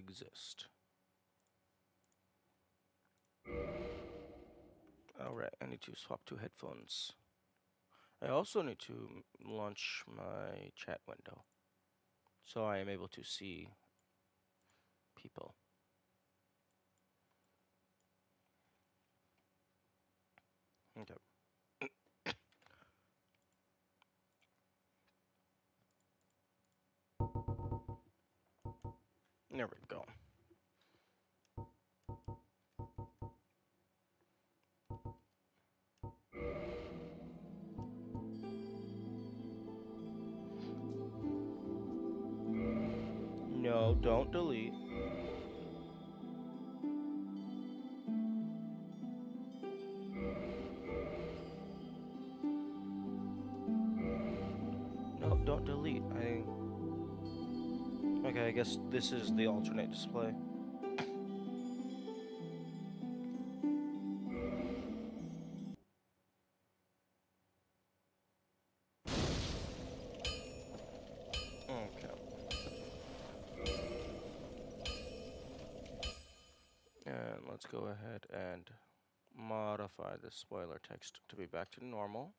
exist. Alright, I need to swap to headphones. I also need to launch my chat window so I am able to see people. Okay. There we go. No, don't delete. No, don't delete. Okay, I guess this is the alternate display. Okay. And let's go ahead and modify the spoiler text to be back to normal.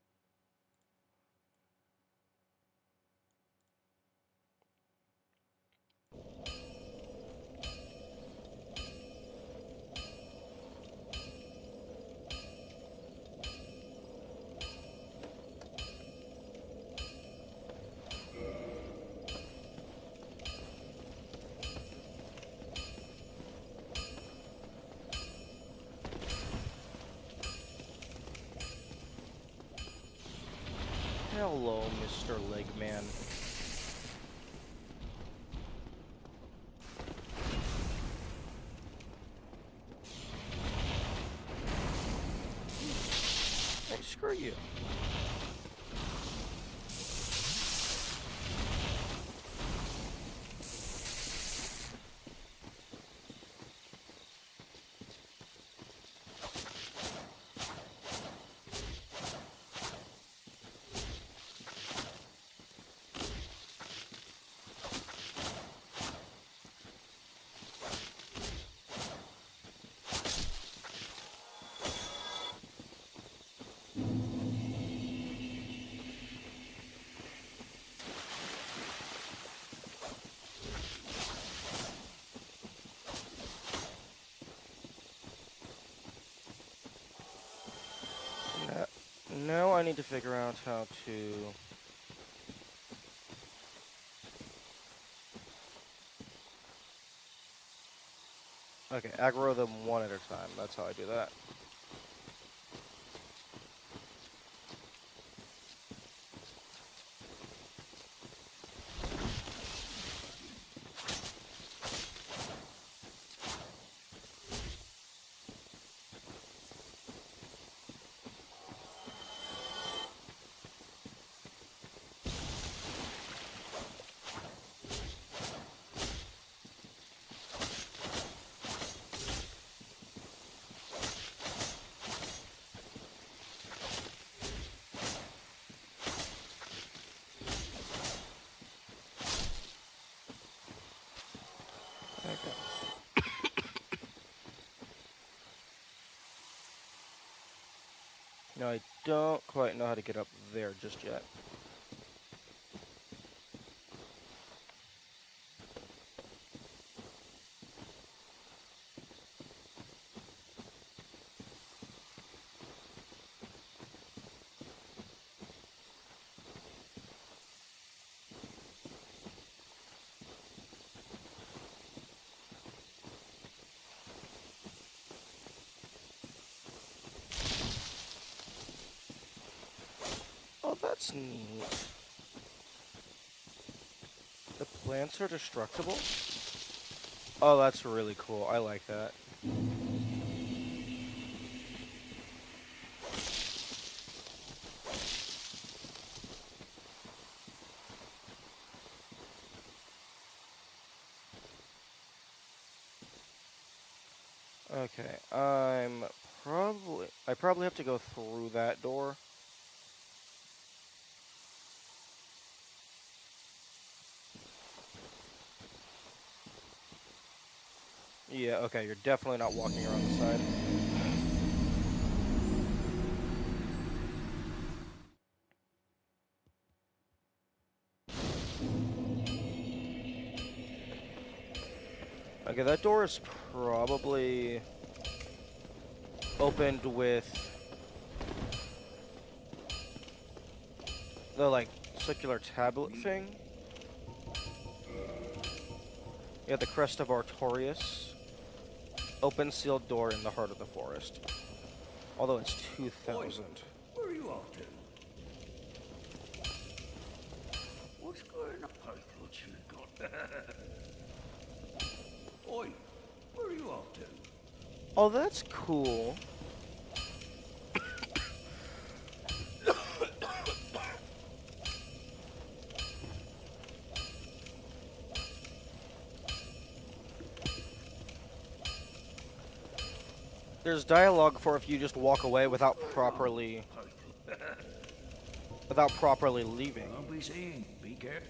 Hello, Mr. Legman. Hey, screw you. Now I need to figure out how to... Okay, aggro them one at a time. That's how I do that. Okay. Now I don't quite know how to get up there just yet. Oh, that's neat. The plants are destructible? Oh, that's really cool. I like that. Okay, I probably have to go through that door. Yeah, okay, you're definitely not walking around the side. Okay, that door is probably opened with the, like, circular tablet thing. Yeah, the Crest of Artorias. Open sealed door in the heart of the forest. Although it's 2,000. Where are you off to? What's going on? I thought you'd got... Oi, where are you off to? Oh, that's cool. There's dialogue for if you just walk away without properly leaving. I'll be seeing. Be careful.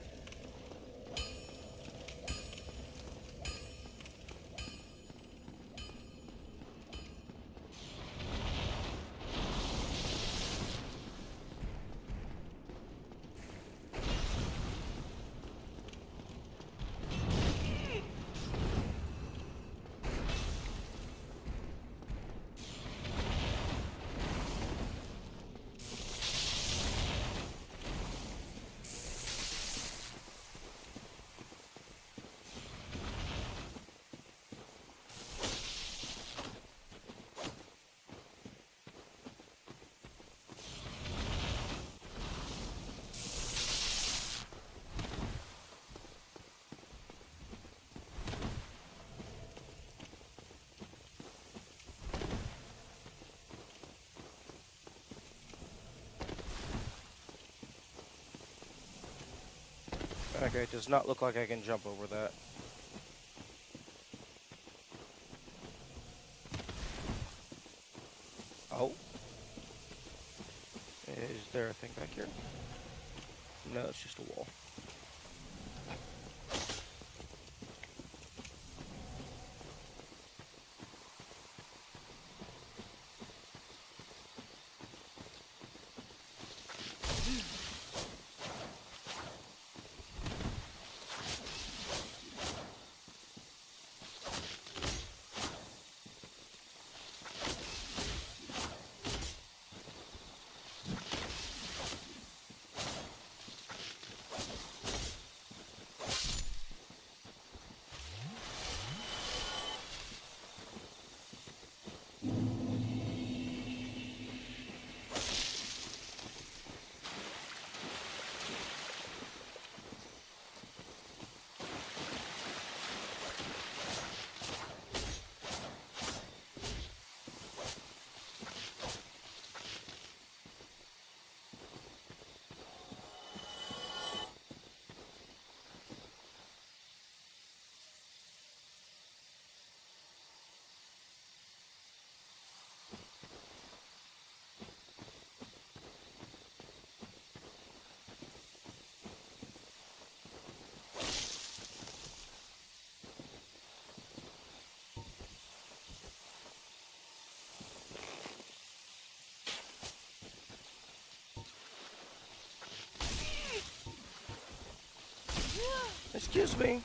Okay, it does not look like I can jump over that. Oh. Is there a thing back here? No, it's just a wall. Excuse me.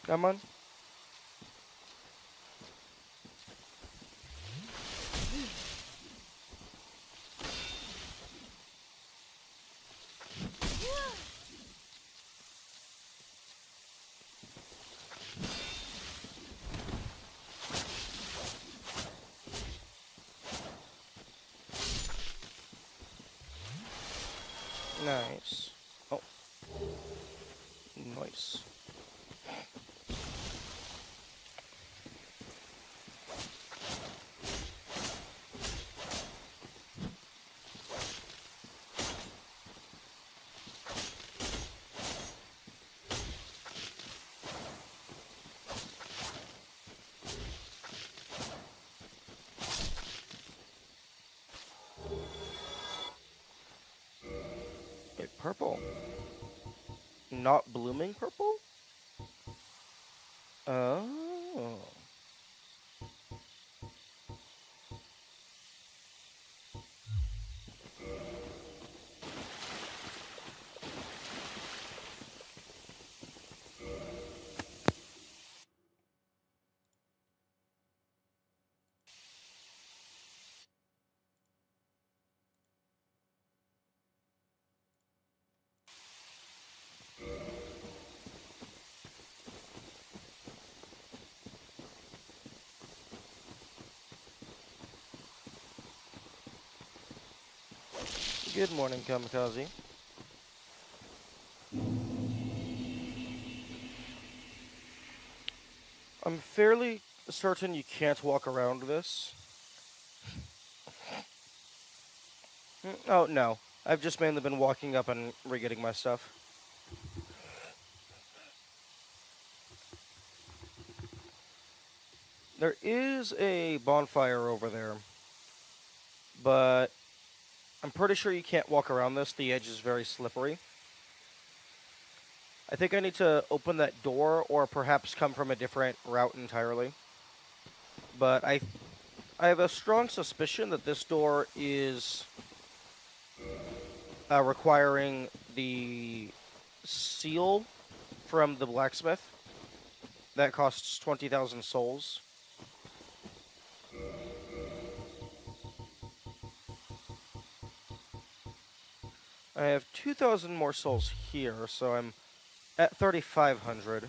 Come on. Nice. Oh. Nice. purple. Not blooming purple? Oh. Good morning, Kamikaze. I'm fairly certain you can't walk around this. Oh, no. I've just mainly been walking up and re-getting my stuff. There is a bonfire over there, but I'm pretty sure you can't walk around this. The edge is very slippery. I think I need to open that door or perhaps come from a different route entirely. But I have a strong suspicion that this door is requiring the seal from the blacksmith. That costs 20,000 souls. I have 2,000 more souls here, so I'm at 3,500.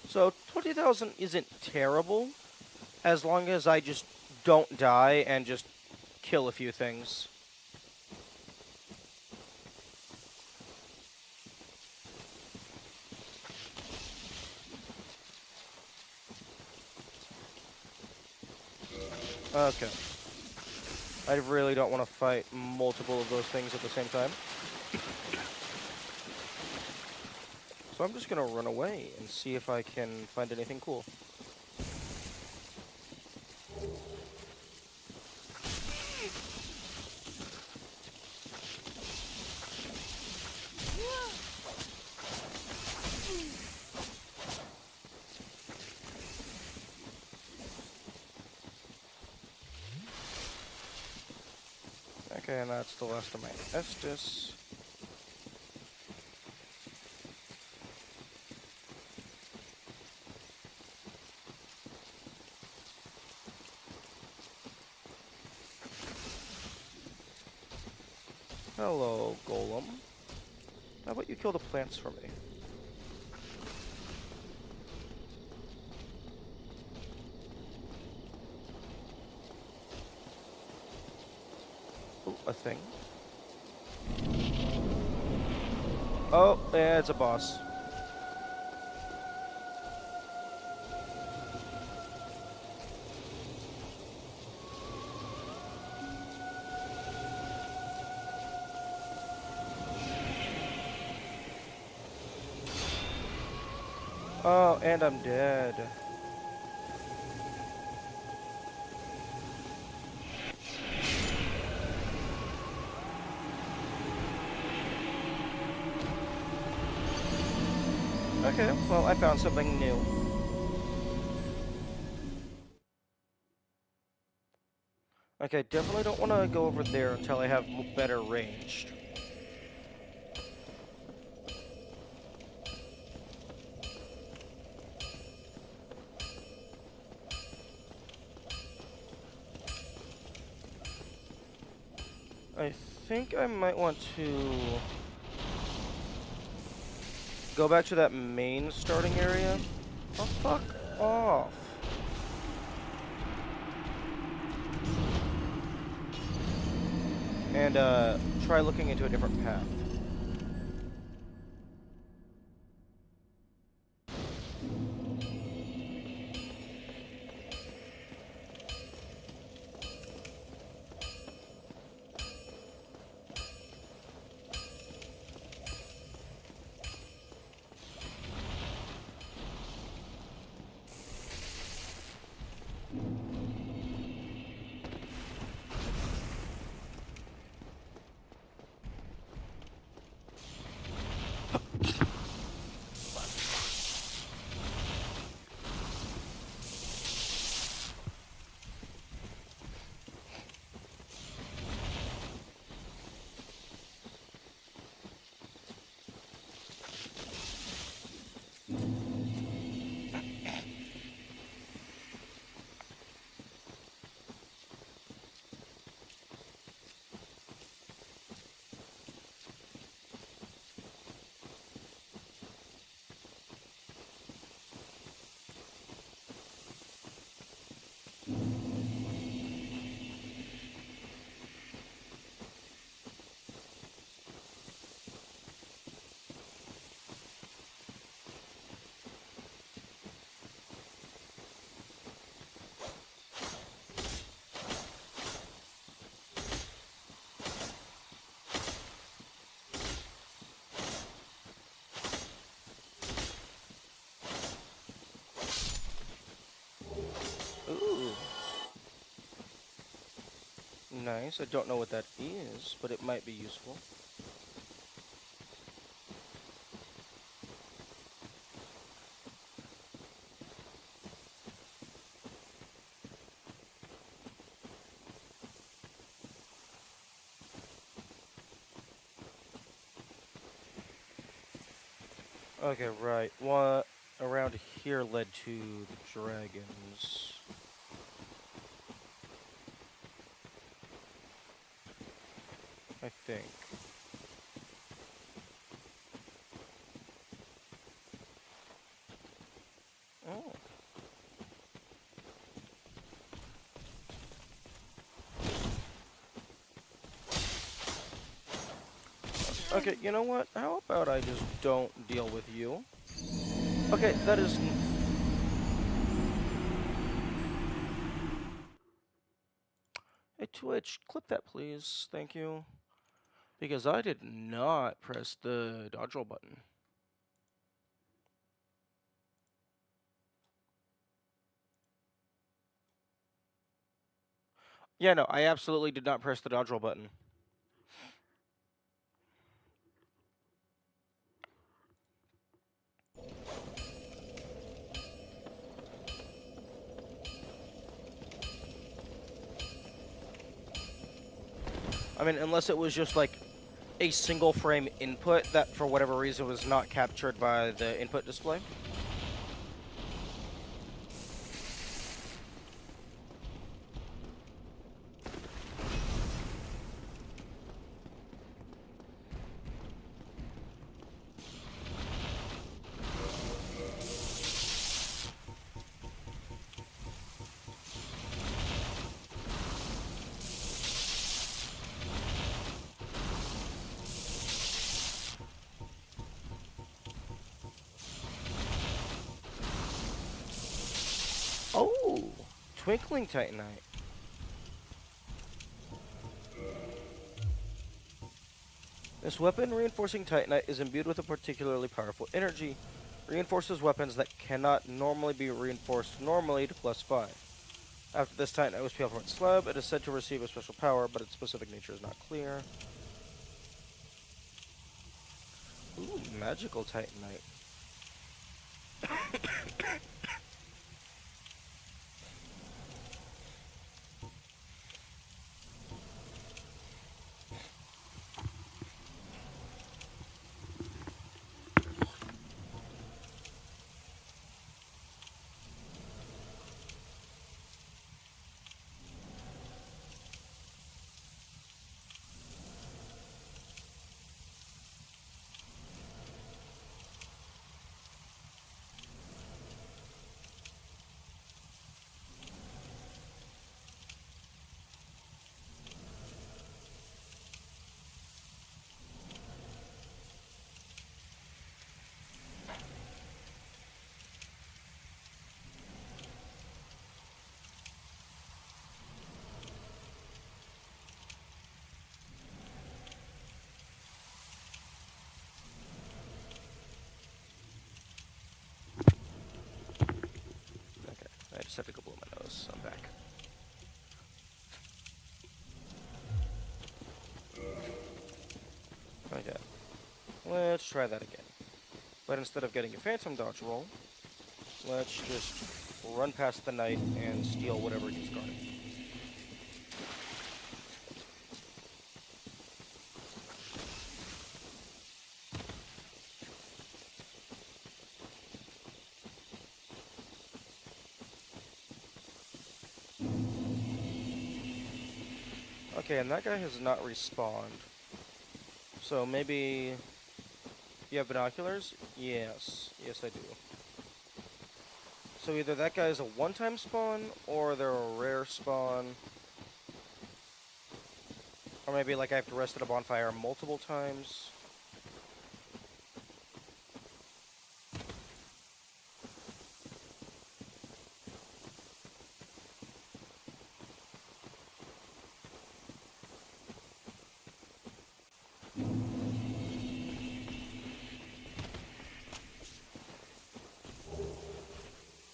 So 20,000 isn't terrible, as long as I just don't die and just kill a few things. Okay. I really don't want to fight multiple of those things at the same time. So I'm just going to run away and see if I can find anything cool. Okay, and that's the last of my Estus. Hello, Golem. How about you kill the plants for me? Ooh, a thing. Oh, yeah, it's a boss. Oh, and I'm dead. Okay, well, I found something new. Okay, definitely don't want to go over there until I have better ranged. I think I might want to go back to that main starting area. Oh, fuck off. And, try looking into a different path. Nice. I don't know what that is, but it might be useful. Okay, right. What around here led to the dragons? I think. Oh. Okay, you know what? How about I just don't deal with you? Okay, that is... Hey, Twitch, clip that, please. Thank you. Because I did not press the dodge roll button. Yeah, no, I absolutely did not press the dodge roll button. I mean, unless it was just like a single frame input that for whatever reason was not captured by the input display. Oh, Twinkling Titanite. This weapon reinforcing Titanite is imbued with a particularly powerful energy. Reinforces weapons that cannot normally be reinforced normally to +5. After this Titanite was peeled from its slab, it is said to receive a special power, but its specific nature is not clear. Ooh, magical Titanite. Okay, I just have to go blow my nose. I'm back. Okay, let's try that again. But instead of getting a phantom dodge roll, let's just run past the knight and steal whatever he's guarding. Okay, and that guy has not respawned. So maybe... You have binoculars? Yes. Yes, I do. So either that guy is a one-time spawn, or they're a rare spawn. Or maybe like I have to rest at a bonfire multiple times.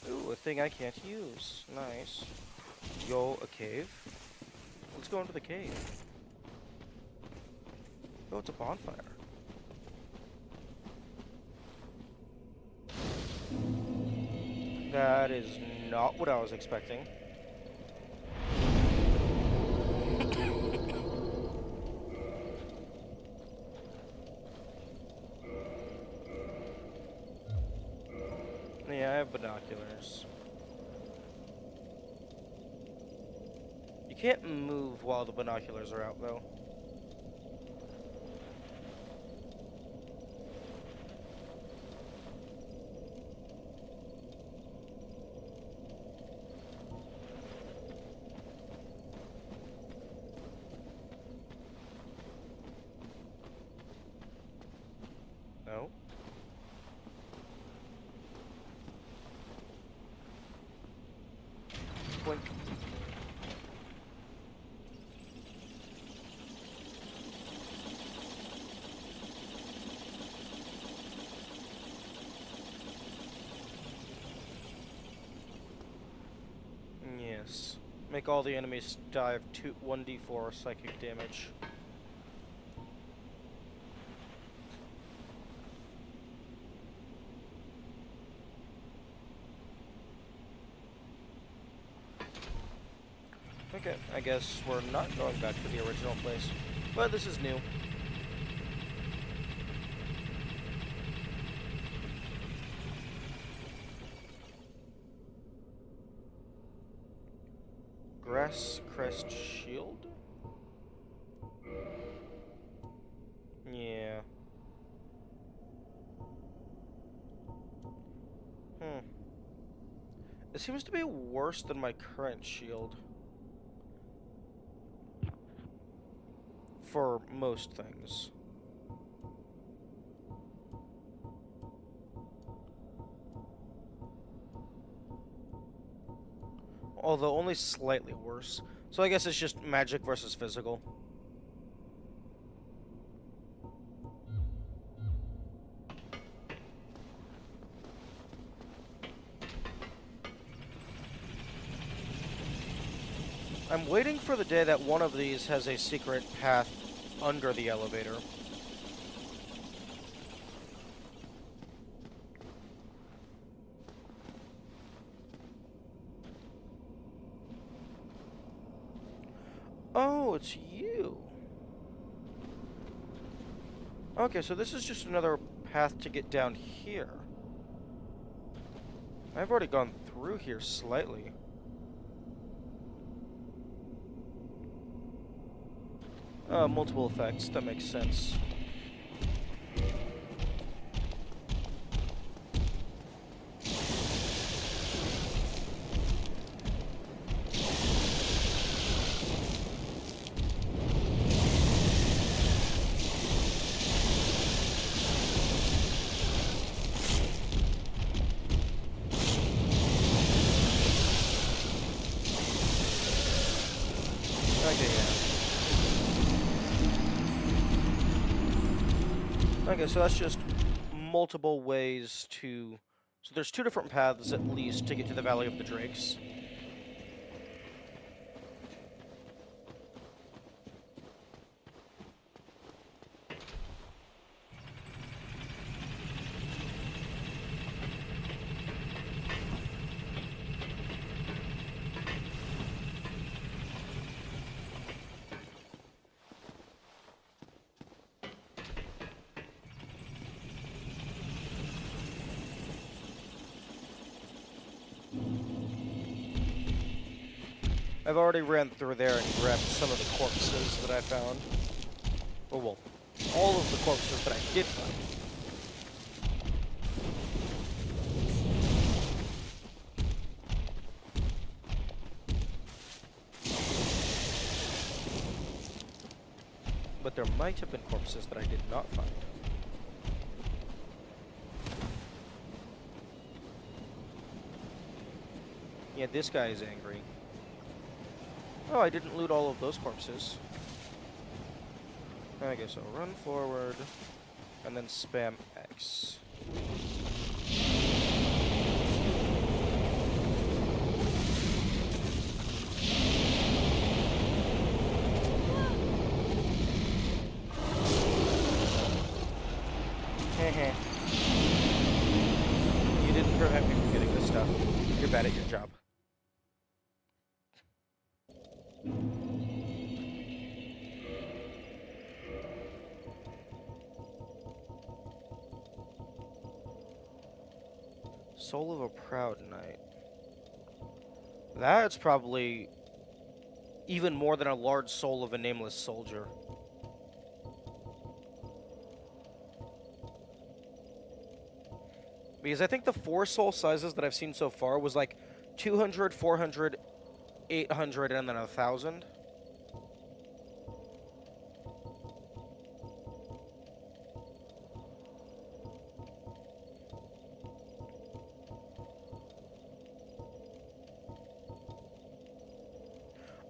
Ooh, a thing I can't use. Nice. Yo, a cave. Let's go into the cave. Oh, it's a bonfire. That is not what I was expecting. Yeah, I have binoculars. You can't move while the binoculars are out, though. No. Blink. Yes. Make all the enemies die of 1d4 psychic damage. Okay, I guess we're not going back to the original place. But this is new. Grass Crest Shield? Yeah. It seems to be worse than my current shield. For most things. Although only slightly worse. So I guess it's just magic versus physical. I'm waiting for the day that one of these has a secret path under the elevator. Oh, it's you. Okay, so this is just another path to get down here. I've already gone through here slightly. Multiple effects. That makes sense. Okay, so that's just multiple ways to... So there's two different paths, at least, to get to the Valley of the Drakes. I've already ran through there and grabbed some of the corpses that I found. Oh, well, all of the corpses that I did find. But there might have been corpses that I did not find. Yeah, this guy is angry. Oh, I didn't loot all of those corpses. I guess I'll run forward and then spam X. Heh. You didn't prevent me from getting this stuff. You're bad at your job. Soul of a proud knight. That's probably even more than a large soul of a nameless soldier. Because I think the 4 soul sizes that I've seen so far was like 200, 400, 800, and then 1,000.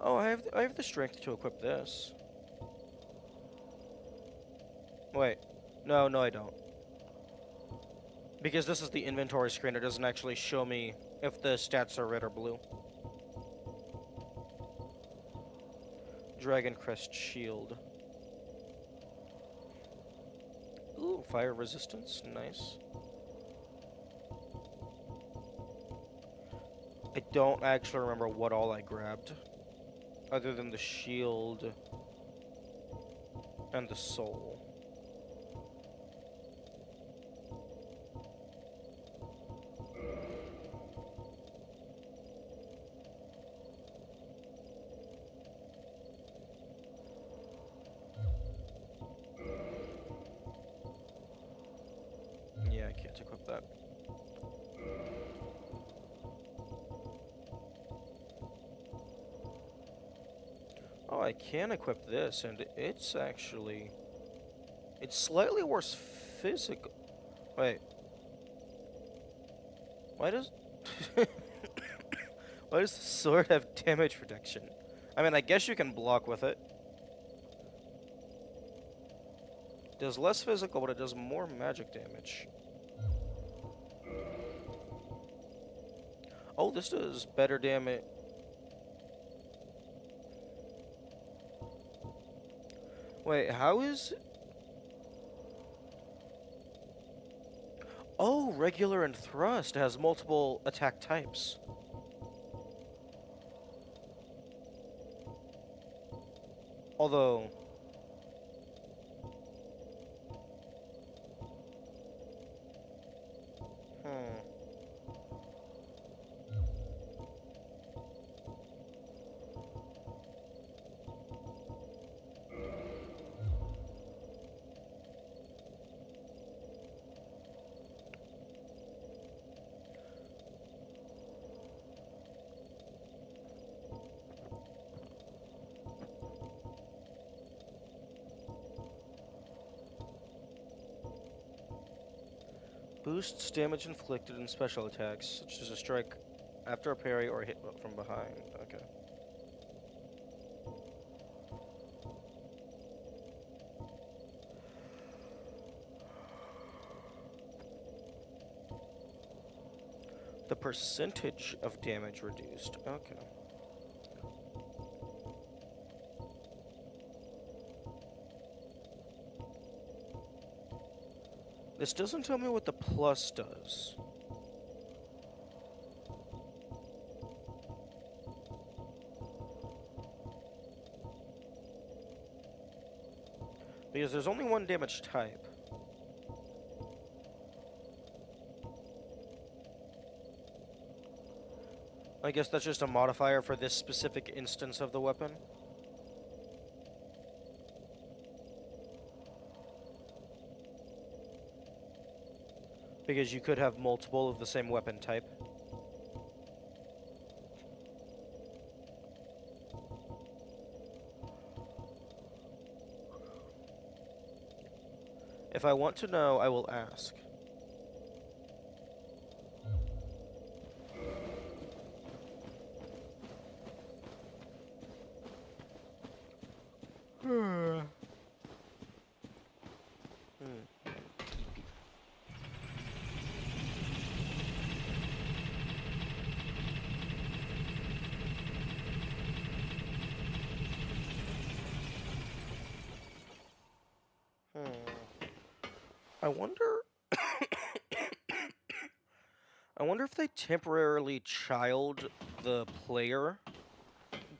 Oh, I have the strength to equip this. Wait. No, I don't. Because this is the inventory screen, it doesn't actually show me if the stats are red or blue. Dragon Crest Shield. Ooh, fire resistance. Nice. I don't actually remember what all I grabbed. Other than the shield and the soul. Yeah, I can't equip that. Oh, I can equip this, and it's actually... It's slightly worse physical... Wait. Why does... Why does the sword have damage protection? I mean, I guess you can block with it. It does less physical, but it does more magic damage. Oh, this does better damage. Wait, how is... Oh, regular and thrust has multiple attack types. Although... Hmm. Boosts damage inflicted in special attacks, such as a strike after a parry or a hit from behind. Okay. The percentage of damage reduced. Okay. This doesn't tell me what the plus does. Because there's only one damage type. I guess that's just a modifier for this specific instance of the weapon. Because you could have multiple of the same weapon type. If I want to know, I will ask. Hmm. Hmm. I wonder. I wonder if they temporarily child the player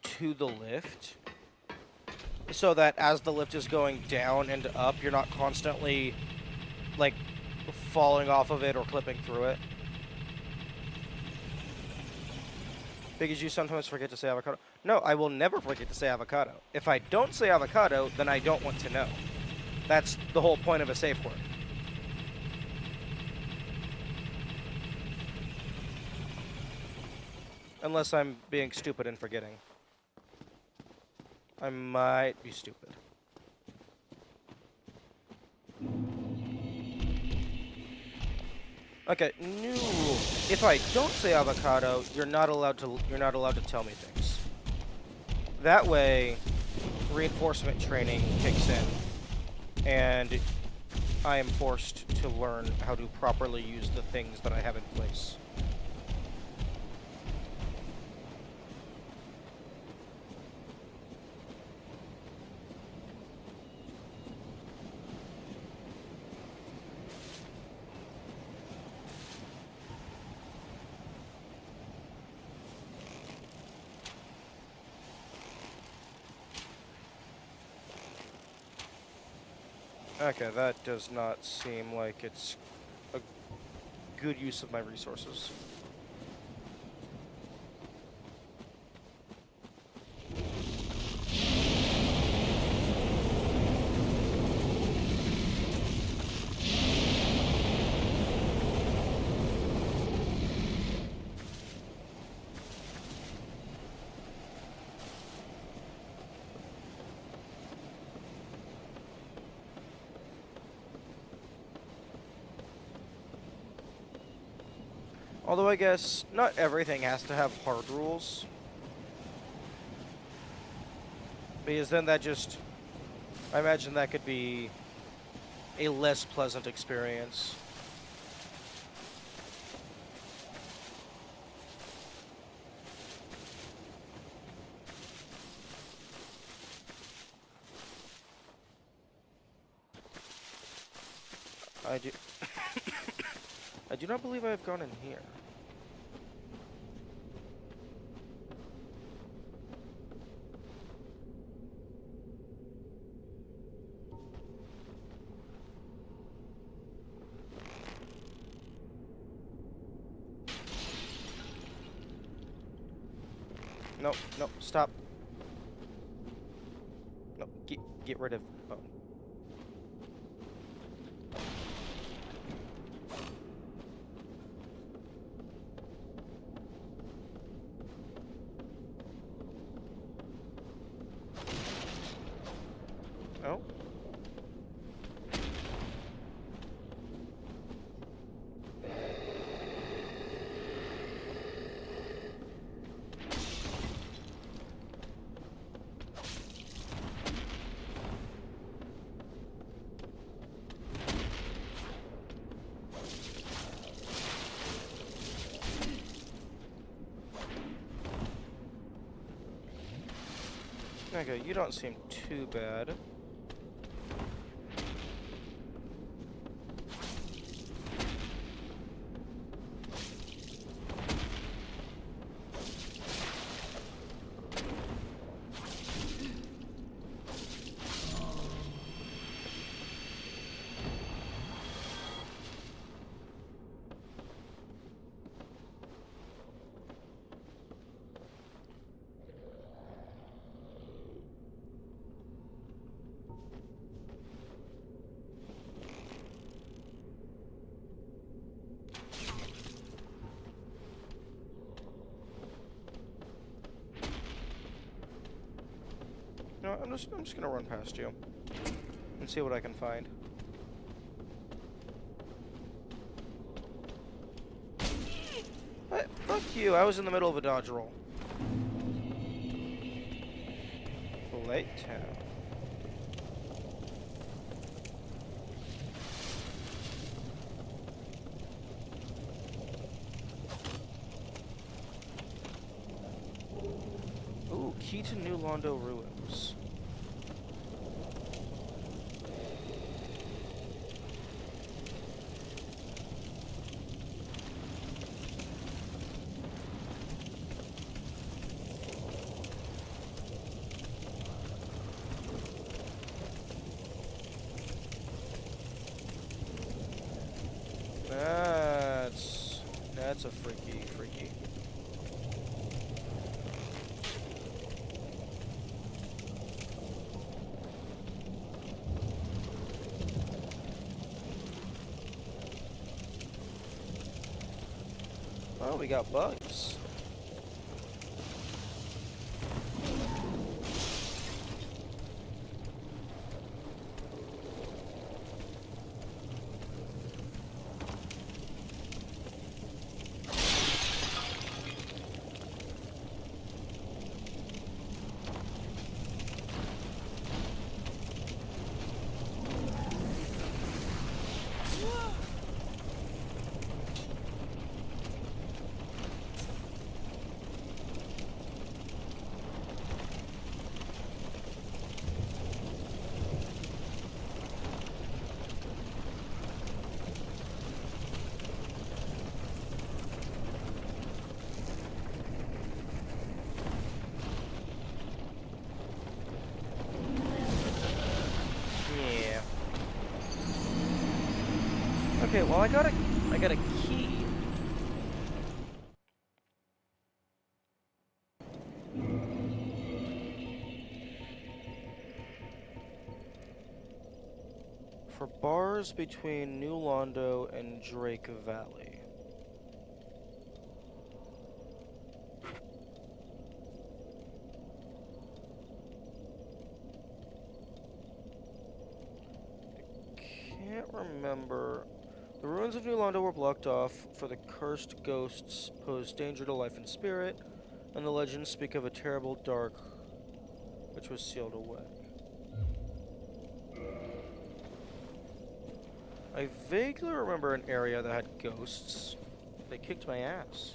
to the lift so that as the lift is going down and up, you're not constantly, like, falling off of it or clipping through it. Because you sometimes forget to say avocado. No, I will never forget to say avocado. If I don't say avocado, then I don't want to know. That's the whole point of a safe word. Unless I'm being stupid and forgetting. I might be stupid. Okay, new rule. If I don't say avocado, you're not allowed to tell me things. That way, reinforcement training kicks in, and I am forced to learn how to properly use the things that I have in place. Okay, that does not seem like it's a good use of my resources. Although I guess not everything has to have hard rules. Because then that just... I imagine that could be a less pleasant experience. I do... I do not believe I have gone in here. No, no, stop. No, get rid of... Oh. Oh? Okay, you don't seem too bad. No, I'm just gonna run past you and see what I can find. What? Fuck you! I was in the middle of a dodge roll. Late Town. Ooh, key to New Londo ruins. That's a freaky. Oh, we got bugs. Yeah. Okay, well I got a key. For bars between New Londo and Drake Valley. Can't remember. The ruins of New Londo were blocked off, for the cursed ghosts pose danger to life and spirit, and the legends speak of a terrible dark which was sealed away. I vaguely remember an area that had ghosts. They kicked my ass.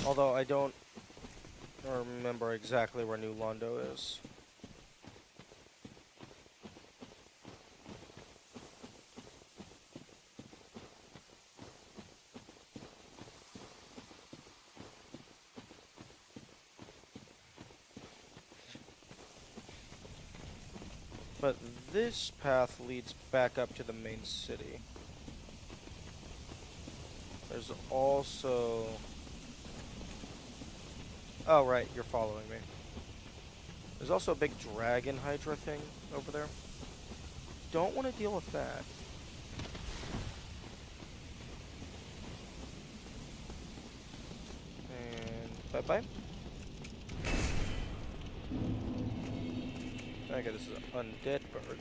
Although I don't remember exactly where New Londo is. But this path leads back up to the main city. There's also... Oh, right, you're following me. There's also a big dragon hydra thing over there. Don't want to deal with that. And bye-bye. Okay, this is an undead bird.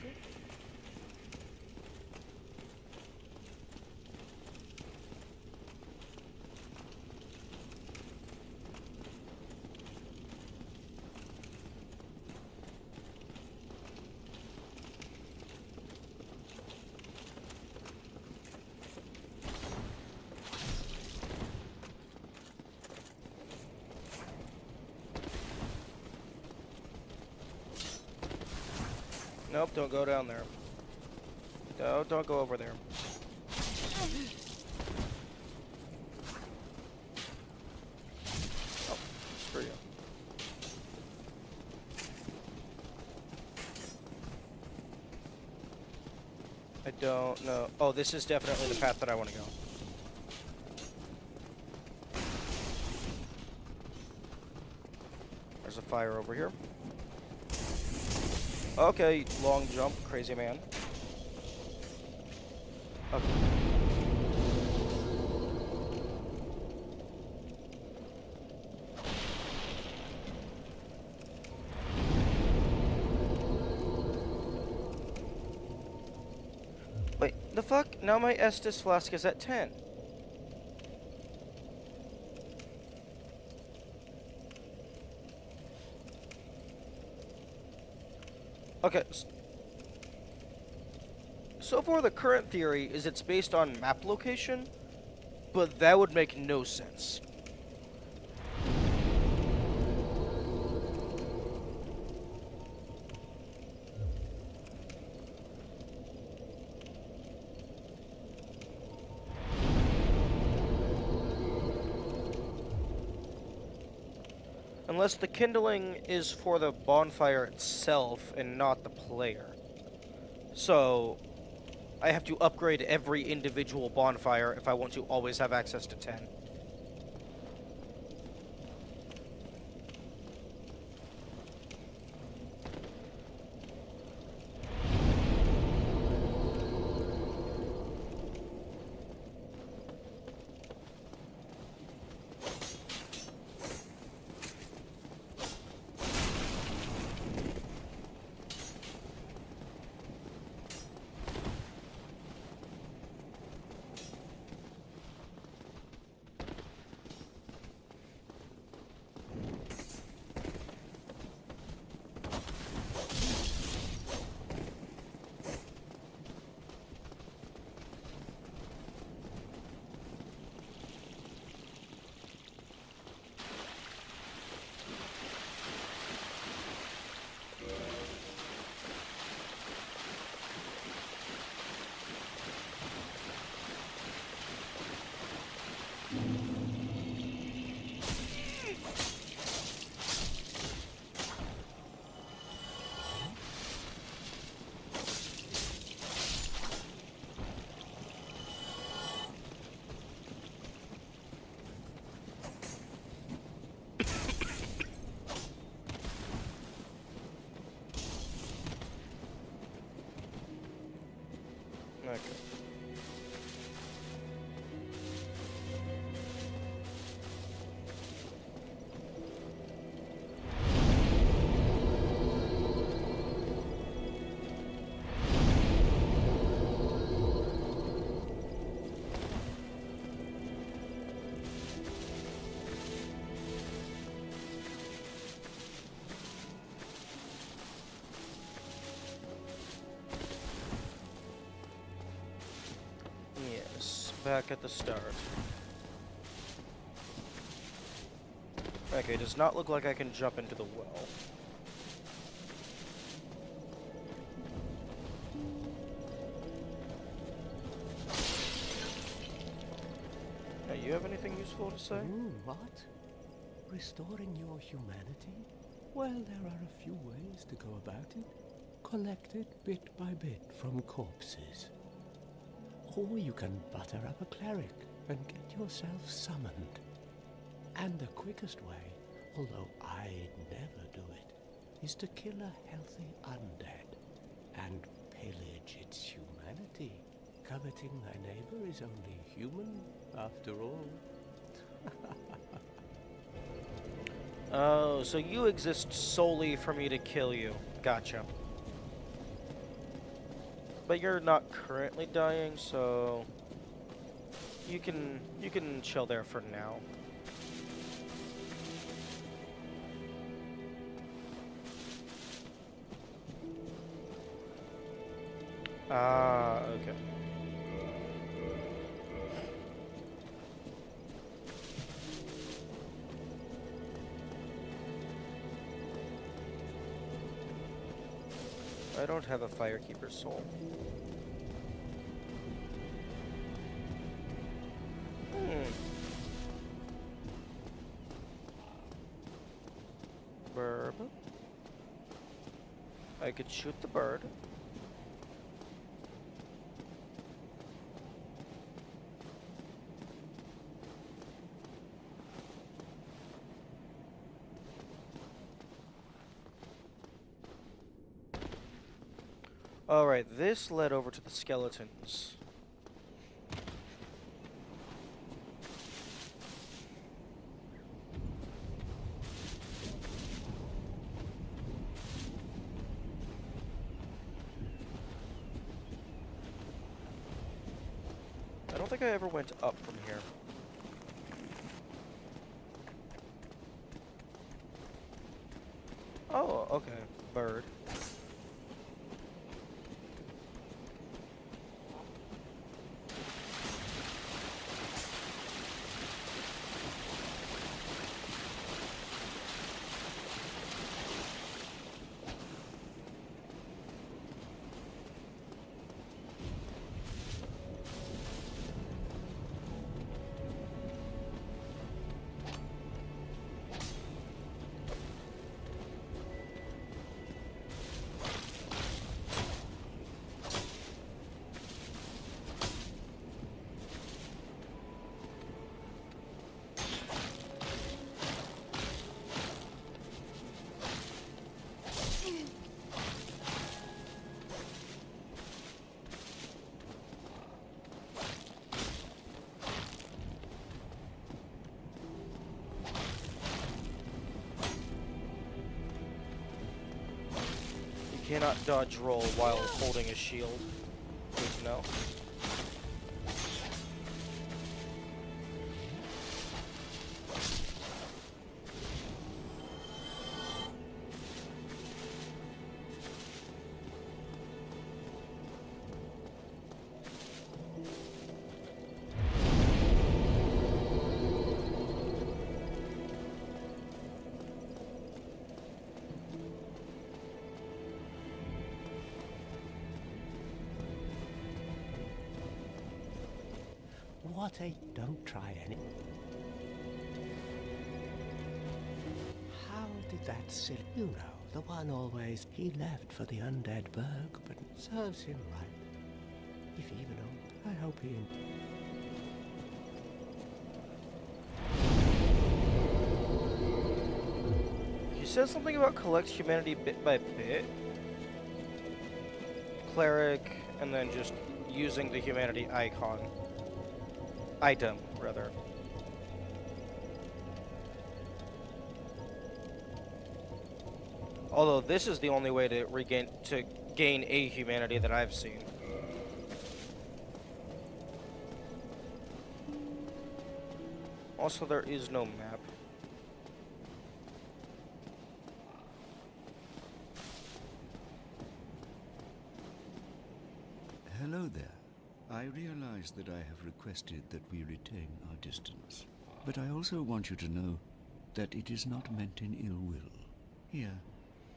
Nope, don't go down there. No, don't go over there. Oh, screw you. I don't know. Oh, this is definitely the path that I want to go. There's a fire over here. Okay, long jump, crazy man. Okay. Wait, the fuck? Now my Estus flask is at 10. Okay. So far, the current theory is it's based on map location, but that would make no sense. Unless the kindling is for the bonfire itself and not the player. So, I have to upgrade every individual bonfire if I want to always have access to 10. Okay. Yes, back at the start. Okay, does not look like I can jump into the well. Now, you have anything useful to say? What? Restoring your humanity? Well, there are a few ways to go about it. Collect it bit by bit from corpses. Or you can butter up a cleric and get yourself summoned. And the quickest way, although I'd never do it, is to kill a healthy undead and pillage its humanity. Coveting thy neighbor is only human, after all. Oh, so you exist solely for me to kill you. Gotcha. But you're not currently dying, so you can chill there for now. Ah, okay. I don't have a Firekeeper's soul. Burb. I could shoot the bird. Alright, this led over to the skeletons. I don't think I ever went up from here. Oh, okay. Bird. cannot dodge roll while holding a shield. Good to know. What a... Don't try any... How did that silly... You know, the one always... He left for the undead burg, but serves him right. If even old, I hope he... He said something about collect humanity bit by bit. Cleric, and then just using the humanity icon. Item, rather. Although this is the only way to gain a humanity that I've seen. Also, there is no map. Hello there. I realize that I have requested that we retain our distance. But I also want you to know that it is not meant in ill will. Here,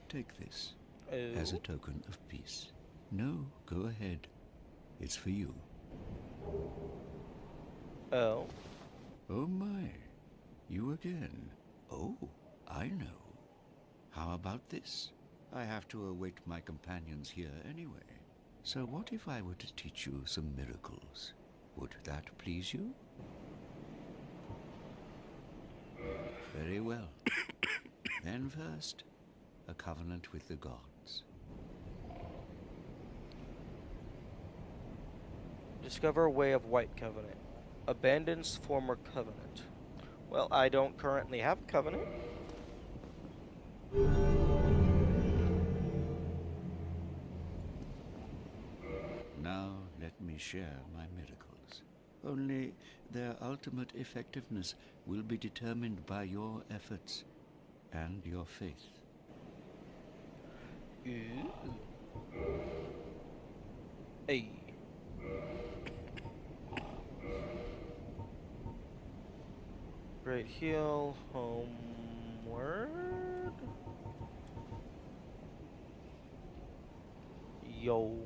take this as a token of peace. No, go ahead. It's for you. Oh. Oh my. You again. Oh, I know. How about this? I have to await my companions here anyway. So what if I were to teach you some miracles? Would that please you? Very well. Then first, a covenant with the gods. Discover a way of White Covenant. Abandons former covenant. Well, I don't currently have a covenant. Now let me share my miracles. Only their ultimate effectiveness will be determined by your efforts and your faith. Hey. Great heal, homeward. Yo.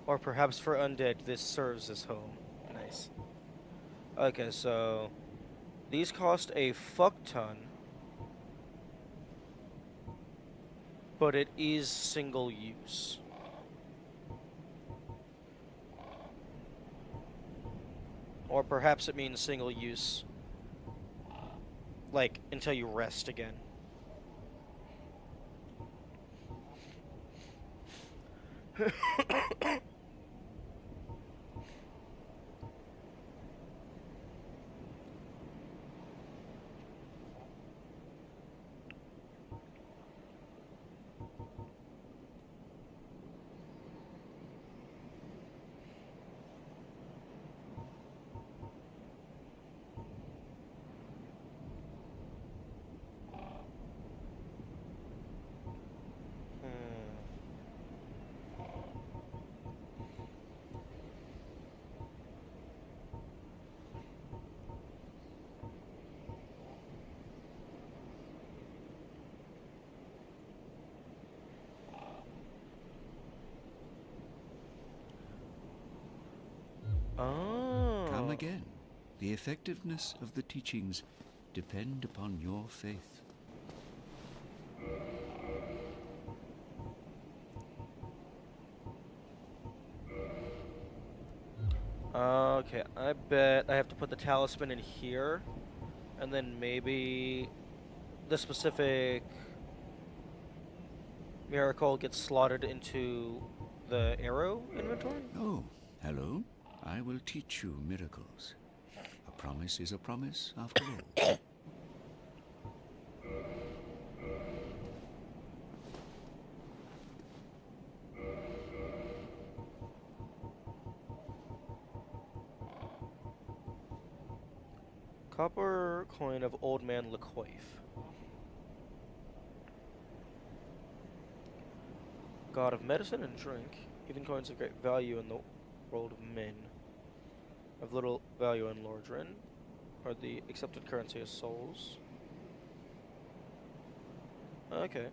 Or perhaps for undead, this serves as home. Nice. Okay, so these cost a fuck ton, but it is single use. Or perhaps it means single use, like, until you rest again. Oh. Come again. The effectiveness of the teachings depend upon your faith. Okay, I bet I have to put the talisman in here, and then maybe the specific miracle gets slotted into the arrow inventory? Oh, hello. I will teach you miracles. A promise is a promise, after all. Copper coin of Old Man Lecoif. God of medicine and drink. Even coins of great value in the world of men. Of little value in Lordran. Are the accepted currency of souls. Okay.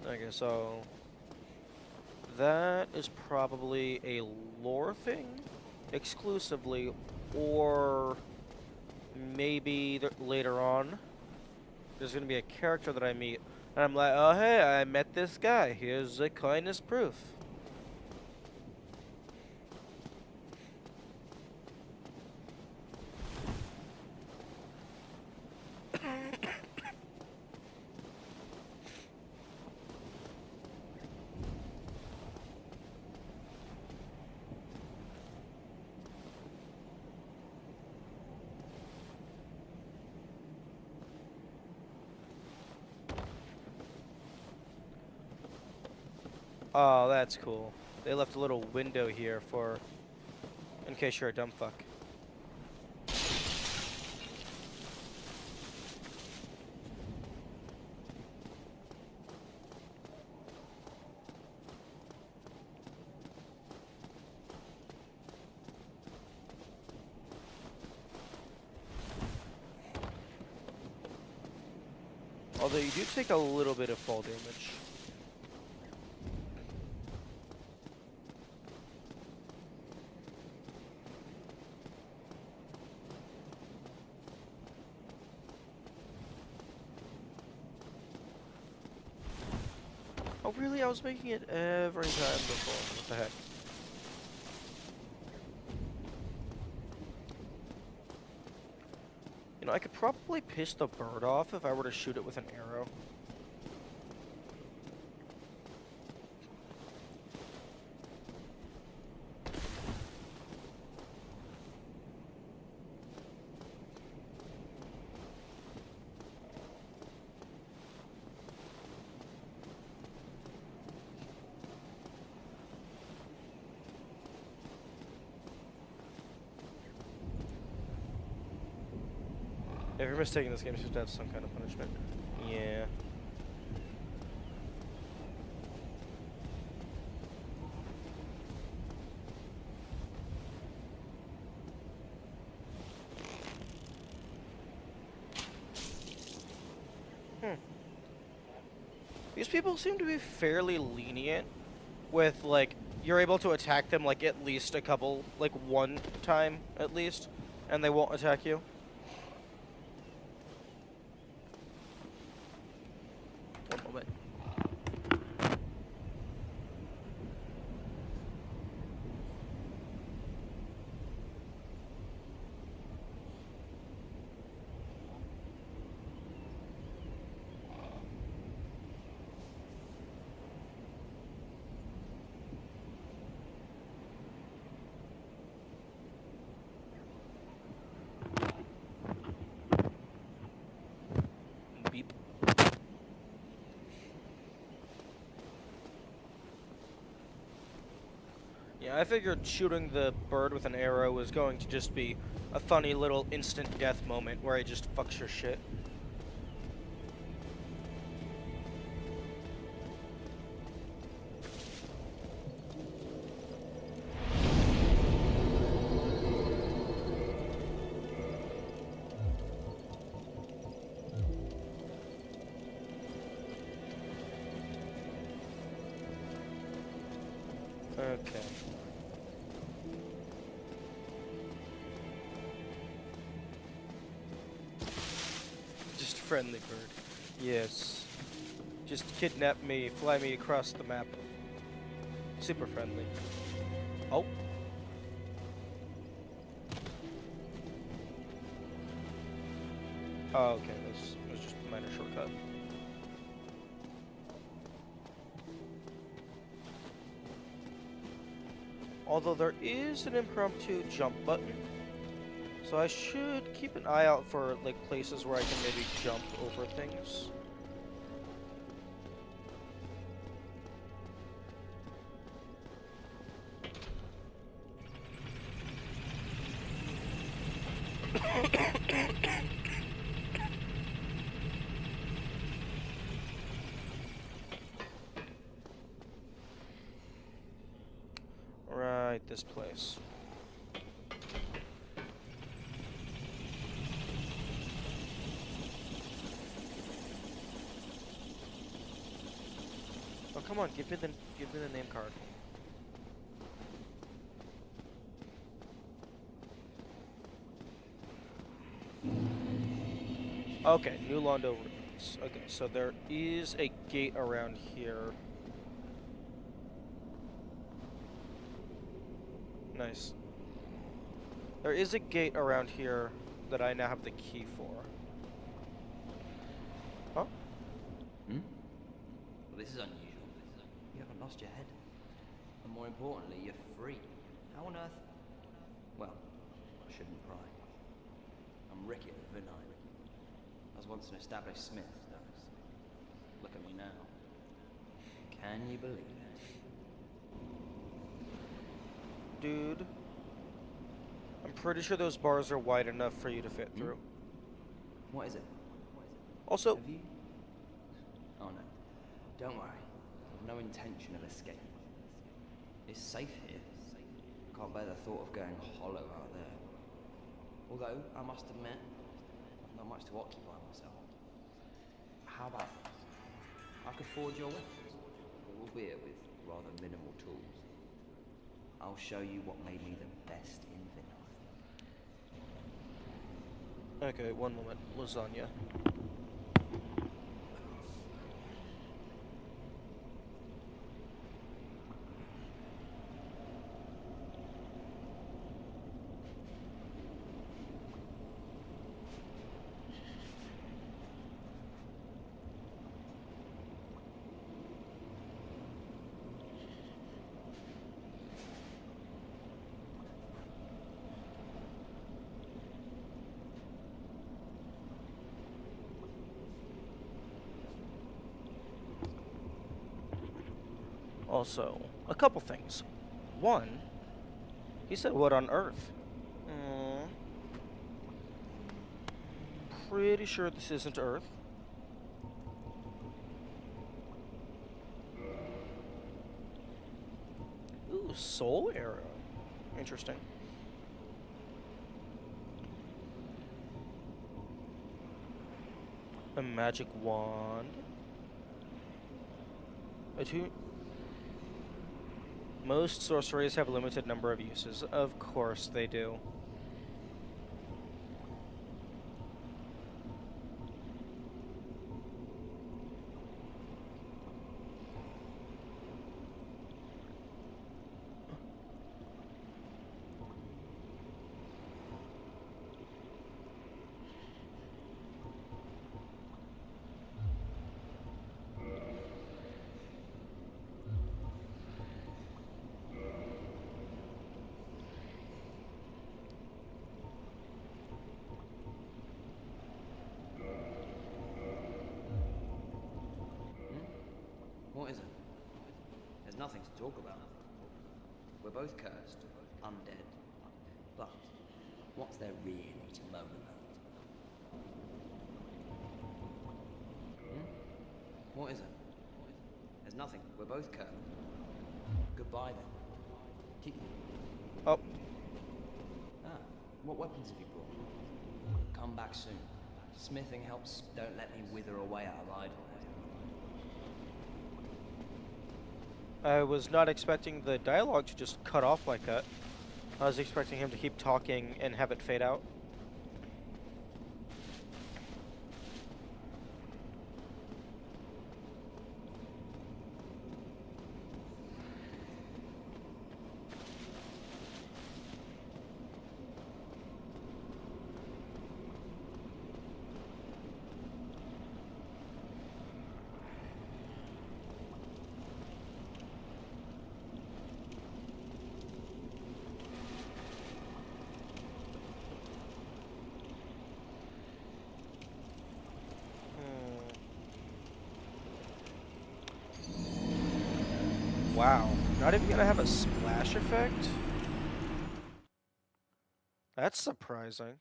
Okay, so that is probably a lore thing exclusively, or maybe later on there's gonna be a character that I meet, and I'm like, oh hey, I met this guy. Here's a kindness proof. Oh, that's cool. They left a little window here for, in case you're a dumb fuck. Although you do take a little bit of fall damage. Oh really? I was making it every time before. What the heck? You know, I could probably piss the bird off if I were to shoot it with an arrow. If you're mistaken, this game seems to have some kind of punishment. Yeah. These people seem to be fairly lenient with, like, you're able to attack them, like, at least a couple, like, one time, at least, and they won't attack you. One moment. Beep. Yeah, I figured shooting the bird with an arrow was going to just be a funny little instant death moment where it just fucks your shit. Okay. Just a friendly bird. Yes. Just kidnap me, fly me across the map. Super friendly. Oh. Oh, okay. This was just a minor shortcut. Although there is an impromptu jump button, so I should keep an eye out for like places where I can maybe jump over things. Right, this place. Oh, come on, give me the name card. Okay, New Londo Ruins. Okay, so there is a gate around here. Nice. There is a gate around here that I now have the key for. Huh? Hmm? Well, this is unusual. You haven't lost your head. And more importantly, you're free. How on earth? Well, I shouldn't pry. I'm Ricky of the Vinine. I was once an established smith, though. Look at me now. Can you believe it? Dude. I'm pretty sure those bars are wide enough for you to fit through. What is it? Also, Have you? Oh no. Don't worry. I've no intention of escaping. It's safe here. Can't bear the thought of going hollow out there. Although, I must admit, I've not much to occupy myself. How about this? I could forge your weapons, albeit with rather minimal tools. I'll show you what made me the best in Vinine. okay, one moment. Lasagna. Also, a couple things. One, he said, what on earth? Pretty sure this isn't Earth. Ooh, soul arrow. Interesting. A magic wand. Most sorceries have a limited number of uses. Of course they do. What is it? There's nothing to talk about. We're both cursed, undead. But what's there really to moan about? What is it? There's nothing. We're both cursed. Goodbye then. Keep. Oh, What weapons have you brought? Come back soon. Smithing helps. Don't let me wither away out of idleness. I was not expecting the dialogue to just cut off like that. I was expecting him to keep talking and have it fade out. wow. Not even gonna have a splash effect? That's surprising.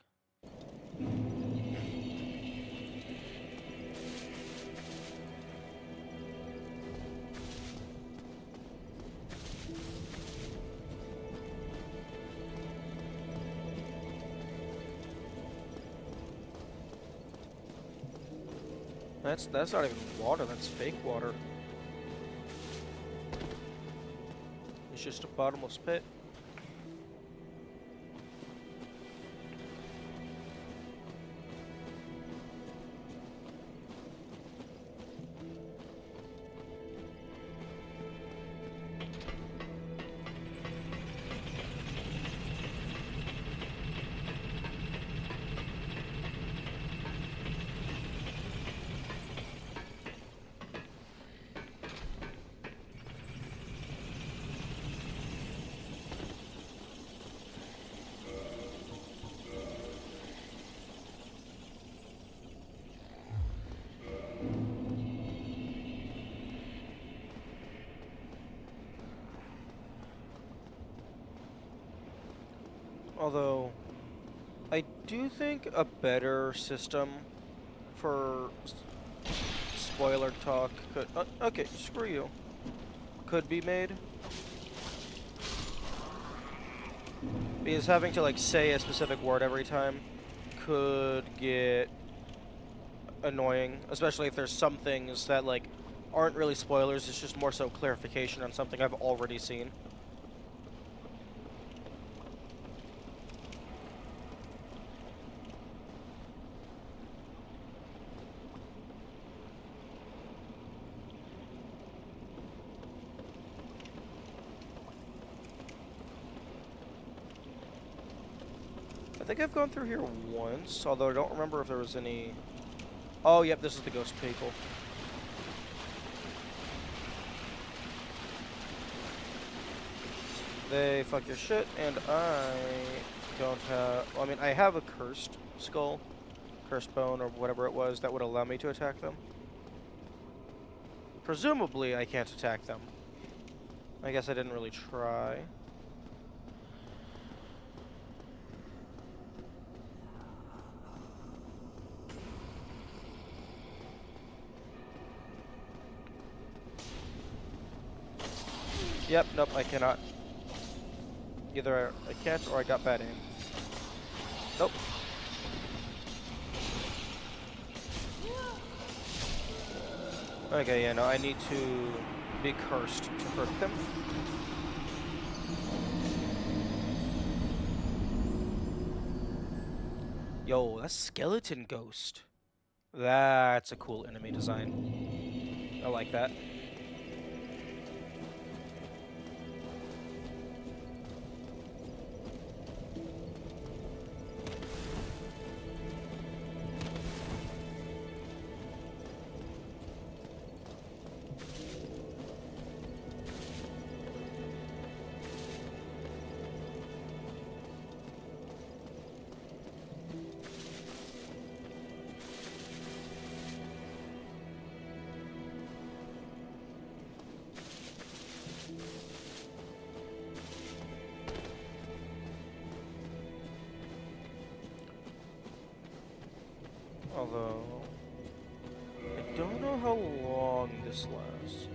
That's not even water, that's fake water. It's just a bottomless pit. Although, I do think a better system for spoiler talk could... okay, screw you. Could be made. Because having to, like, say a specific word every time could get annoying. Especially if there's some things that, like, aren't really spoilers. It's just more so clarification on something I've already seen. I think I've gone through here once, although I don't remember if there was any... Oh, yep, this is the ghost people. They fuck your shit, and I don't have... Well, I mean, I have a cursed skull, cursed bone, or whatever it was, that would allow me to attack them. Presumably, I can't attack them. I guess I didn't really try. Yep, nope, I cannot. Either I can't or I got bad aim. Nope. Okay, yeah, no, I need to be cursed to hurt them. Yo, that's skeleton ghost. That's a cool enemy design. I like that. Although, I don't know how long this lasts.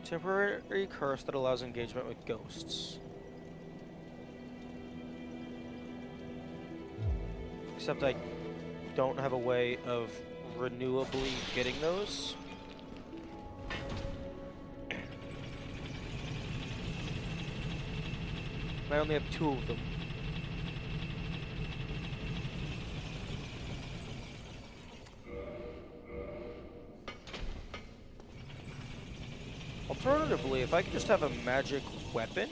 Temporary curse that allows engagement with ghosts. Except I don't have a way of renewably getting those. I only have 2 of them. Alternatively, if I could just have a magic weapon.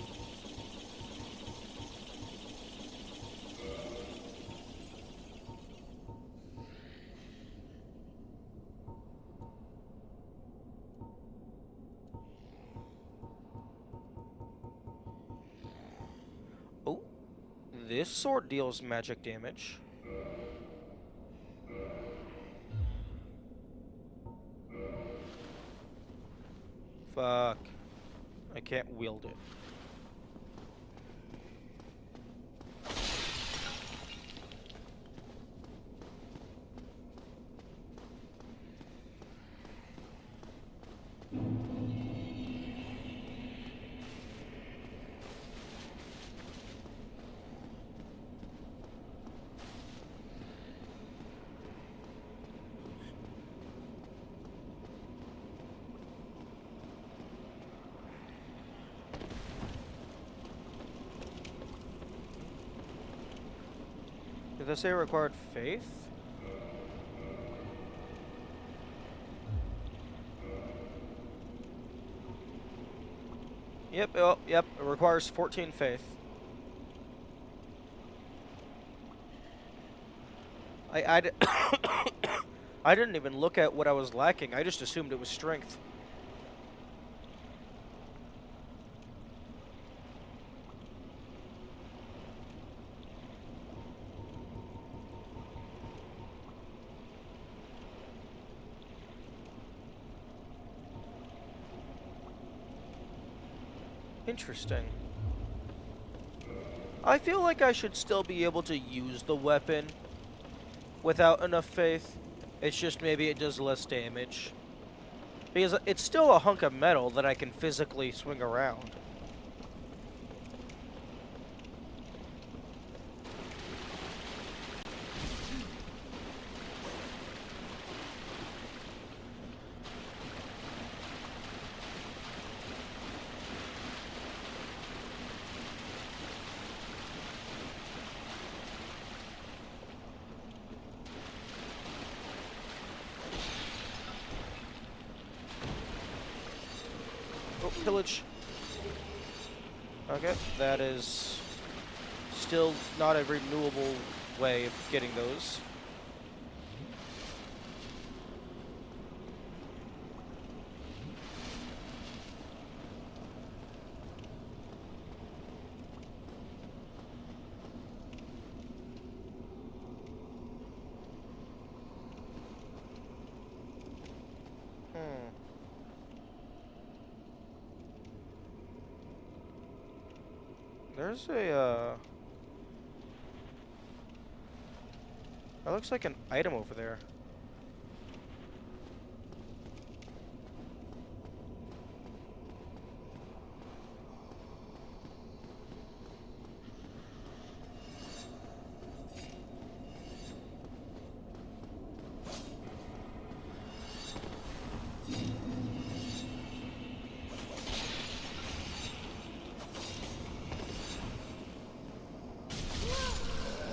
Oh, This sword deals magic damage. Fuck. I can't wield it. Did they say it required faith? Yep, oh, yep, it requires 14 faith. I didn't even look at what I was lacking. I just assumed it was strength. Interesting. I feel like I should still be able to use the weapon without enough faith. It's just maybe it does less damage. Because it's still a hunk of metal that I can physically swing around. Oh, pillage. Okay, that is still not a renewable way of getting those. There's a, that looks like an item over there.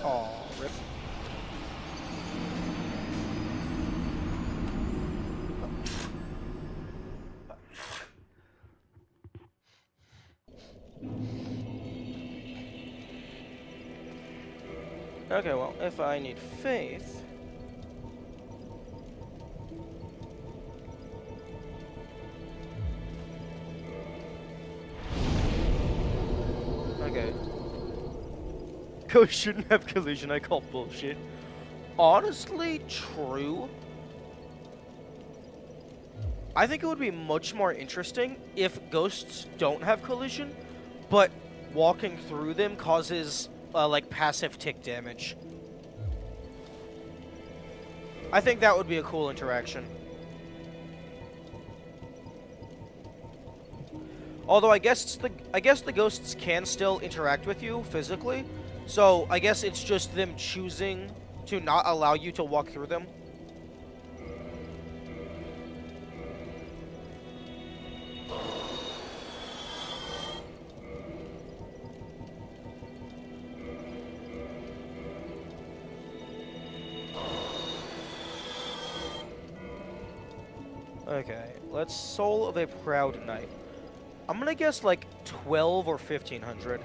Aw, rip. Okay, well, if I need faith... Okay. Ghost shouldn't have collision, I call bullshit. Honestly, true. I think it would be much more interesting if ghosts don't have collision, but walking through them causes, like, passive tick damage. I think that would be a cool interaction. Although I guess the ghosts can still interact with you physically, so I guess it's just them choosing to not allow you to walk through them. Okay, let's Soul of a Proud Knight. I'm gonna guess like 12 or 1500.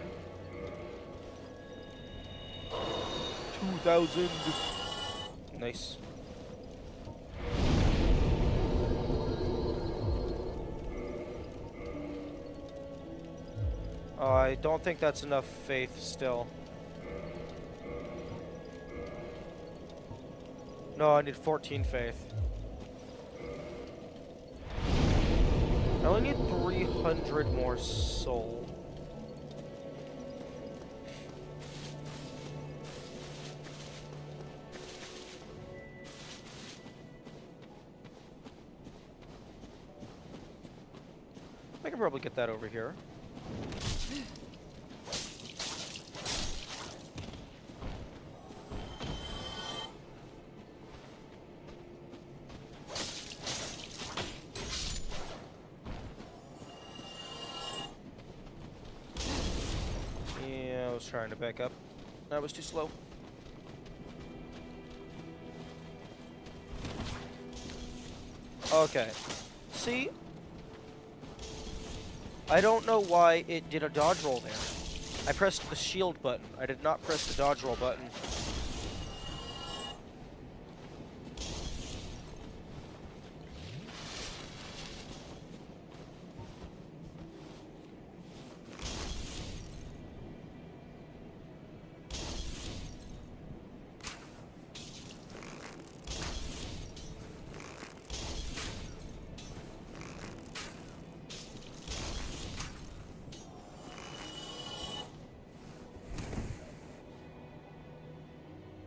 2000. Nice. I don't think that's enough faith still. No, I need 14 faith. I only need 300 more soul. I can probably get that over here. Yeah, I was trying to back up. That was too slow. Okay. See? I don't know why it did a dodge roll there. I pressed the shield button. I did not press the dodge roll button.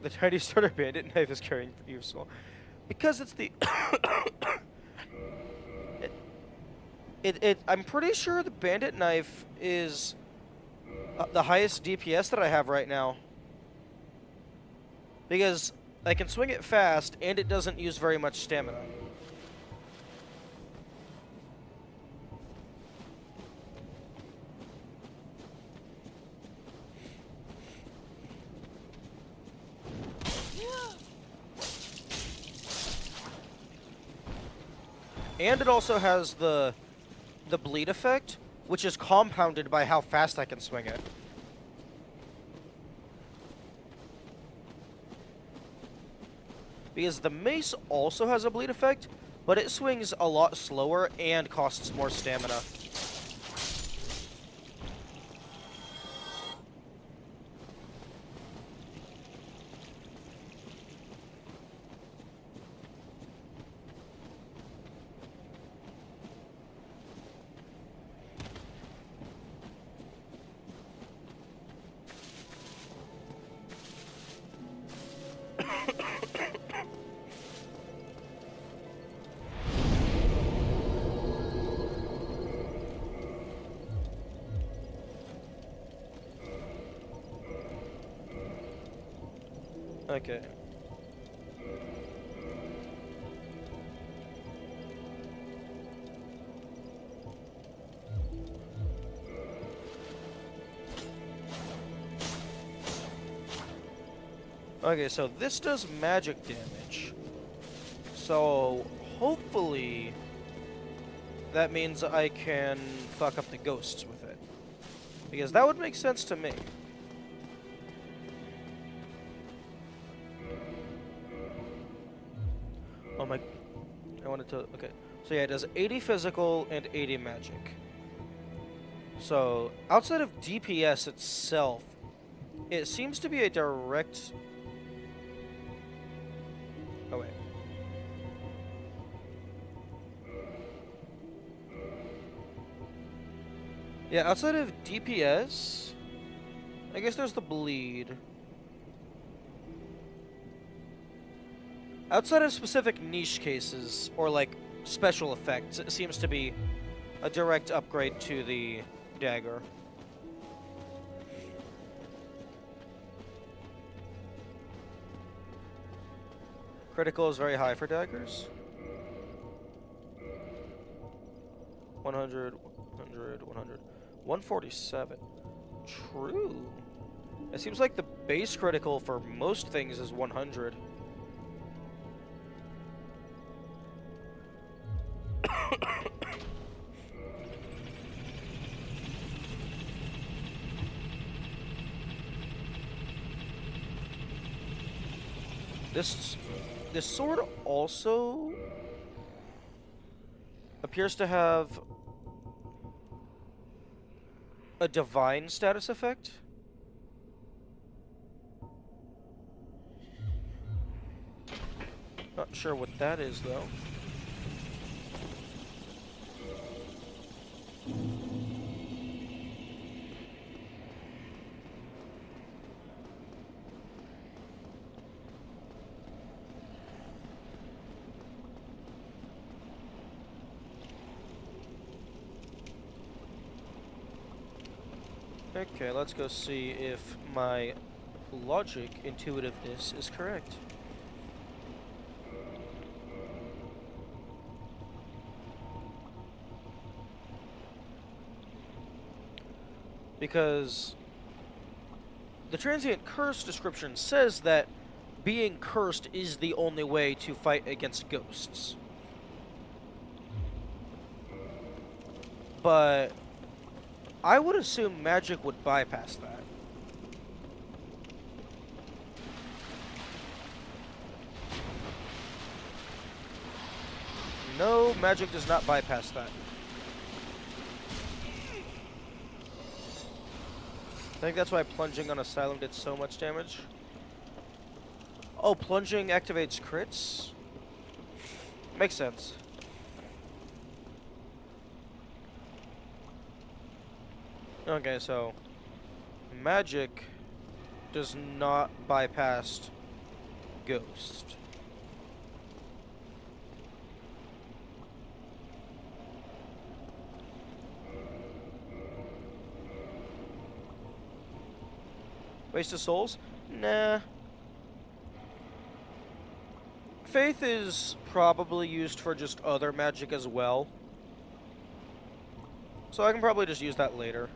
The tiny starter bandit knife is carrying useful. Because it's the... I'm pretty sure the bandit knife is the highest DPS that I have right now. Because I can swing it fast, and it doesn't use very much stamina. And it also has the bleed effect, which is compounded by how fast I can swing it. Because the mace also has a bleed effect, but it swings a lot slower and costs more stamina. Okay. Okay, so this does magic damage. So, hopefully, that means I can fuck up the ghosts with it. Because that would make sense to me. Oh my... I wanted to... Okay. So yeah, it does 80 physical and 80 magic. So, outside of DPS itself, it seems to be a direct... Oh, wait. Yeah, outside of DPS, I guess there's the bleed. Outside of specific niche cases, or like special effects, it seems to be a direct upgrade to the dagger. Critical is very high for daggers. 100, 100, 100. 147. True. It seems like the base critical for most things is 100. This sword also appears to have a divine status effect. sure what that is, though. Okay, let's go see if my logic intuitiveness is correct. Because the transient curse description says that being cursed is the only way to fight against ghosts. But I would assume magic would bypass that. No, magic does not bypass that. I think that's why plunging on Asylum did so much damage. Oh, plunging activates crits? Makes sense. Okay, so magic does not bypass ghost. Waste of souls? Nah. Faith is probably used for just other magic as well. So I can probably just use that later.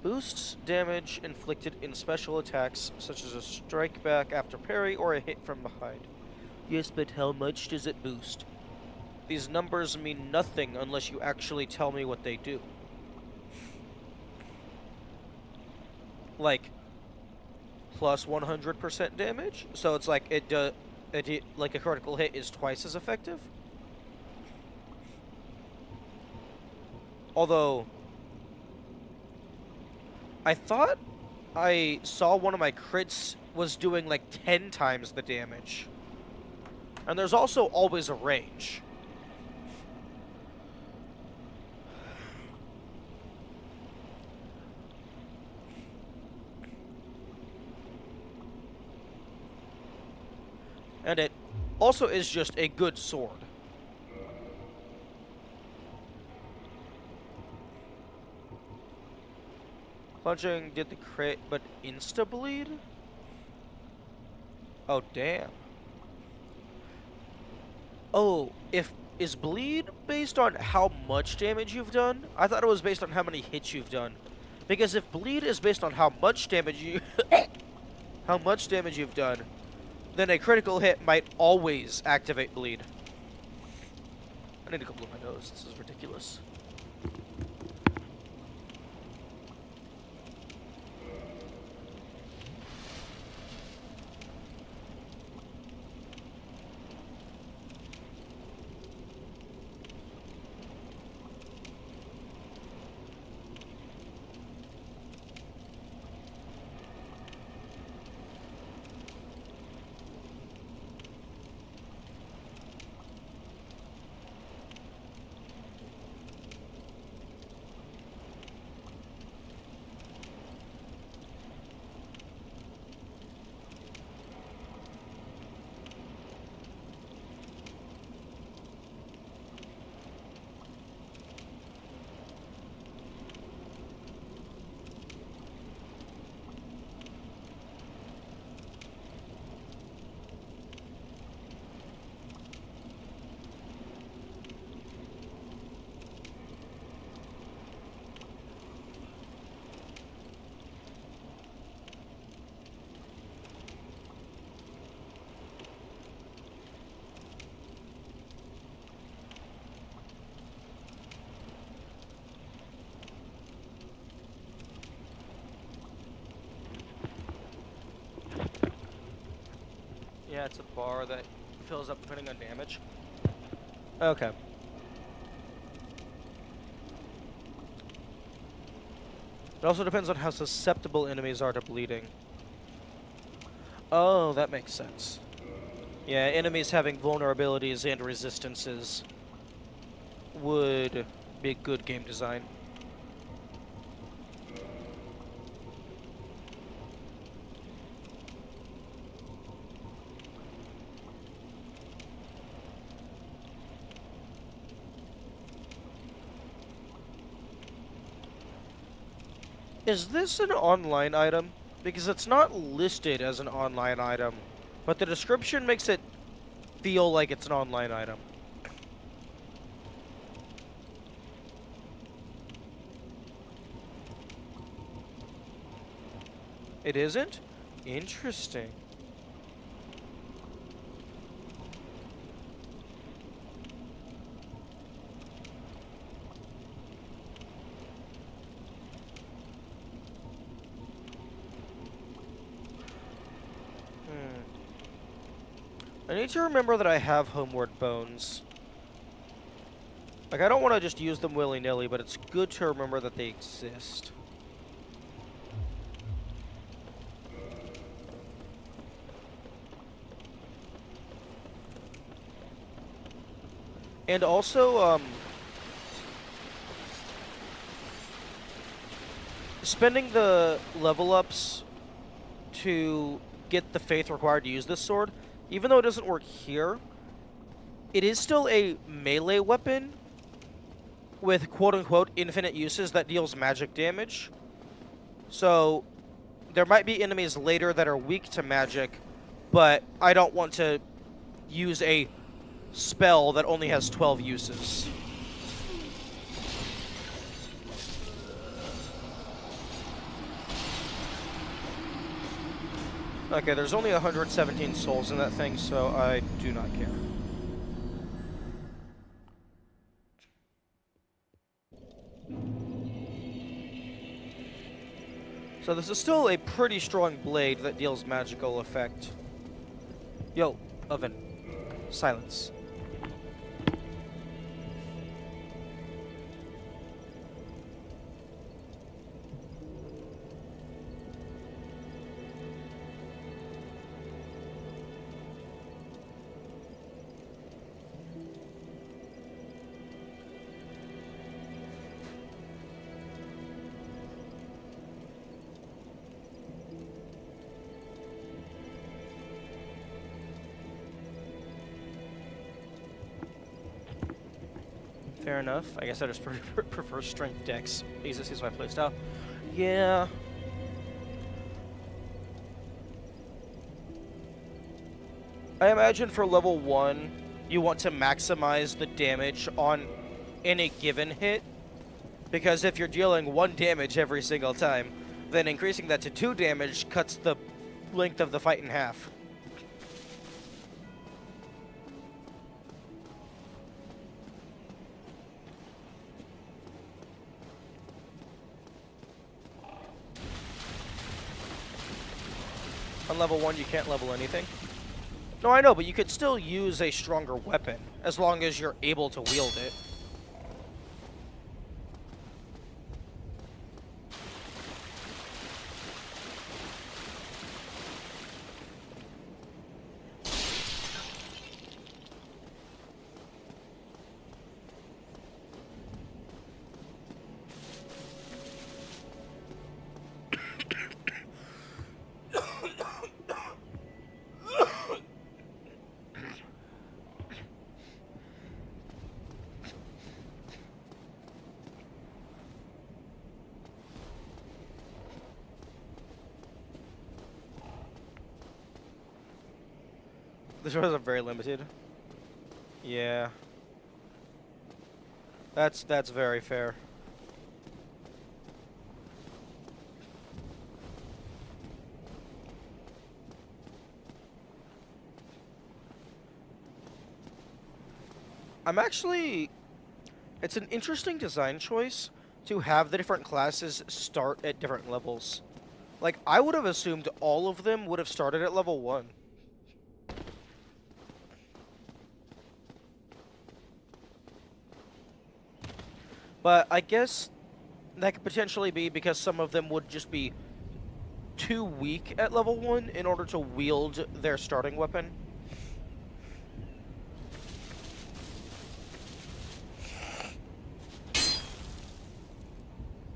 Boosts damage inflicted in special attacks, such as a strike back after parry or a hit from behind. Yes, but how much does it boost? These numbers mean nothing unless you actually tell me what they do. Like, plus 100% damage? So it's like, like a critical hit is twice as effective? Although, I thought I saw one of my crits was doing like 10 times the damage. And there's also always a range. And it also is just a good sword. Plunging did the crit, but insta-bleed? Oh, damn. Oh, is bleed based on how much damage you've done? I thought it was based on how many hits you've done. Because if bleed is based on how much damage you've done, then a critical hit might always activate bleed. I need to go blow my nose. This is ridiculous. Yeah, it's a bar that fills up depending on damage. Okay. It also depends on how susceptible enemies are to bleeding. Oh, that makes sense. Yeah, enemies having vulnerabilities and resistances would be good game design. Is this an online item? Because it's not listed as an online item, but the description makes it feel like it's an online item. It isn't? Interesting. I need to remember that I have homeward bones. Like, I don't want to just use them willy-nilly, but it's good to remember that they exist. And also, spending the level ups to get the faith required to use this sword, even though it doesn't work here, it is still a melee weapon with quote-unquote infinite uses that deals magic damage. So there might be enemies later that are weak to magic, but I don't want to use a spell that only has 12 uses. Okay, there's only 117 souls in that thing, so I do not care. So this is still a pretty strong blade that deals magical effect. Yo, oven. Silence. Fair enough. I guess I just prefer strength decks because this is my playstyle. Yeah. I imagine for level 1, you want to maximize the damage on any given hit. Because if you're dealing 1 damage every single time, then increasing that to 2 damage cuts the length of the fight in half. On level 1, you can't level anything. No, I know, but you could still use a stronger weapon, as long as you're able to wield it. This was a very limited. Yeah. That's very fair. I'm actually... It's an interesting design choice to have the different classes start at different levels. Like, I would have assumed all of them would have started at level 1. But I guess that could potentially be because some of them would just be too weak at level 1 in order to wield their starting weapon.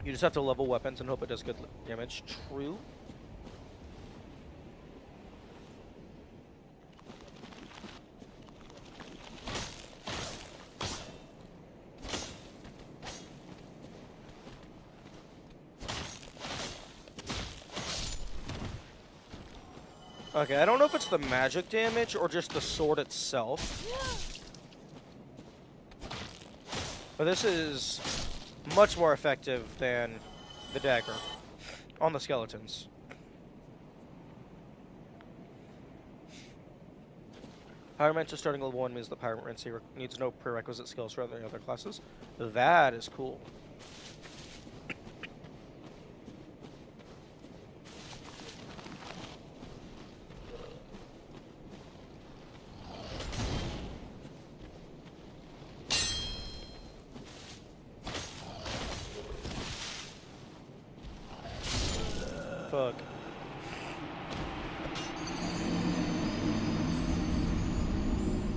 You just have to level weapons and hope it does good damage. True. Okay, I don't know if it's the magic damage or just the sword itself. But this is much more effective than the dagger on the skeletons. Pyromancer starting level 1 means the Pyromancer needs no prerequisite skills for any other classes. That is cool. Fuck.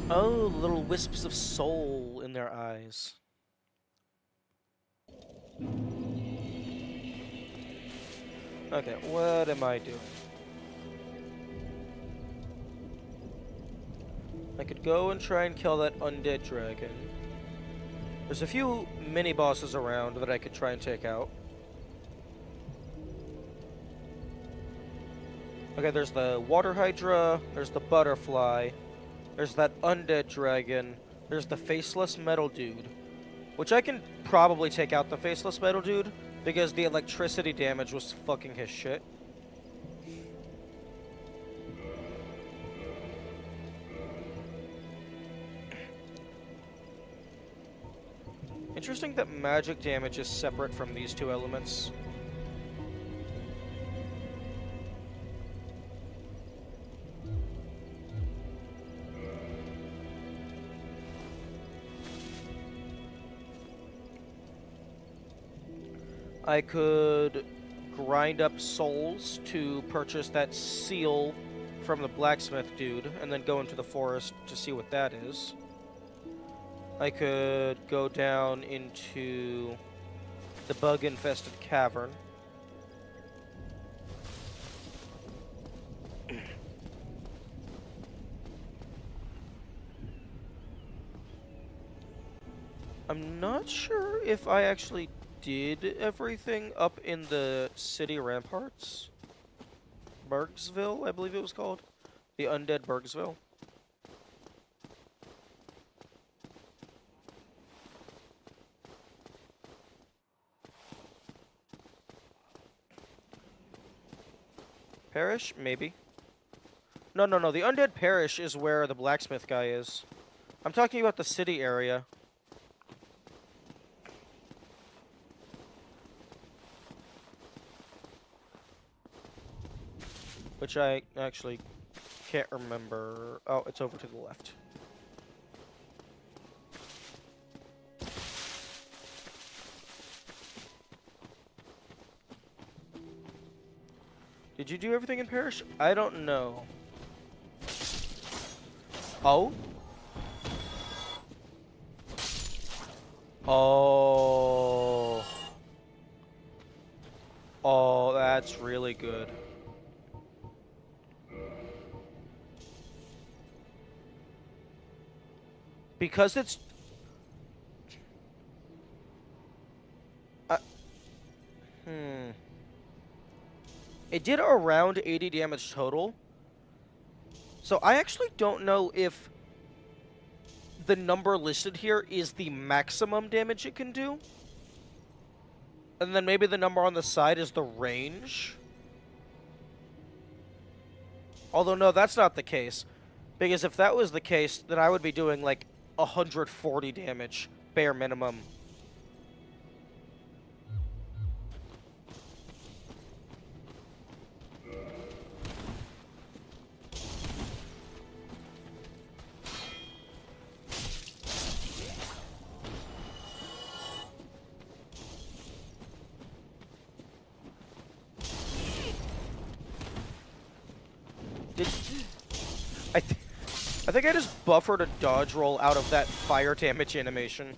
Oh, little wisps of soul in their eyes. Okay, what am I doing? I could go and try and kill that undead dragon. There's a few mini bosses around that I could try and take out. Okay, there's the water hydra, there's the butterfly, there's that undead dragon, there's the faceless metal dude, which I can probably take out the faceless metal dude because the electricity damage was fucking his shit. Interesting that magic damage is separate from these two elements. I could grind up souls to purchase that seal from the blacksmith dude and then go into the forest to see what that is. I could go down into the bug-infested cavern. I'm not sure if I actually did everything up in the city ramparts. Bergsville, I believe it was called. The undead Bergsville. Parish? Maybe. No. The undead parish is where the blacksmith guy is. I'm talking about the city area. Which I actually can't remember. Oh, it's over to the left. Did you do everything in Parish? I don't know. Oh? Oh. Oh, that's really good. Because it's... It did around 80 damage total. So I actually don't know if the number listed here is the maximum damage it can do. And then maybe the number on the side is the range. Although, no, that's not the case. Because if that was the case, then I would be doing like 140 damage, bare minimum. I think I just buffered a dodge roll out of that fire damage animation.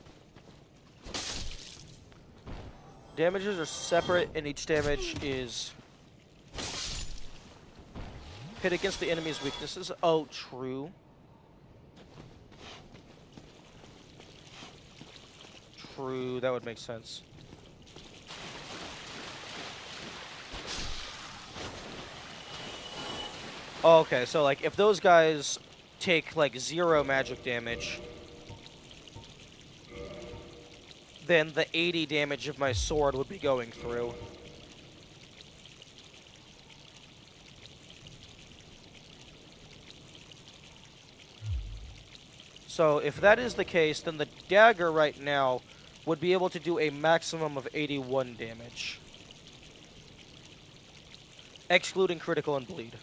Damages are separate, and each damage is hit against the enemy's weaknesses. Oh, true. True, that would make sense. Oh, okay, so like if those guys take like 0 magic damage, then the 80 damage of my sword would be going through. So if that is the case, then the dagger right now would be able to do a maximum of 81 damage. Excluding critical and bleed.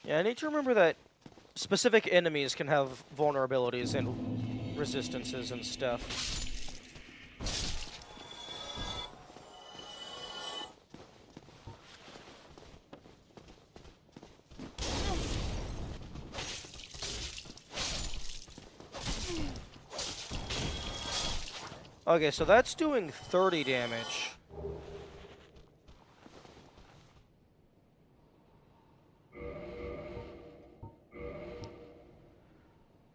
Yeah, I need to remember that specific enemies can have vulnerabilities and resistances and stuff. Okay, so that's doing 30 damage.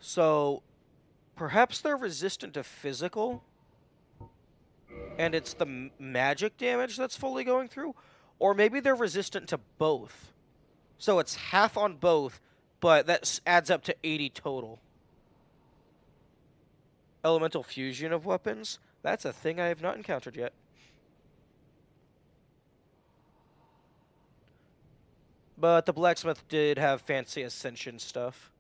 So, perhaps they're resistant to physical, and it's the magic damage that's fully going through? Or maybe they're resistant to both. So it's half on both, but that adds up to 80 total. Elemental fusion of weapons? That's a thing I have not encountered yet. But the blacksmith did have fancy ascension stuff.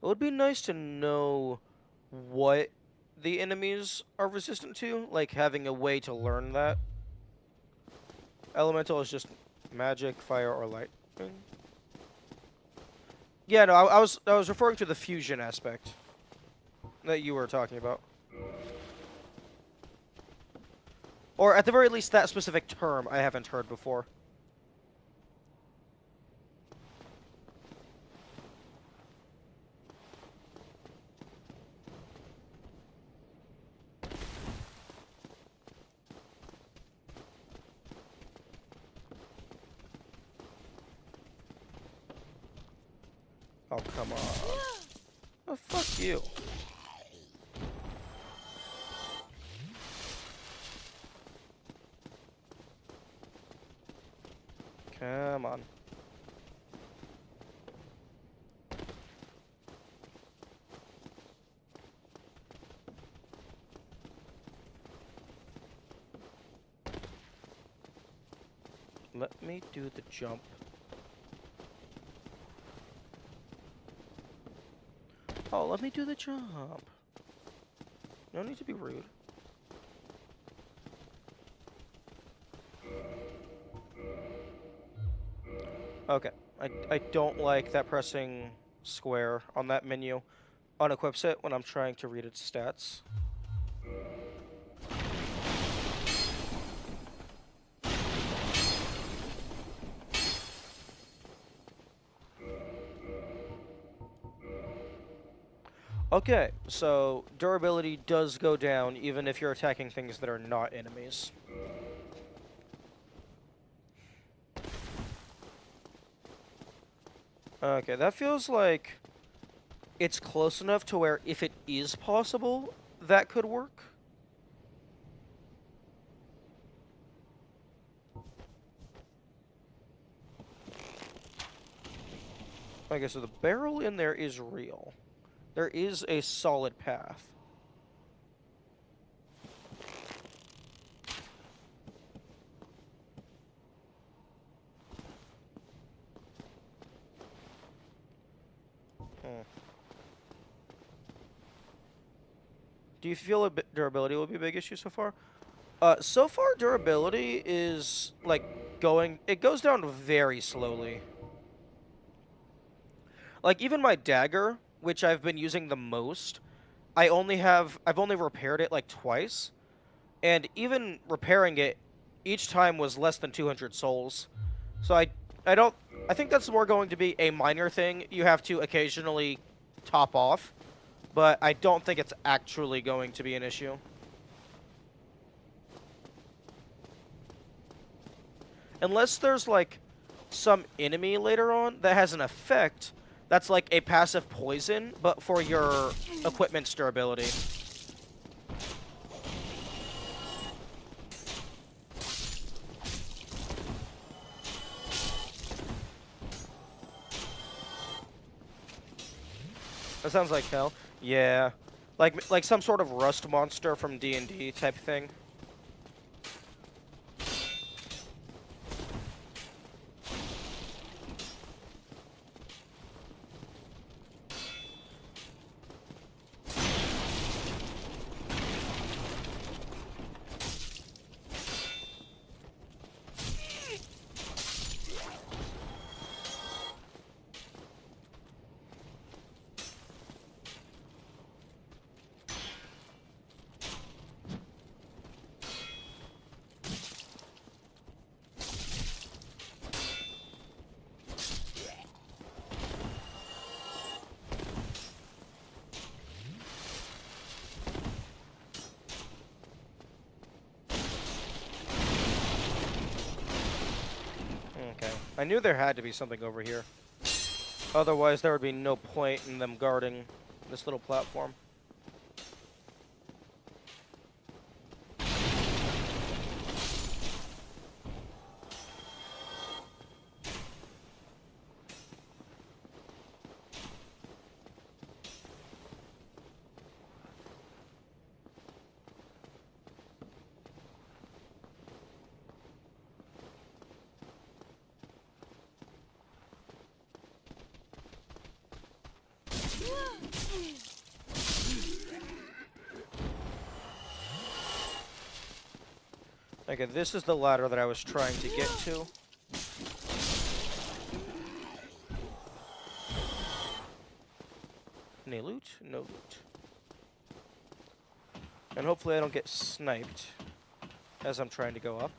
It would be nice to know what the enemies are resistant to, like having a way to learn that. Elemental is just magic, fire, or lightning. Yeah, no, I was referring to the fusion aspect that you were talking about. Or at the very least, that specific term I haven't heard before. Oh, come on. Oh, fuck you. Come on. Let me do the jump. Oh, let me do the jump. No need to be rude. Okay. I don't like that pressing square on that menu unequips it when I'm trying to read its stats. Okay, so durability does go down even if you're attacking things that are not enemies. Okay, that feels like it's close enough to where if it is possible, that could work. Okay, so the barrel in there is real. There is a solid path. Do you feel durability will be a big issue so far? So far durability is like it goes down very slowly. Like even my dagger, which I've been using the most, I've only repaired it like twice, and even repairing it each time was less than 200 souls. So I don't I think that's more going to be a minor thing you have to occasionally top off, but I don't think it's actually going to be an issue. Unless there's like some enemy later on that has an effect that's like a passive poison, but for your equipment's durability. That sounds like hell. Yeah. Like some sort of rust monster from D&D type thing. Okay. I knew there had to be something over here. Otherwise, there would be no point in them guarding this little platform. Okay, this is the ladder that I was trying to get to. Any loot? No loot. And hopefully I don't get sniped as I'm trying to go up.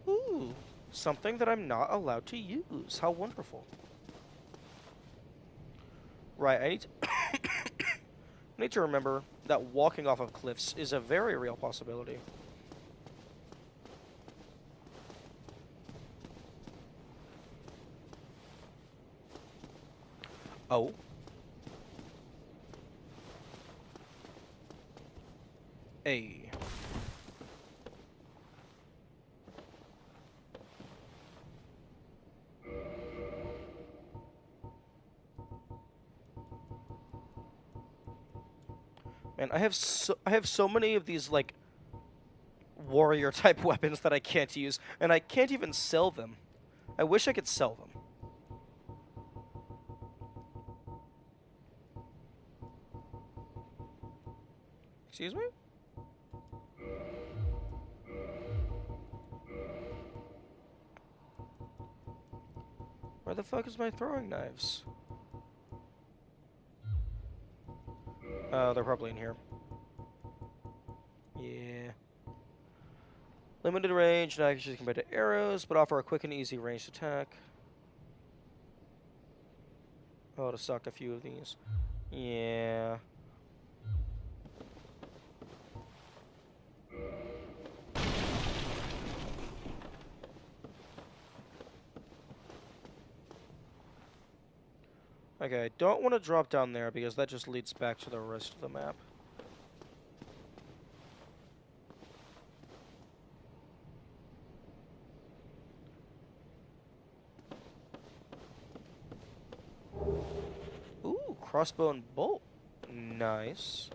Ooh, something that I'm not allowed to use. How wonderful. Right, I need to remember that walking off of cliffs is a very real possibility. Oh. A. Man, I have so many of these like warrior type weapons that I can't use, and I can't even sell them. I wish I could sell them. Excuse me? Where the fuck is my throwing knives? They're probably in here. Yeah. Limited range, not actually compared to arrows, but offer a quick and easy ranged attack. Oh, to suck a few of these. Yeah. Okay, I don't want to drop down there because that just leads back to the rest of the map. Ooh, crossbow and bolt. Nice.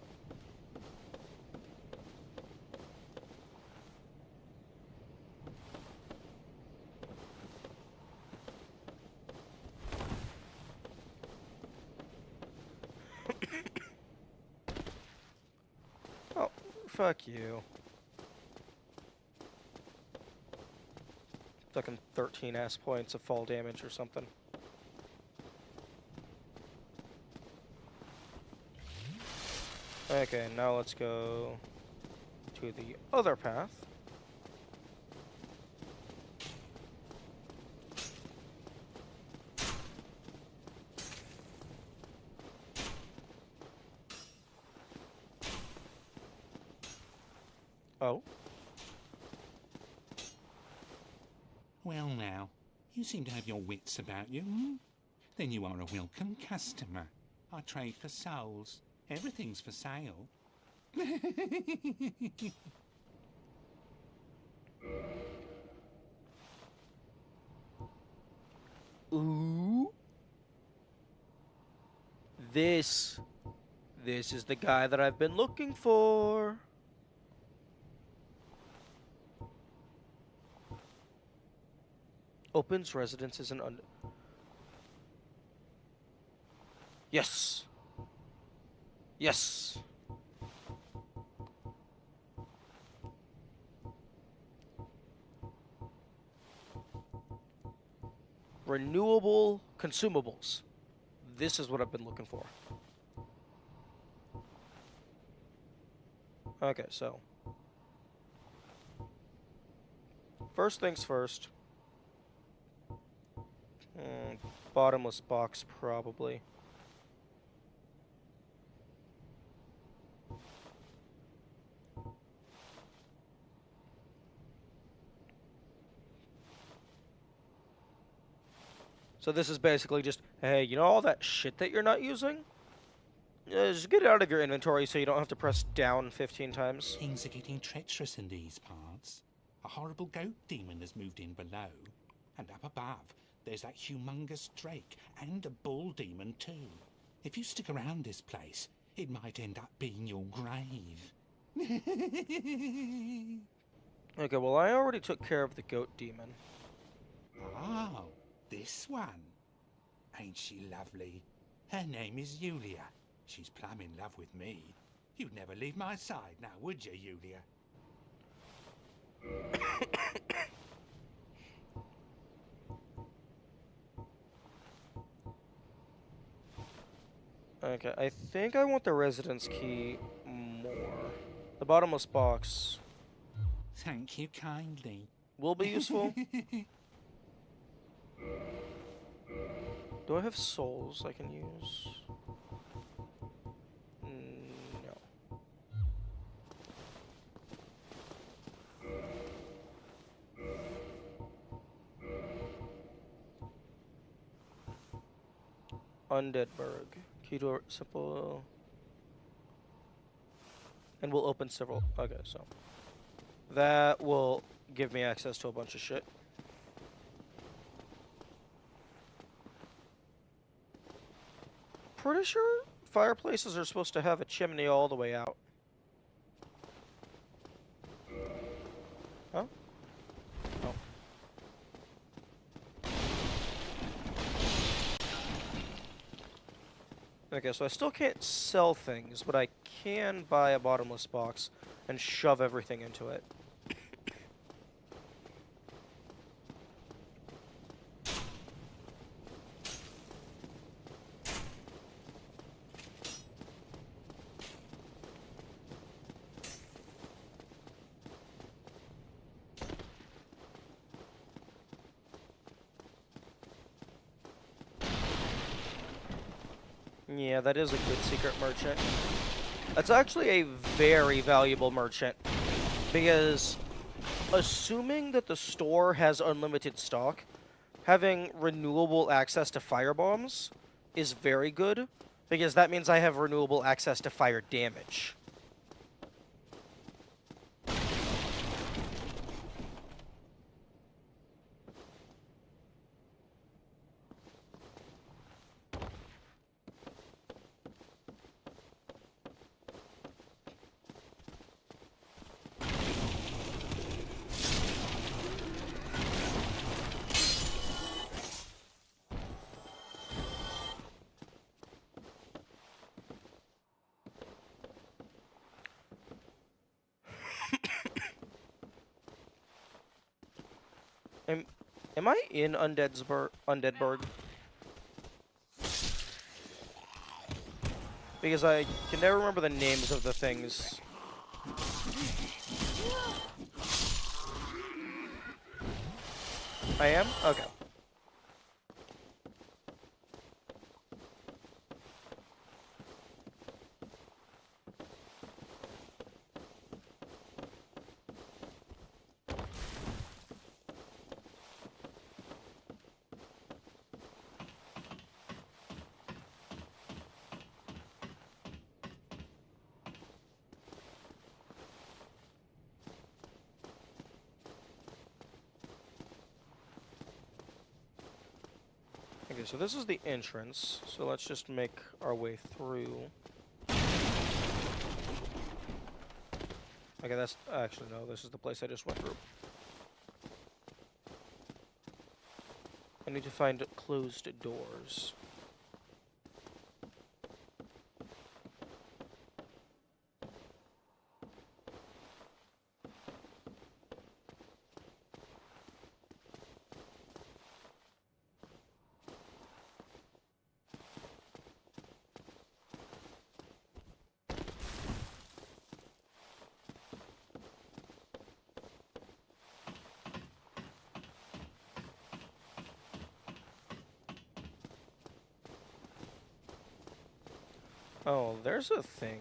Oh, fuck you. stuck in 13 ass points of fall damage or something. Okay, now let's go to the other path. Oh. Well now, you seem to have your wits about you, hmm? Then you are a welcome customer. I trade for souls. Everything's for sale. Ooh. This is the guy that I've been looking for. Opens residences and Yes. Yes. Renewable consumables. This is what I've been looking for. Okay, so first things first. Bottomless box, probably. So this is basically just, hey, you know all that shit that you're not using? Just get it out of your inventory so you don't have to press down 15 times. Things are getting treacherous in these parts. A horrible goat demon has moved in below. And up above, there's that humongous drake and a bull demon too. If you stick around this place, it might end up being your grave. Okay, well, I already took care of the goat demon. Oh, this one. Ain't she lovely? Her name is Yulia. She's plumb in love with me. You'd never leave my side now, would you, Yulia? Okay, I think I want the residence key more. The bottomless box Thank you kindly. will be useful. Do I have souls I can use? No. Undeadburg. Key to a simple... And we'll open several... Okay, so... That will give me access to a bunch of shit. Pretty sure fireplaces are supposed to have a chimney all the way out. Huh? Oh. Okay, so I still can't sell things, but I can buy a bottomless box and shove everything into it. Yeah, that is a good secret merchant. That's actually a very valuable merchant, because assuming that the store has unlimited stock, having renewable access to firebombs is very good, because that means I have renewable access to fire damage. Am I in Undeadburg? Because I can never remember the names of the things. I am? Okay. Okay, so this is the entrance. So let's just make our way through. Okay, that's actually no, this is the place I just went through. I need to find closed doors. Oh, there's a thing.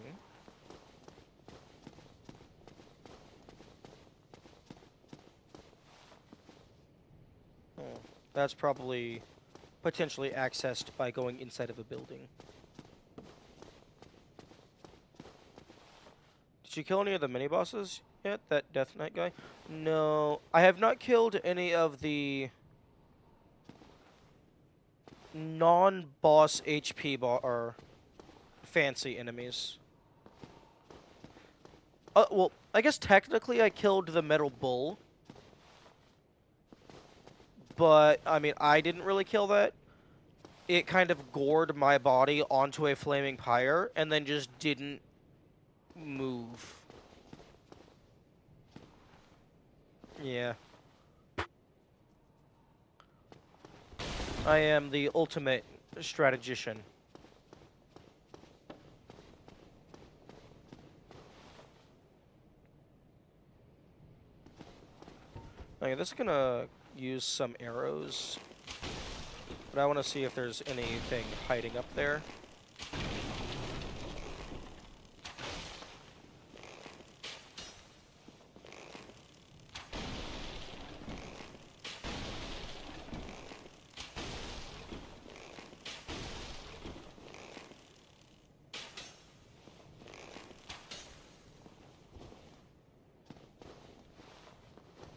Oh, that's probably potentially accessed by going inside of a building. Did you kill any of the mini-bosses yet? That Death Knight guy? No, I have not killed any of the non-boss HP or fancy enemies. Well, I guess technically I killed the metal bull. But, I mean, I didn't really kill that. It kind of gored my body onto a flaming pyre and then just didn't move. Yeah. I am the ultimate strategician. Okay, this is gonna use some arrows. But I want to see if there's anything hiding up there.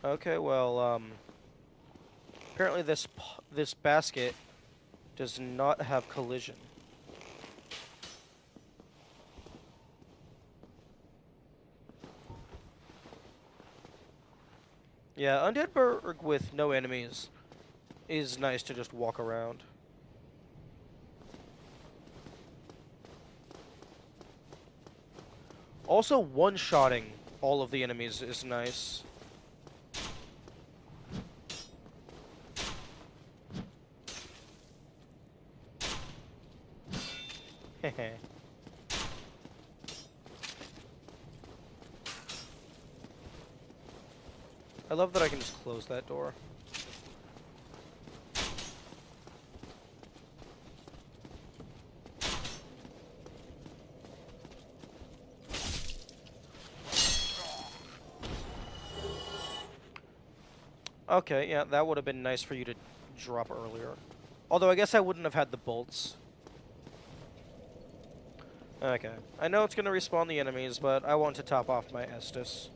Okay, well, apparently this basket does not have collision. Yeah, Undeadburg with no enemies is nice to just walk around. Also, one-shotting all of the enemies is nice. Hehe. I love that I can just close that door. Okay, yeah, that would have been nice for you to drop earlier. Although I guess I wouldn't have had the bolts. Okay. I know it's going to respawn the enemies, but I want to top off my Estus.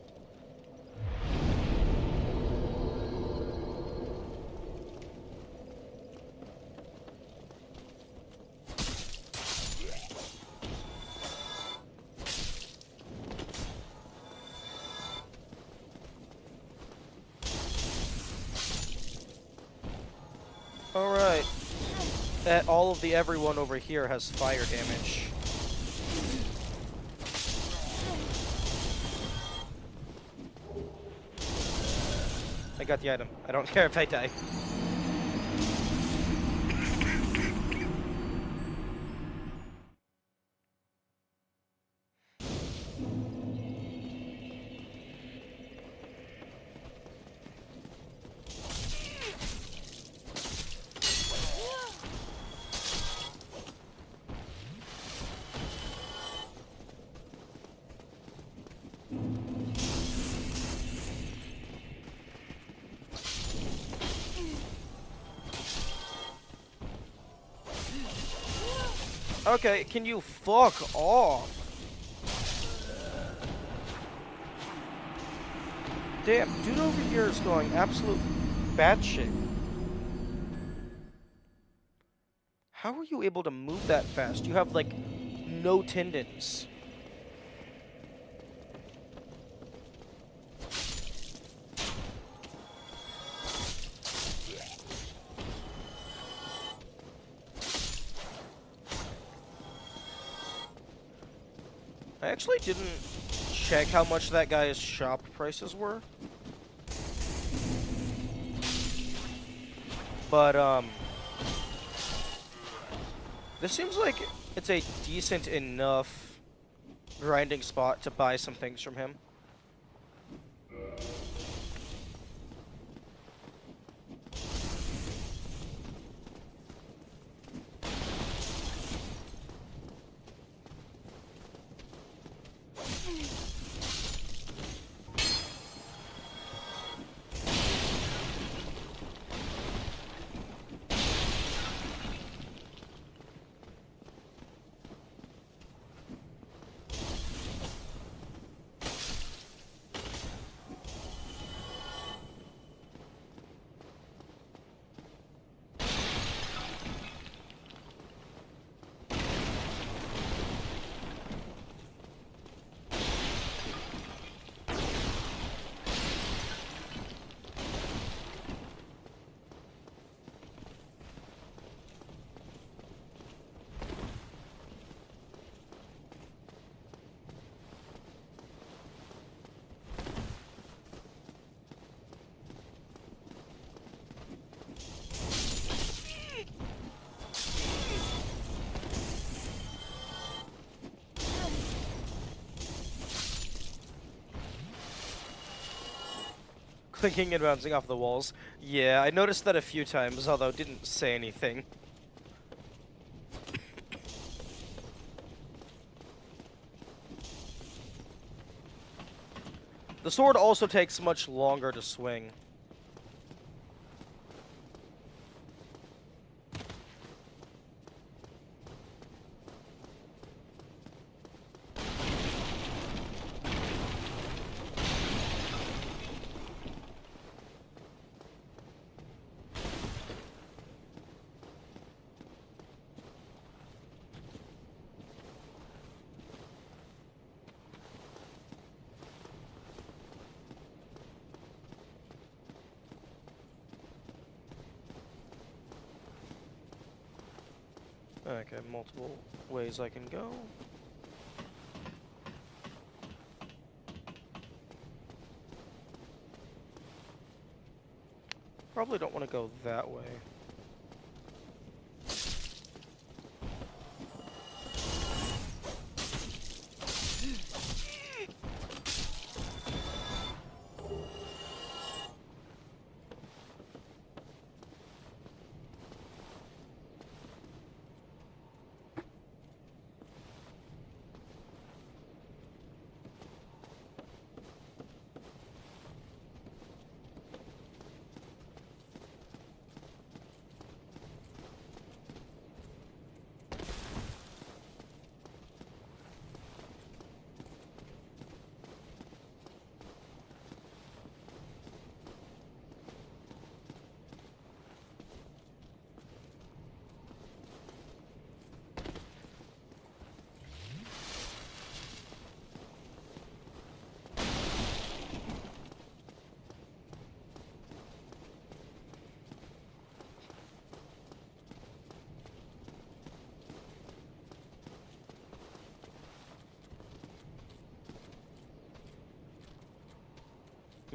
Alright. All of the everyone over here has fire damage. I got the item. I don't care if I die. Okay, can you fuck off? Damn, dude over here is going absolute batshit. How are you able to move that fast? You have, like, no tendons. I actually didn't check how much that guy's shop prices were. But, this seems like it's a decent enough grinding spot to buy some things from him. Clinking and bouncing off the walls. Yeah, I noticed that a few times, although didn't say anything. The sword also takes much longer to swing. Okay, multiple ways I can go. Probably don't want to go that way.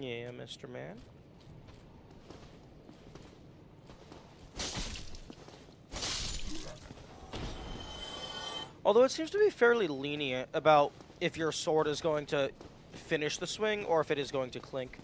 Yeah, Mr. Man. Although it seems to be fairly lenient about if your sword is going to finish the swing or if it is going to clink.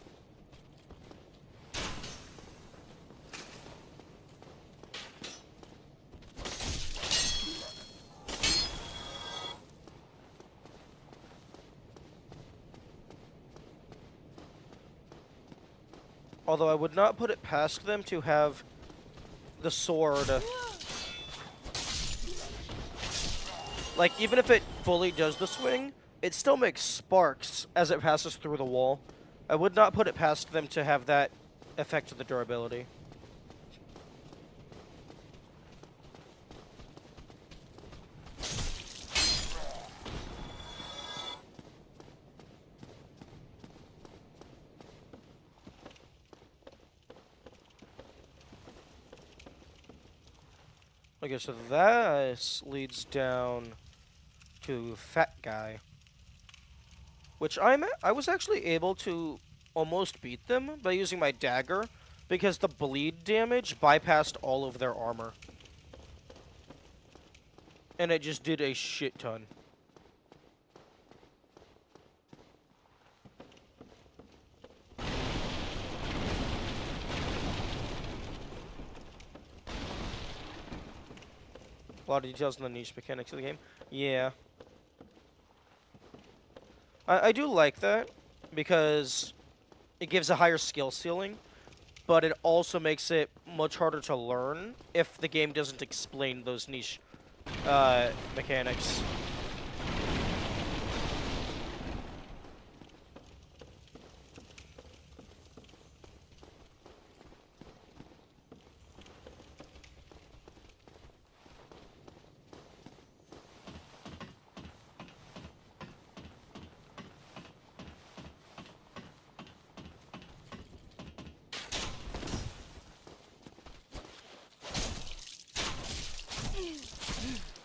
Although I would not put it past them to have the sword Like, even if it fully does the swing, it still makes sparks as it passes through the wall. I would not put it past them to have that effect to the durability. Okay, so this leads down to Fat Guy, which I was actually able to almost beat them by using my dagger because the bleed damage bypassed all of their armor. And it just did a shit ton. A lot of details on the niche mechanics of the game. Yeah. I do like that because it gives a higher skill ceiling, but it also makes it much harder to learn if the game doesn't explain those niche mechanics.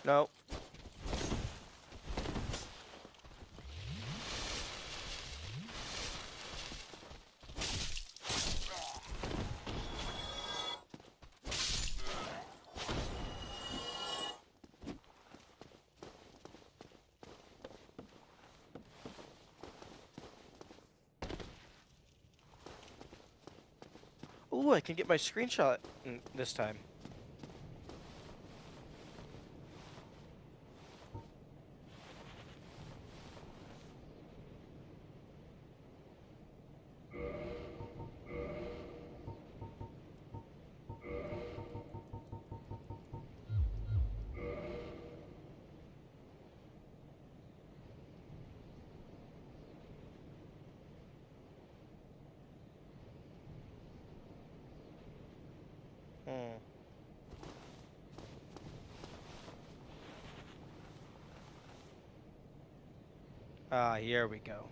No. Ooh, I can get my screenshot this time. Hmm. Ah, here we go.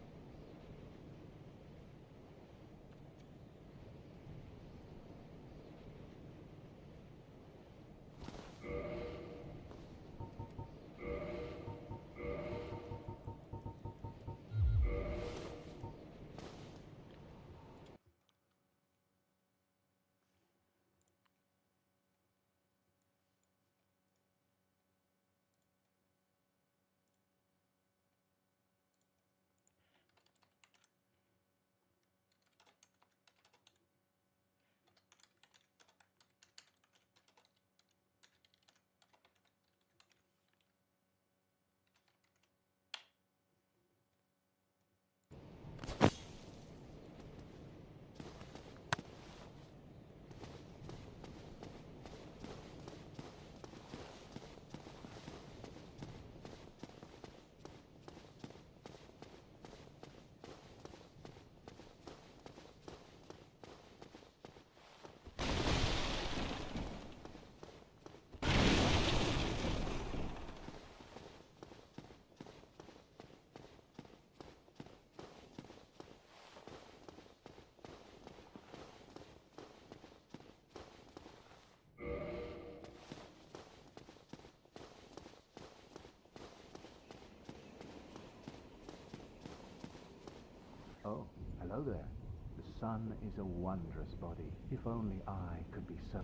Oh, hello there. The sun is a wondrous body. If only I could be so...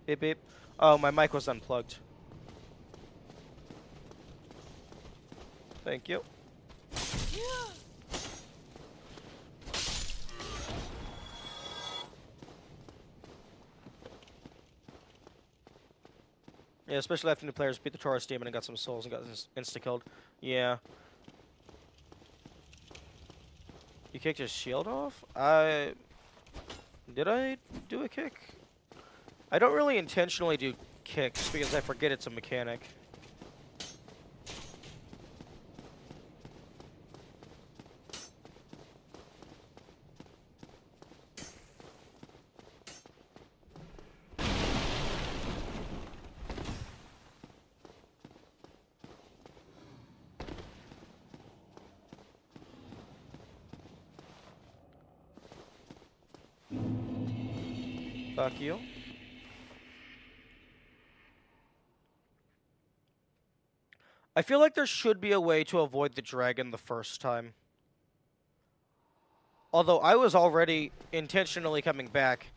Beep beep. Oh, my mic was unplugged. Thank you. Yeah, especially after new players beat the Taurus Demon and got some souls and got insta-killed. Yeah. You kicked his shield off? Did I do a kick? I don't really intentionally do kicks because I forget it's a mechanic. Fuck you. I feel like there should be a way to avoid the dragon the first time. Although I was already intentionally coming back.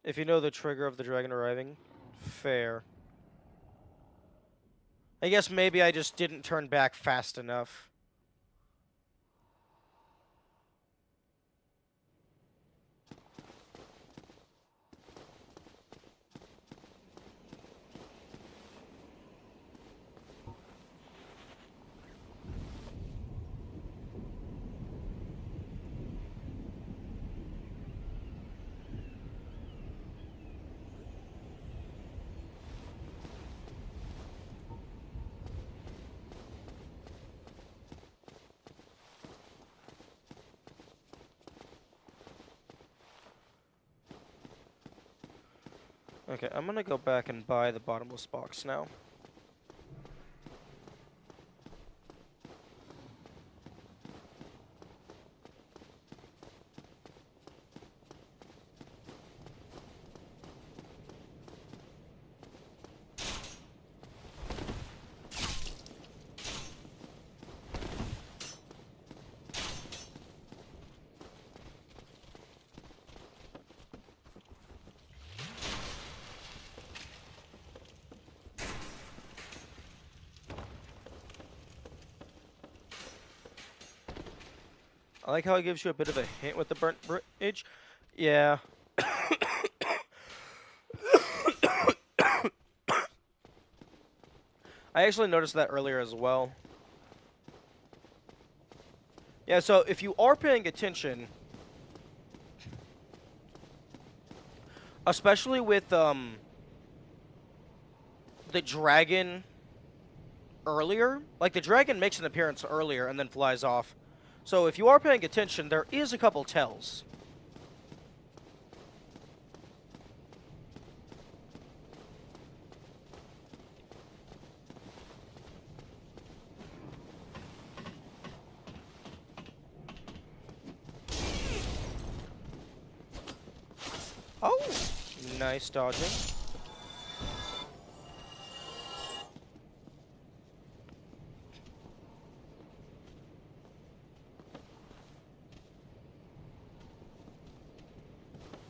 If you know the trigger of the dragon arriving, fair. I guess maybe I just didn't turn back fast enough. Okay, I'm gonna go back and buy the bottomless box now. I like how it gives you a bit of a hint with the burnt bridge. Yeah. I actually noticed that earlier as well. Yeah, so if you are paying attention, especially with the dragon earlier, like the dragon makes an appearance earlier and then flies off. So if you are paying attention, there is a couple tells. Oh, nice dodging.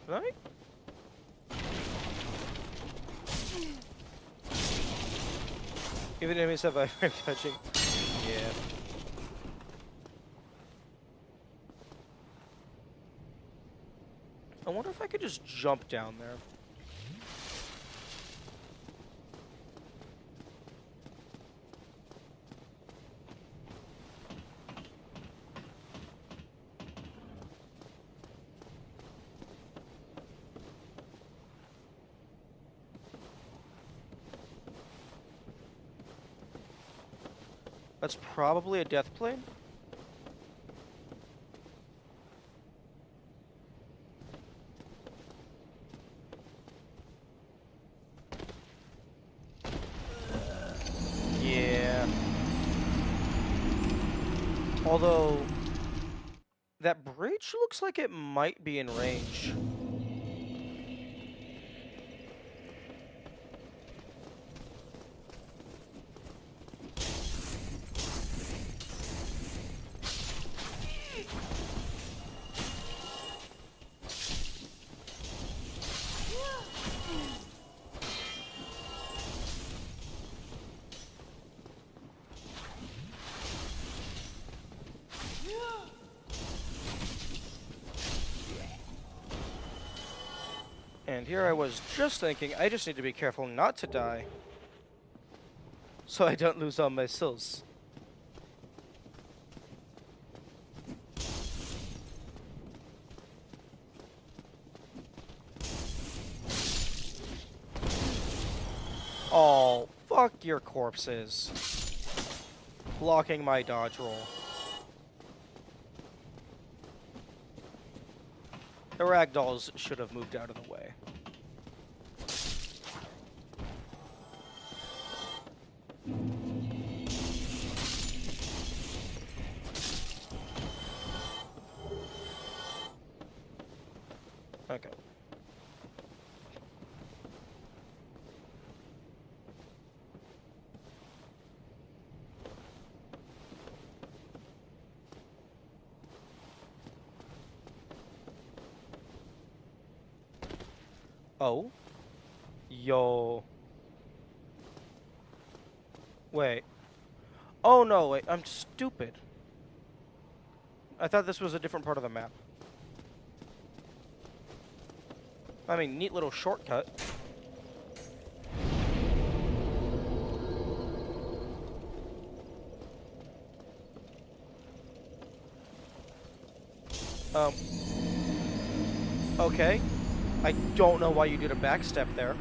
Right? Even enemies have vibrate touching. Yeah. I wonder if I could just jump down there. That's probably a death plane. Yeah. Although, that bridge looks like it might be in range. And here I was just thinking, I just need to be careful not to die, so I don't lose all my souls. Oh, fuck your corpses. Blocking my dodge roll. The ragdolls should have moved out of the way. Okay. Oh. Yo. Wait. Oh no, wait, I'm stupid. I thought this was a different part of the map. I mean, neat little shortcut. Okay. I don't know why you did a backstep there.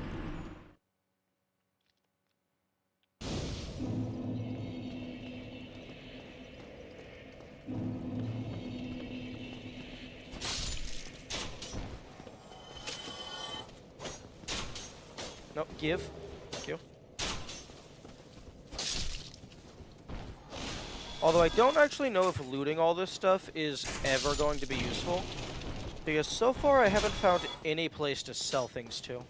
No, give. Thank you. Although I don't actually know if looting all this stuff is ever going to be useful. Because so far I haven't found any place to sell things to.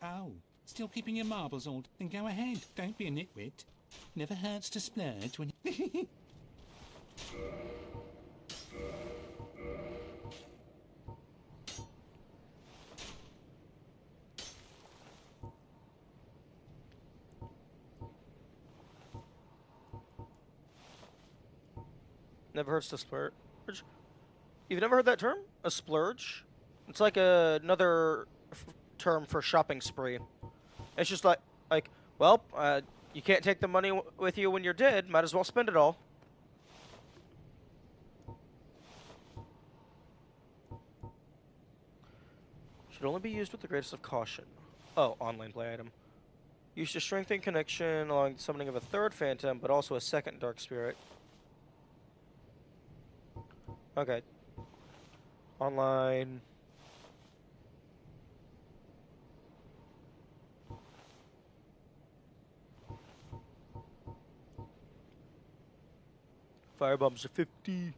Oh, still keeping your marbles all? Then go ahead. Don't be a nitwit. Never hurts to splurge when you... Never hurts to splurge. You've never heard that term? A splurge? It's like another term for shopping spree. It's just like, well, you can't take the money with you when you're dead. Might as well spend it all. Should only be used with the greatest of caution. Oh, online play item. Used to strengthen connection along the summoning of a third phantom, but also a second dark spirit. Okay. Online. Firebombs are 50.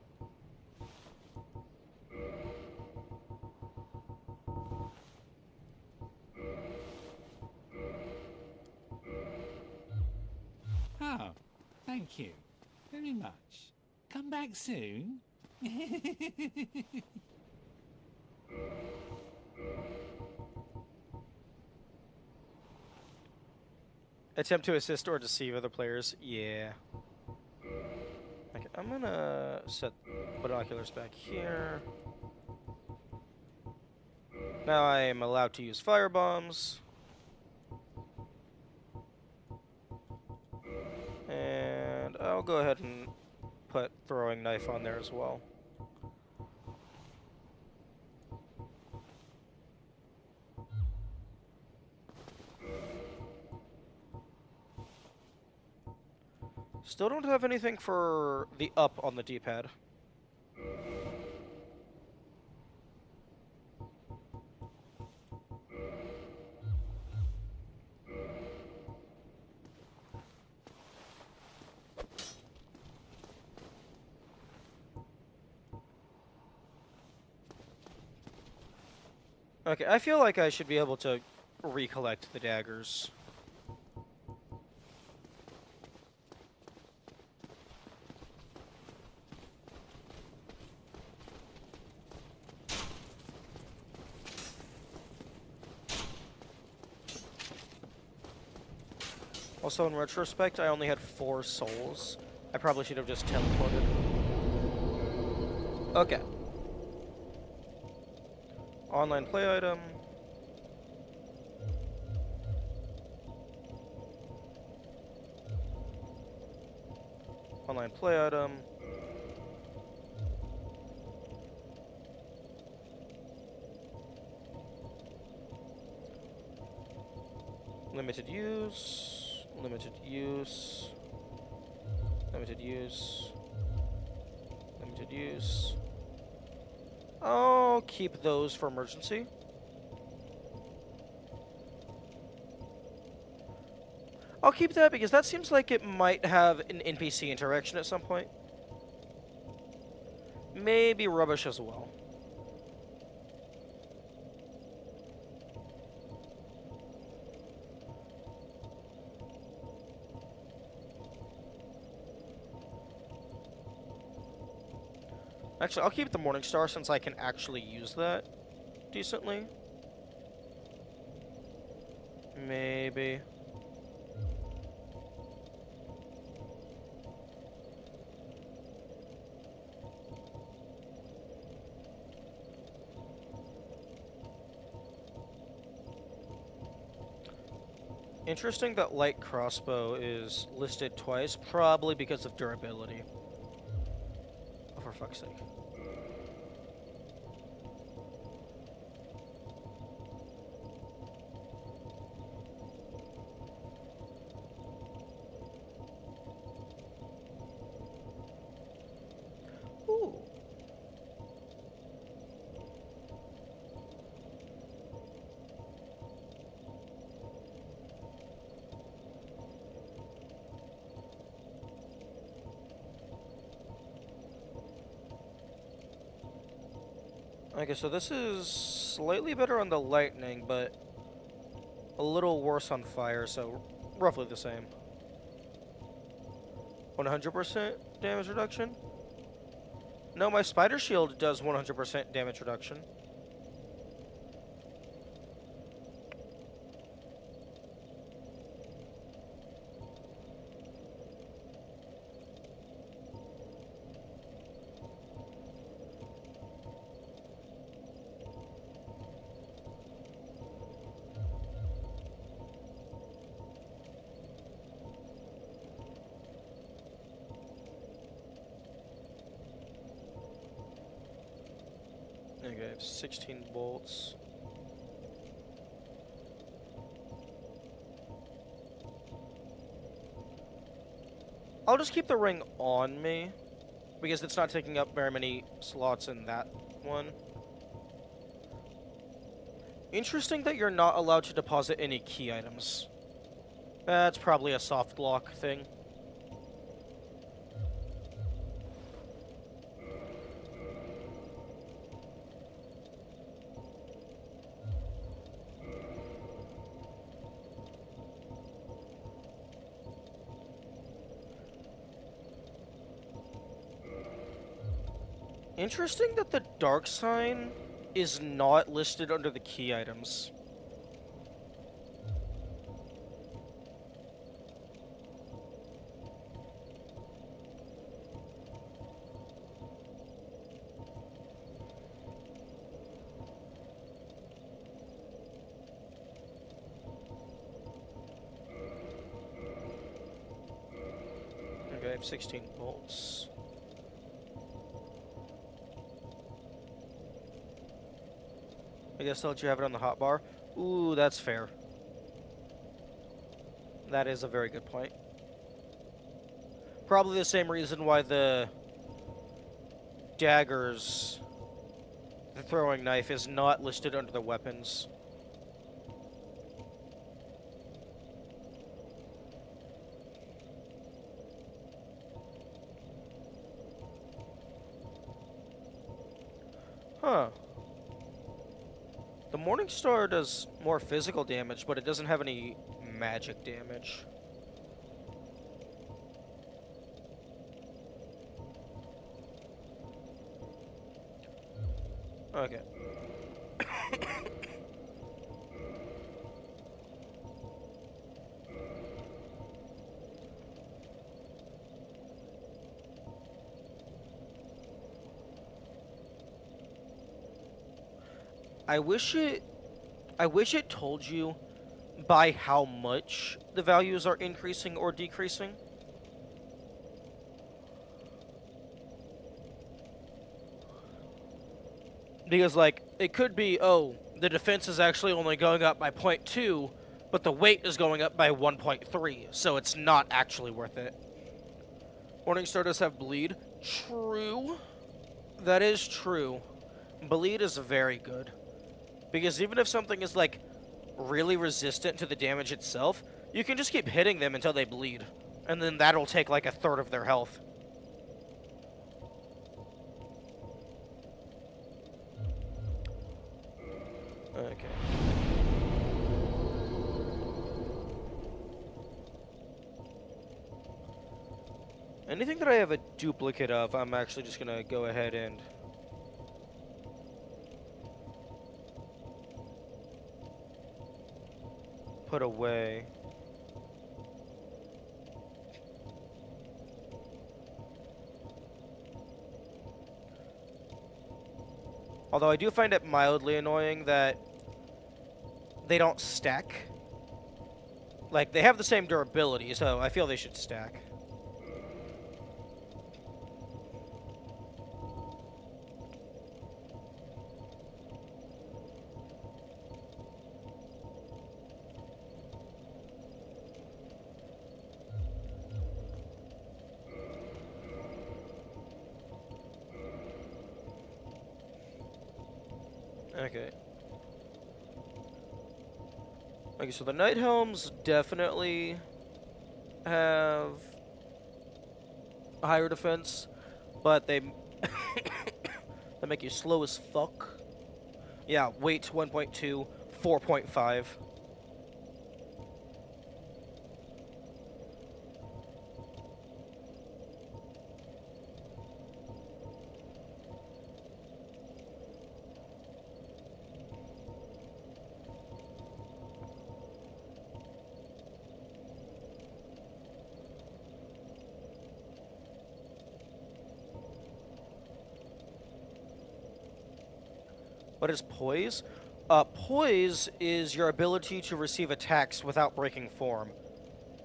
Oh, thank you very much. Come back soon. Attempt to assist or deceive other players. Yeah. Okay, I'm gonna set binoculars back here. Now I am allowed to use firebombs. And I'll go ahead and put throwing knife on there as well. Still don't have anything for the up on the D-pad. Okay, I feel like I should be able to recollect the daggers. Also, in retrospect, I only had 4 souls. I probably should have just teleported. Okay. Online play item. Online play item. Limited use. Limited use. Limited use. Limited use. I'll keep those for emergency. I'll keep that because that seems like it might have an NPC interaction at some point. Maybe rubbish as well. Actually, I'll keep the Morning Star since I can actually use that decently. Maybe. Interesting that light crossbow is listed twice, probably because of durability. Oh, for fuck's sake. Ooh. Okay, so this is slightly better on the lightning, but a little worse on fire, so roughly the same. 100% damage reduction? No, my spider shield does 100% damage reduction. Okay, I have 16 bolts. I'll just keep the ring on me, because it's not taking up very many slots in that one. Interesting that you're not allowed to deposit any key items. That's probably a soft lock thing. Interesting that the dark sign is not listed under the key items. Okay, I have 16 bolts. I guess I'll let you have it on the hotbar. Ooh, that's fair. That is a very good point. Probably the same reason why the daggers, the throwing knife, is not listed under the weapons. Huh. The Morning Star does more physical damage, but it doesn't have any magic damage. Okay. I wish it told you by how much the values are increasing or decreasing. Because, like, it could be, oh, the defense is actually only going up by 0.2, but the weight is going up by 1.3, so it's not actually worth it. Morningstar does have bleed. True. That is true. Bleed is very good. Because even if something is, like, really resistant to the damage itself, you can just keep hitting them until they bleed. And then that'll take, like, a third of their health. Okay. Anything that I have a duplicate of, I'm actually just gonna go ahead and put away. Although I do find it mildly annoying that they don't stack. Like, they have the same durability, so I feel they should stack. Okay. Okay, so the Night Helms definitely have a higher defense, but they they make you slow as fuck. Yeah, weight 1.2, 4.5. What is poise? Poise is your ability to receive attacks without breaking form.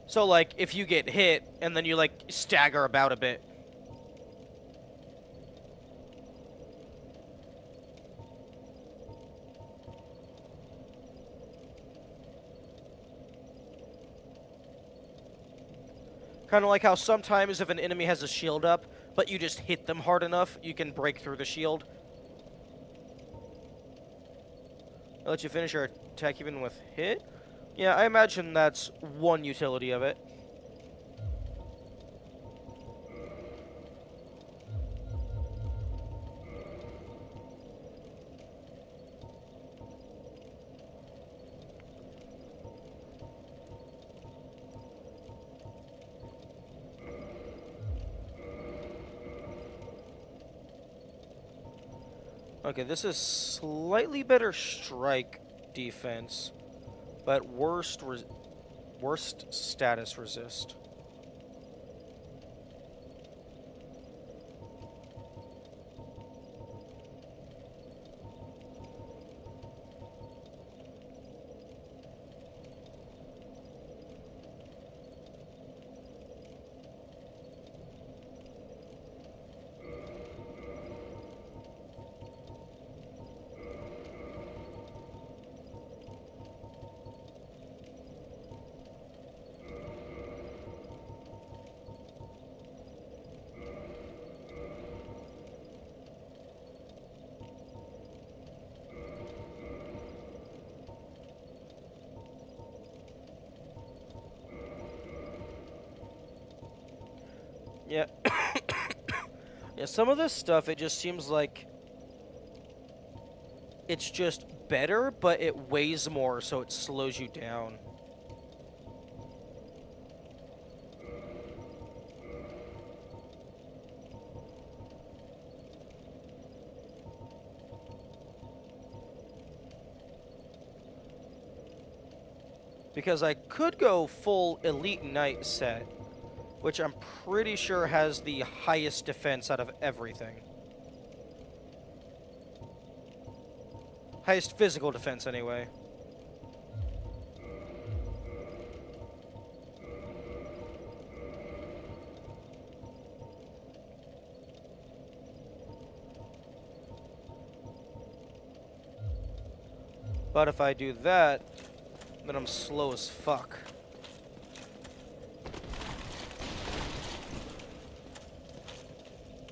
So, like, if you get hit and then you, like, stagger about a bit. Kind of like how sometimes if an enemy has a shield up, but you just hit them hard enough, you can break through the shield. I'll let you finish your attack even with hit? Yeah, I imagine that's one utility of it. Okay, this is slightly better strike defense, but worst status resist. Yeah. Yeah, some of this stuff, it just seems like it's just better, but it weighs more, so it slows you down. Because I could go full Elite Knight set, which I'm pretty sure has the highest defense out of everything. Highest physical defense, anyway. But if I do that, then I'm slow as fuck.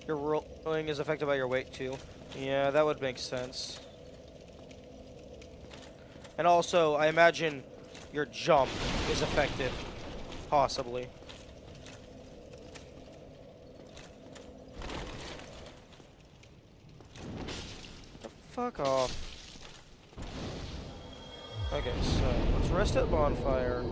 Your rolling is affected by your weight, too. Yeah, that would make sense. And also, I imagine your jump is affected. Possibly. Fuck off. Okay, so let's rest at bonfire.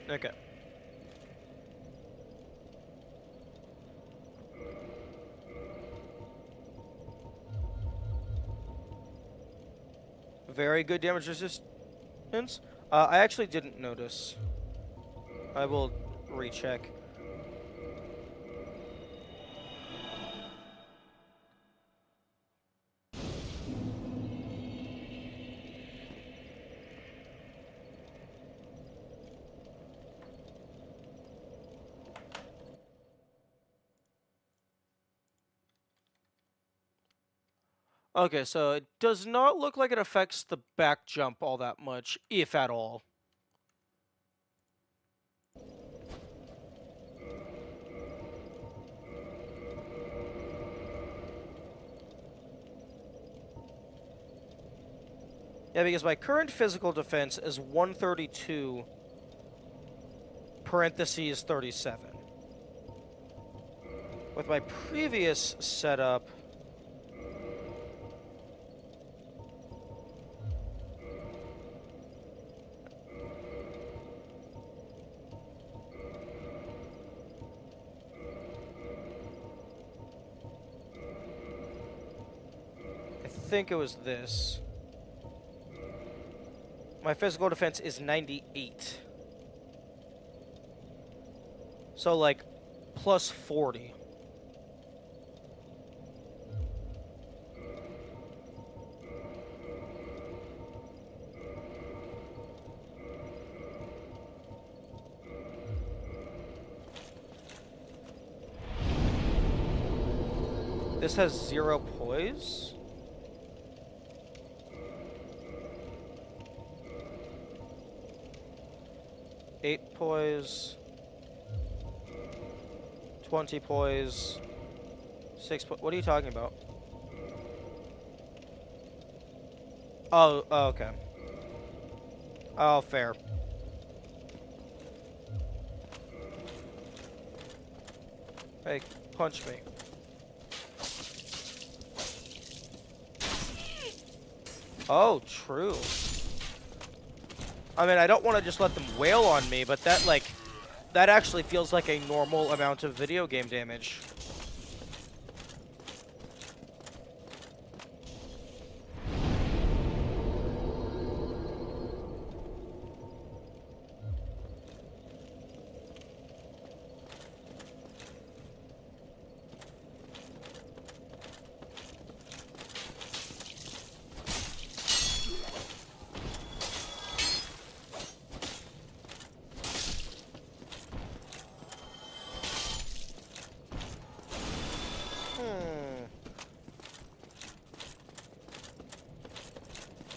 Okay. Very good damage resistance. I actually didn't notice. I will recheck. Okay, so it does not look like it affects the back jump all that much, if at all. Yeah, because my current physical defense is 132, parentheses 37. With my previous setup, I think it was this. My physical defense is 98. So, like, plus 40. This has 0 poise. Eight poise. 20 poise. 6 poise. What are you talking about? Oh, okay. Oh, fair. Hey, punch me. Oh, true. I mean, I don't want to just let them wail on me, but that, like, that actually feels like a normal amount of video game damage.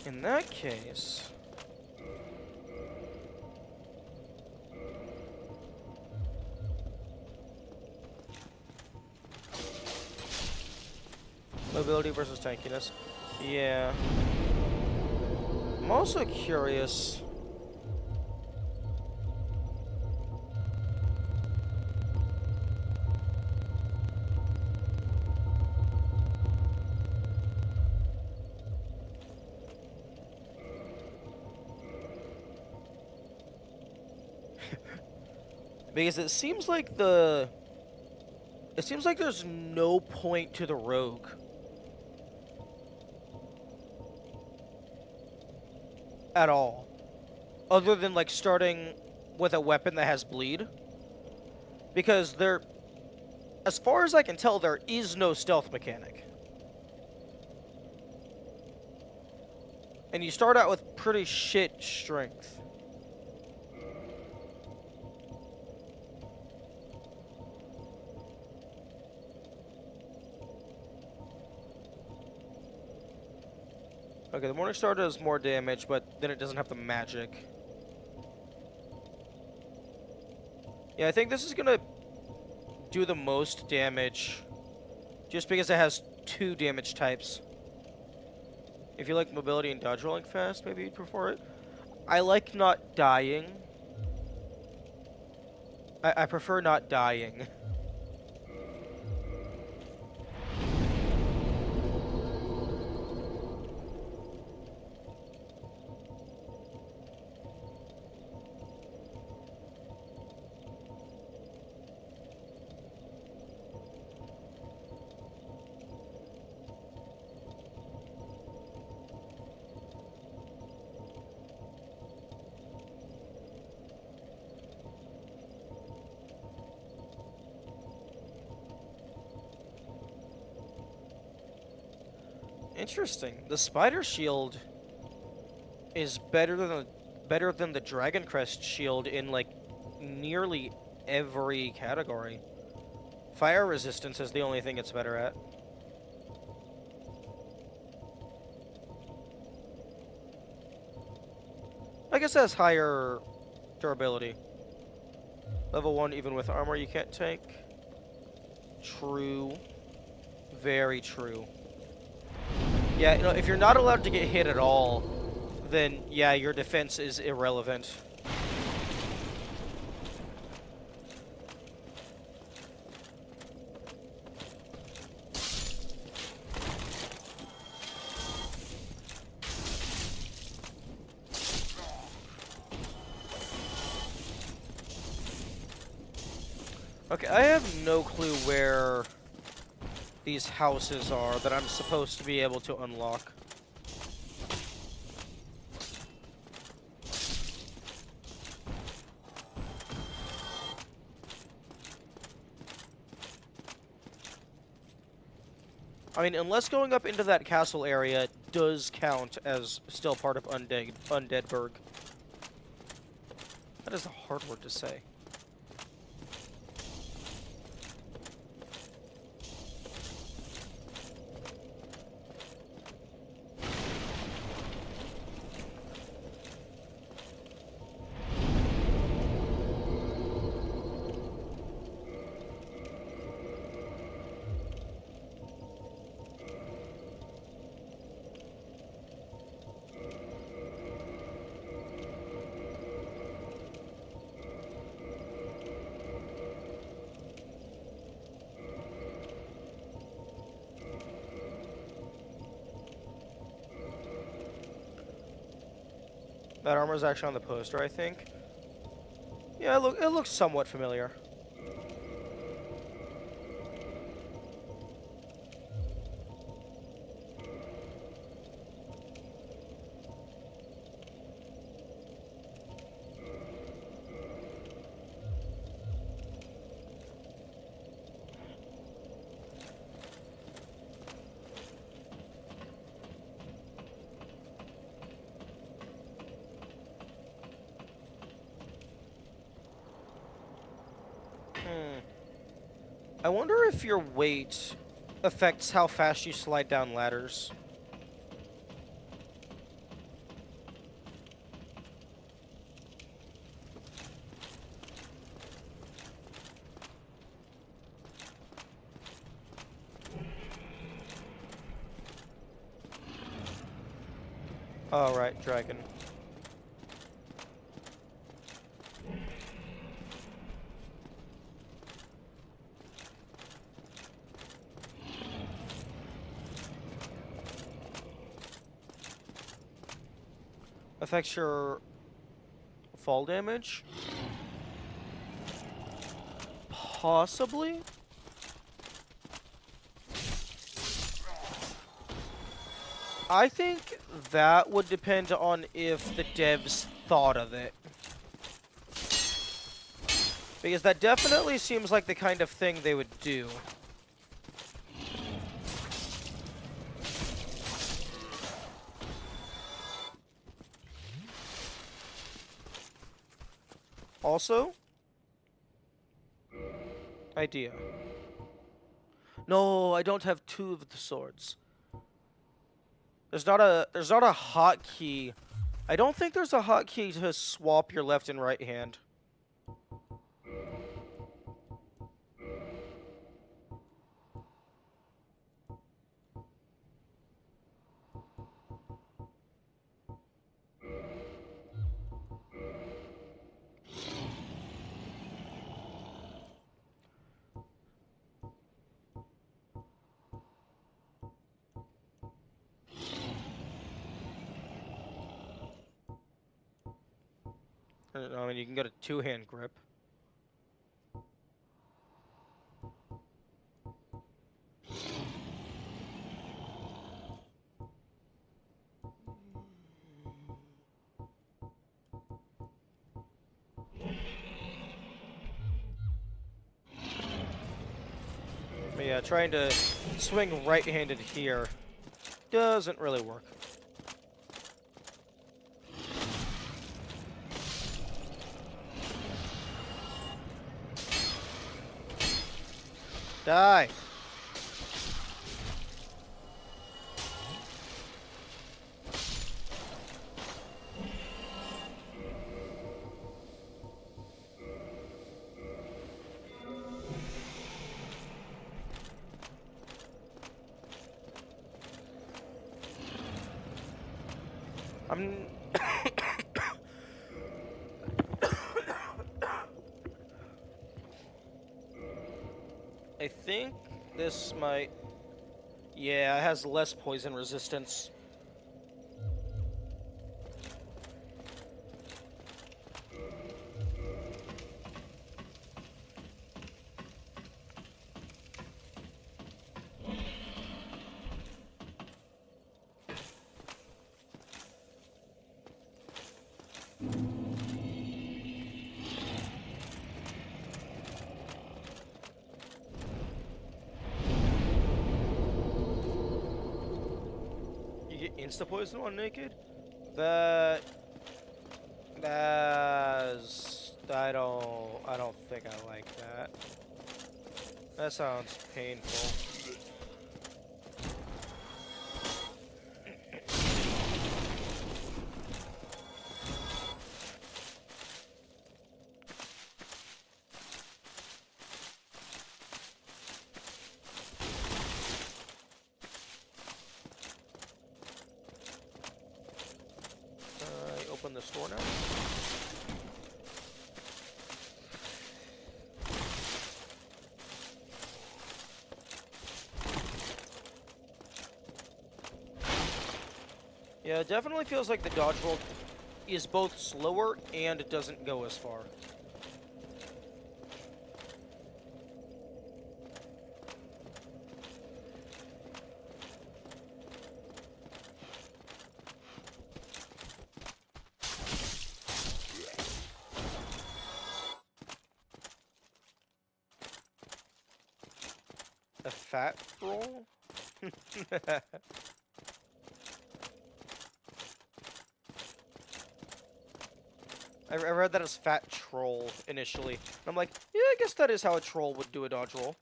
In that case... Mobility versus tankiness. Yeah. I'm also curious... because it seems like it seems like there's no point to the rogue. At all. other than like starting with a weapon that has bleed, because there, as far as I can tell, there is no stealth mechanic. And you start out with pretty shit strength. Okay, the Morning Star does more damage, but then it doesn't have the magic. Yeah, I think this is gonna do the most damage just because it has 2 damage types. If you like mobility and dodge rolling fast, maybe you'd prefer it. I like not dying. I prefer not dying. Interesting. The spider shield is better than the Dragon Crest shield in like nearly every category. Fire resistance is the only thing it's better at. I guess it has higher durability. Level 1 even with armor you can't take. True. Very true. Yeah, you know, if you're not allowed to get hit at all, then yeah, your defense is irrelevant. Okay, I have no clue where these houses are that I'm supposed to be able to unlock. I mean, unless going up into that castle area does count as still part of Undeadburg. That is a hard word to say. That armor is actually on the poster, I think. Yeah, it looks somewhat familiar. I wonder if your weight affects how fast you slide down ladders. All right, dragon. Affects your fall damage? Possibly? I think that would depend on if the devs thought of it. Because that definitely seems like the kind of thing they would do. Also, idea. No, I don't have two of the swords. There's not a hotkey. I don't think there's a hotkey to swap your left and right hand. I mean, you can get a two-hand grip. But yeah, trying to swing right-handed here doesn't really work. Die! I'm... I think this might... Yeah, it has less poison resistance. Insta poison on naked? That's I don't think I like that. That sounds painful. Open the store now. Yeah, it definitely feels like the dodge roll is both slower and it doesn't go as far. A fat roll? I read that as fat troll initially. And I'm like, yeah, I guess that is how a troll would do a dodge roll.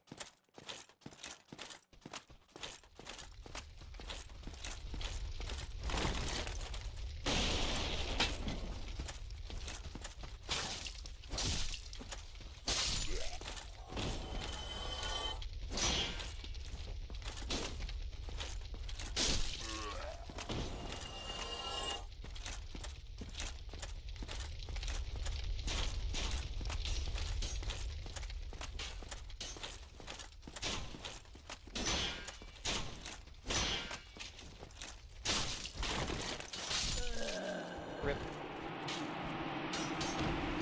Rip.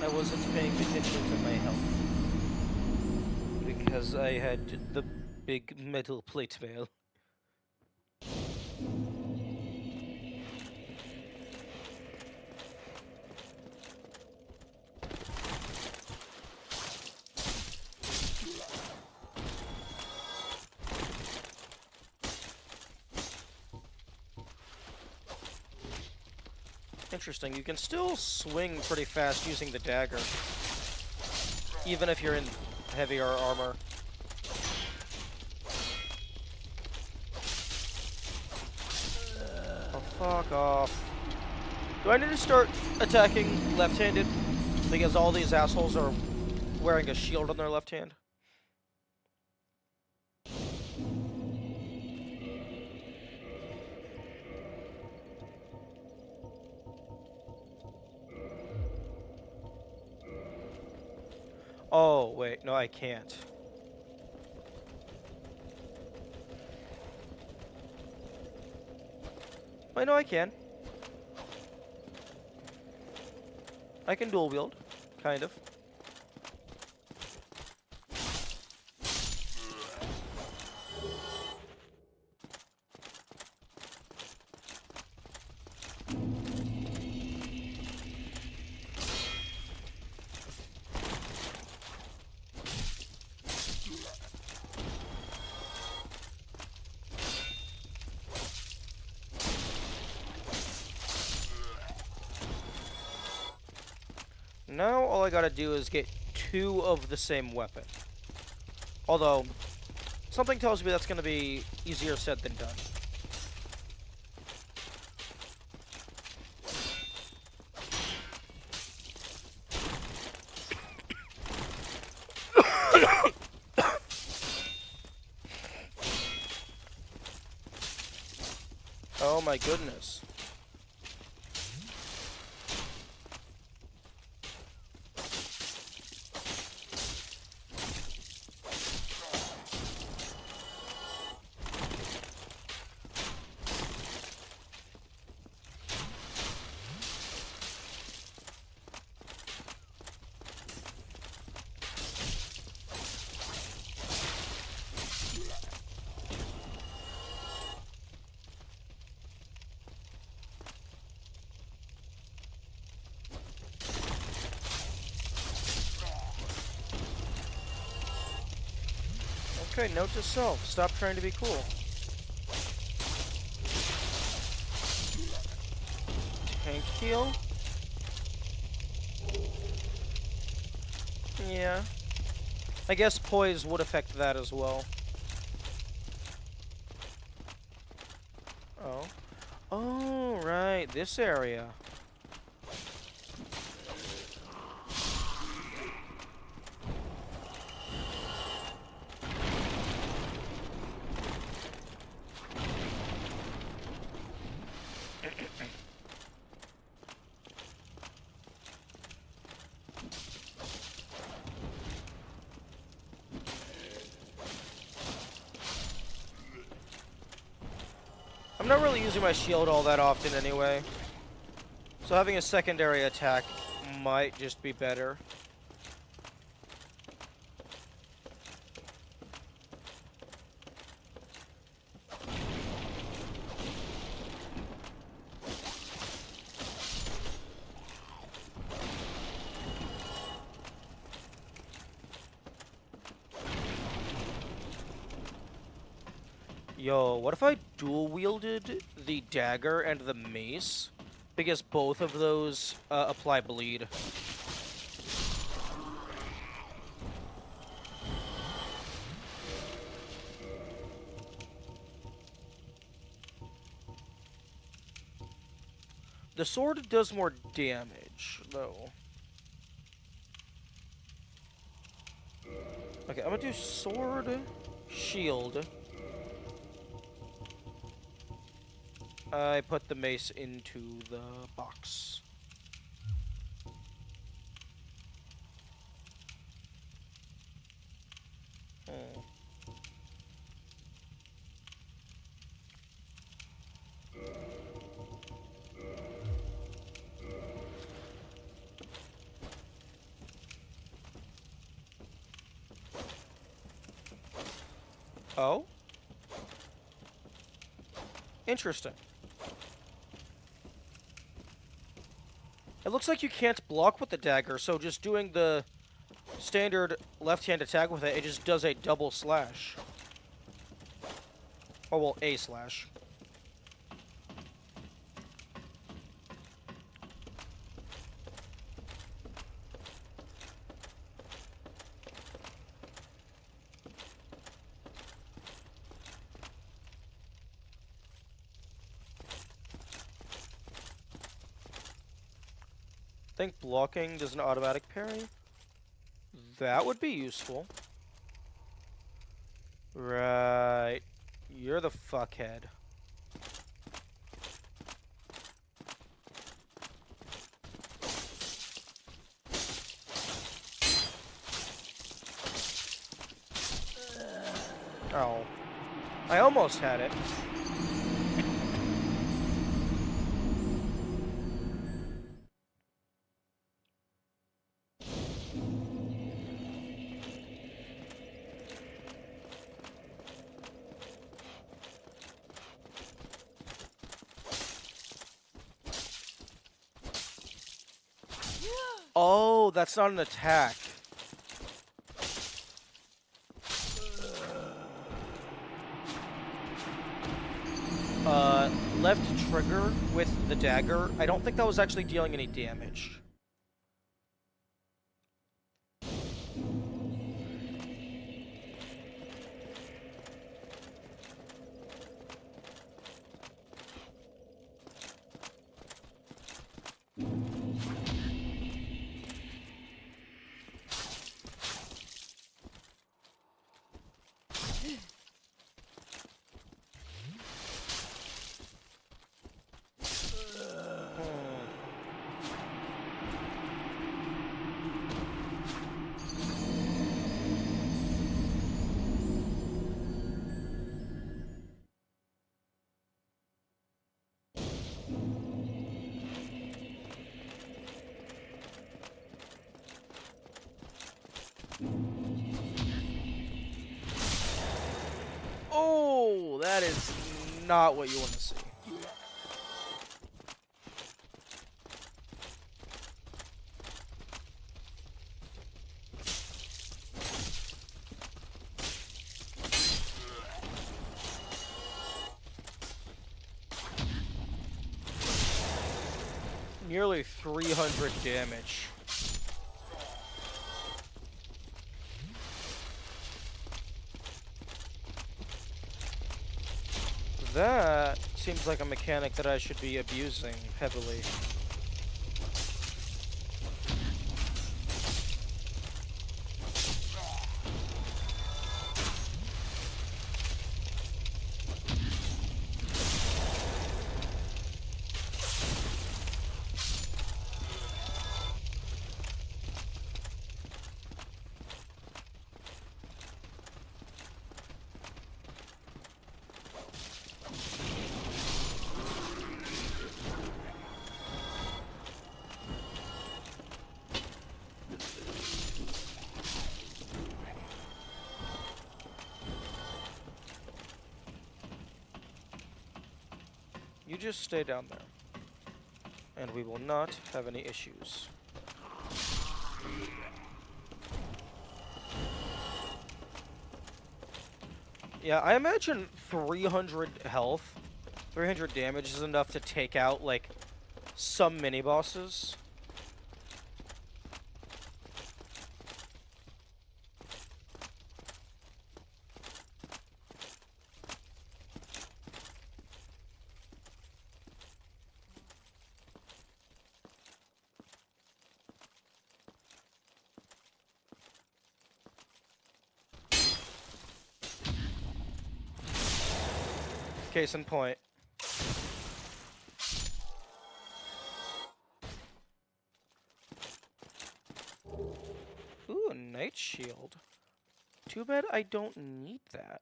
I wasn't paying attention to my health. Because I had the big metal plate mail. Interesting. You can still swing pretty fast using the dagger, even if you're in heavier armor. Oh, fuck off. Do I need to start attacking left-handed? Because all these assholes are wearing a shield on their left hand? Oh, wait. No, I can't. Wait, no, I can. I can dual wield. Kind of. Now all I gotta do is get 2 of the same weapon. Although, something tells me that's gonna be easier said than done. Oh my goodness. Okay, note to self. Stop trying to be cool. Tank heal. Yeah. I guess poise would affect that as well. Oh. Oh, right. This area. I'm not really using my shield all that often anyway, so having a secondary attack might just be better. Yo, what if I dual wielded the dagger and the mace? Because both of those apply bleed. The sword does more damage, though. Okay, I'm gonna do sword, shield. I put the mace into the box. Hmm. Oh? Interesting. It looks like you can't block with the dagger, so just doing the standard left-hand attack with it, it just does a double slash. Oh, well, a slash. think blocking does an automatic parry. That would be useful. Right. You're the fuckhead. Oh. I almost had it. Oh, that's not an attack. Left trigger with the dagger. I don't think that was actually dealing any damage. Oh, that is not what you want to see. Nearly 300 damage. That seems like a mechanic that I should be abusing heavily. You just stay down there, and we will not have any issues. Yeah, I imagine 300 health, 300 damage is enough to take out, like, some mini-bosses. Case in point. Ooh, a Night Shield. Too bad I don't need that.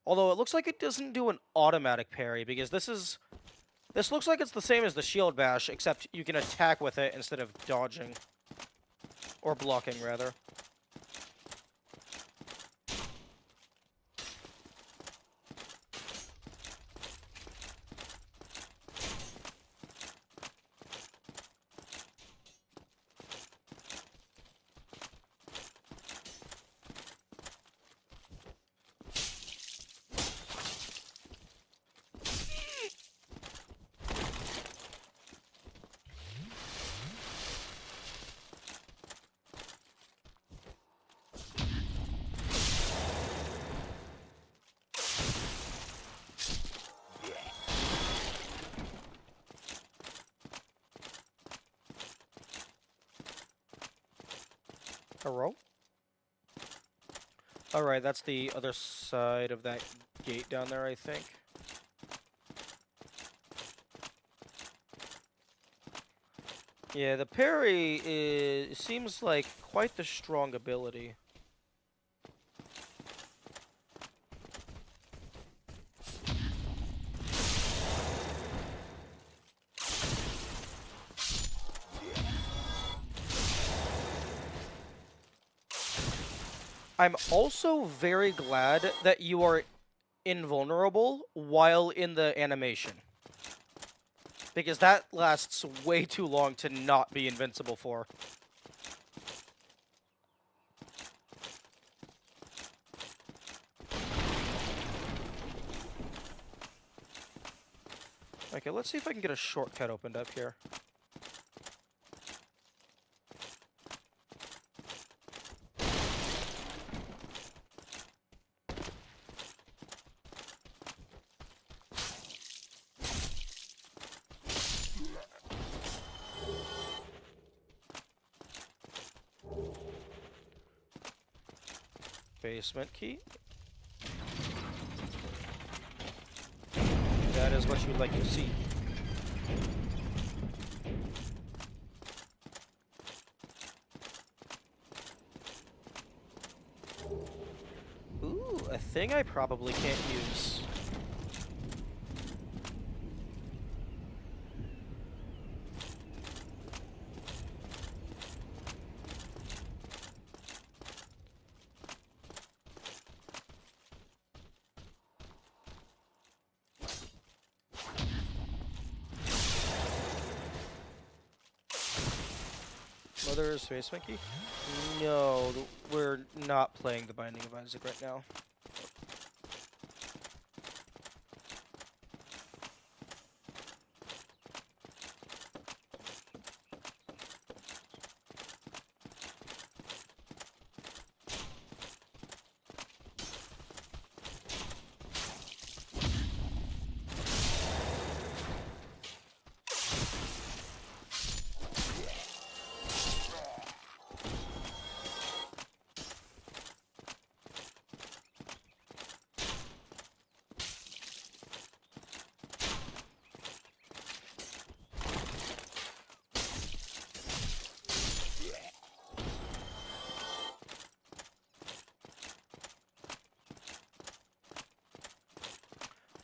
Although it looks like it doesn't do an automatic parry, because this looks like it's the same as the Shield Bash, except you can attack with it instead of dodging. Or blocking, rather. Hello? Alright, that's the other side of that gate down there, I think. Yeah, the parry seems like quite the strong ability. I'm also very glad that you are invulnerable while in the animation. Because that lasts way too long to not be invincible for. Okay, let's see if I can get a shortcut opened up here. Basement key. That is what you'd like to see. Ooh, a thing I probably can't use. Mother's basement key? No, we're not playing The Binding of Isaac right now.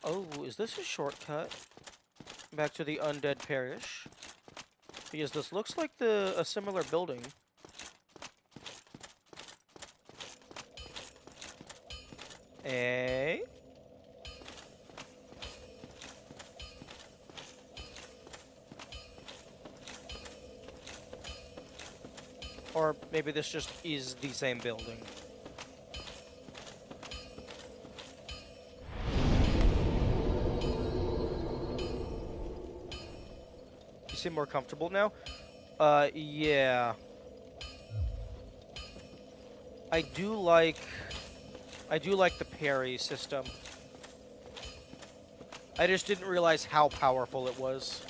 Oh, is this a shortcut back to the Undead Parish? Because this looks like a similar building. Eh? Or maybe this just is the same building. You seem more comfortable now? Yeah. I do like the parry system. I just didn't realize how powerful it was.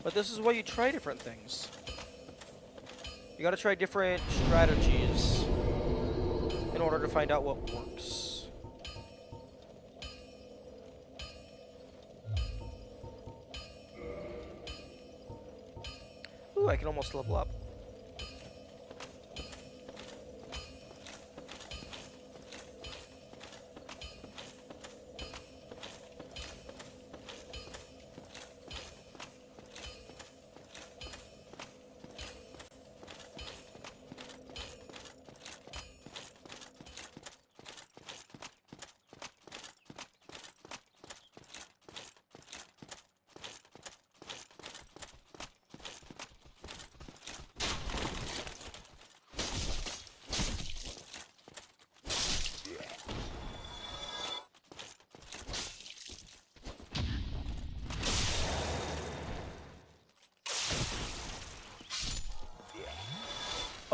But this is why you try different things. You gotta try different strategies in order to find out what works. Ooh, I can almost level up.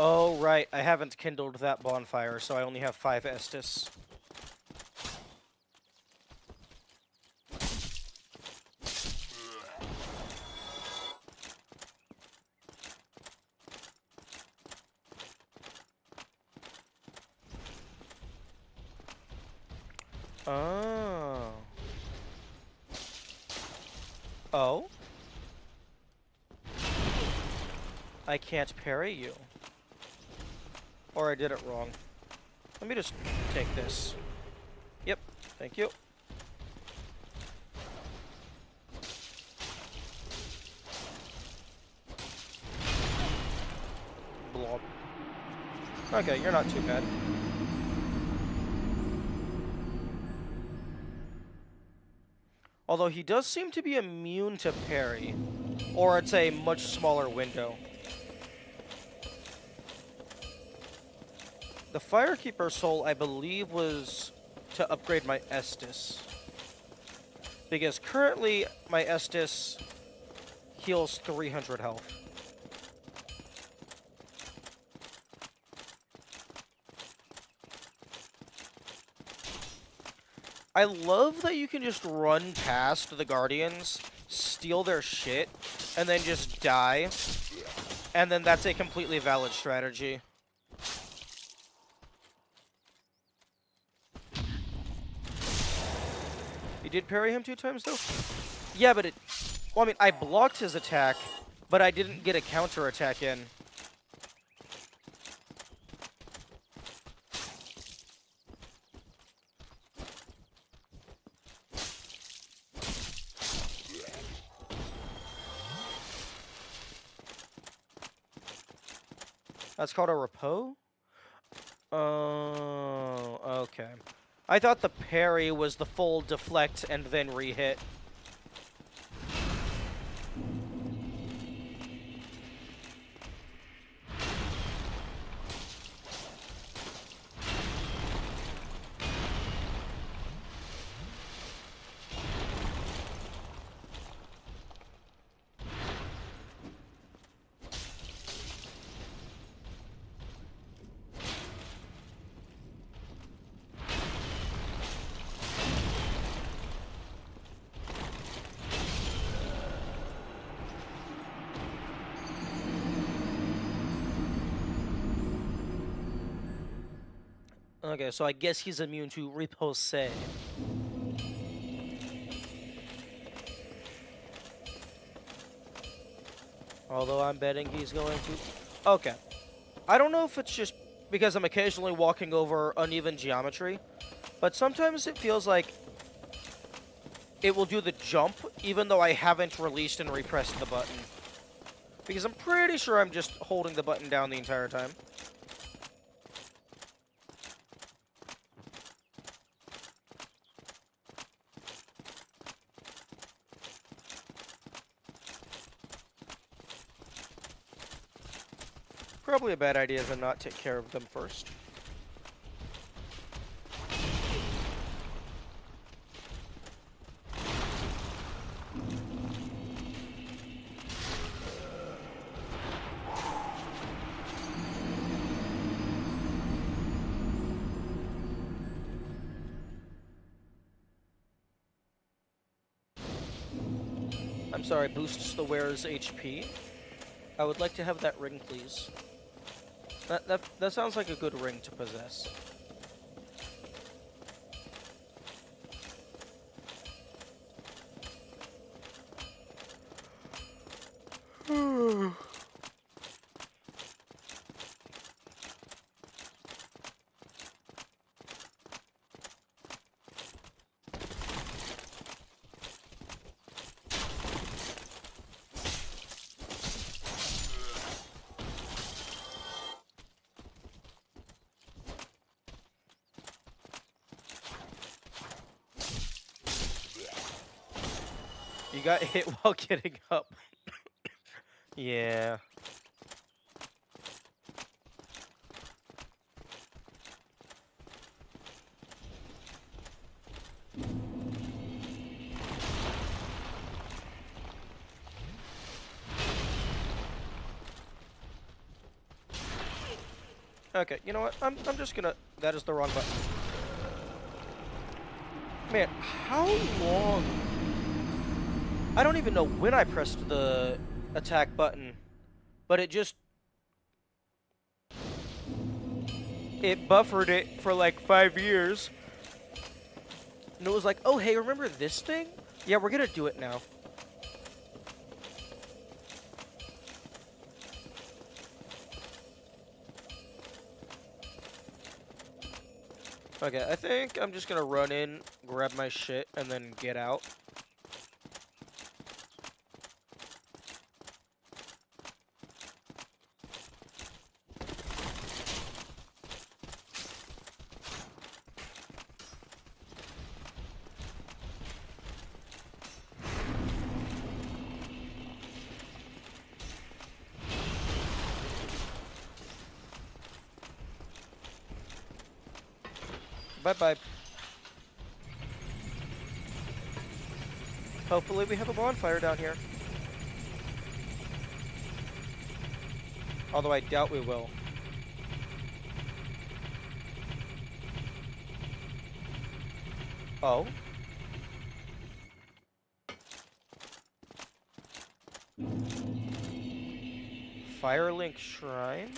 Oh, right. I haven't kindled that bonfire, so I only have 5 Estus. Oh. Oh? I can't parry you. Or I did it wrong. Let me just take this. Yep, thank you. Blob. Okay, you're not too bad. Although he does seem to be immune to parry. Or it's a much smaller window. The Firekeeper soul, I believe, was to upgrade my Estus. Because currently, my Estus heals 300 health. I love that you can just run past the Guardians, steal their shit, and then just die. And then that's a completely valid strategy. You did parry him 2 times, though? Yeah, but it... Well, I mean, I blocked his attack, but I didn't get a counter attack in. That's called a repos? Oh, okay. I thought the parry was the full deflect and then re-hit. Okay, so I guess he's immune to repose. Although I'm betting he's going to... Okay. I don't know if it's just because I'm occasionally walking over uneven geometry, but sometimes it feels like it will do the jump even though I haven't released and repressed the button. Because I'm pretty sure I'm just holding the button down the entire time. Probably a bad idea to not take care of them first. I'm sorry, boosts the wearer's HP. I would like to have that ring, please. That sounds like a good ring to possess. You got hit while getting up. Yeah. Okay, you know what? I'm just gonna... That is the wrong button. Man, how long... I don't even know when I pressed the attack button, but it just... It buffered it for like 5 years. And it was like, oh, hey, remember this thing? Yeah, we're gonna do it now. Okay, I think I'm just gonna run in, grab my shit, and then get out. Bye-bye. Hopefully we have a bonfire down here. Although I doubt we will. Oh? Firelink Shrine?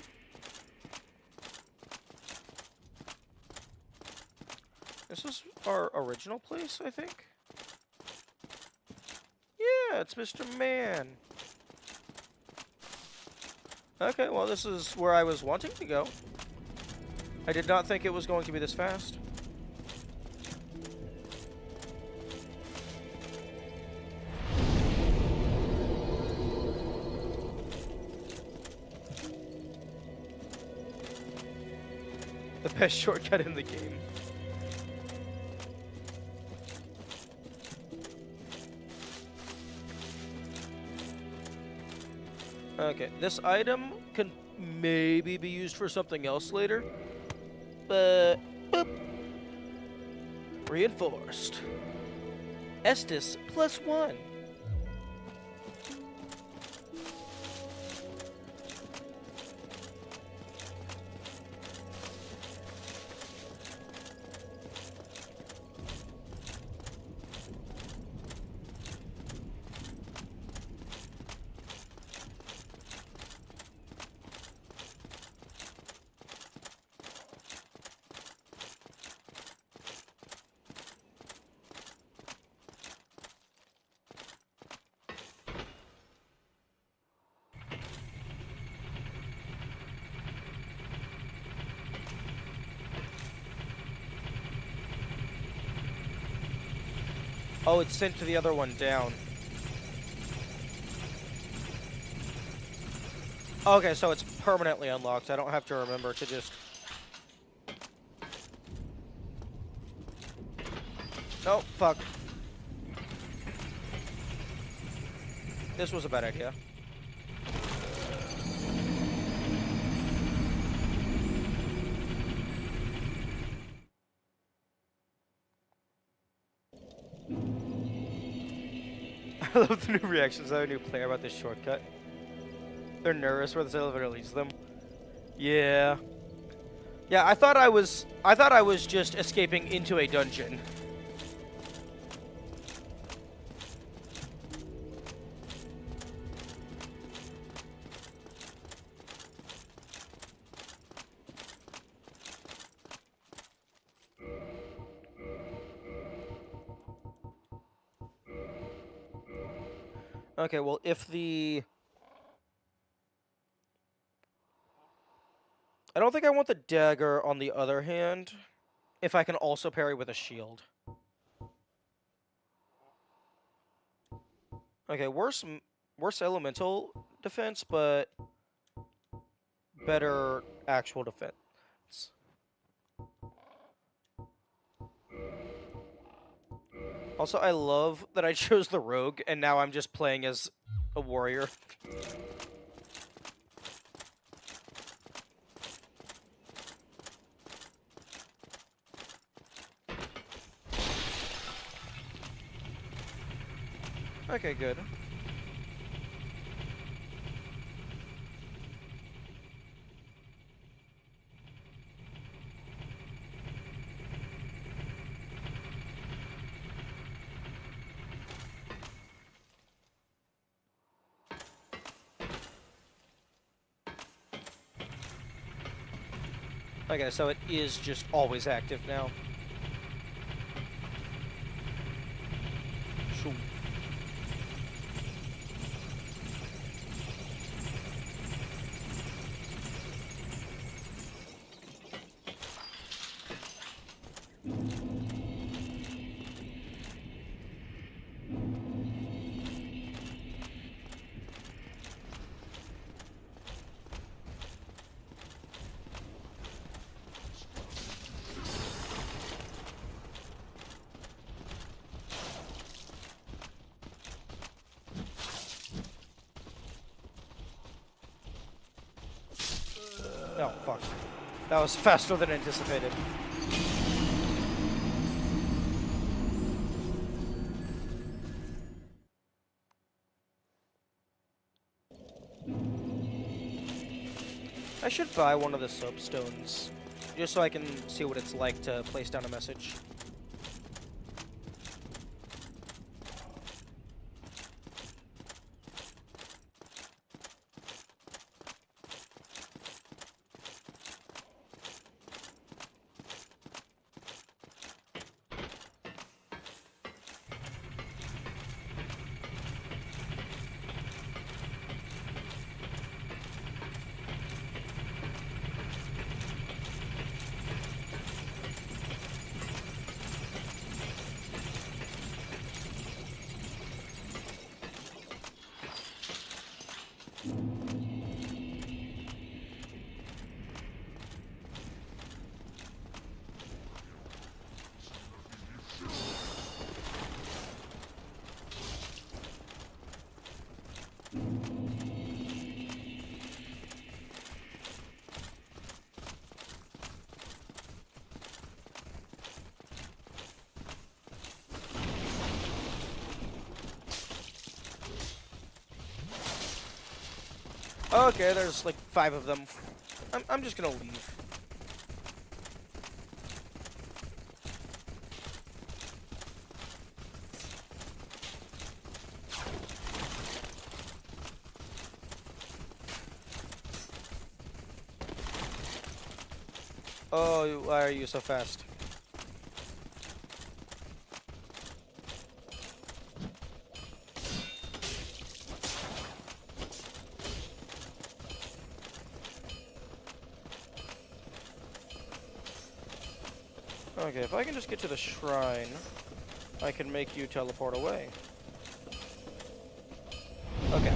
This is our original place, I think? Yeah, it's Mr. Man. Okay, well, this is where I was wanting to go. I did not think it was going to be this fast. The best shortcut in the game. Okay, this item can maybe be used for something else later, but boop. Reinforced. Estus +1. Oh, it's sent to the other one down. Okay, so it's permanently unlocked. I don't have to remember to just... Oh, fuck. This was a bad idea. I love the new reactions of a new player about this shortcut. They're nervous where this elevator leads them. Yeah. Yeah, I thought I was just escaping into a dungeon. Okay, well, if the... I don't think I want the dagger on the other hand, if I can also parry with a shield. Okay, worse elemental defense, but better actual defense. Also, I love that I chose the rogue, and now I'm just playing as a warrior. Okay, good. Okay, so it is just always active now. Shoo. Oh, fuck. That was faster than anticipated. I should buy one of the soapstones, just so I can see what it's like to place down a message. Okay, there's like 5 of them. I'm just gonna leave. Oh, why are you so fast? Okay, if I can just get to the shrine, I can make you teleport away. Okay.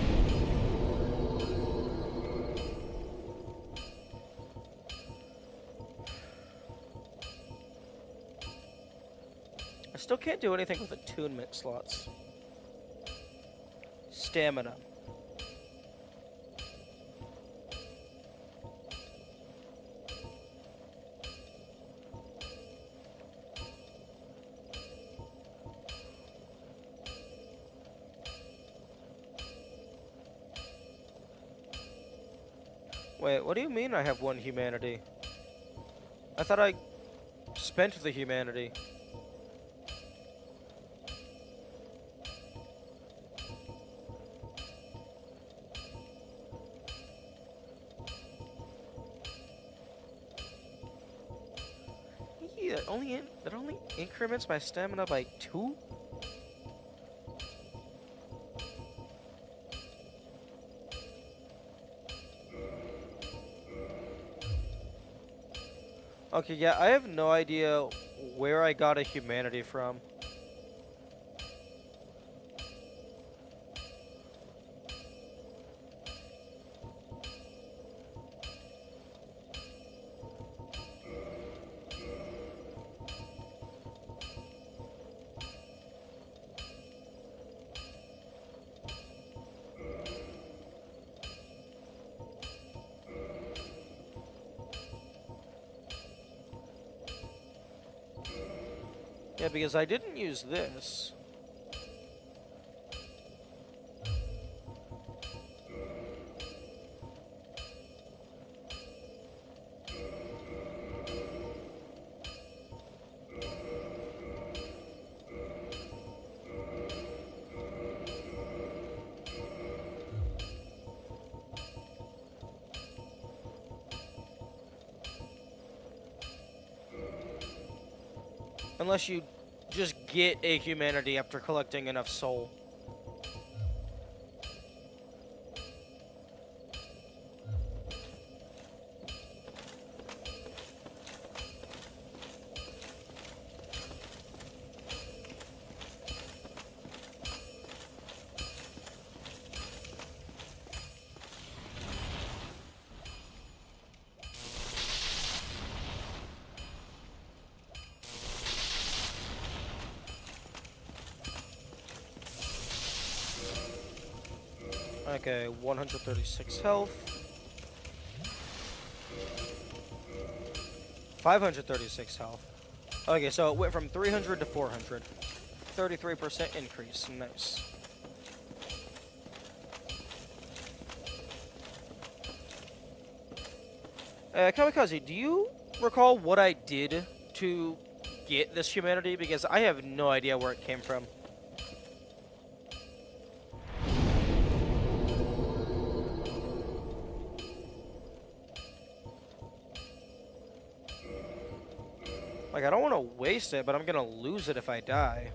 I still can't do anything with attunement slots. Stamina. Wait, what do you mean I have 1 humanity? I thought I spent the humanity. Yeah, that only increments my stamina by 2? Okay, yeah, I have no idea where I got a humanity from. Yeah, because I didn't use this. Unless you just get a humanity after collecting enough soul. Okay, 136 health. 536 health. Okay, so it went from 300 to 400. 33% increase. Nice. Kamikaze, do you recall what I did to get this humanity? Because I have no idea where it came from. Like, I don't want to waste it, but I'm going to lose it if I die.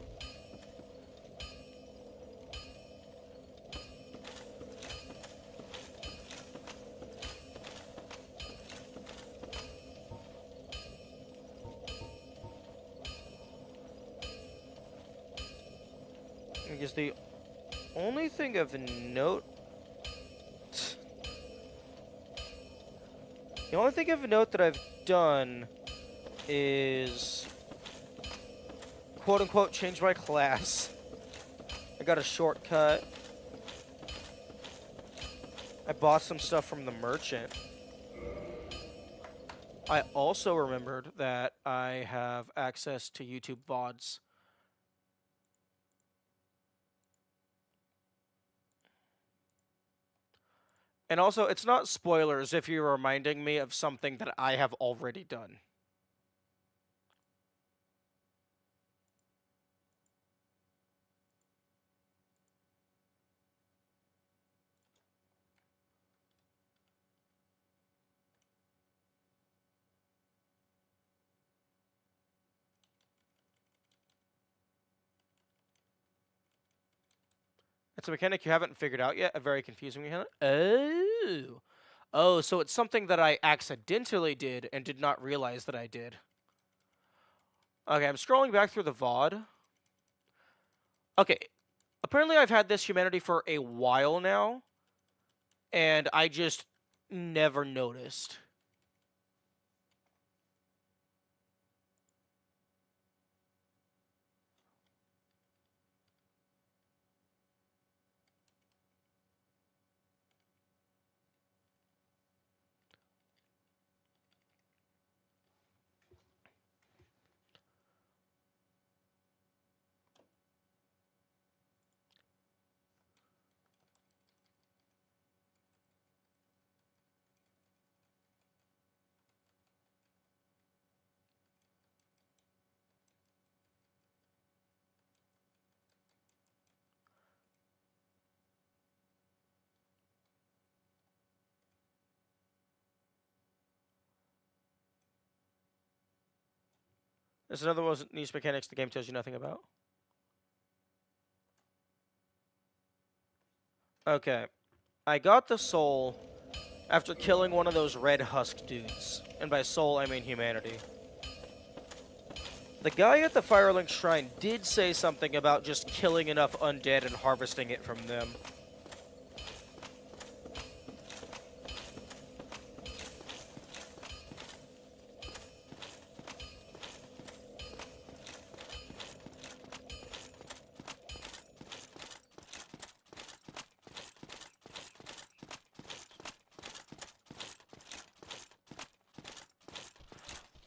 Because the only thing of note... The only thing of note that I've done is quote-unquote change my class. I got a shortcut. I bought some stuff from the merchant. I also remembered that I have access to YouTube VODs. And also, it's not spoilers if you're reminding me of something that I have already done. It's a mechanic you haven't figured out yet, a very confusing mechanic. Oh. Oh, so it's something that I accidentally did and did not realize that I did. Okay, I'm scrolling back through the VOD. Okay, apparently I've had this humanity for a while now, and I just never noticed. There's another one of niche mechanics the game tells you nothing about. Okay. I got the soul after killing one of those red husk dudes. And by soul, I mean humanity. The guy at the Firelink Shrine did say something about just killing enough undead and harvesting it from them.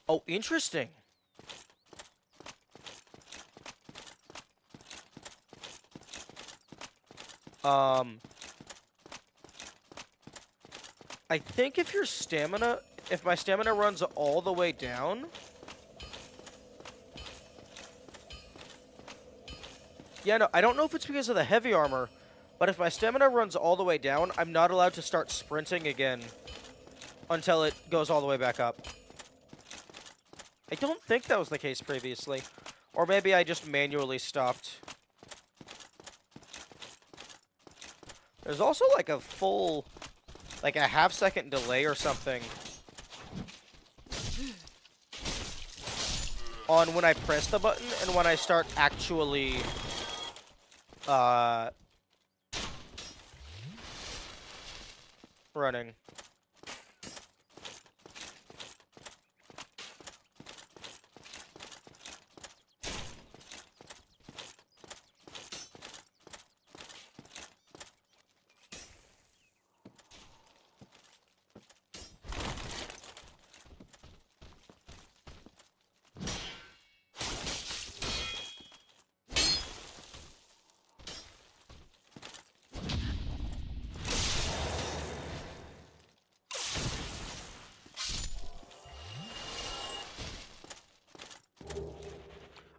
Oh, interesting. I think if my stamina runs all the way down... Yeah, no, I don't know if it's because of the heavy armor, but if my stamina runs all the way down, I'm not allowed to start sprinting again until it goes all the way back up. I don't think that was the case previously. Or maybe I just manually stopped. There's also like a full, like a half-second delay or something on when I press the button and when I start actually, running.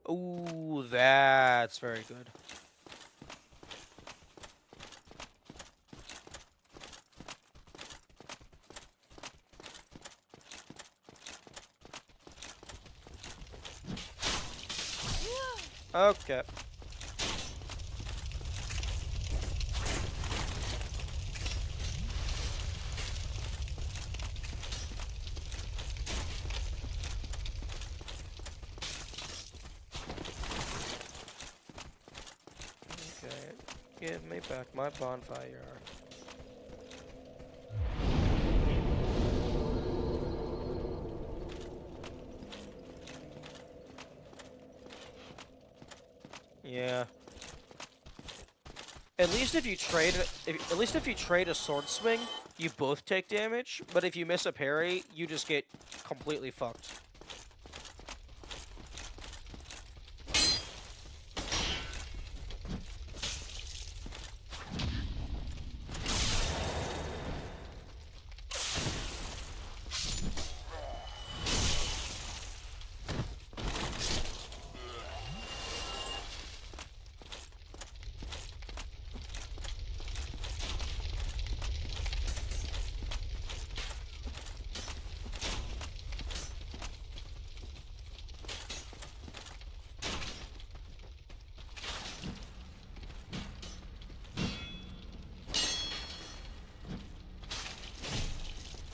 Ooh, that's very good. Okay. Okay. Give me back my bonfire. Yeah. At least if you trade, at least if you trade a sword swing, you both take damage. But if you miss a parry, you just get completely fucked.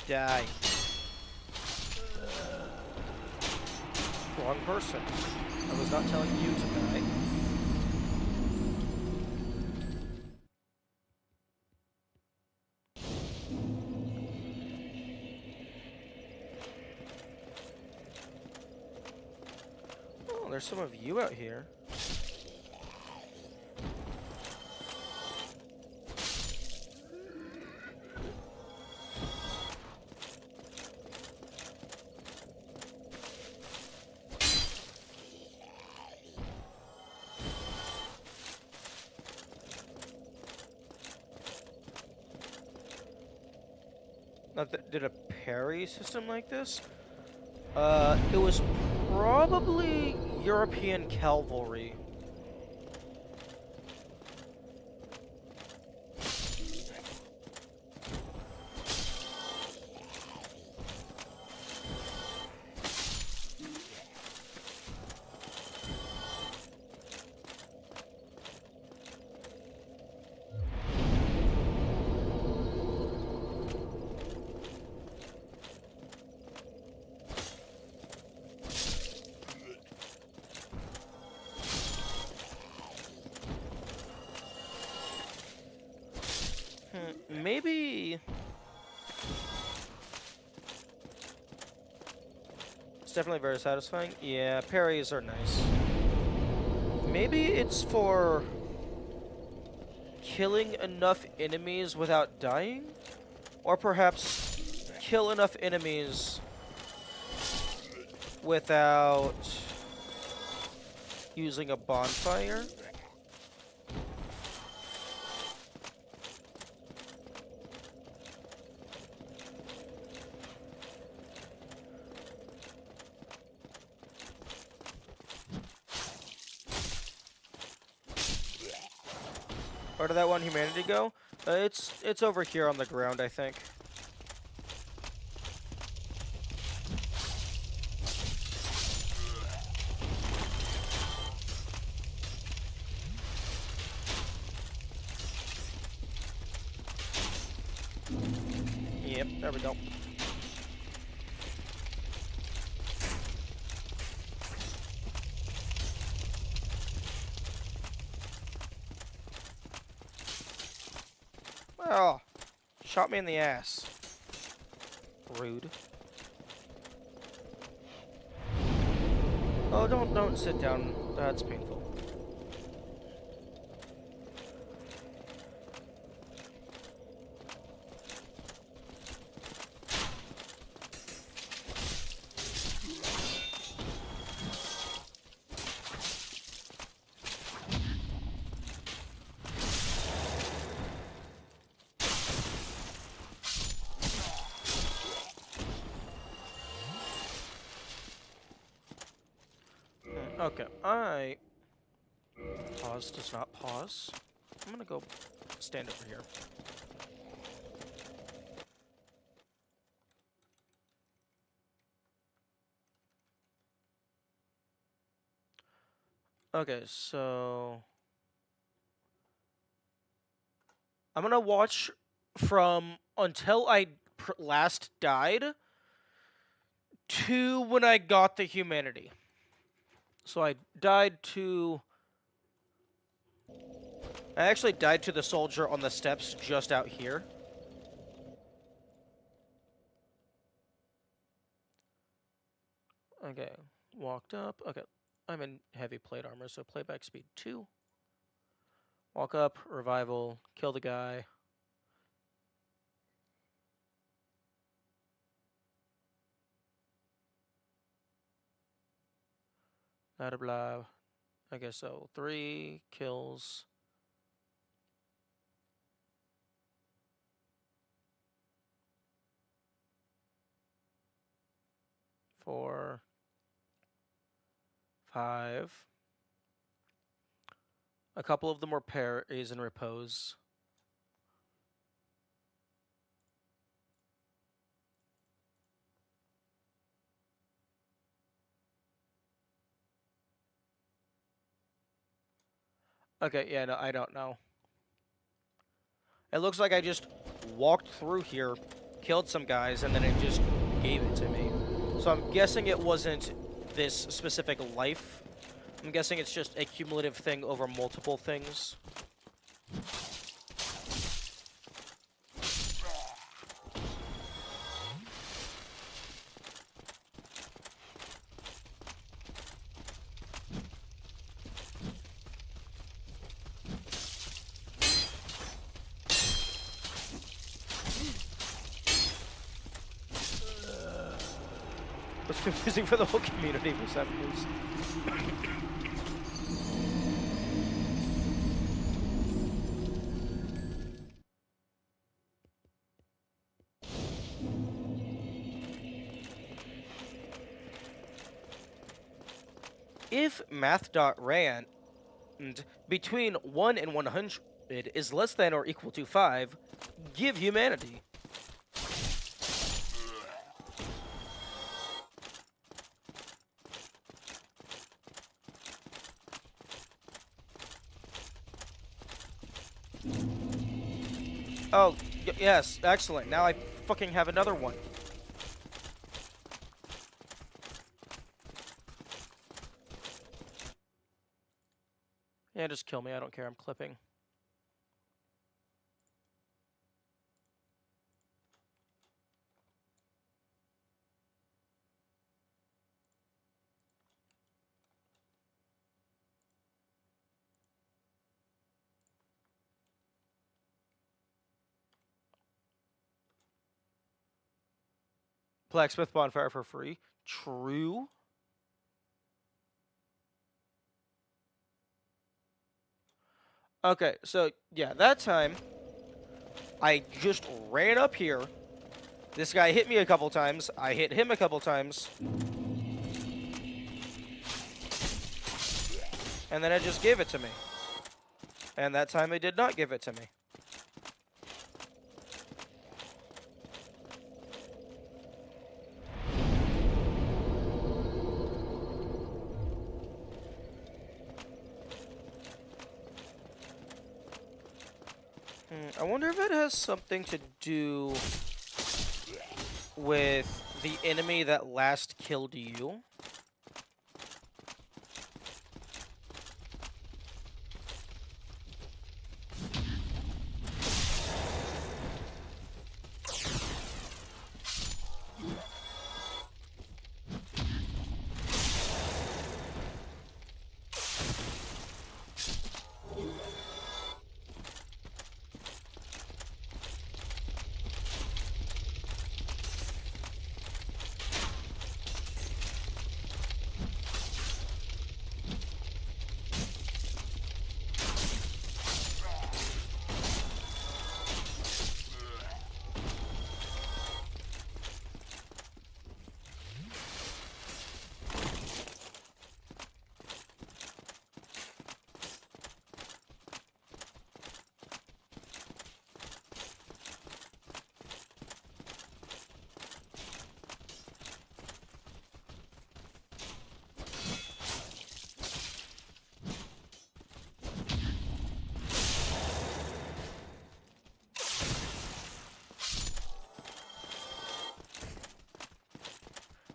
Die. Wrong person. I was not telling you to die. Oh, there's some of you out here. Not that did a parry system like this? It was probably European cavalry. Maybe it's definitely very satisfying. Yeah, parries are nice. Maybe it's for killing enough enemies without dying? Or perhaps kill enough enemies without using a bonfire? Where did that one humanity go? It's over here on the ground, I think. Yep, there we go. Oh, shot me in the ass. Rude. Oh, don't sit down. That's painful. Okay, pause does not pause. I'm gonna go stand over here. Okay, so I'm gonna watch from until I last died to when I got the humanity. So I actually died to the soldier on the steps just out here. Okay, walked up. Okay, I'm in heavy plate armor, so playback speed 2. Walk up, revival, kill the guy. Blah, blah. I guess so. 3 kills. 4, 5. A couple of them were parries and repose. Okay, yeah, no, I don't know. It looks like I just walked through here, killed some guys, and then it just gave it to me. So I'm guessing it wasn't this specific life. I'm guessing it's just a cumulative thing over multiple things. It's confusing for the whole community for some reason. If math.rand between 1 and 100 is less than or equal to 5, give humanity. Oh, yes, excellent. Now I fucking have another one. Yeah, just kill me. I don't care. I'm clipping. Blacksmith bonfire for free. True. Okay, so yeah, that time I just ran up here. This guy hit me a couple times. I hit him a couple times. And then it just gave it to me. And that time it did not give it to me. I wonder if it has something to do with the enemy that last killed you.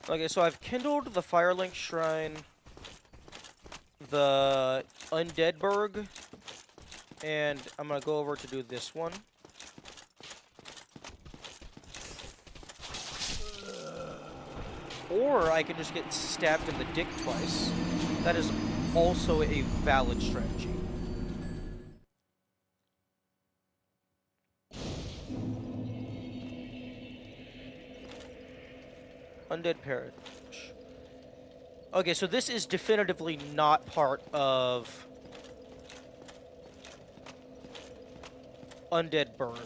Okay, so I've kindled the Firelink Shrine, the Undead Burg, and I'm gonna go over to do this one. Or I can just get stabbed in the dick twice. That is also a valid strategy. Undead Parish. Okay, so this is definitively not part of Undead Burg.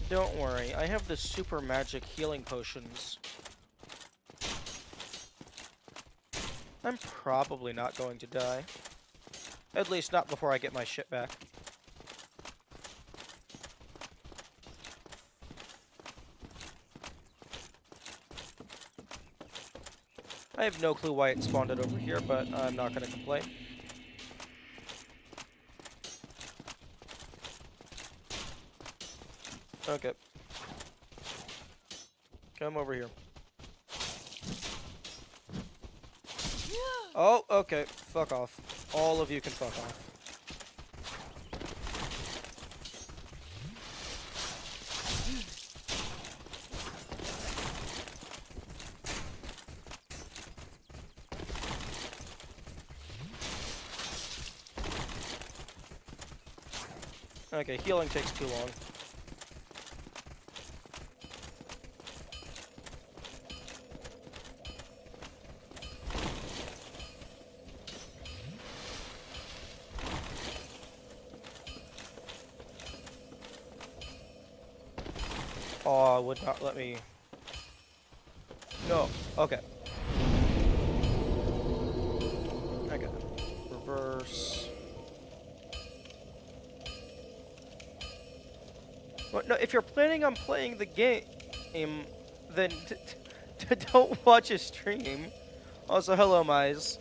Don't worry, I have the super magic healing potions. I'm probably not going to die. At least not before I get my shit back. I have no clue why it spawned it over here, but I'm not going to complain. Okay. Come over here. Oh, okay. Fuck off. All of you can fuck off. Okay, healing takes too long. Oh, would not let me. No. Okay. Okay. Reverse. Well, no, if you're planning on playing the game, then don't watch a stream. Also, hello, Mize.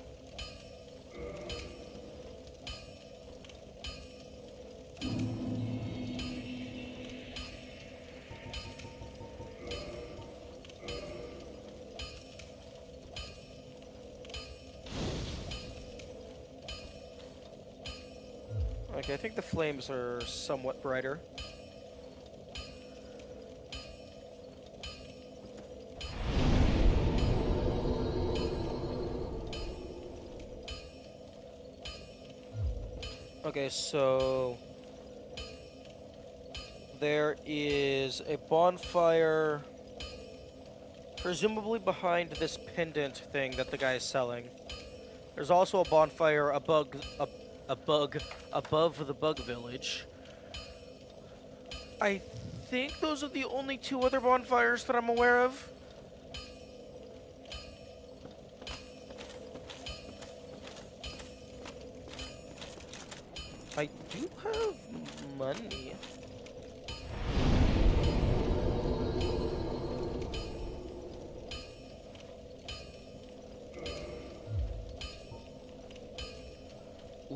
Okay, I think the flames are somewhat brighter. Okay, so there is a bonfire, presumably behind this pendant thing that the guy is selling. There's also a bonfire above the bug village. I think those are the only two other bonfires that I'm aware of. I do have money.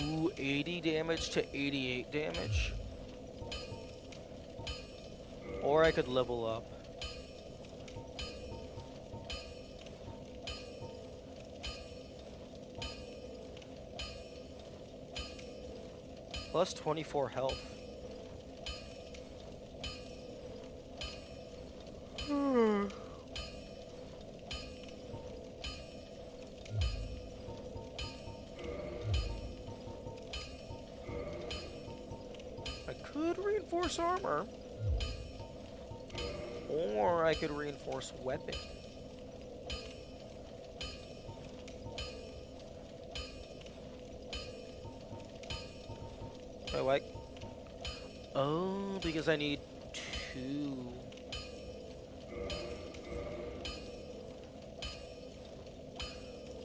Ooh, 80 damage to 88 damage. Or I could level up. Plus 24 health. I could reinforce armor. Or I could reinforce weapon. Oh, wait. Oh, because I need 2.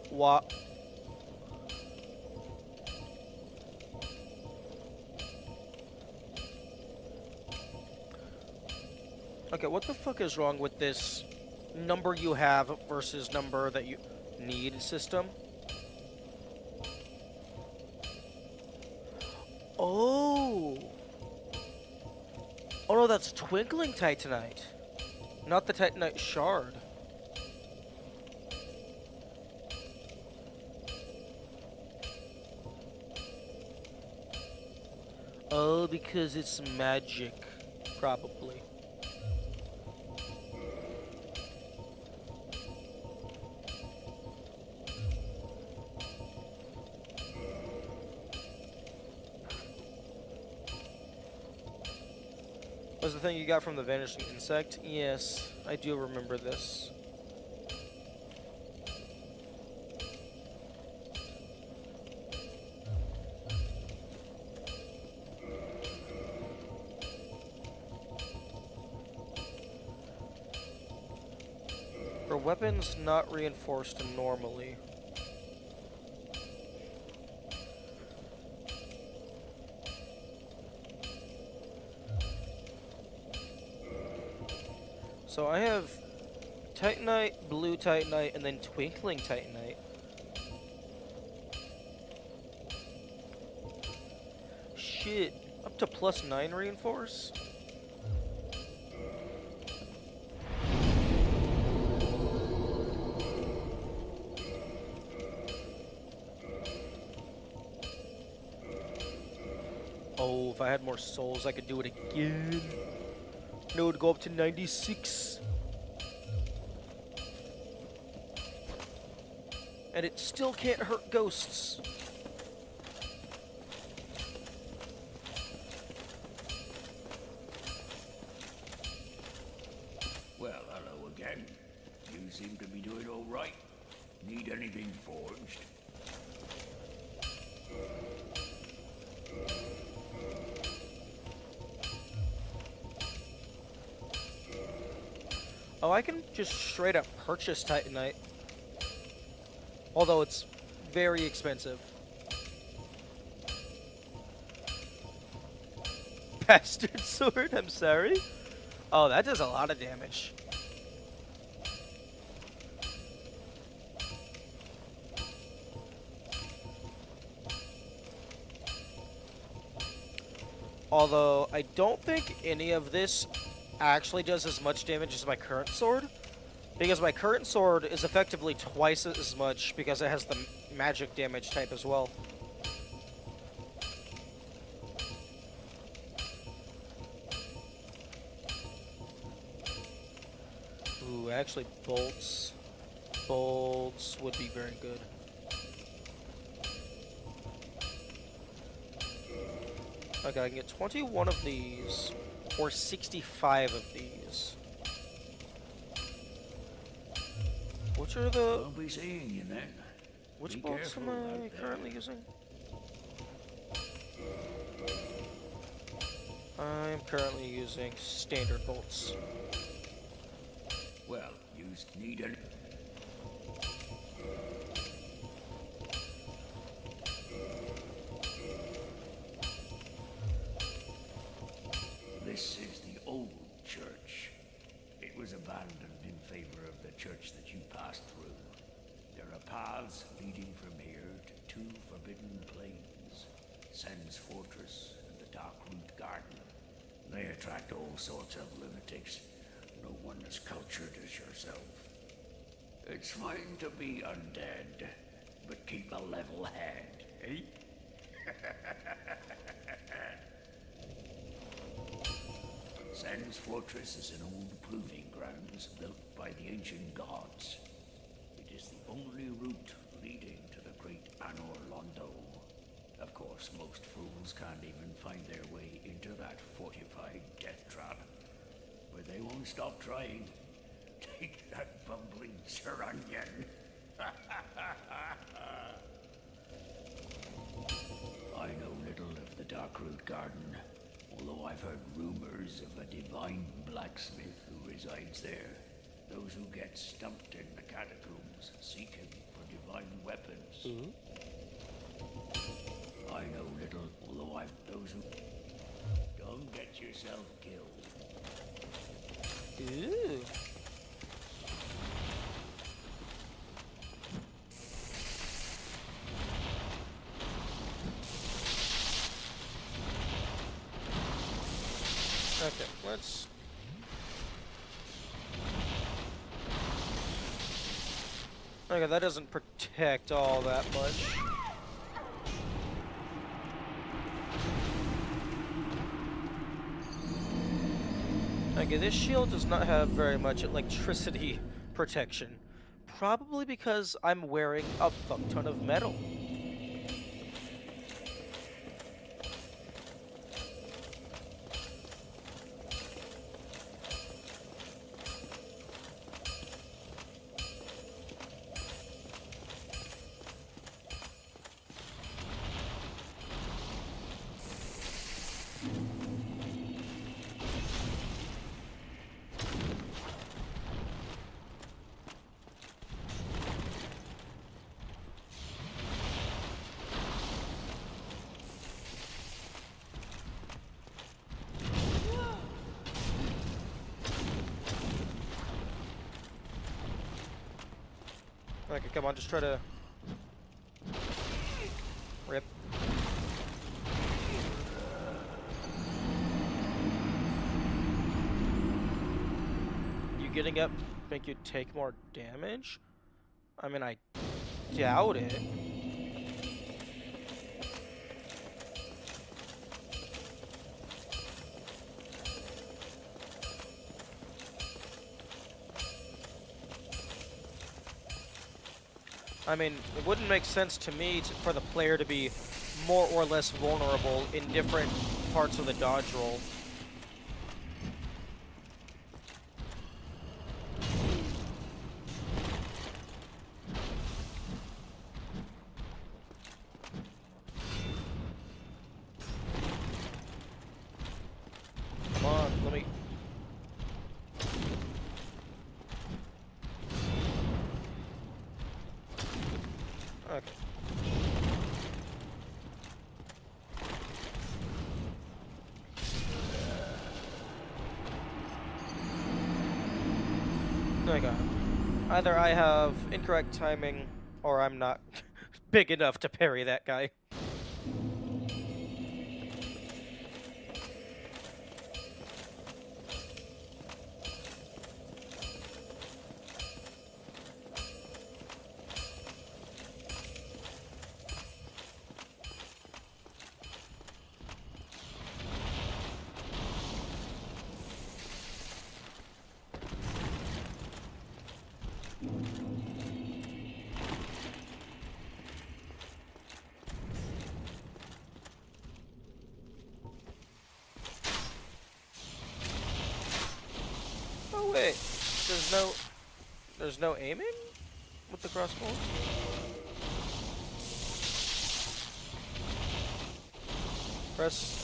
What? Okay, what the fuck is wrong with this number you have versus number that you need system? Oh! Oh no, that's Twinkling Titanite. Not the Titanite Shard. Oh, because it's magic. Probably. Was the thing you got from the vanishing insect? Yes, I do remember this. For weapons not reinforced normally. So I have Titanite, Blue Titanite, and then Twinkling Titanite. Shit, up to plus 9 reinforce? Oh, if I had more souls, I could do it again. No, it would go up to 96. And it still can't hurt ghosts. Well, hello again. You seem to be doing all right. Need anything forged? Oh, I can just straight up purchase Titanite. Although it's very expensive. Bastard sword, I'm sorry. Oh, that does a lot of damage. Although, I don't think any of this actually does as much damage as my current sword. Because my current sword is effectively twice as much because it has the magic damage type as well. Ooh, actually bolts. Bolts would be very good. Okay, I can get 21 of these. or 65 of these. Which are the... I'll be seeing you then. Which Be bolts am careful I out there. currently using? I'm currently using standard bolts. Well, you need an... This is the old church. It was abandoned in favor of the church that you passed through. There are paths leading from here to two forbidden plains, Sen's Fortress and the Darkroot Garden. They attract all sorts of lunatics, no one as cultured as yourself. It's fine to be undead, but keep a level head, eh? Sen's Fortress is an old proving grounds built by the ancient gods. It is the only route leading to the great Anor Londo. Of course, most fools can't even find their way into that fortified death trap. But they won't stop trying. Take that bumbling Sir Onion. I know little of the Darkroot Garden, although I've heard rumors of a divine blacksmith who resides there. Those who get stumped in the catacombs seek him for divine weapons. I know little, although I've those who... Don't get yourself killed. Ooh. Okay, let's... Okay, that doesn't protect all that much. Okay, this shield does not have very much electricity protection. Probably because I'm wearing a fuck ton of metal. Okay, come on, just try to... Rip. You getting up make you take more damage? I mean, I doubt it. I mean, it wouldn't make sense to me for the player to be more or less vulnerable in different parts of the dodge roll. Come on, let me... Okay. Okay. Either I have incorrect timing, or I'm not big enough to parry that guy. There's no aiming with the crossbow? Press.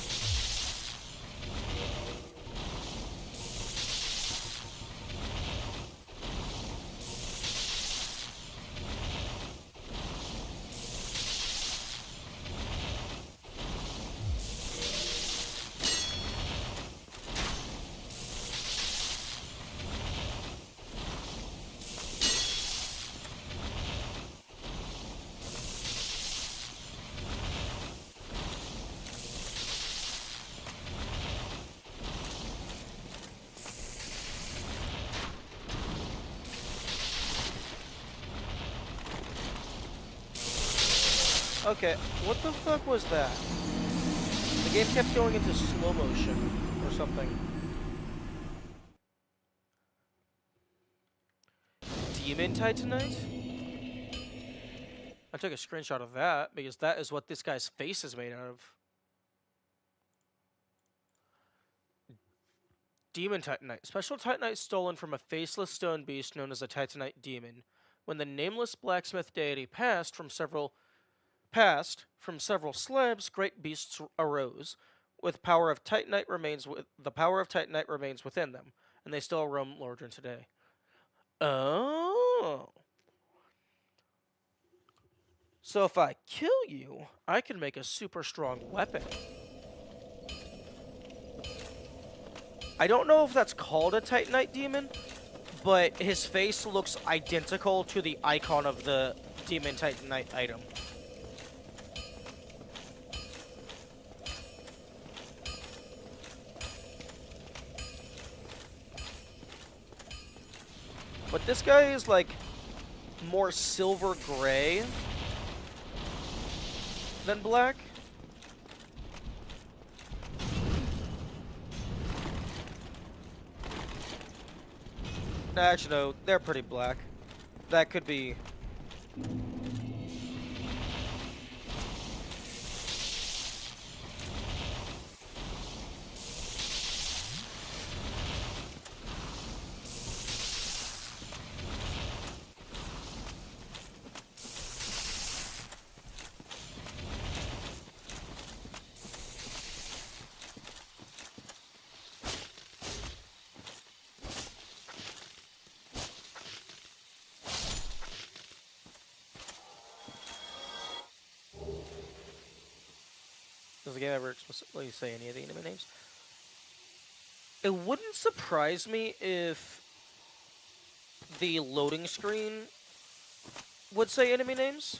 Okay, what the fuck was that? The game kept going into slow motion or something. Demon Titanite? I took a screenshot of that because that is what this guy's face is made out of. Demon Titanite. Special Titanite stolen from a faceless stone beast known as a Titanite demon. When the nameless blacksmith deity passed from several slabs, great beasts arose. With power of Titanite remains with the power of Titanite remains within them, and they still roam Lordran today. Oh. So if I kill you, I can make a super strong weapon. I don't know if that's called a Titanite demon, but his face looks identical to the icon of the Demon Titanite item. But this guy is like more silver gray than black. Actually, no, they're pretty black. That could be. Does the game ever explicitly say any of the enemy names? It wouldn't surprise me if the loading screen would say enemy names.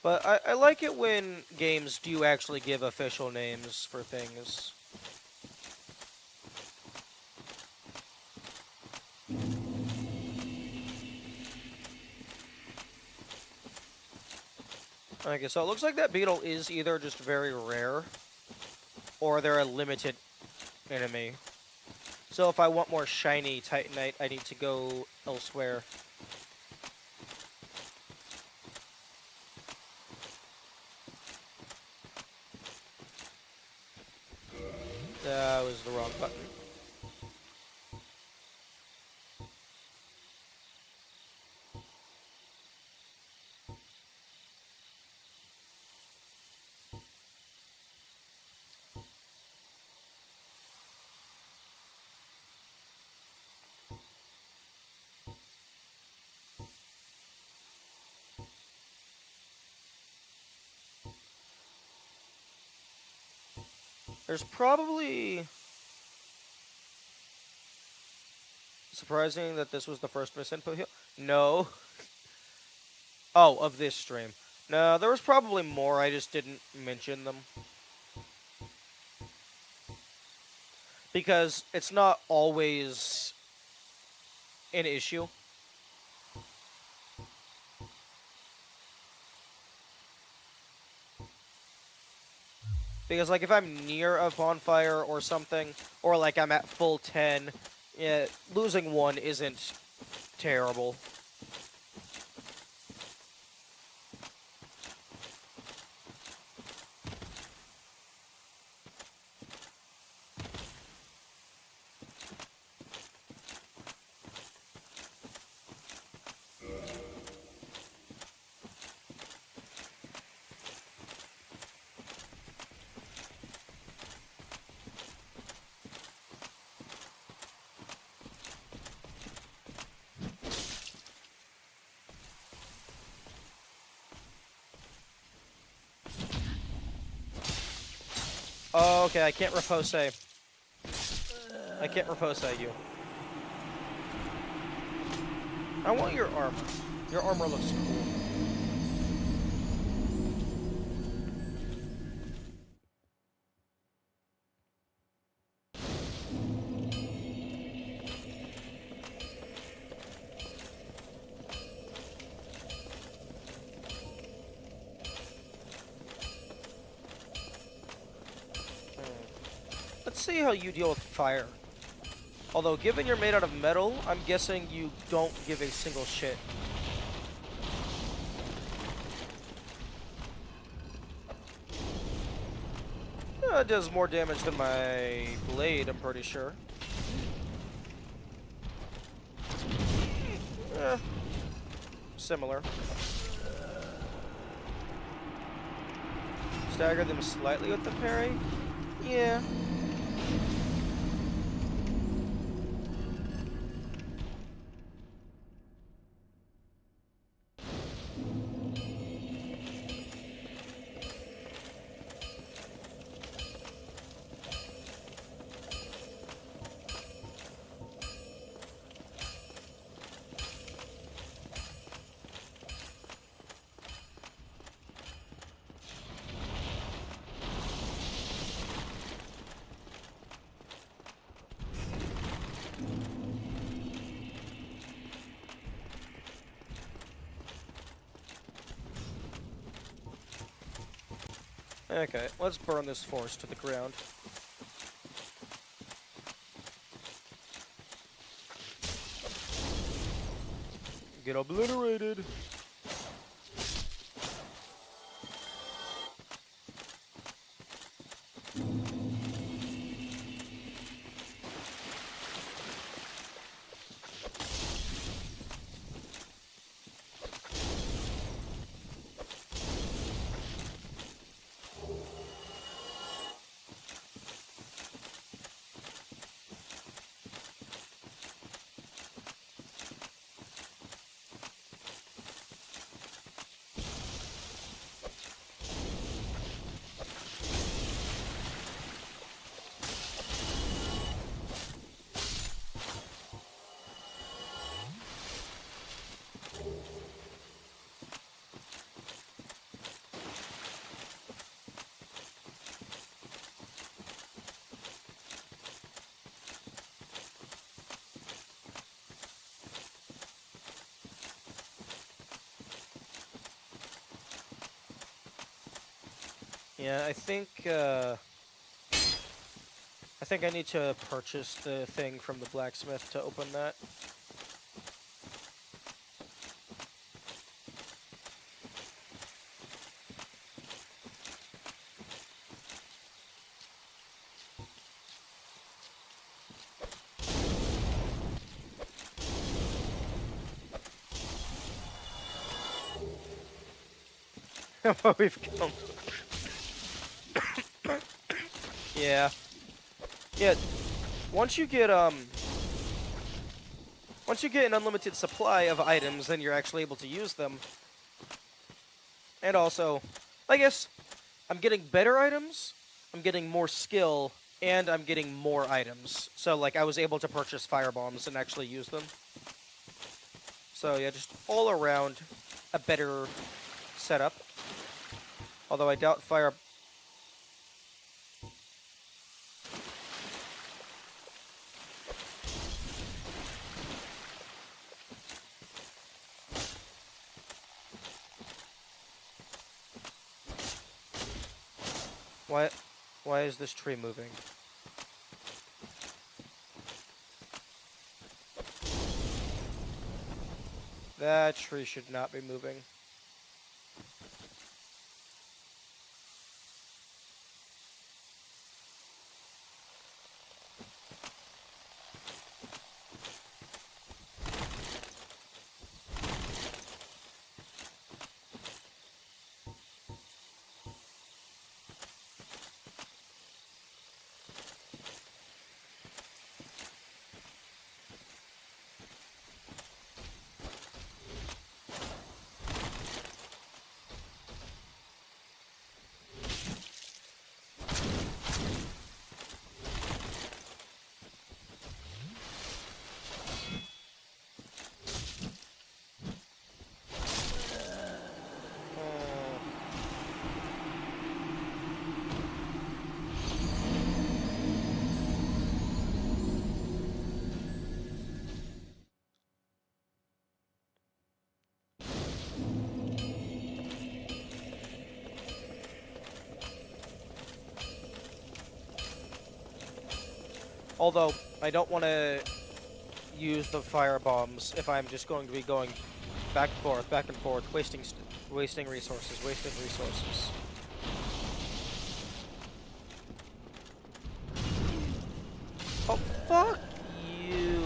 But I like it when games do actually give official names for things. Okay, so it looks like that beetle is either just very rare, or they're a limited enemy. So if I want more shiny Titanite, I need to go elsewhere. That was the wrong button. There's probably... Surprising that this was the first misinput here. No. Oh, of this stream. No, there was probably more, I just didn't mention them. Because it's not always an issue. Because, like, if I'm near a bonfire or something, or, like, I'm at full 10, yeah, losing 1 isn't terrible. Oh, okay, I can't repose. I can't repose you. I want your armor. Your armor looks cool. Let's see how you deal with fire. Although, given you're made out of metal, I'm guessing you don't give a single shit. It does more damage than my blade, I'm pretty sure. Similar. Stagger them slightly with the parry? Yeah. Okay, let's burn this forest to the ground. Get obliterated. Yeah, I think I need to purchase the thing from the blacksmith to open that. What we've come. Yeah. Yeah. Once you get an unlimited supply of items, then you're actually able to use them. And also, I guess I'm getting better items, I'm getting more skill, and I'm getting more items. So like I was able to purchase fire bombs and actually use them. So yeah, just all around a better setup. Although I doubt fire. What? Why is this tree moving? That tree should not be moving. Although, I don't want to use the fire bombs if I'm just going to be going back and forth, wasting resources. Oh, fuck you.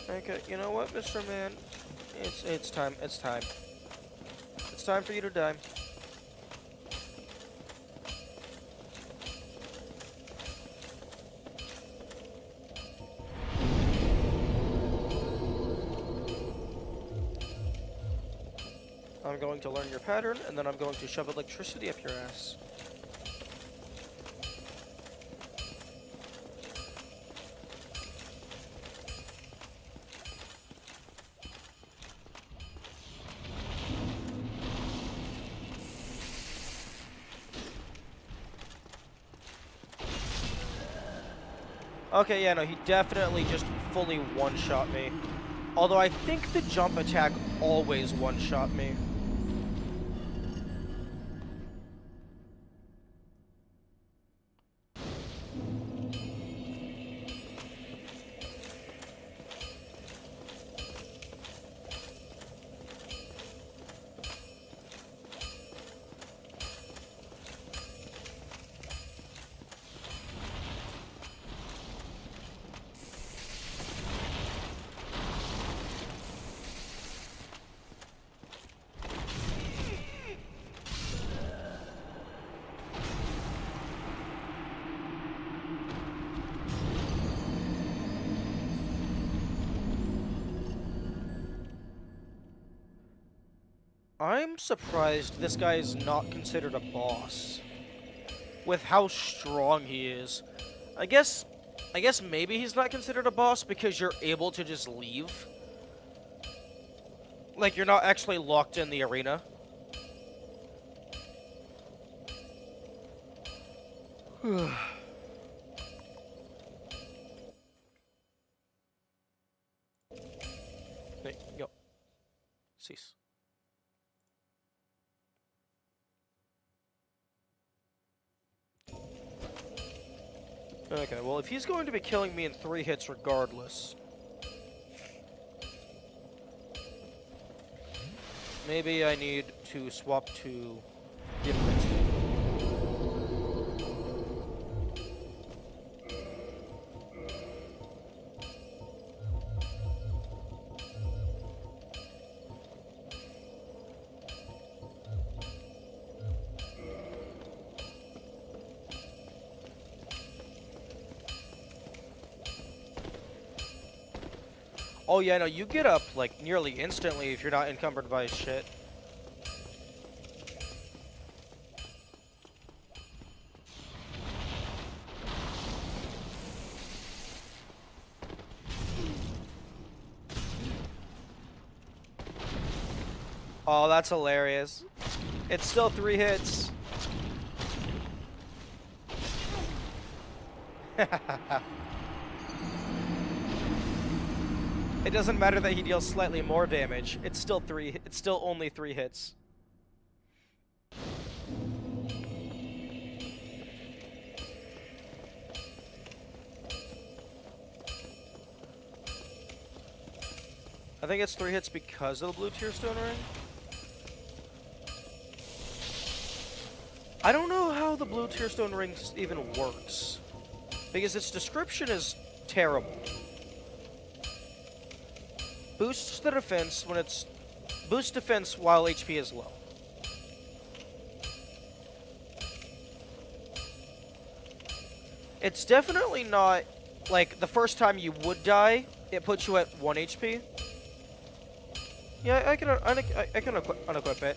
Okay, you know what, Mr. Man? It's time. It's time. It's time for you to die. I'm going to learn your pattern, and then I'm going to shove electricity up your ass. Okay, yeah, no, he definitely just fully one-shot me. Although I think the jump attack always one-shot me. I'm surprised this guy is not considered a boss. With how strong he is. I guess maybe he's not considered a boss because you're able to just leave. Like, you're not actually locked in the arena. Hey, yo. Cease. Okay, well, if he's going to be killing me in 3 hits regardless, maybe I need to swap to different. Oh yeah, no, you get up, like, nearly instantly if you're not encumbered by shit. Oh, that's hilarious. It's still 3 hits. It doesn't matter that he deals slightly more damage. It's still only 3 hits. I think it's 3 hits because of the blue tier stone ring. I don't know how the blue tier stone ring even works, because its description is terrible. Boosts the defense when it's... Boosts defense while HP is low. It's definitely not, like, the first time you would die, it puts you at 1 HP. Yeah, I can unequip it.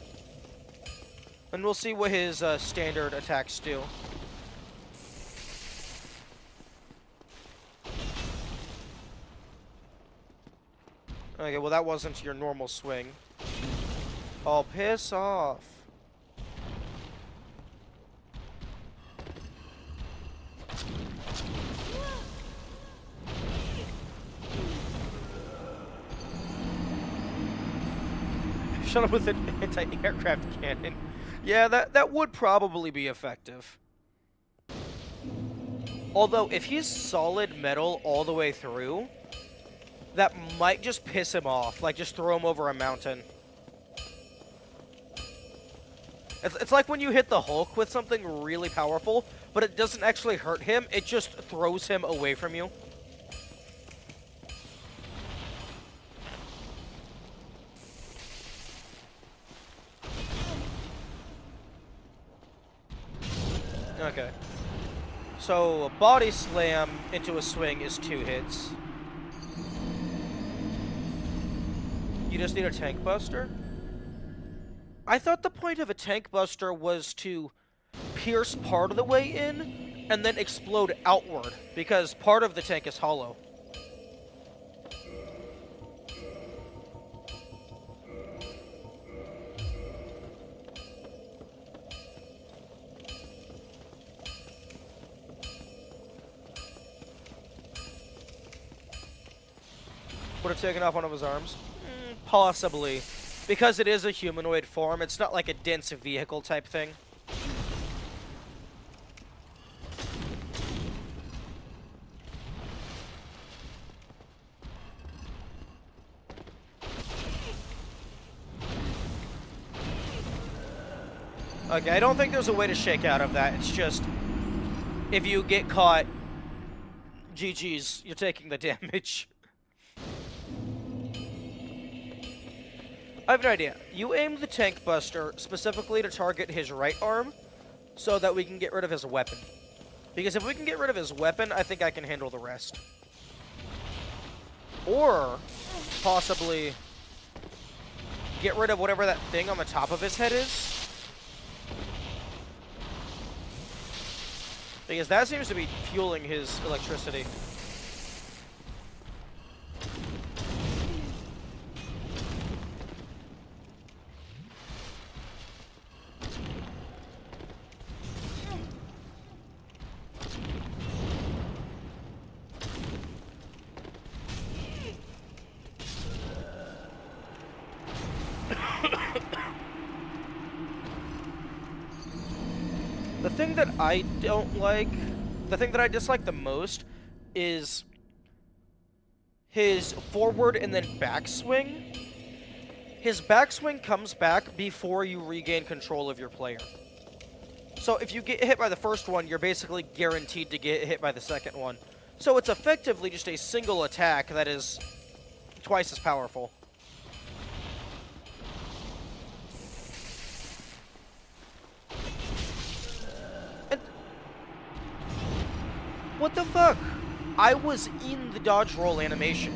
And we'll see what his standard attacks do. Okay, well that wasn't your normal swing. Oh, piss off. Shut up with an anti-aircraft cannon. Yeah, that would probably be effective. Although, if he's solid metal all the way through, that might just piss him off. Like, just throw him over a mountain. It's like when you hit the Hulk with something really powerful, but it doesn't actually hurt him, it just throws him away from you. Okay. So, a body slam into a swing is 2 hits. You just need a tank buster? I thought the point of a tank buster was to pierce part of the way in and then explode outward, because part of the tank is hollow. Would have taken off one of his arms? Possibly. Because it is a humanoid form, it's not like a dense vehicle type thing. Okay, I don't think there's a way to shake out of that. It's just, if you get caught, GG's, you're taking the damage. I have an idea. You aim the tank buster specifically to target his right arm so that we can get rid of his weapon. Because if we can get rid of his weapon, I think I can handle the rest. Or, possibly, get rid of whatever that thing on the top of his head is. Because that seems to be fueling his electricity. The thing that I don't like, the thing that I dislike the most is his forward and then backswing. His backswing comes back before you regain control of your player. So if you get hit by the first one, you're basically guaranteed to get hit by the second one. So it's effectively just a single attack that is twice as powerful. What the fuck? I was in the dodge roll animation.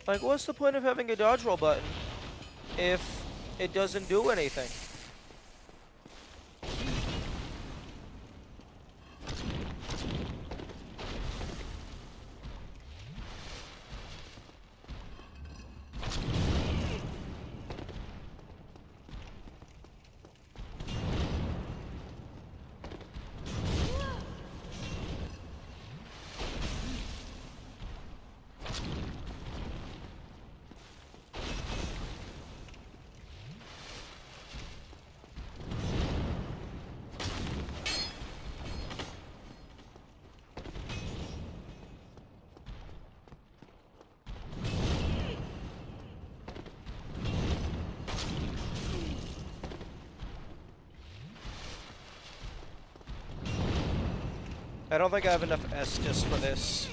Like, what's the point of having a dodge roll button if it doesn't do anything? I don't think I have enough Estus for this.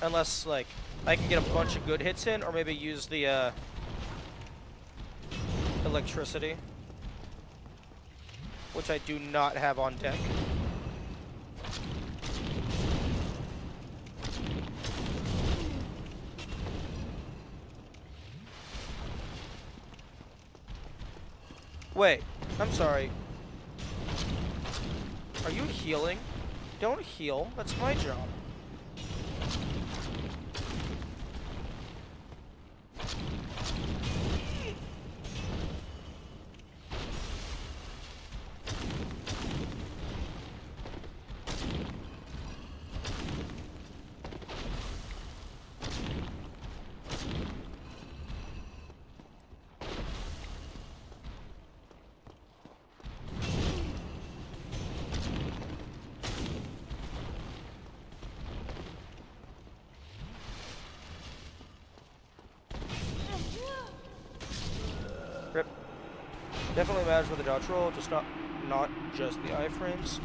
Unless, like, I can get a bunch of good hits in, or maybe use the, electricity. Which I do not have on deck. Wait, I'm sorry. Are you healing? Don't heal. That's my job. Rip. Definitely matters with the dodge roll, just not just the iframes.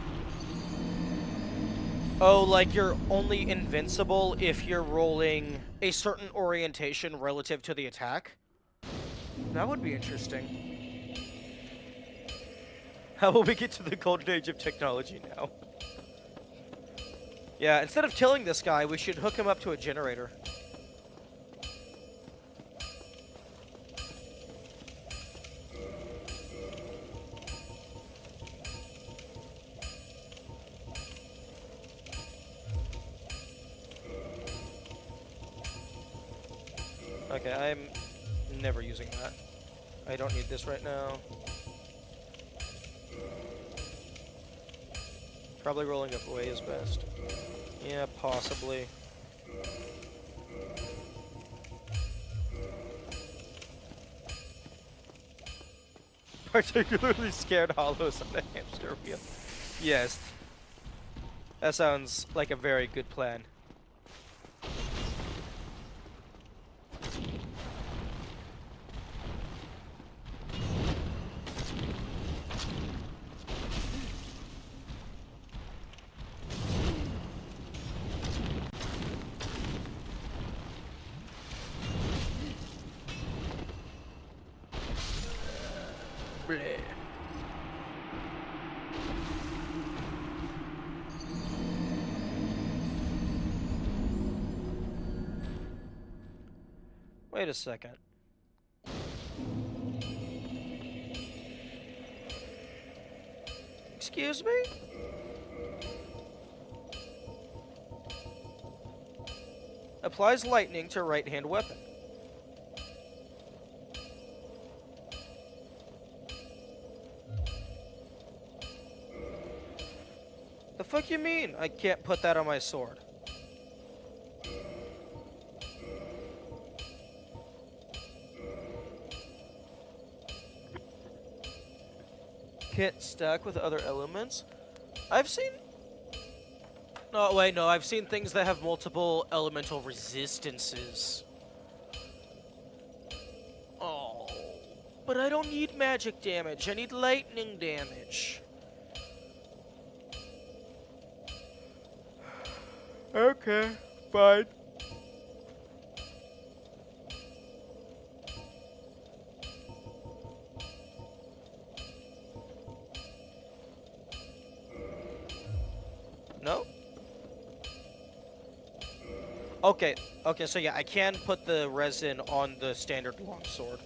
Oh, like you're only invincible if you're rolling a certain orientation relative to the attack? That would be interesting. How will we get to the golden age of technology now? Yeah, instead of killing this guy, we should hook him up to a generator. Okay, I'm never using that. I don't need this right now. Probably rolling away is best. Yeah, possibly. Particularly scared hollows on a hamster wheel. Yes. That sounds like a very good plan. Bleh. Wait a second. Excuse me? Applies lightning to right-hand weapon. The fuck you mean I can't put that on my sword? Can't stack with other elements? I've seen... No, wait, no, I've seen things that have multiple elemental resistances. Oh, but I don't need magic damage, I need lightning damage. Okay, fine. No? Okay, okay, so yeah, I can put the resin on the standard longsword.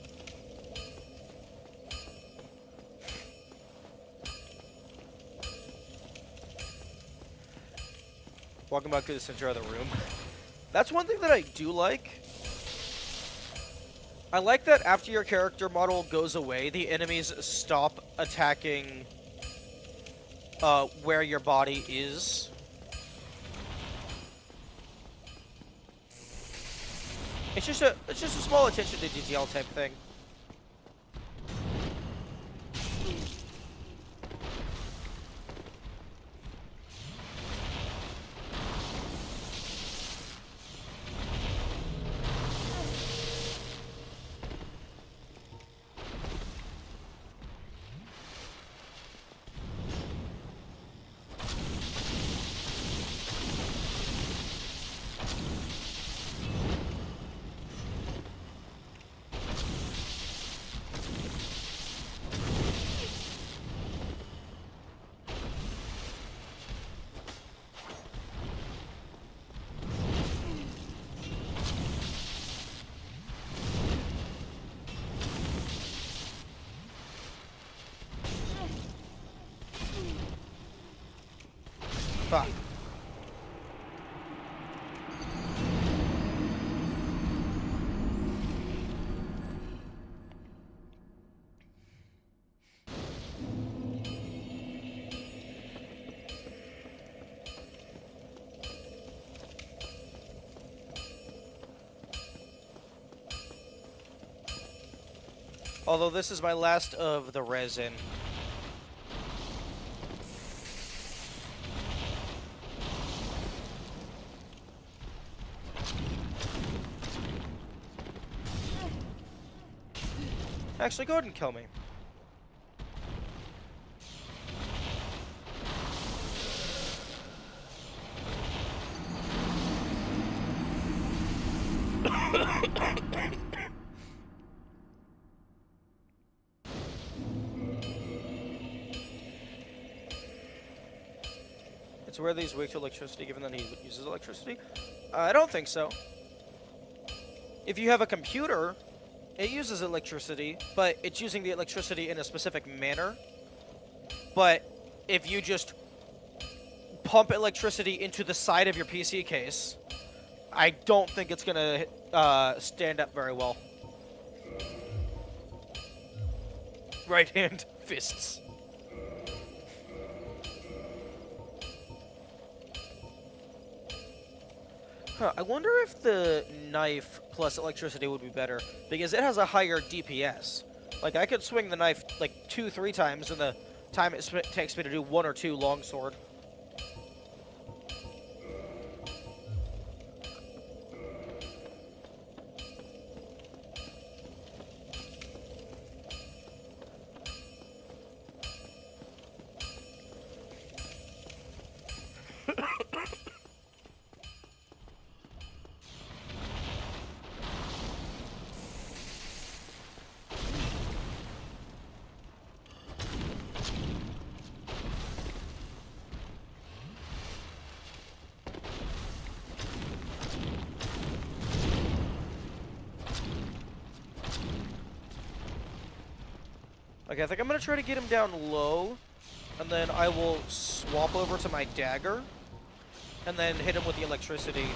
Walking back to the center of the room. That's one thing that I do like. I like that after your character model goes away, the enemies stop attacking where your body is. It's just a small attention to detail type thing. Fuck. Although this is my last of the resin. Actually, go ahead and kill me. It's where he's weak to electricity, given that he uses electricity? I don't think so. If you have a computer, it uses electricity, but it's using the electricity in a specific manner. But if you just pump electricity into the side of your PC case, I don't think it's going to stand up very well. Right hand fists. Huh, I wonder if the knife plus electricity would be better, because it has a higher DPS. Like, I could swing the knife, like, 2-3 times in the time it takes me to do 1 or 2 longsword. Okay, I think I'm going to try to get him down low, and then I will swap over to my dagger, and then hit him with the electricity.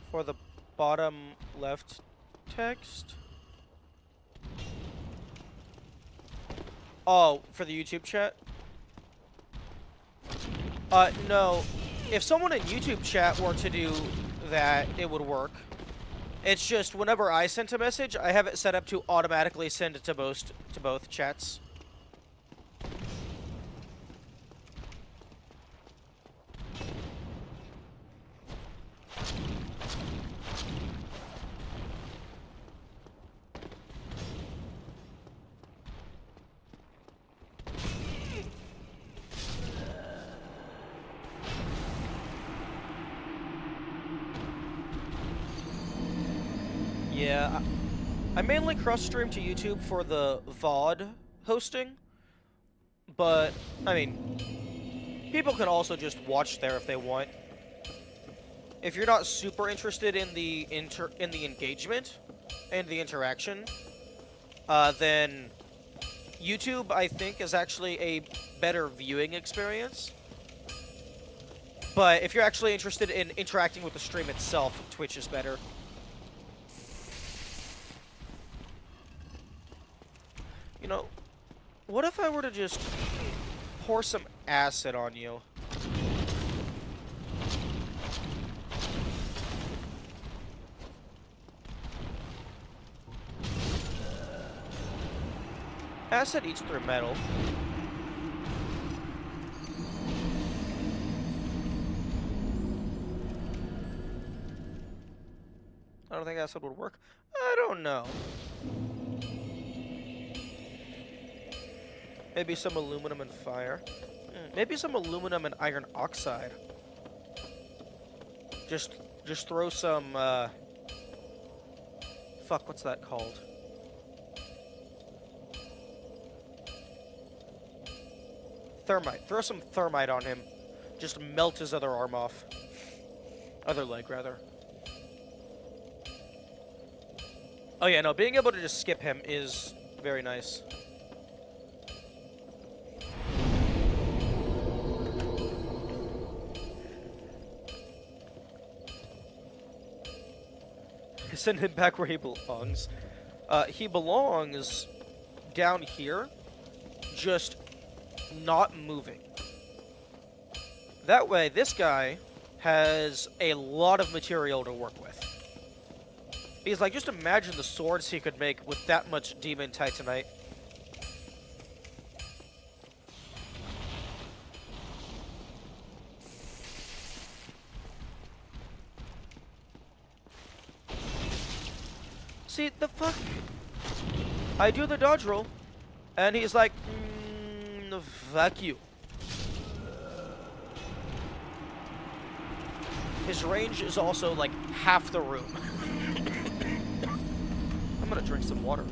For the bottom left text. Oh, for the YouTube chat? No. If someone in YouTube chat were to do that, it would work. It's just whenever I send a message, I have it set up to automatically send it to both chats. Yeah, I mainly cross-stream to YouTube for the VOD hosting, but, I mean, people can also just watch there if they want. If you're not super interested in the engagement and the interaction, then YouTube, I think, is actually a better viewing experience. But if you're actually interested in interacting with the stream itself, Twitch is better. You know, what if I were to just pour some acid on you? Acid eats through metal. I don't think acid would work. I don't know. Maybe some aluminum and fire. Maybe some aluminum and iron oxide. Just throw some, fuck, what's that called? Thermite. Throw some thermite on him. Just melt his other arm off. Other leg, rather. Oh yeah, no, being able to just skip him is very nice. Send him back where he belongs. He belongs down here, just not moving. That way, this guy has a lot of material to work with. Because, like, just imagine the swords he could make with that much demon titanite. See, the fuck? I do the dodge roll, and he's like, fuck you. His range is also like half the room. I'm gonna drink some water.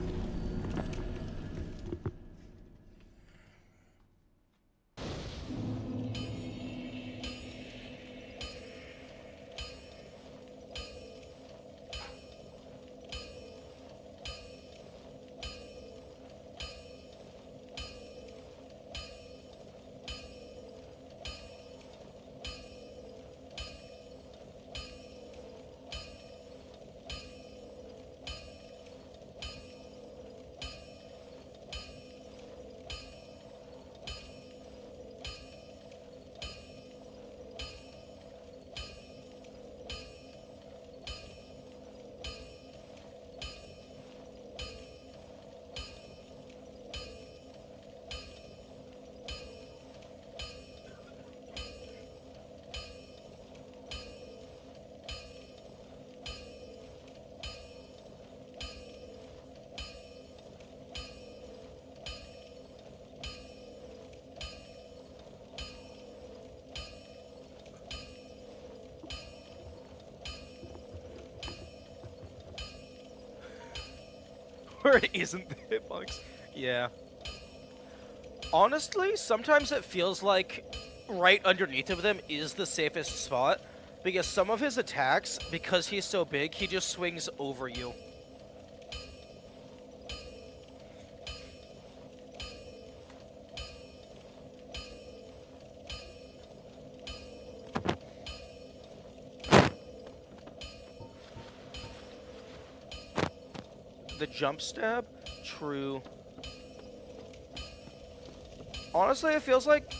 Where it isn't the hitbox. Yeah. Honestly, sometimes it feels like right underneath of them is the safest spot, because some of his attacks, because he's so big, he just swings over you. The jump stab? True. Honestly, it feels like,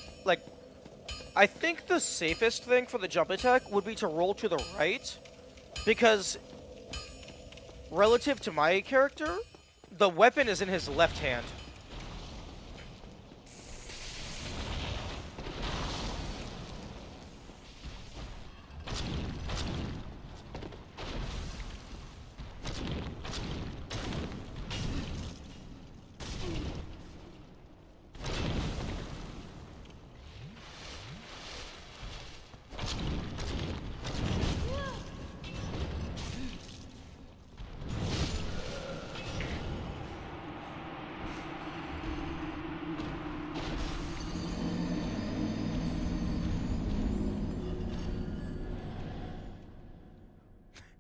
I think the safest thing for the jump attack would be to roll to the right, because relative to my character, the weapon is in his left hand.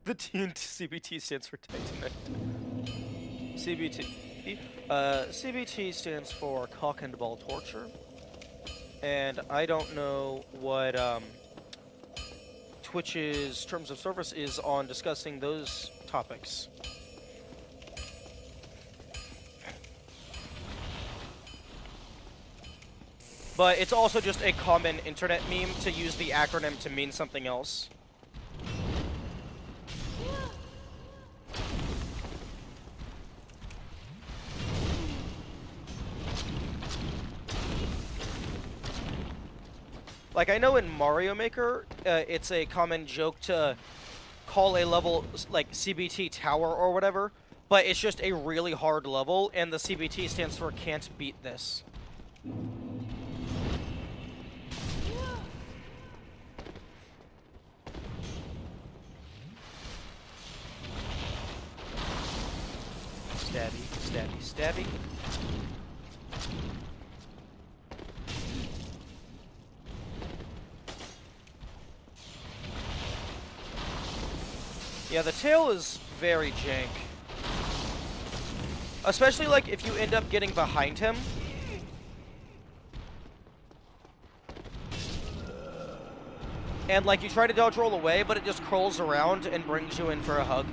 The CBT stands for Titanite. CBT. CBT stands for cock and ball torture. And I don't know what Twitch's terms of service is on discussing those topics. But it's also just a common internet meme to use the acronym to mean something else. Like, I know in Mario Maker, it's a common joke to call a level, like, CBT Tower or whatever, but it's just a really hard level, and the CBT stands for Can't Beat This. Stabby, stabby, stabby. Yeah, the tail is very jank. Especially, like, if you end up getting behind him. And, like, you try to dodge roll away, but it just crawls around and brings you in for a hug.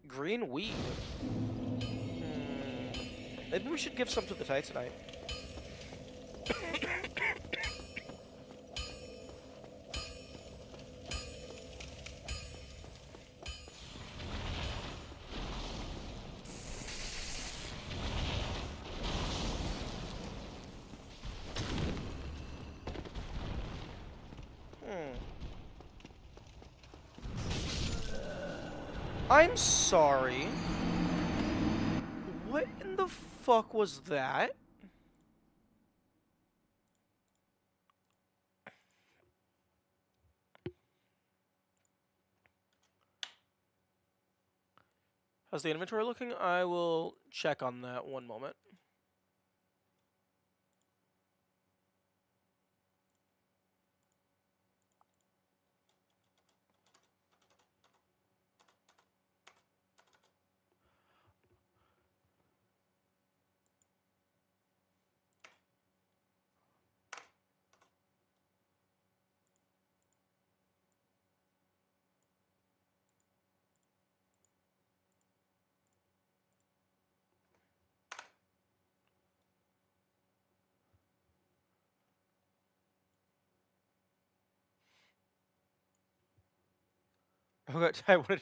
Green weed. Maybe we should give some to the Titanite. I'm sorry. What in the fuck was that? How's the inventory looking? I will check on that one moment. Okay, I wanted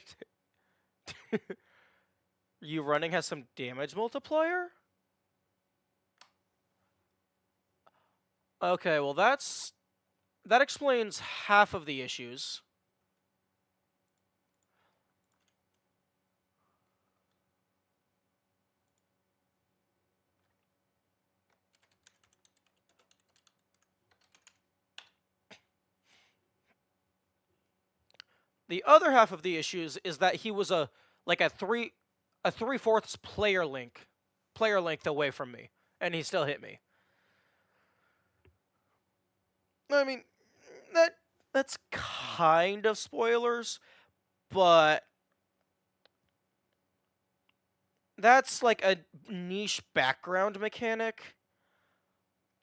to... You running has some damage multiplier? Okay, well that explains half of the issues. The other half of the issues is that he was a 3/4 player length away from me, and he still hit me. I mean, that's kind of spoilers, but that's like a niche background mechanic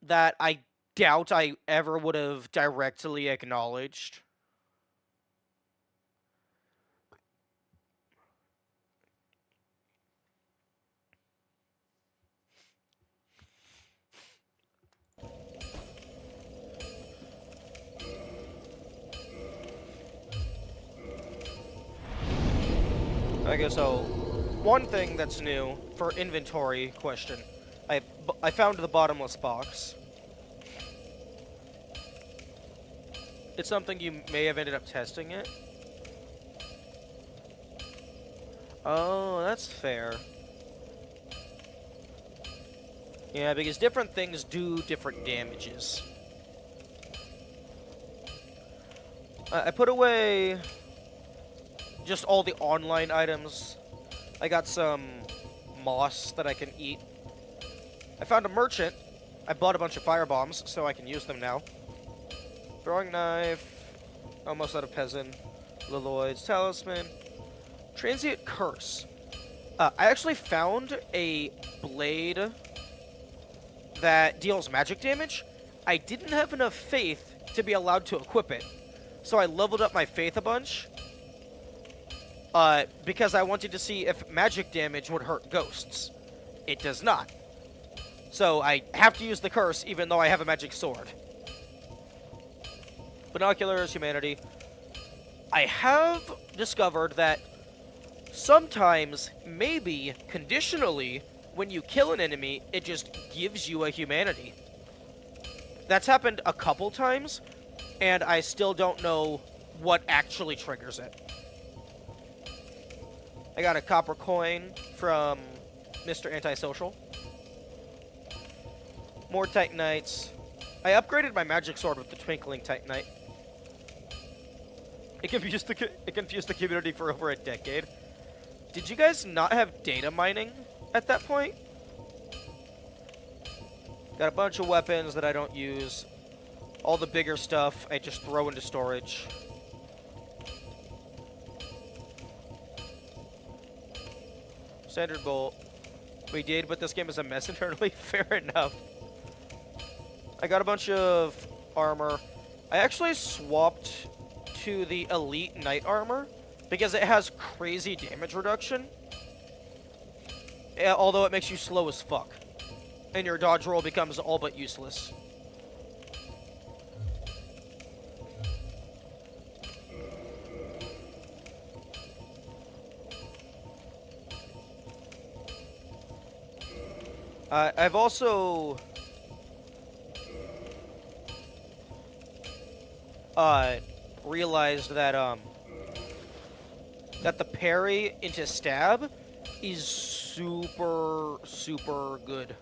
that I doubt I ever would have directly acknowledged. Okay, so one thing that's new for inventory question, I found the bottomless box. It's something you may have ended up testing it. Oh, that's fair. Yeah, because different things do different damages. I put away just all the online items. I got some moss that I can eat. I found a merchant. I bought a bunch of fire bombs, so I can use them now. Throwing knife. Almost out of peasant. Leloid's talisman. Transient curse. I actually found a blade that deals magic damage, I didn't have enough faith to be allowed to equip it. So I leveled up my faith a bunch. Because I wanted to see if magic damage would hurt ghosts. It does not. So I have to use the curse even though I have a magic sword. Binoculars, humanity. I have discovered that sometimes, maybe, conditionally, when you kill an enemy, it just gives you a humanity. That's happened a couple times, and I still don't know what actually triggers it. I got a copper coin from Mr. Antisocial. More Titanites. I upgraded my magic sword with the Twinkling Titanite. It confused the community for over a decade. Did you guys not have data mining at that point? Got a bunch of weapons that I don't use. All the bigger stuff I just throw into storage. Standard bolt. We did, but this game is a mess internally. Fair enough. I got a bunch of armor. I actually swapped to the Elite Knight armor because it has crazy damage reduction. Although it makes you slow as fuck. And your dodge roll becomes all but useless. I've also realized that that the parry into stab is super good.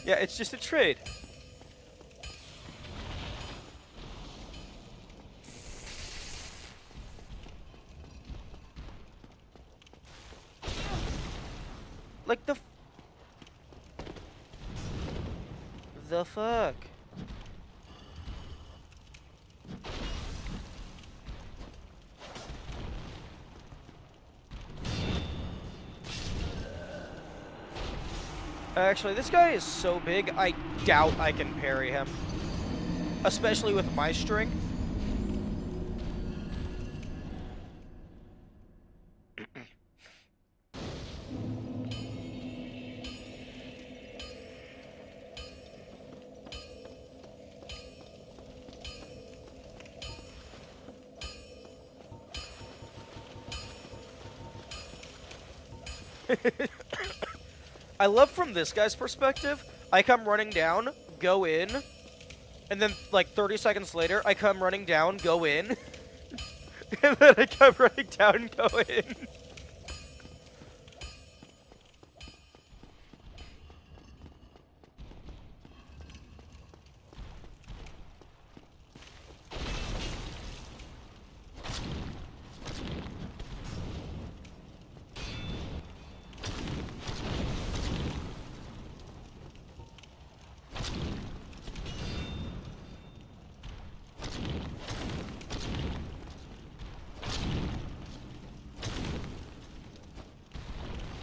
Yeah, it's just a trade. Like the fuck? Actually, this guy is so big, I doubt I can parry him. Especially with my strength. I love from this guy's perspective, I come running down, go in, and then like 30 seconds later, I come running down, go in, and then I come running down, go in.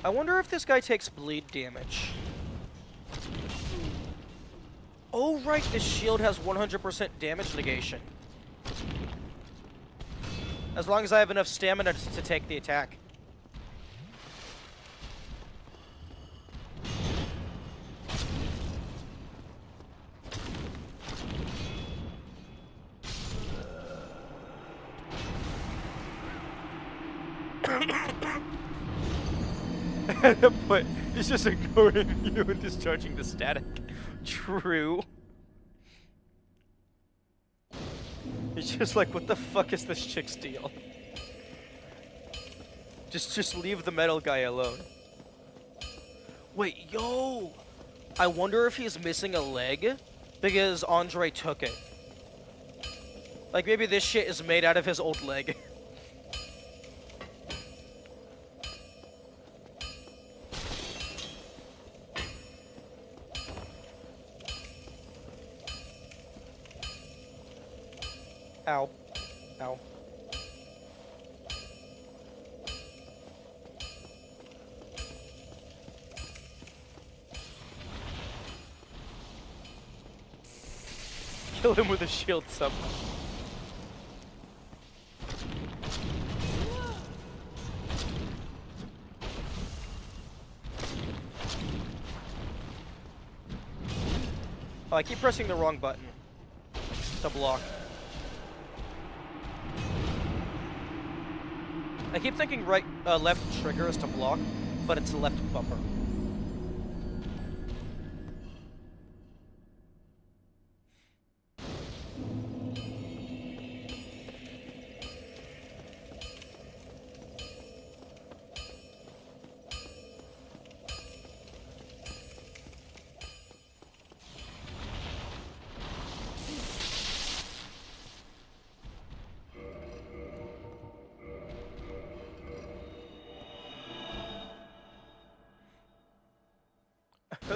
I wonder if this guy takes bleed damage. Oh, right, this shield has 100% damage negation. As long as I have enough stamina to take the attack. But he's just ignoring you and discharging the static. True. He's just like, what the fuck is this chick's deal? Just leave the metal guy alone. Wait, yo! I wonder if he's missing a leg because Andre took it. Like, maybe this shit is made out of his old leg. Ow. Ow. Kill him with a shield somehow. Oh, I keep pressing the wrong button to block. I keep thinking left trigger is to block, but it's left bumper.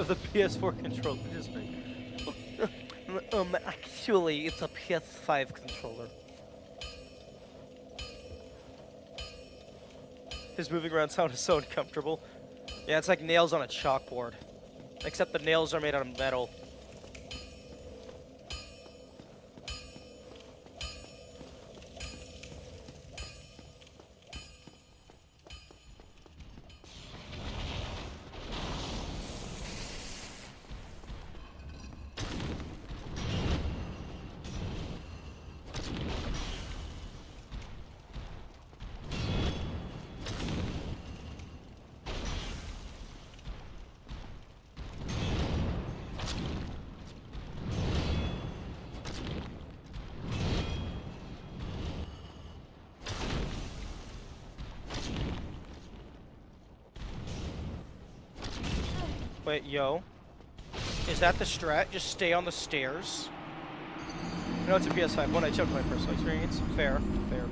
The PS4 controller just actually, it's a PS5 controller. His moving around sound is so uncomfortable. Yeah, it's like nails on a chalkboard. Except the nails are made out of metal. Wait, yo. Is that the strat? Just stay on the stairs? No, it's a PS5. When I checked my personal experience. Fair. Fair.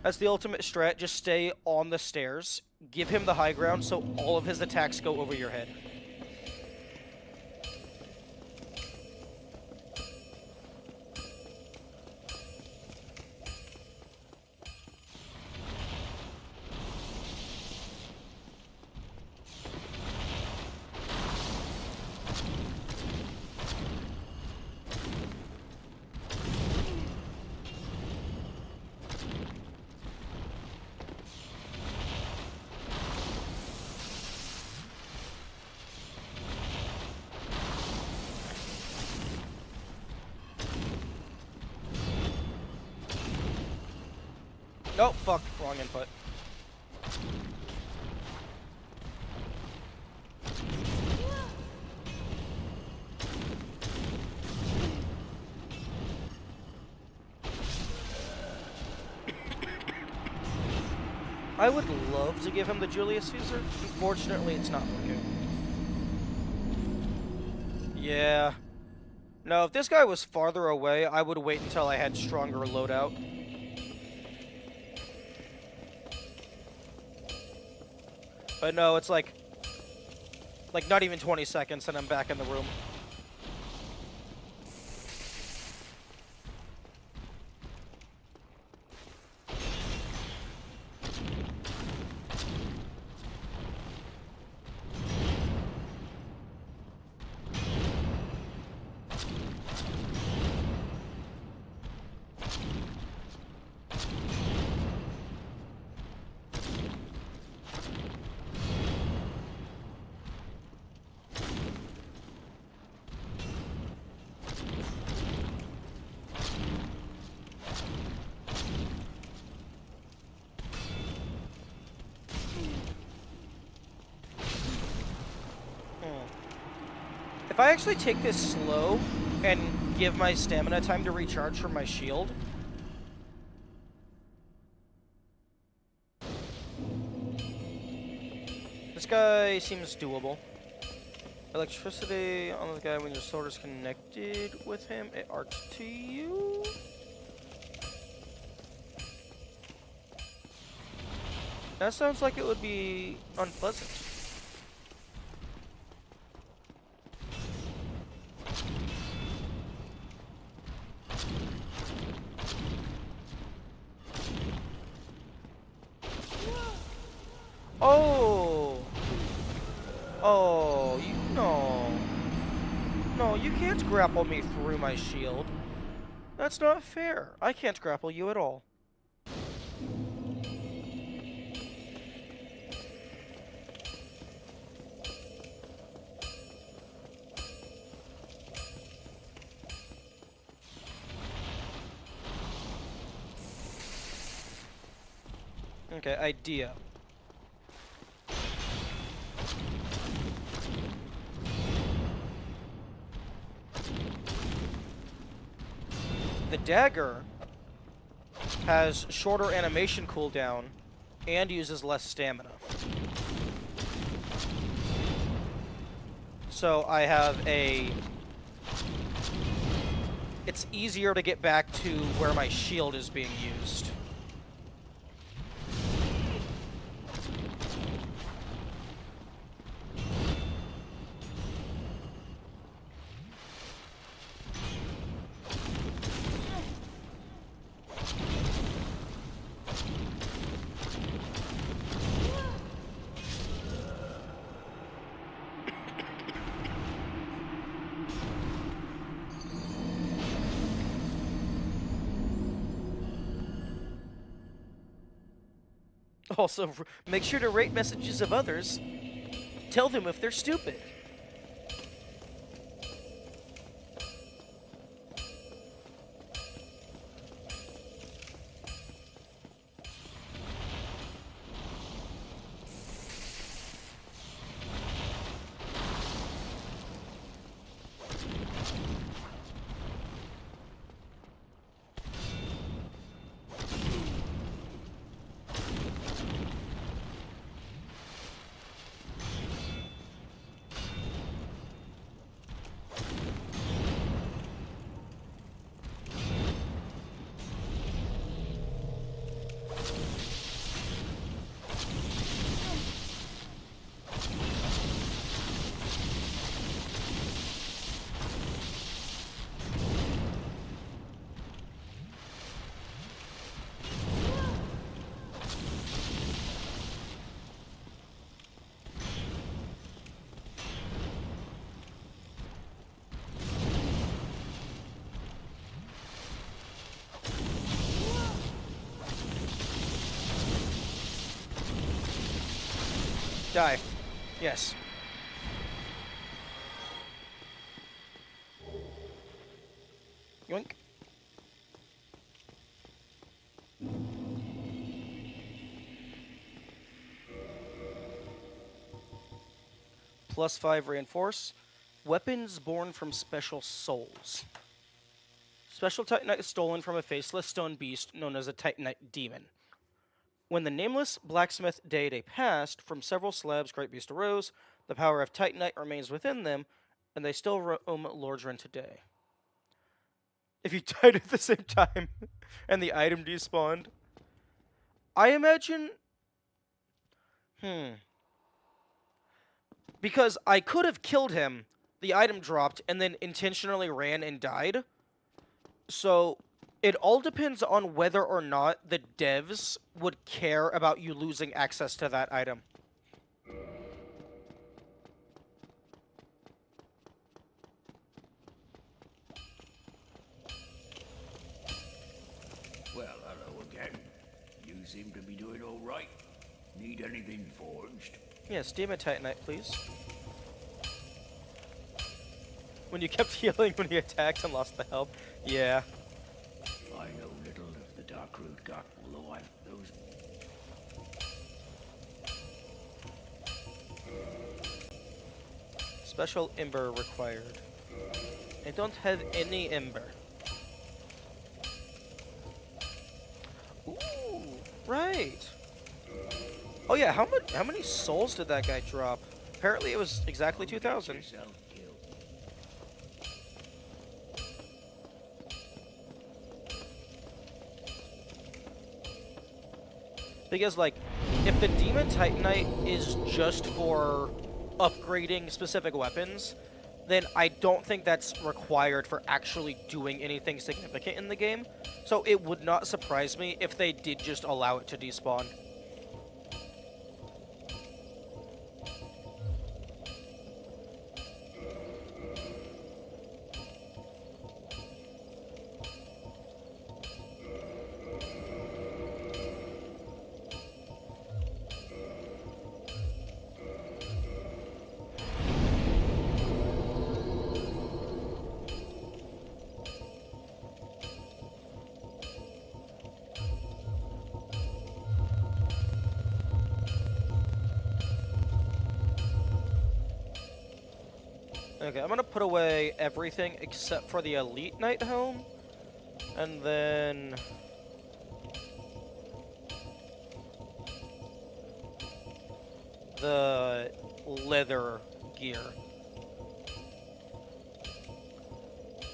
That's the ultimate strat. Just stay on the stairs. Give him the high ground so all of his attacks go over your head. Oh, fuck. Wrong input. I would love to give him the Julius Caesar. Unfortunately, it's not working. Yeah. No, if this guy was farther away, I would wait until I had stronger loadout. But no, it's like not even 20 seconds and I'm back in the room. If I actually take this slow and give my stamina time to recharge from my shield, this guy seems doable. Electricity on the guy when your sword is connected with him, it arcs to you. That sounds like it would be unpleasant. Oh! Oh, no. No, you can't grapple me through my shield. That's not fair. I can't grapple you at all. Okay, idea. The dagger has shorter animation cooldown and uses less stamina. So I have a... It's easier to get back to where my shield is being used. Also, make sure to rate messages of others. Tell them if they're stupid. Die. Yes. Yoink. +5 reinforce. Weapons born from special souls. Special Titanite is stolen from a faceless stone beast known as a Titanite demon. When the nameless blacksmith deity passed, from several slabs Great Beast arose, the power of Titanite remains within them, and they still roam Lordran today. If you died at the same time and the item despawned, I imagine... Because I could have killed him, the item dropped, and then intentionally ran and died. So it all depends on whether or not the devs would care about you losing access to that item. Well, hello again. You seem to be doing all right. Need anything forged? Yes, Demon Titanite, please. When you kept healing when he attacked and lost the health. Yeah. I know little of the Darkroot got, although I've those... Special Ember required. I don't have any Ember. Ooh, right. Oh yeah, how many souls did that guy drop? Apparently it was exactly 2,000. Yourself killed. Because, like, if the Demon Titanite is just for upgrading specific weapons, then I don't think that's required for actually doing anything significant in the game. So it would not surprise me if they did just allow it to despawn. Okay, I'm gonna put away everything except for the Elite Knight Helm, and then the leather gear.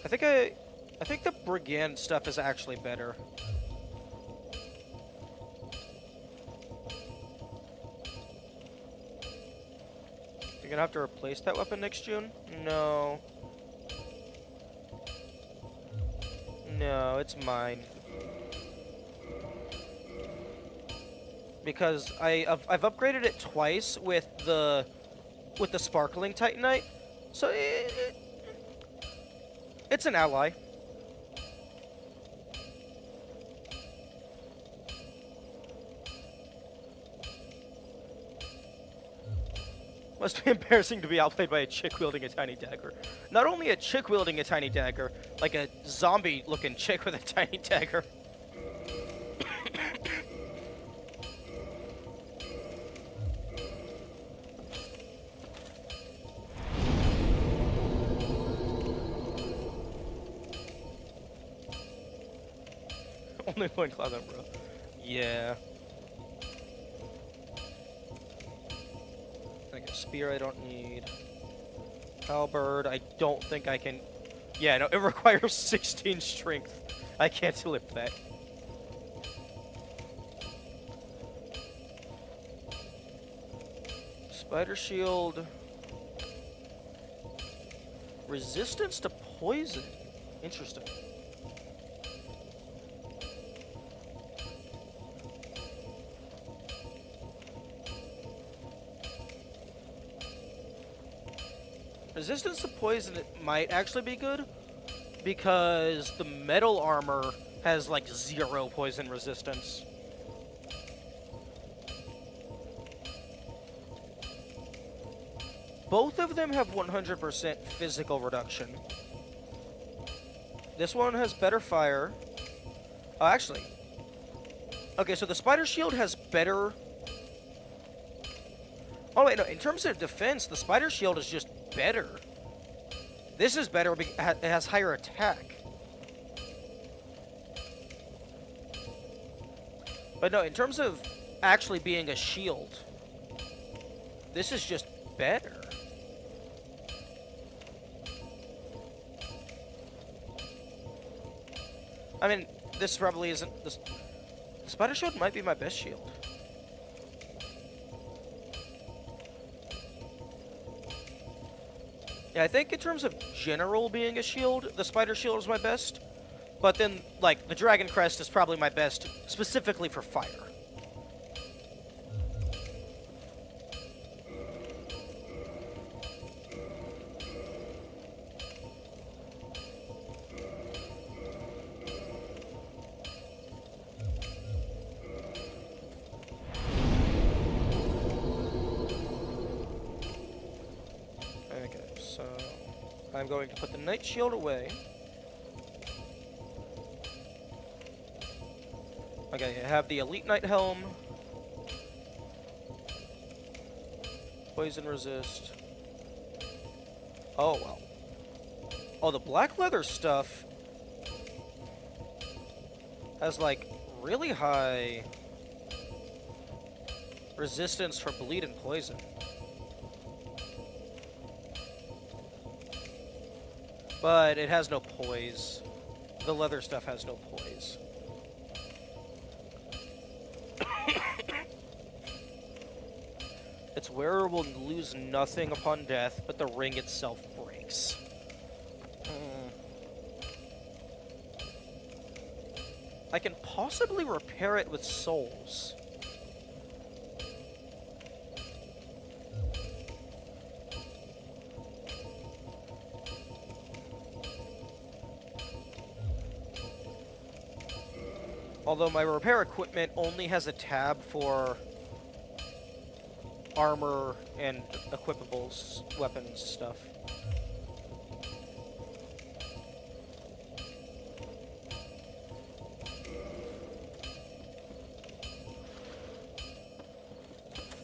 I think the brigand stuff is actually better. You're gonna have to replace that weapon next June? No. No, it's mine. Because I've upgraded it twice with the sparkling Titanite, so it's an ally. Must be embarrassing to be outplayed by a chick wielding a tiny dagger. Not only a chick wielding a tiny dagger, like a zombie-looking chick with a tiny dagger. Only one cloud on, bro. Yeah. Like a spear I don't need. Halberd, I don't think I can... Yeah, no, it requires 16 strength. I can't lift that. Spider shield. Resistance to poison. Interesting. Resistance to poison might actually be good, because the metal armor has like 0 poison resistance. Both of them have 100% physical reduction. This one has better fire. Oh, actually. Okay, so the spider shield has better... Oh wait, no, in terms of defense, the spider shield is just better. This is better because it has higher attack. But no, in terms of actually being a shield, this is just better. I mean, this probably isn't... The spider shield might be my best shield. Yeah, I think in terms of general being a shield, the spider shield is my best. But then, like, the dragon crest is probably my best, specifically for fire. I'm going to put the Knight Shield away. Okay, I have the Elite Knight Helm. Poison resist. Oh, wow. Oh, the black leather stuff has, like, really high resistance for bleed and poison. But it has no poise. The leather stuff has no poise. Its wearer will lose nothing upon death, but the ring itself breaks. I can possibly repair it with souls. Although my repair equipment only has a tab for armor and equipables, weapons, stuff.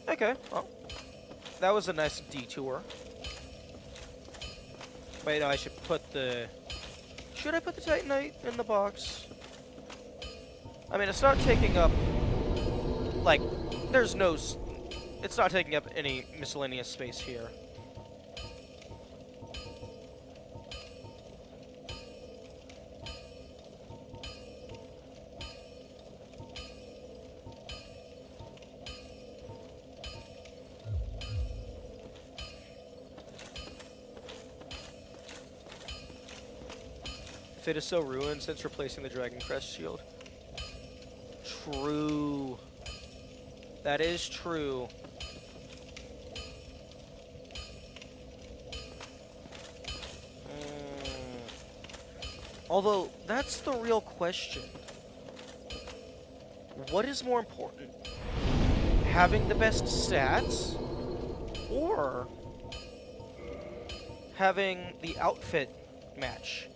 Okay, well, that was a nice detour. Wait, no, I should put the... Should I put the Titanite in the box? I mean, it's not taking up... Like, there's no... It's not taking up any miscellaneous space here. If it is so ruined since replacing the Dragon Crest shield. True. That is true. Although, that's the real question. What is more important? Having the best stats? Or having the outfit match?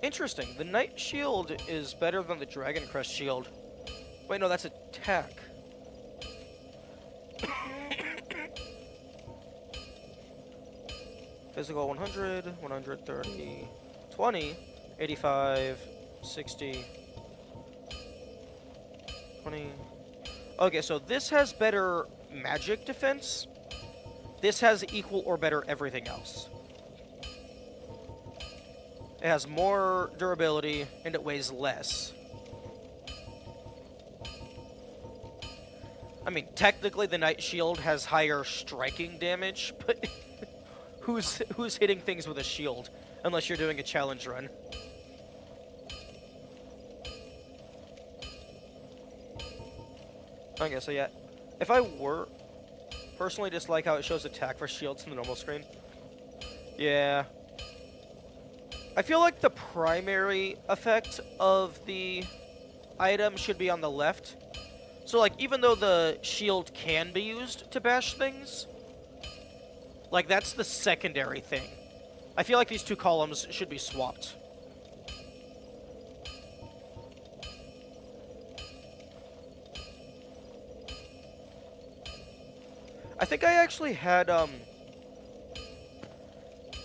Interesting. The Knight Shield is better than the Dragon Crest Shield. Wait, no, that's attack. Physical 100, 130, 20, 85, 60, 20. Okay, so this has better magic defense. This has equal or better everything else. It has more durability, and it weighs less. I mean, technically the Knight Shield has higher striking damage, but who's hitting things with a shield? Unless you're doing a challenge run. Okay, so yeah. If I were... Personally dislike how it shows attack for shields in the normal screen. Yeah. I feel like the primary effect of the item should be on the left. So, like, even though the shield can be used to bash things, like, that's the secondary thing. I feel like these two columns should be swapped. I think I actually had, I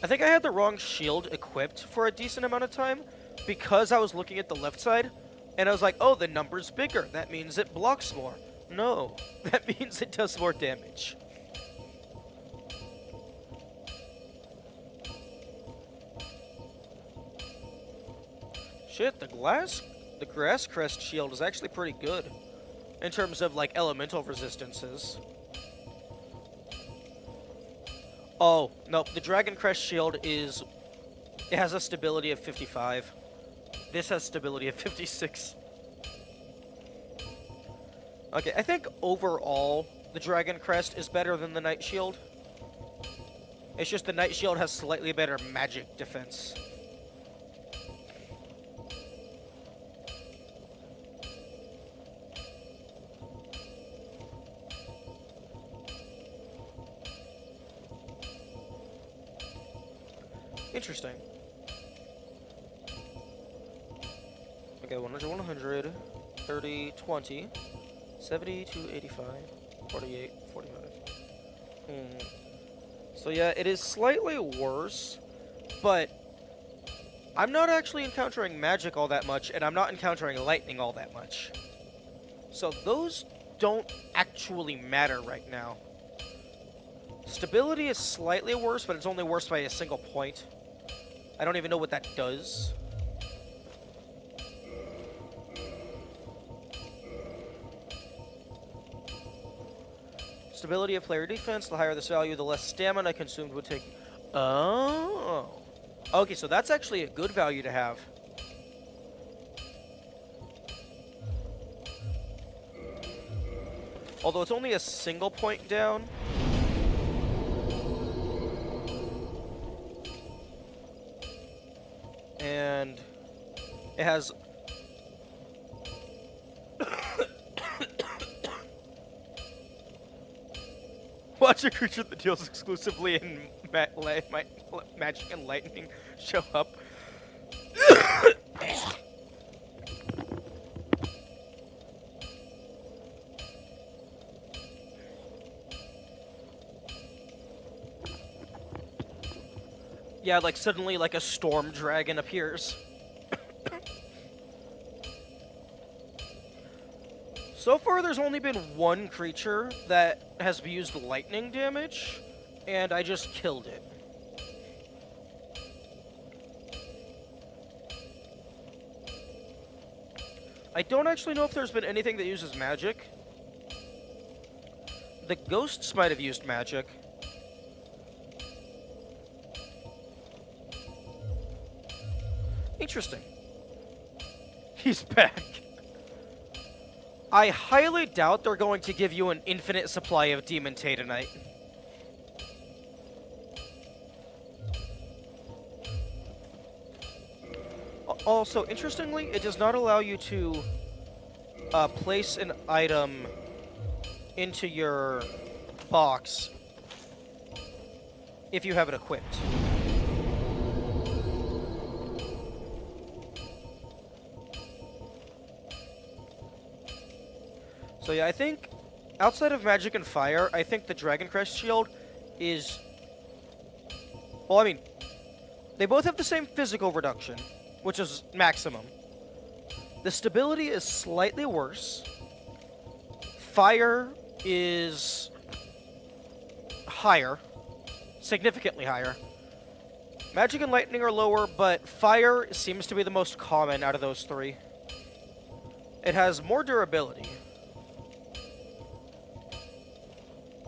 think I had the wrong shield equipped for a decent amount of time because I was looking at the left side and I was like, oh, the number's bigger. That means it blocks more. No, that means it does more damage. Shit, the grass crest shield is actually pretty good in terms of like elemental resistances. Oh, nope, the Dragon Crest shield it has a stability of 55. This has stability of 56. Okay, I think overall, the Dragon Crest is better than the Knight Shield. It's just the Knight Shield has slightly better magic defense. Interesting. Okay, 100, 100, 30, 20, 70 to 85, 48, 45. So yeah, it is slightly worse, but I'm not actually encountering magic all that much, and I'm not encountering lightning all that much. So those don't actually matter right now. Stability is slightly worse, but it's only worse by a single point. I don't even know what that does. Stability of player defense, the higher this value, the less stamina consumed would take... Oh! Okay, so that's actually a good value to have. Although it's only a single point down. And it has... watch a creature that deals exclusively in magic and lightning show up. Yeah, like suddenly like a storm dragon appears. So far there's only been one creature that has used lightning damage, and I just killed it. I don't actually know if there's been anything that uses magic. The ghosts might have used magic. Interesting. He's back. I highly doubt they're going to give you an infinite supply of Demon Titanite. Also, interestingly, it does not allow you to place an item into your box if you have it equipped. So yeah, I think outside of magic and fire, I think the Dragon Crest shield is... Well, I mean, they both have the same physical reduction, which is maximum. The stability is slightly worse. Fire is higher, significantly higher. Magic and lightning are lower, but fire seems to be the most common out of those three. It has more durability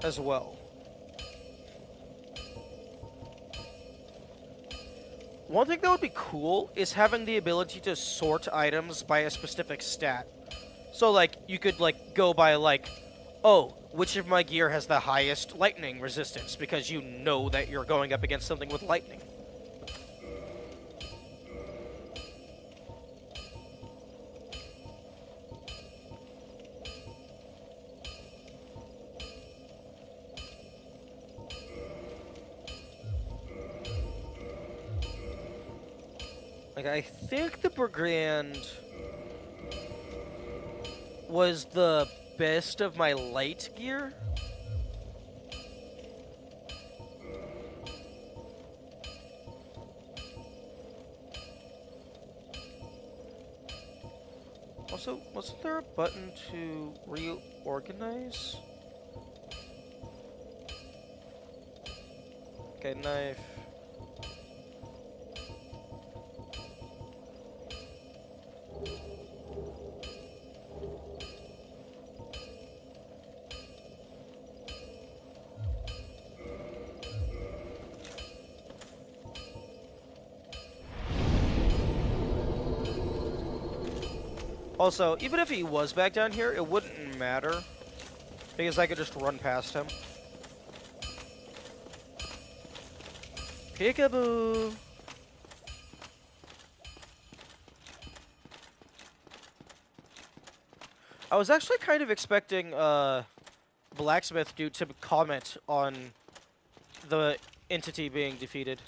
as well. One thing that would be cool is having the ability to sort items by a specific stat. So, like, you could, like, go by, like, oh, which of my gear has the highest lightning resistance, because you know that you're going up against something with lightning. Like, I think the Brigand was the best of my light gear. Also, wasn't there a button to reorganize? Okay, knife. Also, even if he was back down here, it wouldn't matter, because I could just run past him. Peekaboo! I was actually kind of expecting, Blacksmith dude to comment on the entity being defeated.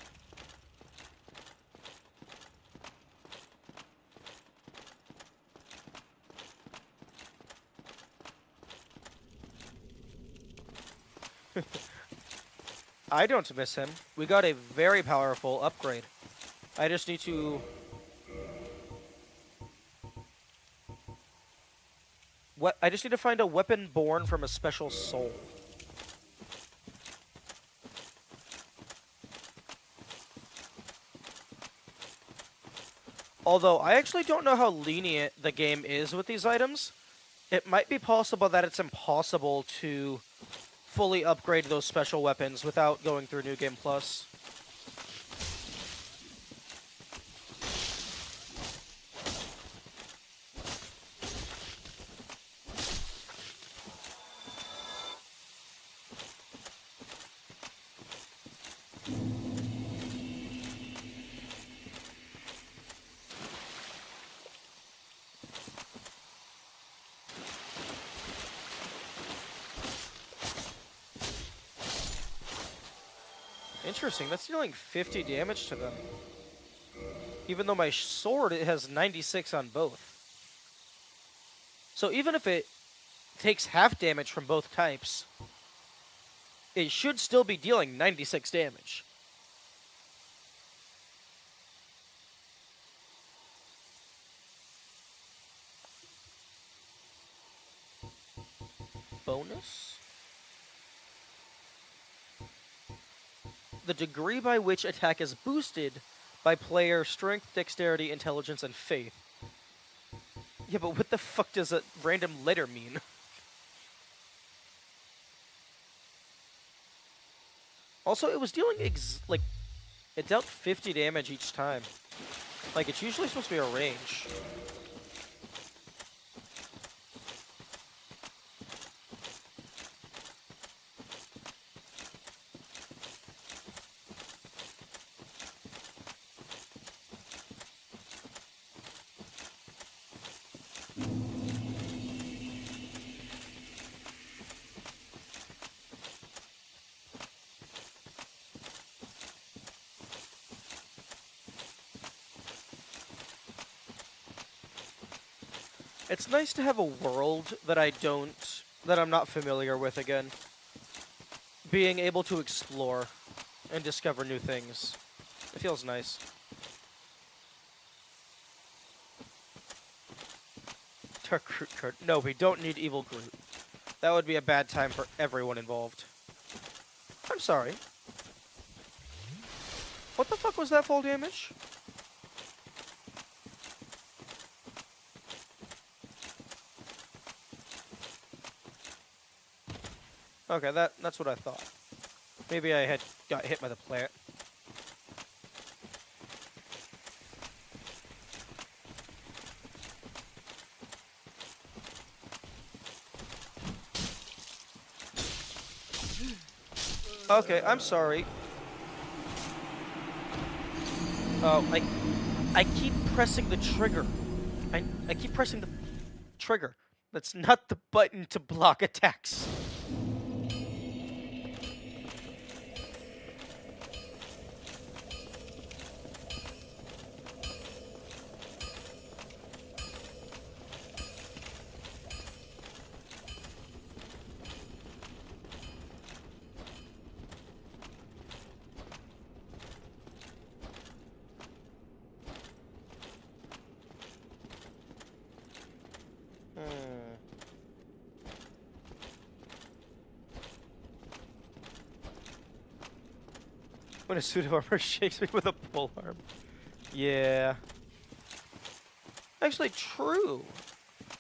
I don't miss him. We got a very powerful upgrade. I just need to... I just need to find a weapon born from a special soul. Although, I actually don't know how lenient the game is with these items. It might be possible that it's impossible to fully upgrade those special weapons without going through New Game Plus. Interesting, that's dealing 50 damage to them. Even though my sword, it has 96 on both. So even if it takes half damage from both types, it should still be dealing 96 damage. Bonus? The degree by which attack is boosted by player strength, dexterity, intelligence, and faith. Yeah, but what the fuck does a random letter mean? Also, it was dealing it dealt 50 damage each time. Like, it's usually supposed to be a range. It's nice to have a world that I'm not familiar with again. Being able to explore and discover new things. It feels nice. Dark Groot card. No, we don't need Evil Groot. That would be a bad time for everyone involved. I'm sorry. What the fuck was that full damage? Okay, that's what I thought. Maybe I had got hit by the plant. Okay, I'm sorry. Oh, I keep pressing the trigger. I keep pressing the trigger. That's not the button to block attacks. When a suit of armor shakes me with a pole arm. Yeah. Actually, true.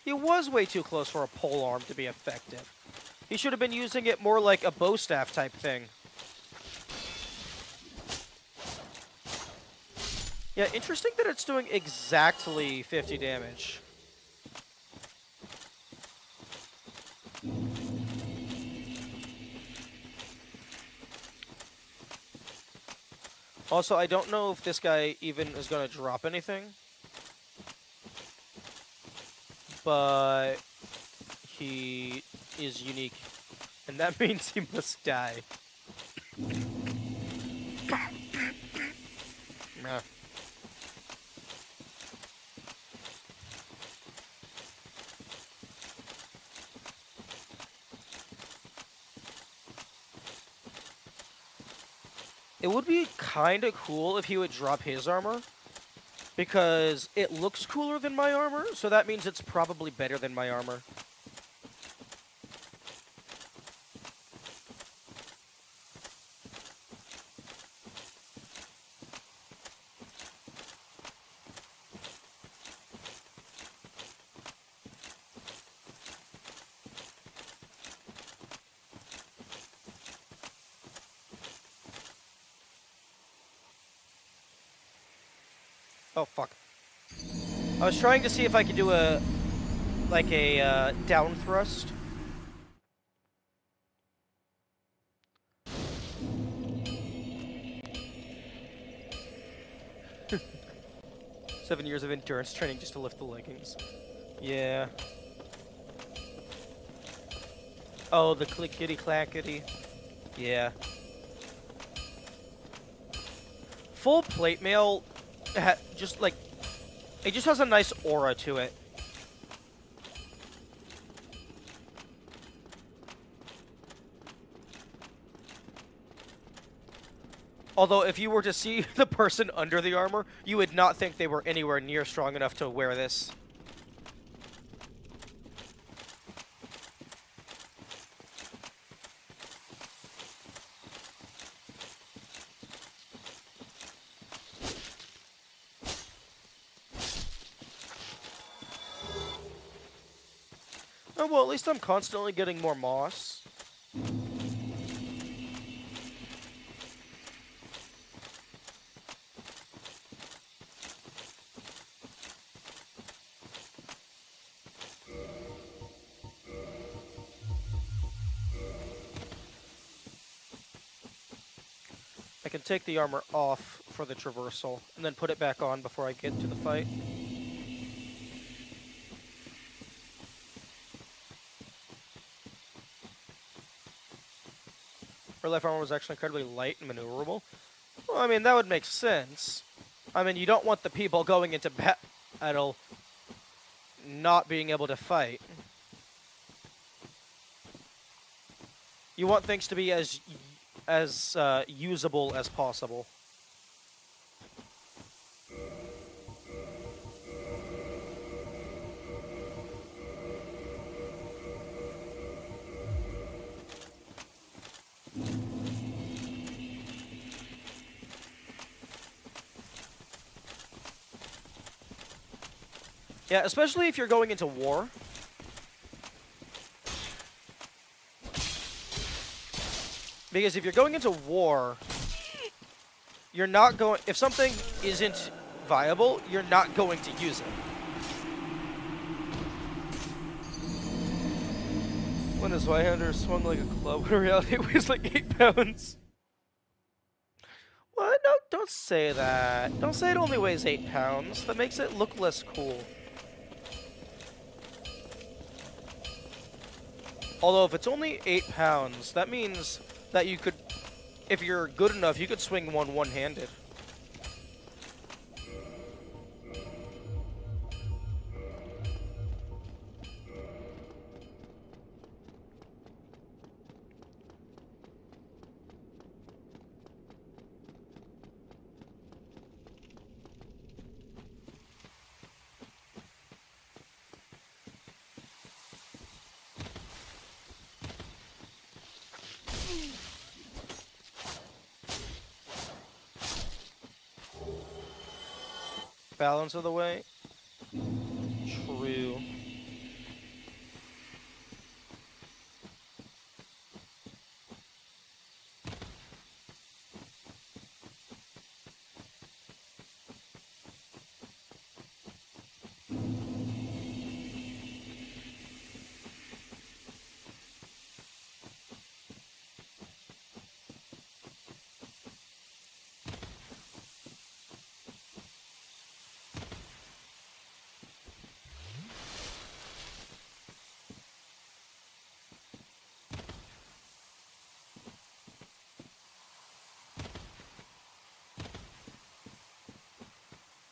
He was way too close for a pole arm to be effective. He should have been using it more like a bow staff type thing. Yeah, interesting that it's doing exactly 50 damage. Also, I don't know if this guy even is going to drop anything. But he is unique. And that means he must die. Nah. It would be kind of cool if he would drop his armor, because it looks cooler than my armor, so that means it's probably better than my armor. Oh, fuck. I was trying to see if I could do a down thrust. Seven years of endurance training just to lift the leggings. Yeah. Oh, the clickety clackety. Yeah. full plate mail, just like, it just has a nice aura to it. Although, if you were to see the person under the armor, you would not think they were anywhere near strong enough to wear this. Oh, well, at least I'm constantly getting more moss. I can take the armor off for the traversal, and then put it back on before I get to the fight. Her life armor was actually incredibly light and maneuverable. Well, I mean, that would make sense. I mean, you don't want the people going into battle not being able to fight. You want things to be as usable as possible. Yeah, especially if you're going into war. Because if you're going into war, you're not going... If something isn't viable, you're not going to use it. When the Zweihander swung like a club, in reality it weighs like 8 pounds. What? No, don't say that. Don't say it only weighs 8 pounds. That makes it look less cool. Although, if it's only 8 pounds, that means that you could, if you're good enough, you could swing one one-handed. Balance of the way. True.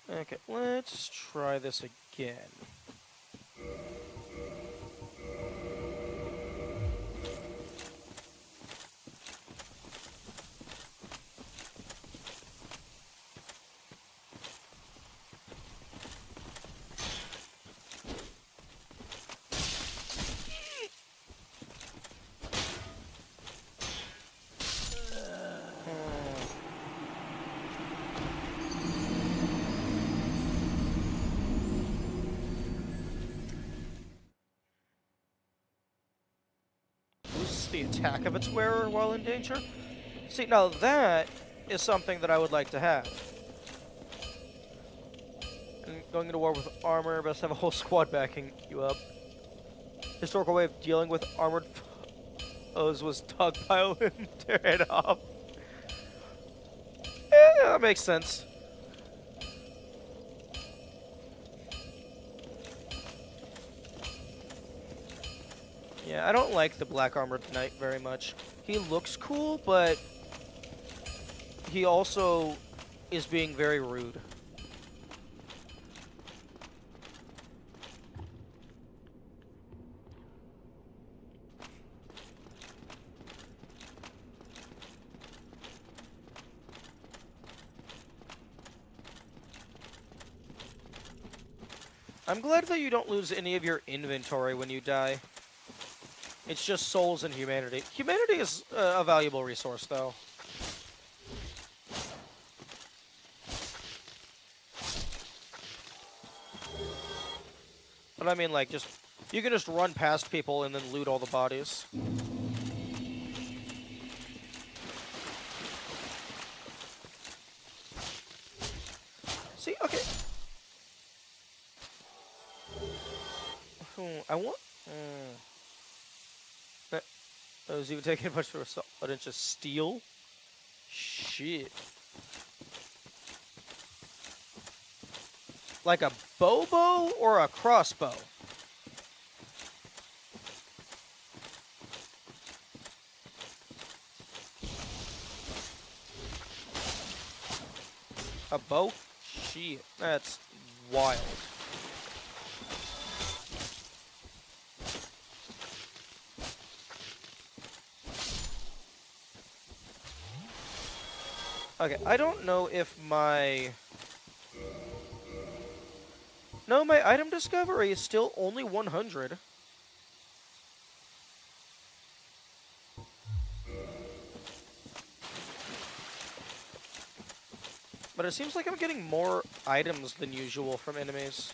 Okay, let's try this again. The attack of its wearer while in danger. See, now that is something that I would like to have. And going into war with armor, best have a whole squad backing you up. Historical way of dealing with armored foes was dogpile and tear it off. Yeah, that makes sense. Yeah, I don't like the black armored knight very much. He looks cool, but he also is being very rude. I'm glad that you don't lose any of your inventory when you die. It's just souls and humanity. Humanity is a valuable resource, though. But I mean, like, just... You can just run past people and then loot all the bodies. See, okay. I want... That was even taking much for assault, but it's just steel? Shit. Like a bow or a crossbow? A bow? Shit, that's wild. Okay, I don't know if my... No, my item discovery is still only 100. But it seems like I'm getting more items than usual from enemies.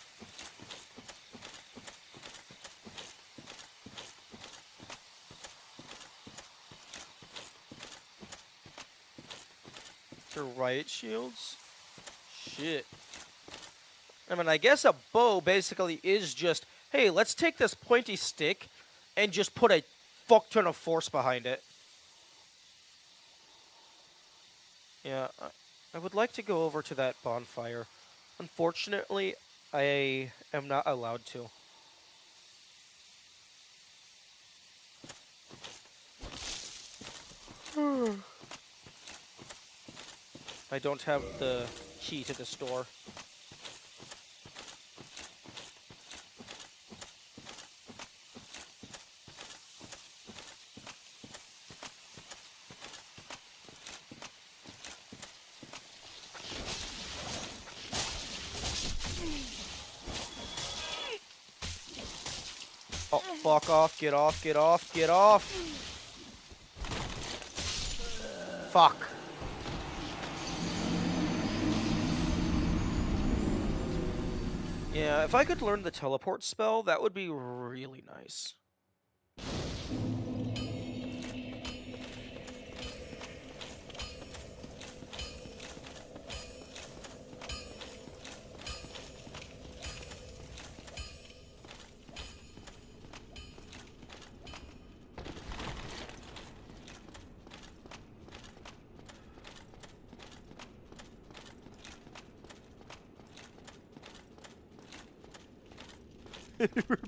For riot shields? Shit. I mean, I guess a bow basically is just, hey, let's take this pointy stick and just put a fuck ton of force behind it. Yeah, I would like to go over to that bonfire. Unfortunately, I am not allowed to. I don't have the key to this door. Oh, fuck off, get off, get off, get off! Fuck. Yeah, if I could learn the teleport spell, that would be really nice.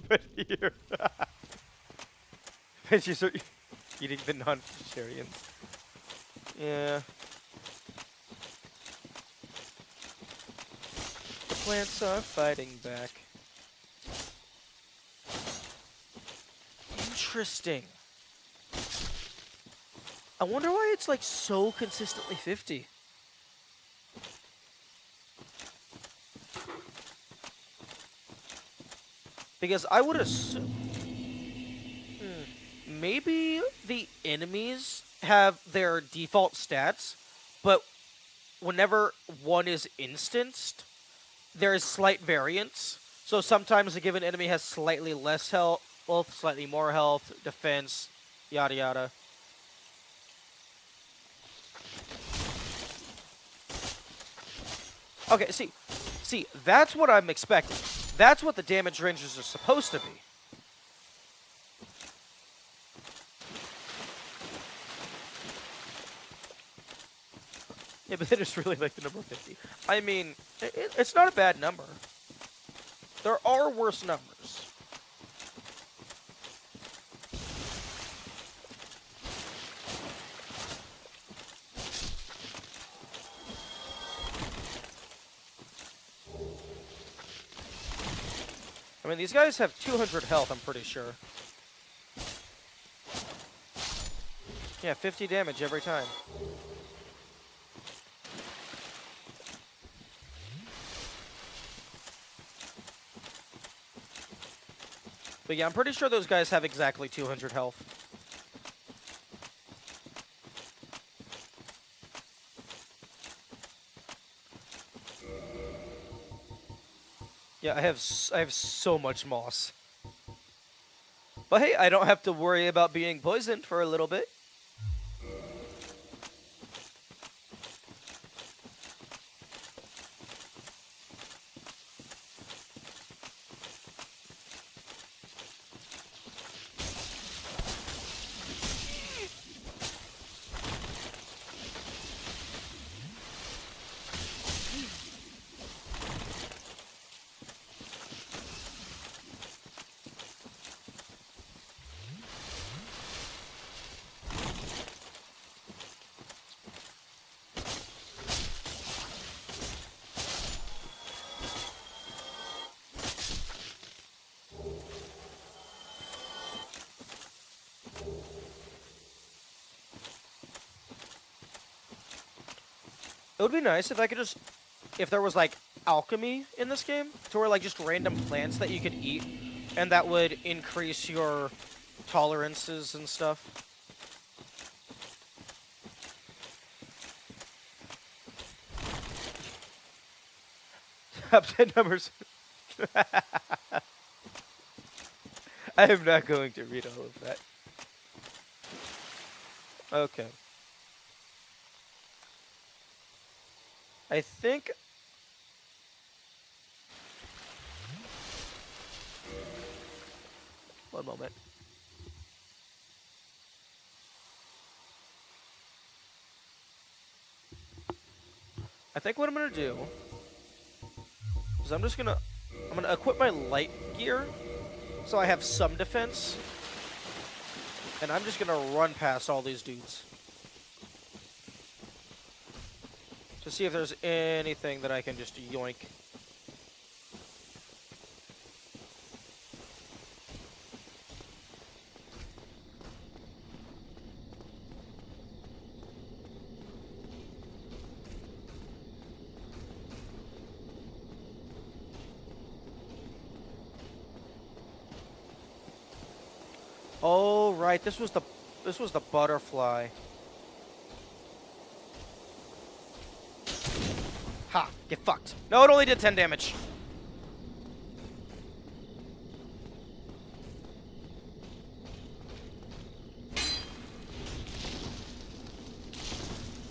But here. Veggies are eating the non-vegetarians. Yeah. The plants are fighting back. Interesting. I wonder why it's like so consistently 50. Because I would assume... Maybe the enemies have their default stats, but whenever one is instanced, there is slight variance. So sometimes a given enemy has slightly less health, slightly more health, defense, yada yada. Okay, see, that's what I'm expecting. That's what the damage ranges are supposed to be. Yeah, but then it's really like the number 50. I mean, it's not a bad number. There are worse numbers. mean, these guys have 200 health, I'm pretty sure. Yeah, 50 damage every time. But yeah, I'm pretty sure those guys have exactly 200 health. Yeah, I have so much moss. But hey, I don't have to worry about being poisoned for a little bit. It would be nice if I could just, if there was like alchemy in this game, to where like just random plants that you could eat, and that would increase your tolerances and stuff. Top 10 numbers. I am not going to read all of that. Okay. I think... One moment. I think what I'm gonna do is I'm gonna equip my light gear so I have some defense, and I'm just gonna run past all these dudes to see if there's anything that I can just yoink. Oh right, this was the butterfly. Ha! Get fucked. No, it only did 10 damage.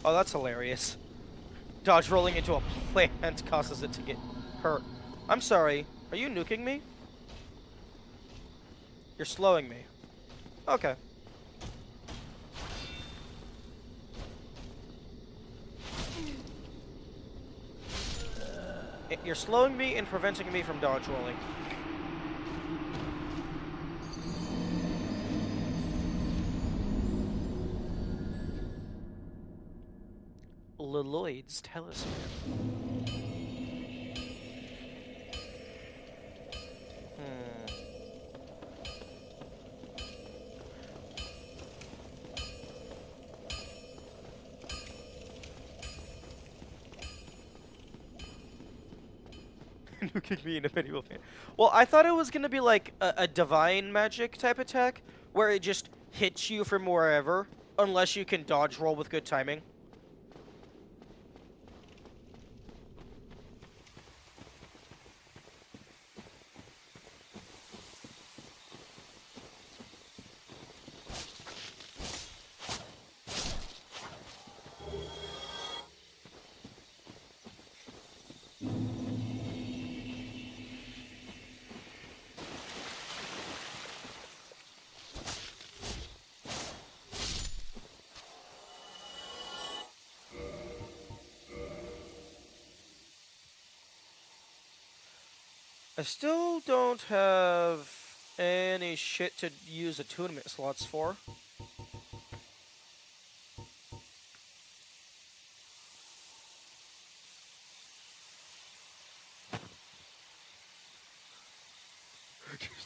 Oh, that's hilarious. Dodge rolling into a plant causes it to get hurt. I'm sorry. Are you nuking me? You're slowing me. Okay. You're slowing me and preventing me from dodge rolling. Leloid's Talisman. Nuking me in a medieval fan. Well, I thought it was gonna be like a divine magic type attack, where it just hits you from wherever, unless you can dodge roll with good timing. I still don't have any shit to use attunement slots for.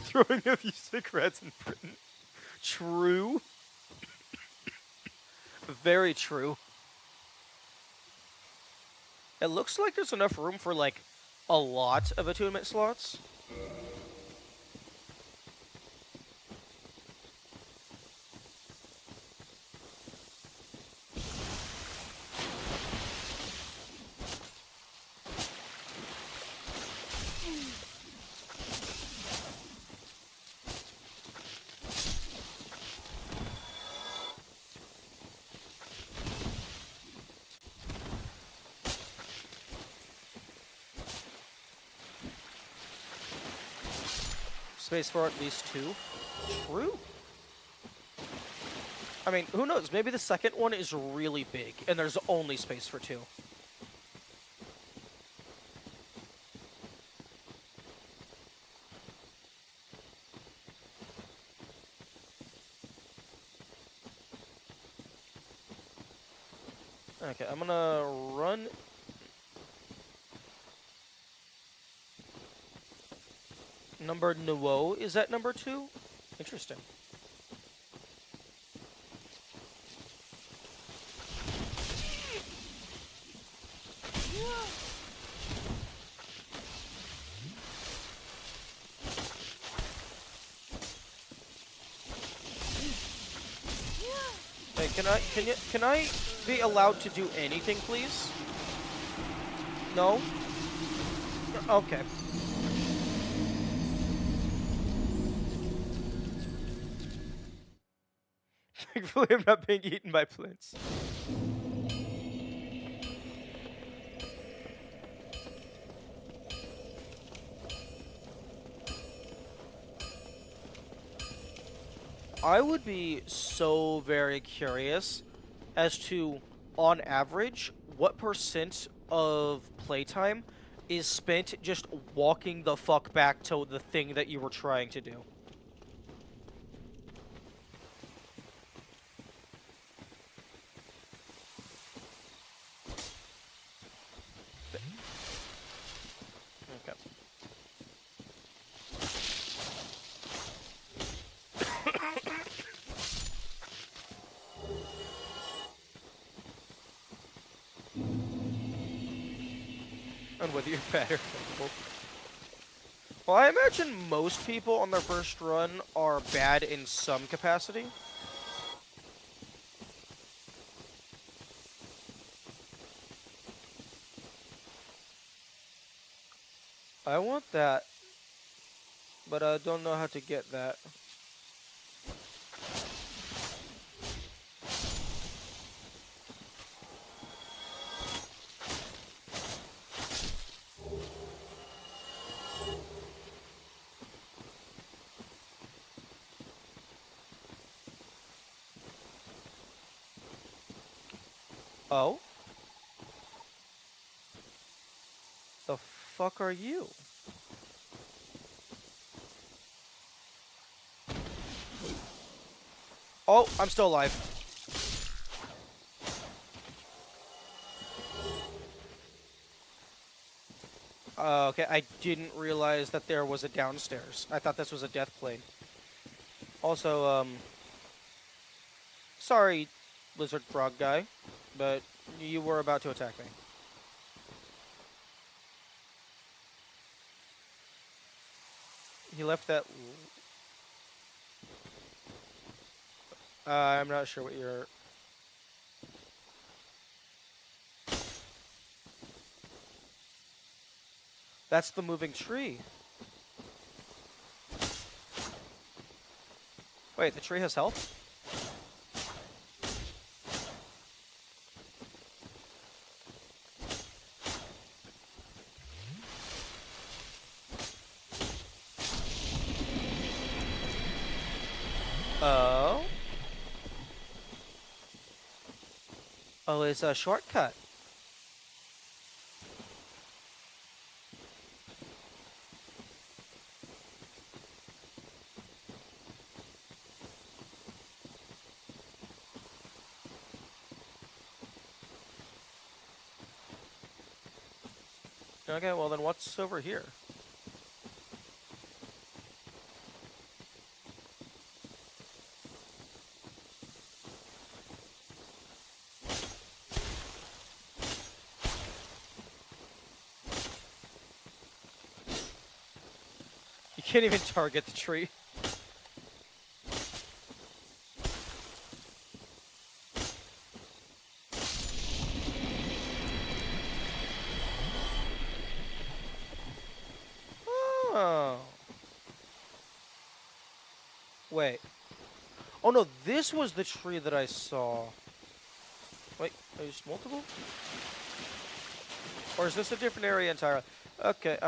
throwing a few cigarettes in Britain. True. Very true. It looks like there's enough room for, like, a lot of attunement slots. Space for at least 2. True. I mean, who knows? Maybe the second one is really big, and there's only space for 2. Okay, I'm gonna run. Number Nuo is at number 2? Interesting. Hey, can I be allowed to do anything, please? No? Okay. Thankfully, I'm not being eaten by plants. I would be so very curious as to, on average, what percent of playtime is spent just walking the fuck back to the thing that you were trying to do. Okay. And whether you're bad or terrible. Well, I imagine most people on their first run are bad in some capacity. I want that, but I don't know how to get that. Oh? The fuck are you? Oh, I'm still alive. Okay, I didn't realize that there was a downstairs. I thought this was a death plane. Also, sorry, lizard frog guy, but you were about to attack me. He left that. I'm not sure what you're. That's the moving tree. Wait, the tree has health? Oh? Oh, it's a shortcut. Okay, well then what's over here? Can't even target the tree. Oh. Wait. Oh no, this was the tree that I saw. Wait, are these multiple? Or is this a different area entirely? Okay,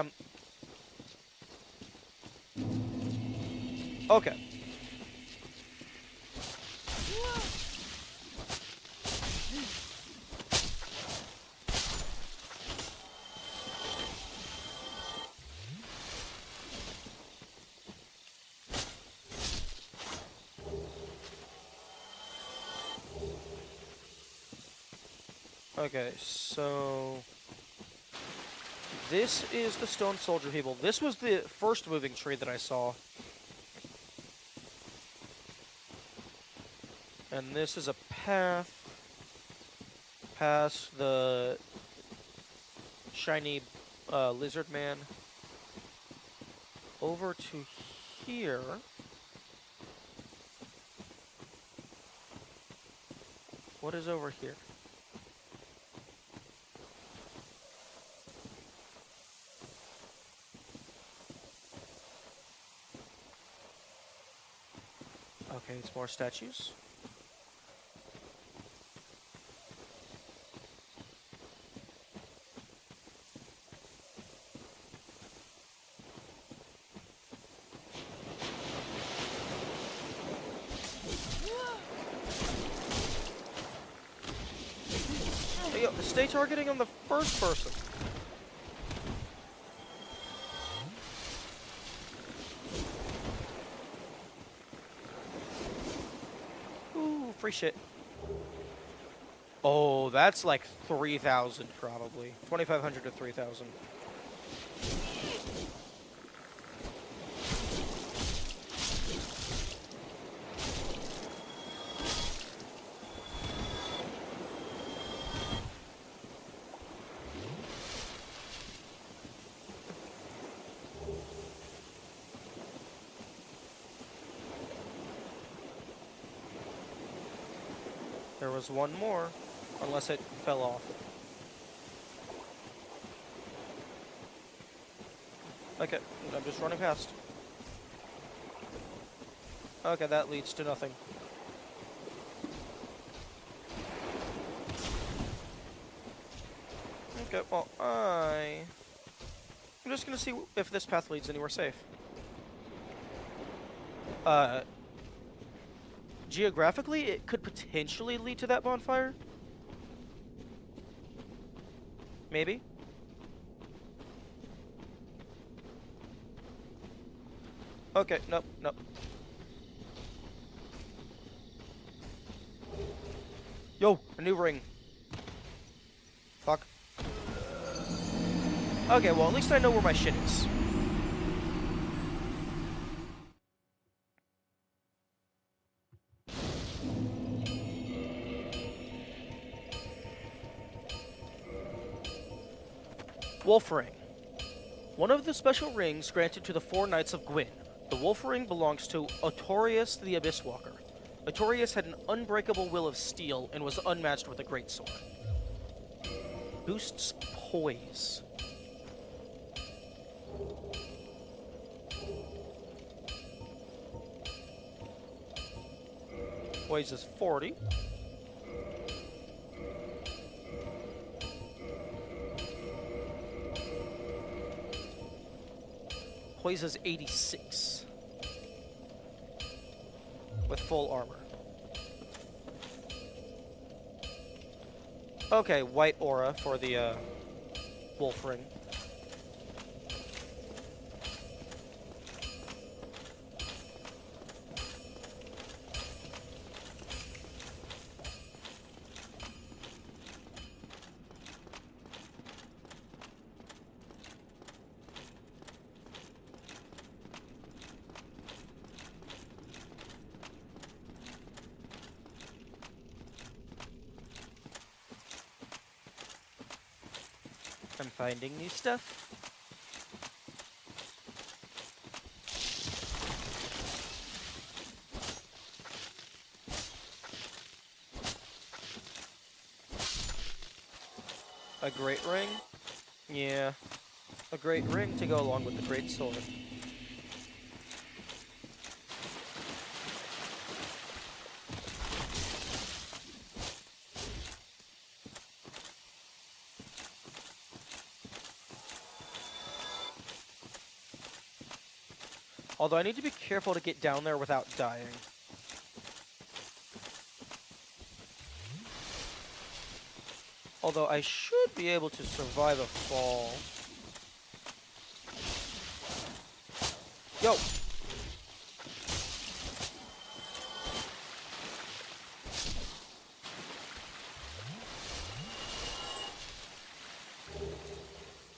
okay. Okay, so this is the stone soldier people. This was the first moving tree that I saw. And this is a path past the shiny lizard man over to here. What is over here? Okay, it's more statues. Hey, yo, stay targeting on the first person. Ooh, free shit. Oh, that's like 3,000 probably. 2,500 to 3,000. There was one more, unless it fell off. Okay, I'm just running past. Okay, that leads to nothing. Okay, well, I'm just gonna see if this path leads anywhere safe. Geographically, it could potentially lead to that bonfire. Maybe. Okay, nope, nope. Yo, a new ring. Fuck. Okay, well, at least I know where my shit is. Wolf Ring. One of the special rings granted to the 4 Knights of Gwyn. The Wolf Ring belongs to Otorius the Abyss Walker. Otorius had an unbreakable will of steel and was unmatched with a greatsword. Boosts poise. Poise is 40. Poise is 86. With full armor. Okay, white aura for the wolf ring. I'm finding new stuff. A great ring? Yeah. A great ring to go along with the great sword. Although I need to be careful to get down there without dying. Although I should be able to survive a fall. Yo!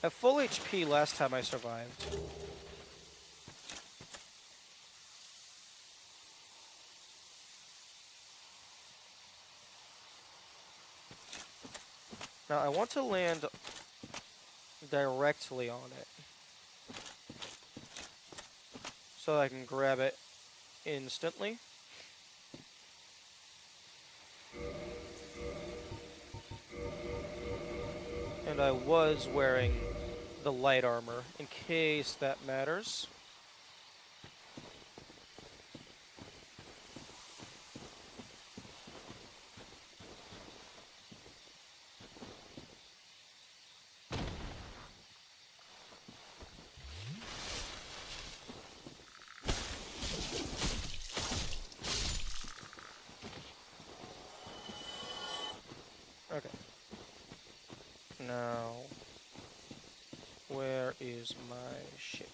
At full HP last time I survived. Now I want to land directly on it. So I can grab it instantly. And I was wearing the light armor, in case that matters. Okay. Now, where is my shit?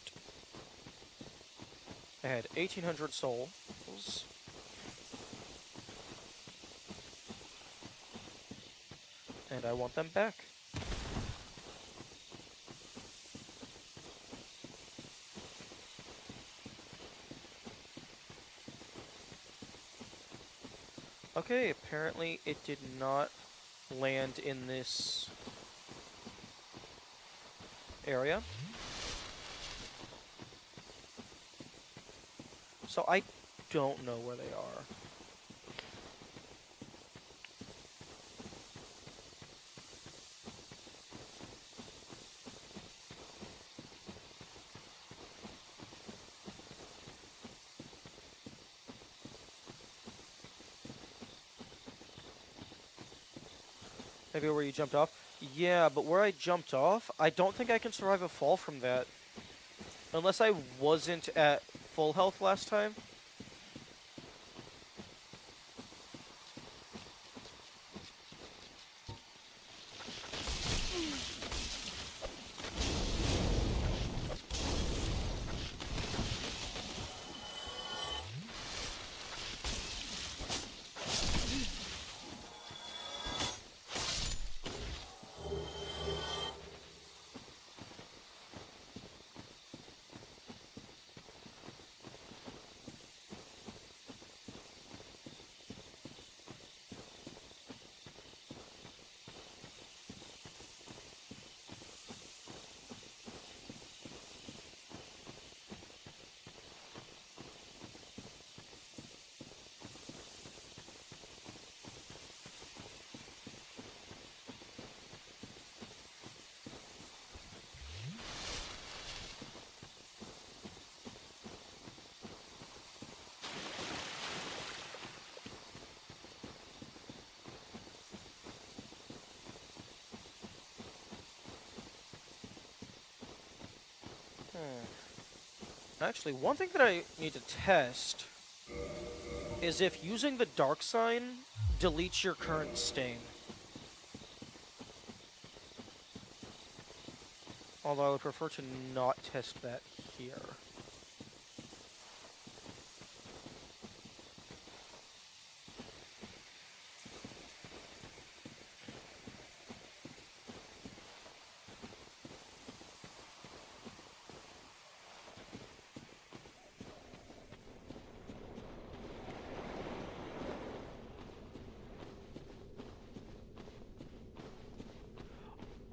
I had 1,800 souls. And I want them back. Okay, apparently it did not land in this area. So I don't know where they are. Maybe where you jumped off? Yeah, but where I jumped off, I don't think I can survive a fall from that. Unless I wasn't at full health last time. Actually, one thing that I need to test is if using the dark sign deletes your current stain. Although I would prefer to not test that here.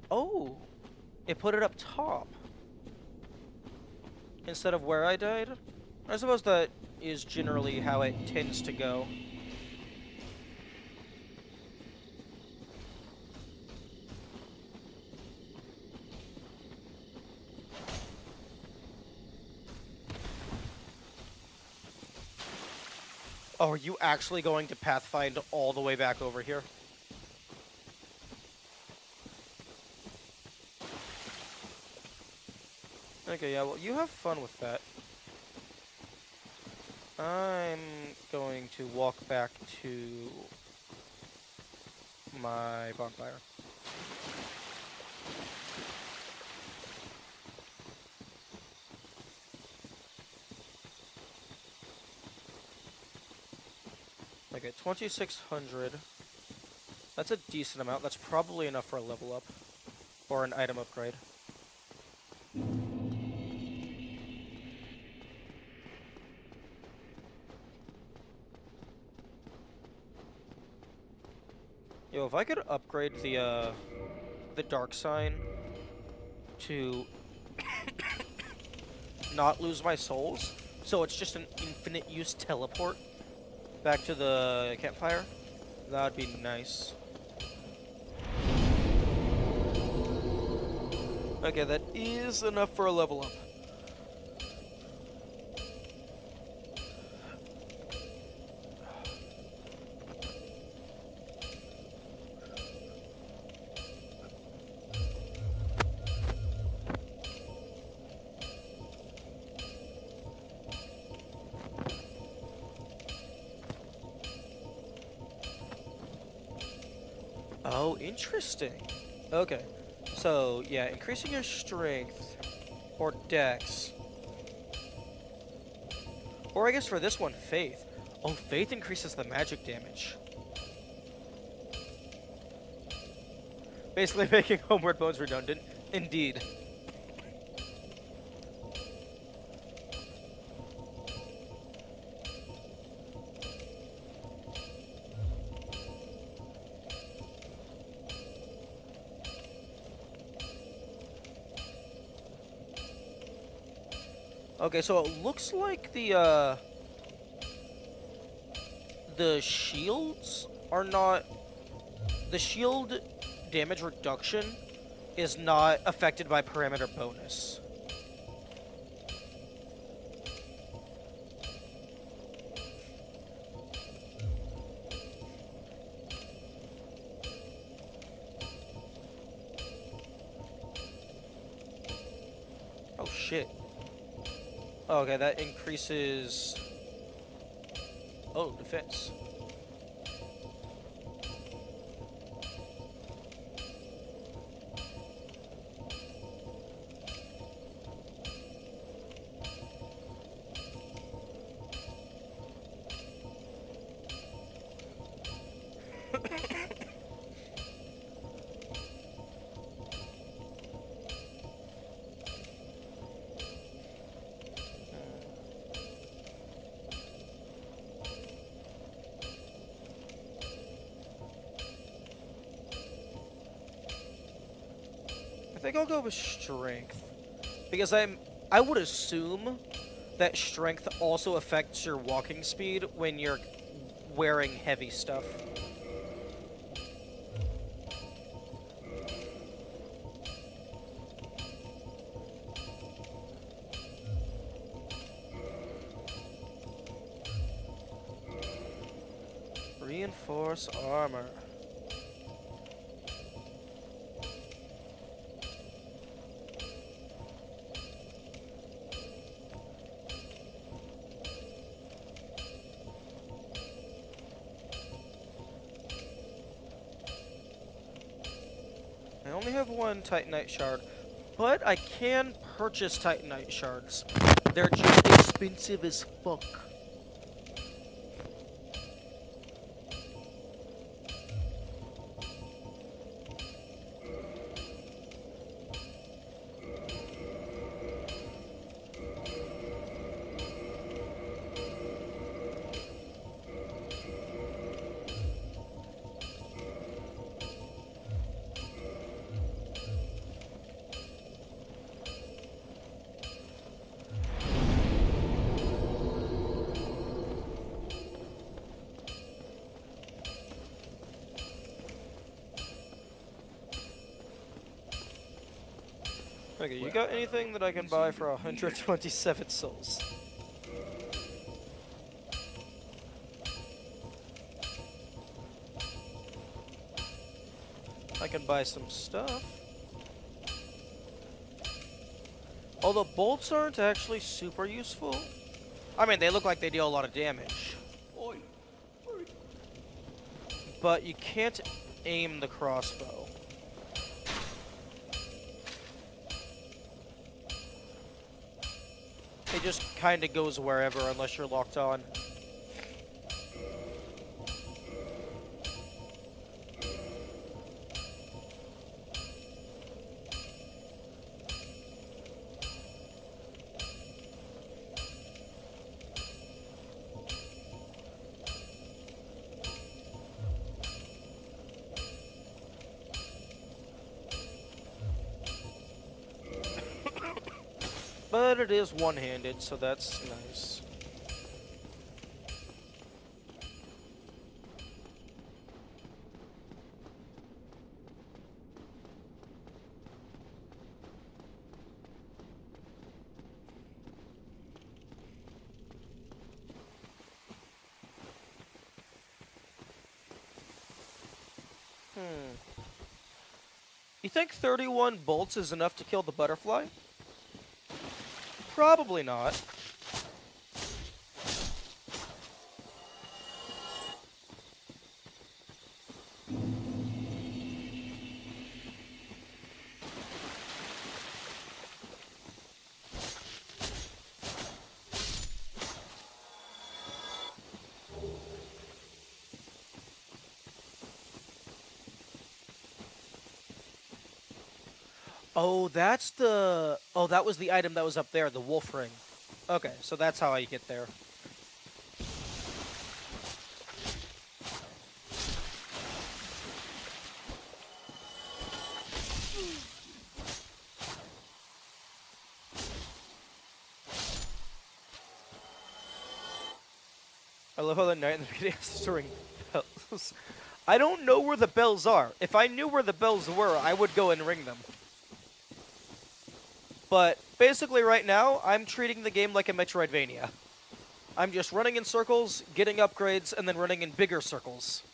Oh, it put it up top instead of where I died. I suppose that is generally how it tends to go. Oh, are you actually going to pathfind all the way back over here? Okay, yeah, well, you have fun with that. I'm going to walk back to my bonfire. Okay, 2,600. That's a decent amount. That's probably enough for a level up. Or an item upgrade. Yo, if I could upgrade the dark sign to not lose my souls, so it's just an infinite use teleport back to the campfire, that'd be nice. Okay, that is enough for a level up. Oh, interesting. Okay. So, yeah, increasing your strength or dex. Or I guess for this one, faith. Oh, faith increases the magic damage. Basically making Homeward Bones redundant. Indeed. Okay, so it looks like the shields are not... The shield damage reduction is not affected by parameter bonus. Oh, shit. Okay, that increases... Oh, defense. I think I'll go with strength. Because I would assume that strength also affects your walking speed when you're wearing heavy stuff. Reinforce armor. I only have one Titanite shard, but I can purchase Titanite shards. They're just expensive as fuck. Okay, you got anything that I can buy for 127 souls? I can buy some stuff. Although bolts aren't actually super useful. I mean, they look like they deal a lot of damage. Oi! But you can't aim the crossbow. It just kind of goes wherever unless you're locked on. But it is one-handed, so that's nice. You think 31 bolts is enough to kill the butterfly? Probably not. Oh, that's the... Oh, that was the item that was up there, the wolf ring. Okay, so that's how I get there. I love how the knight in the beginning has to ring bells. I don't know where the bells are. If I knew where the bells were, I would go and ring them. But basically right now, I'm treating the game like a Metroidvania. I'm just running in circles, getting upgrades, and then running in bigger circles.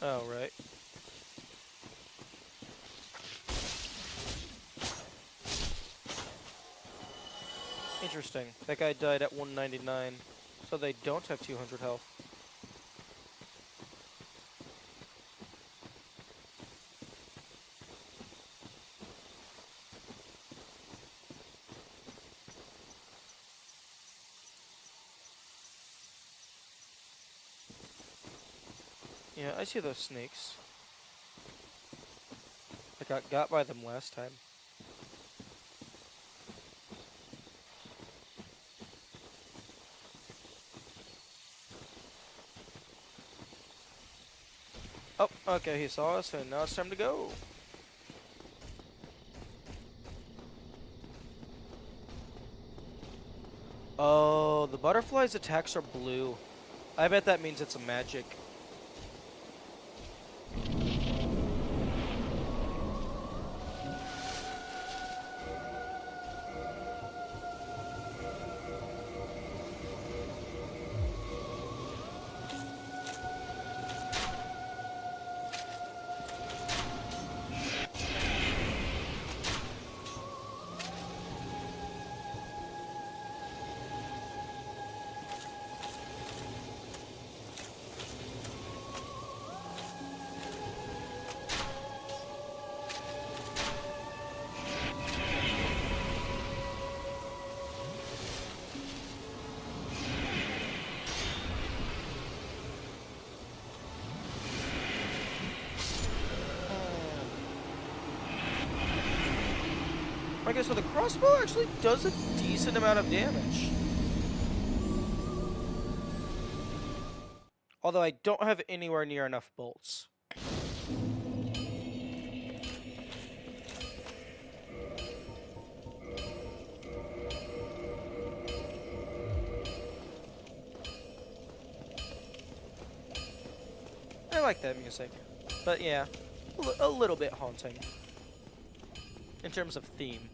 Oh, right. Interesting. That guy died at 199, so they don't have 200 health. Yeah, I see those snakes. I got by them last time. Oh, okay, he saw us, and now it's time to go. Oh, the butterfly's attacks are blue. I bet that means it's a magic. Okay, so the crossbow actually does a decent amount of damage. Although I don't have anywhere near enough bolts. I like that music. But yeah, a little bit haunting. In terms of theme.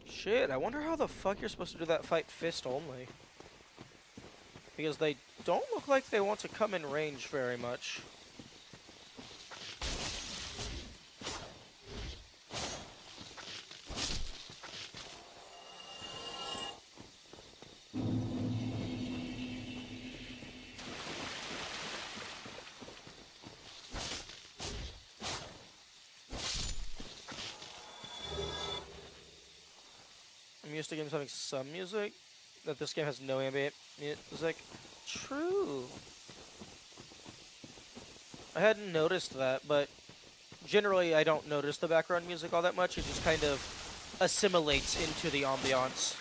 Shit, I wonder how the fuck you're supposed to do that fight fist only. Because they don't look like they want to come in range very much. I'm used to games having some music. That this game has no ambient music. True. I hadn't noticed that, but generally I don't notice the background music all that much. It just kind of assimilates into the ambiance.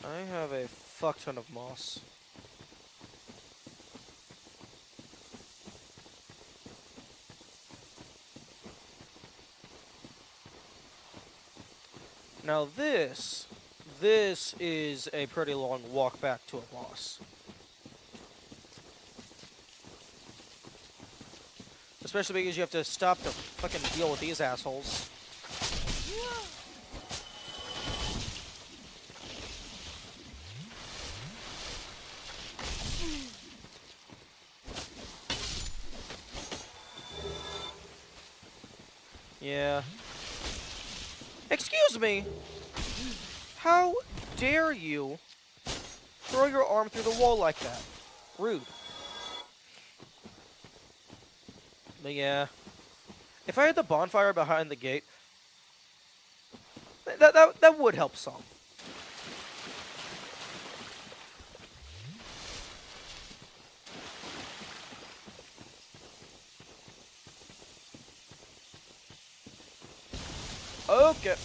I have a fuck ton of moss. Now this is a pretty long walk back to a boss. Especially because you have to stop to fucking deal with these assholes. Yeah. Excuse me! How dare you throw your arm through the wall like that? Rude. But yeah. If I had the bonfire behind the gate, that would help some. Okay.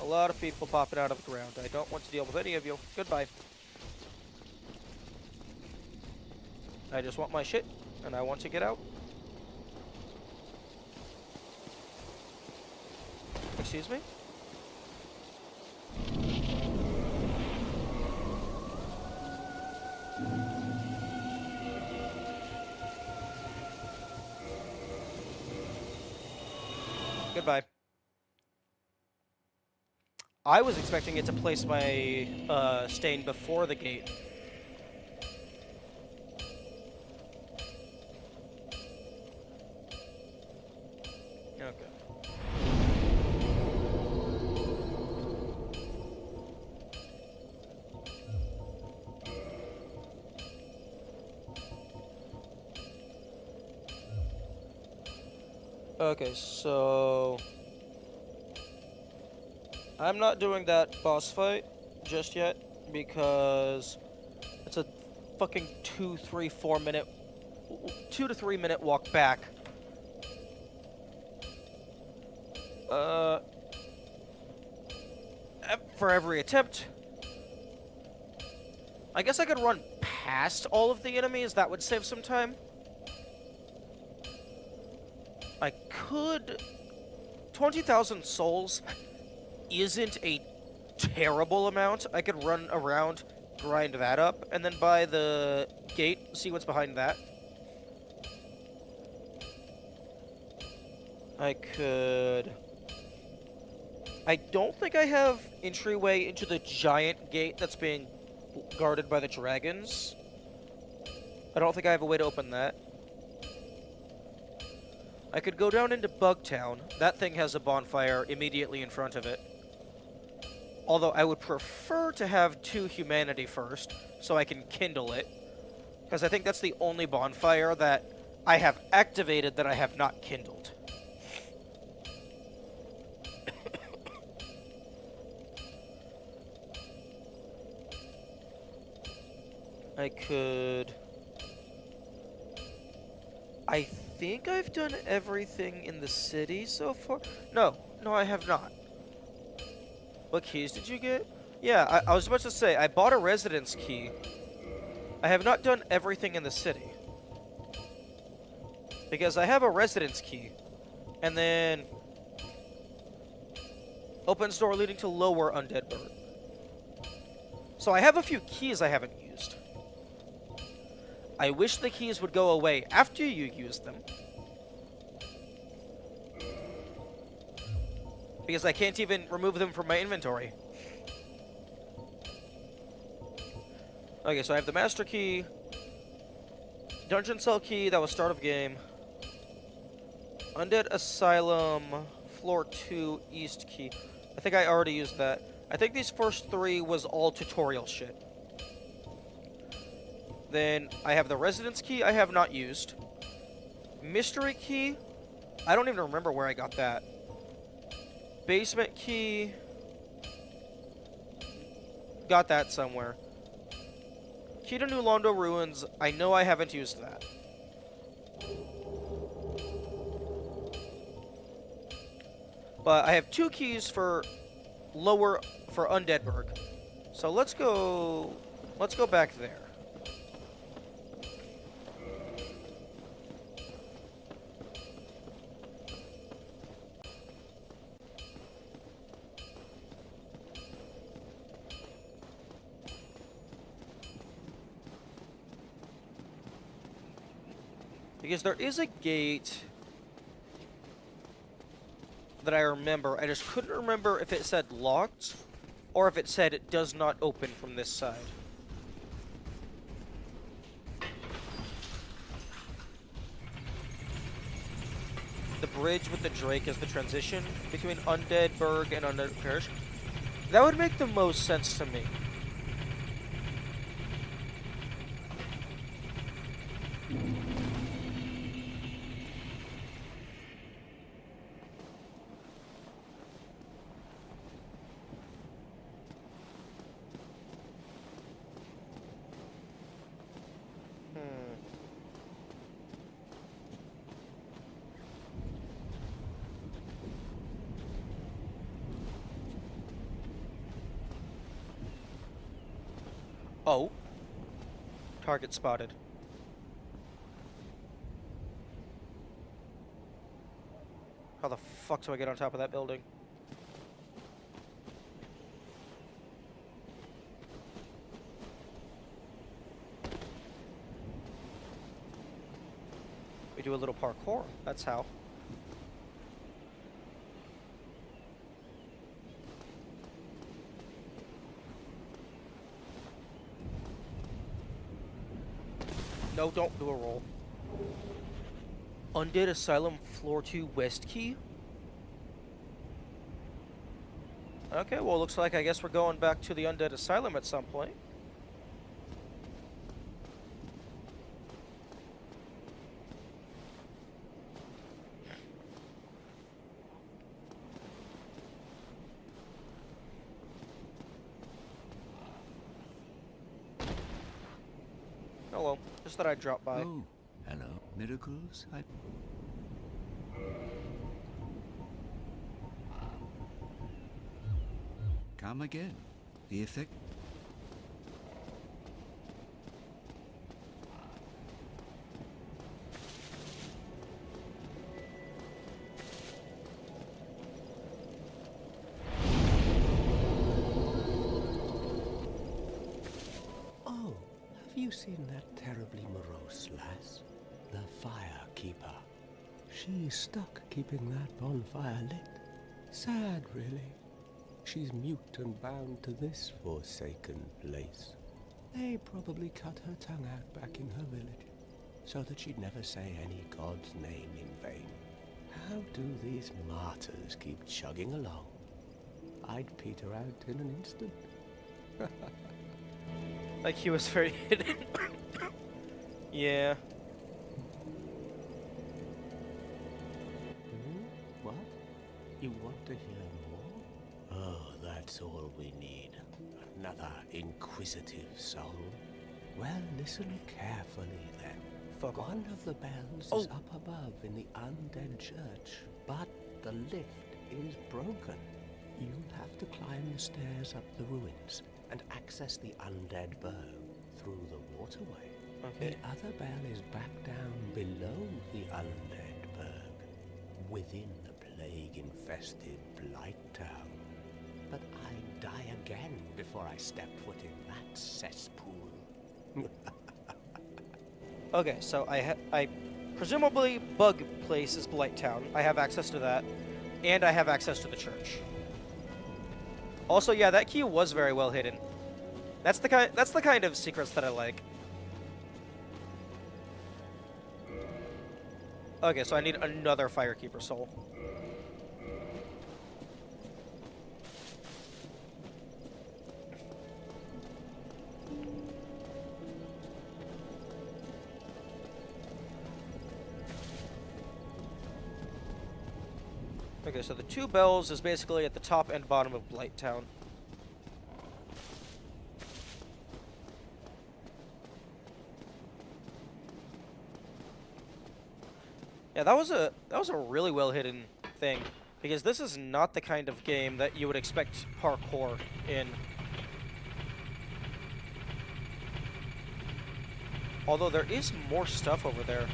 A lot of people popping out of the ground. I don't want to deal with any of you. Goodbye. I just want my shit, and I want to get out. Excuse me? Goodbye. I was expecting it to place my stain before the gate. Okay. Okay, so I'm not doing that boss fight just yet because it's a fucking 2 to 3 minute walk back. For every attempt. I guess I could run past all of the enemies. That would save some time. I could... 20,000 souls isn't a terrible amount. I could run around, grind that up, and then by the gate, see what's behind that. I could... I don't think I have entryway into the giant gate that's being guarded by the dragons. I don't think I have a way to open that. I could go down into Bugtown. That thing has a bonfire immediately in front of it. Although I would prefer to have 2 humanity first, so I can kindle it. Because I think that's the only bonfire that I have activated that I have not kindled. I could... I think I've done everything in the city so far. No, I have not. What keys did you get? Yeah, I was about to say, I bought a residence key. I have not done everything in the city. Because I have a residence key. And then... opens door leading to lower undead bird. So I have a few keys I haven't used. I wish the keys would go away after you use them. Because I can't even remove them from my inventory. Okay, so I have the master key. Dungeon cell key, that was start of game. Undead Asylum, floor 2, east key. I think I already used that. I think these first 3 was all tutorial shit. Then I have the residence key I have not used. Mystery key, I don't even remember where I got that. Basement key, got that somewhere. Key to New Londo Ruins, I know I haven't used that. But I have 2 keys for Undeadburg. So let's go back there. Because there is a gate that I remember. I just couldn't remember if it said locked or if it said it does not open from this side. The bridge with the Drake is the transition between Undead Burg and Undead Parish. That would make the most sense to me. Oh. Target spotted. How the fuck do I get on top of that building? We do a little parkour. That's how. No, don't do a roll. Undead Asylum Floor 2 West Key? Okay, well, looks like I guess we're going back to the Undead Asylum at some point. Hello. Just thought I'd drop by. Oh, hello. Miracles? Come again. The effect... Oh, have you seen that terribly morose lass? The Firekeeper. She's stuck keeping that bonfire lit. Sad, really. She's mute and bound to this forsaken place. They probably cut her tongue out back in her village, so that she'd never say any god's name in vain. How do these martyrs keep chugging along? I'd peter out in an instant. Like he was very hidden. Yeah. What? You want to hear more? Oh, that's all we need. Another inquisitive soul. Well, listen carefully then. Fuck off. One of the bells is up above in the undead church, but the lift is broken. You'll have to climb the stairs up the ruins and access the undead berg through the waterway. Okay. The other bell is back down below the undead berg, within the plague-infested Blight Town. But I'd die again before I step foot in that cesspool. Okay, so I presumably Bug Place is Blight Town. I have access to that, and I have access to the church. Also, yeah, that key was very well hidden. That's the kind of secrets that I like. Okay, so I need another Firekeeper soul. Okay, so the two bells is basically at the top and bottom of Blight Town. Yeah, that was a really well hidden thing, because this is not the kind of game that you would expect parkour in. Although there is more stuff over there.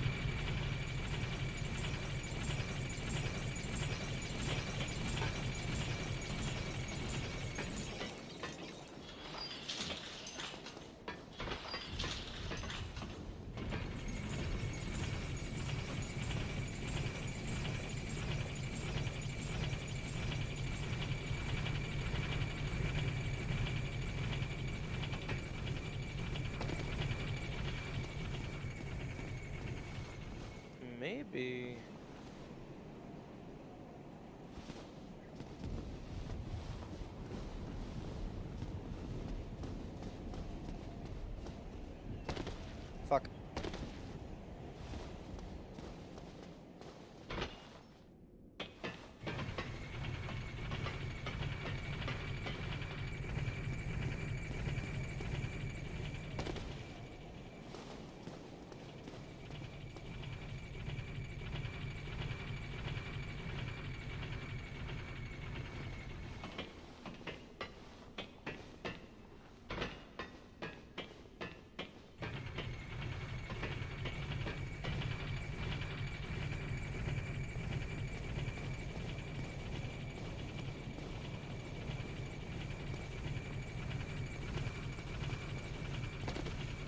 Maybe. Fuck.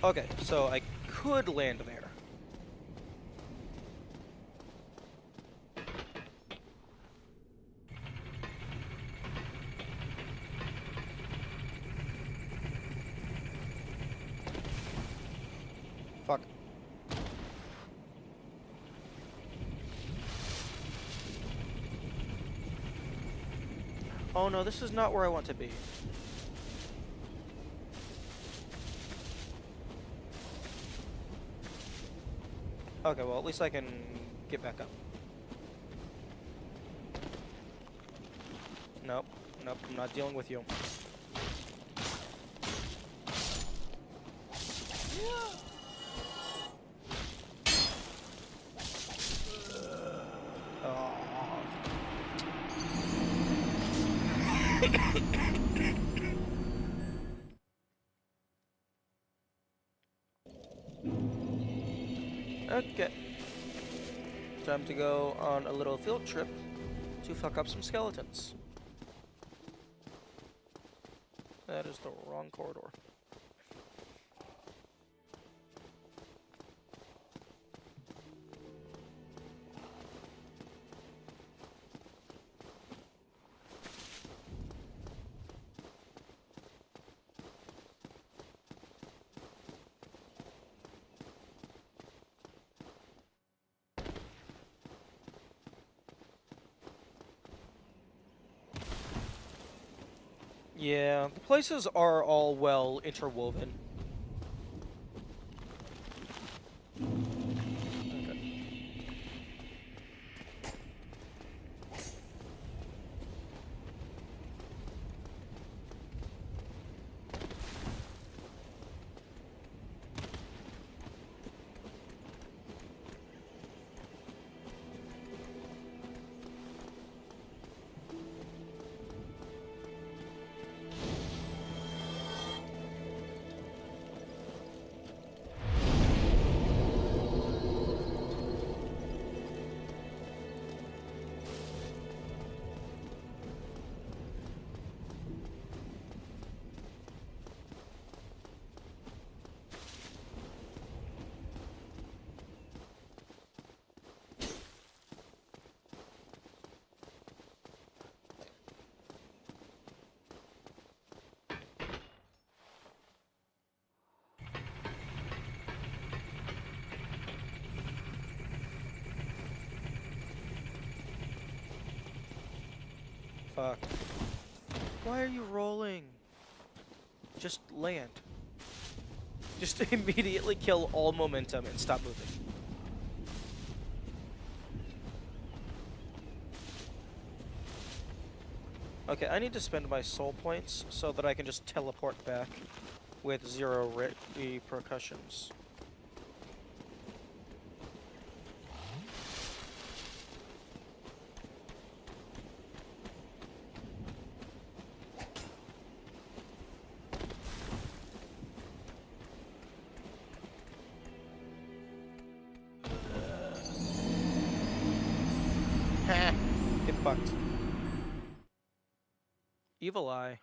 Okay, so I could land there. Fuck. Oh no, this is not where I want to be. Okay, well, at least I can get back up. Nope. Nope, I'm not dealing with you. Okay. Time to go on a little field trip to fuck up some skeletons. That is the wrong corridor. Yeah, the places are all well interwoven. Fuck. Why are you rolling? Just land. Just immediately kill all momentum and stop moving. Okay, I need to spend my soul points so that I can just teleport back with zero repercussions. Ha! Get fucked. Evil Eye.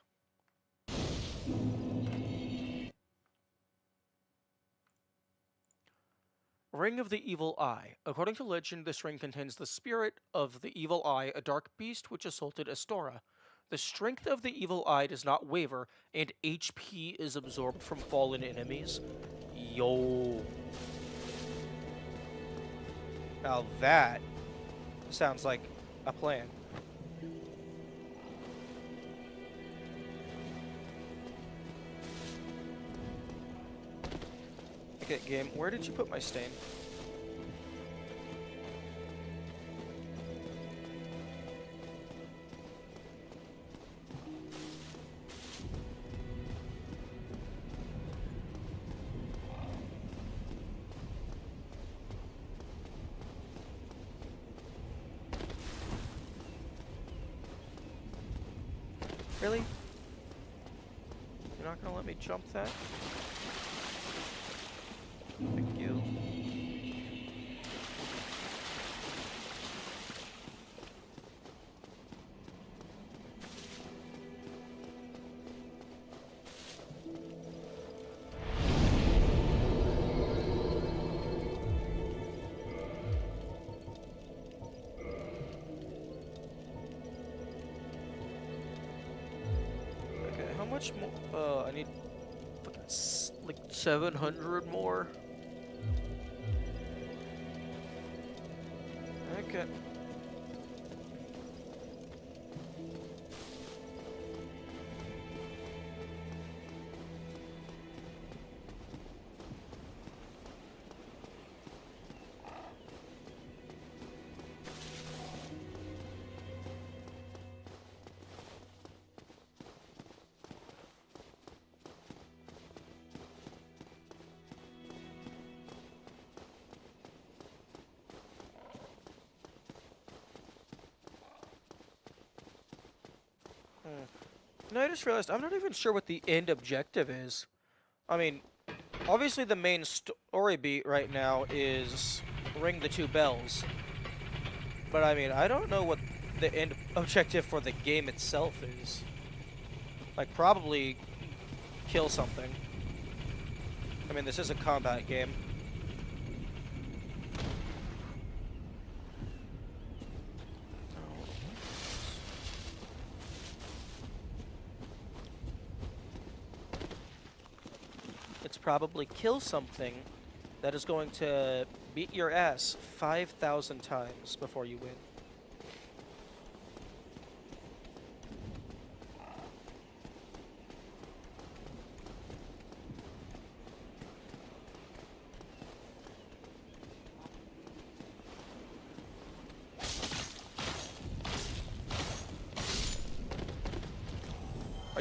Ring of the Evil Eye. According to legend, this ring contains the spirit of the Evil Eye, a dark beast which assaulted Astora. The strength of the Evil Eye does not waver, and HP is absorbed from fallen enemies. Yo. Now that sounds like a plan. Okay, game, where did you put my stain? Really? You're not gonna let me jump that? Thank you. Okay, how much more? I need fucking like 700 more. Okay. No, I just realized I'm not even sure what the end objective is. I mean, obviously the main story beat right now is ring the 2 bells. But I mean, I don't know what the end objective for the game itself is. Like, probably kill something. I mean, this is a combat game. It's probably kill something that is going to beat your ass 5,000 times before you win.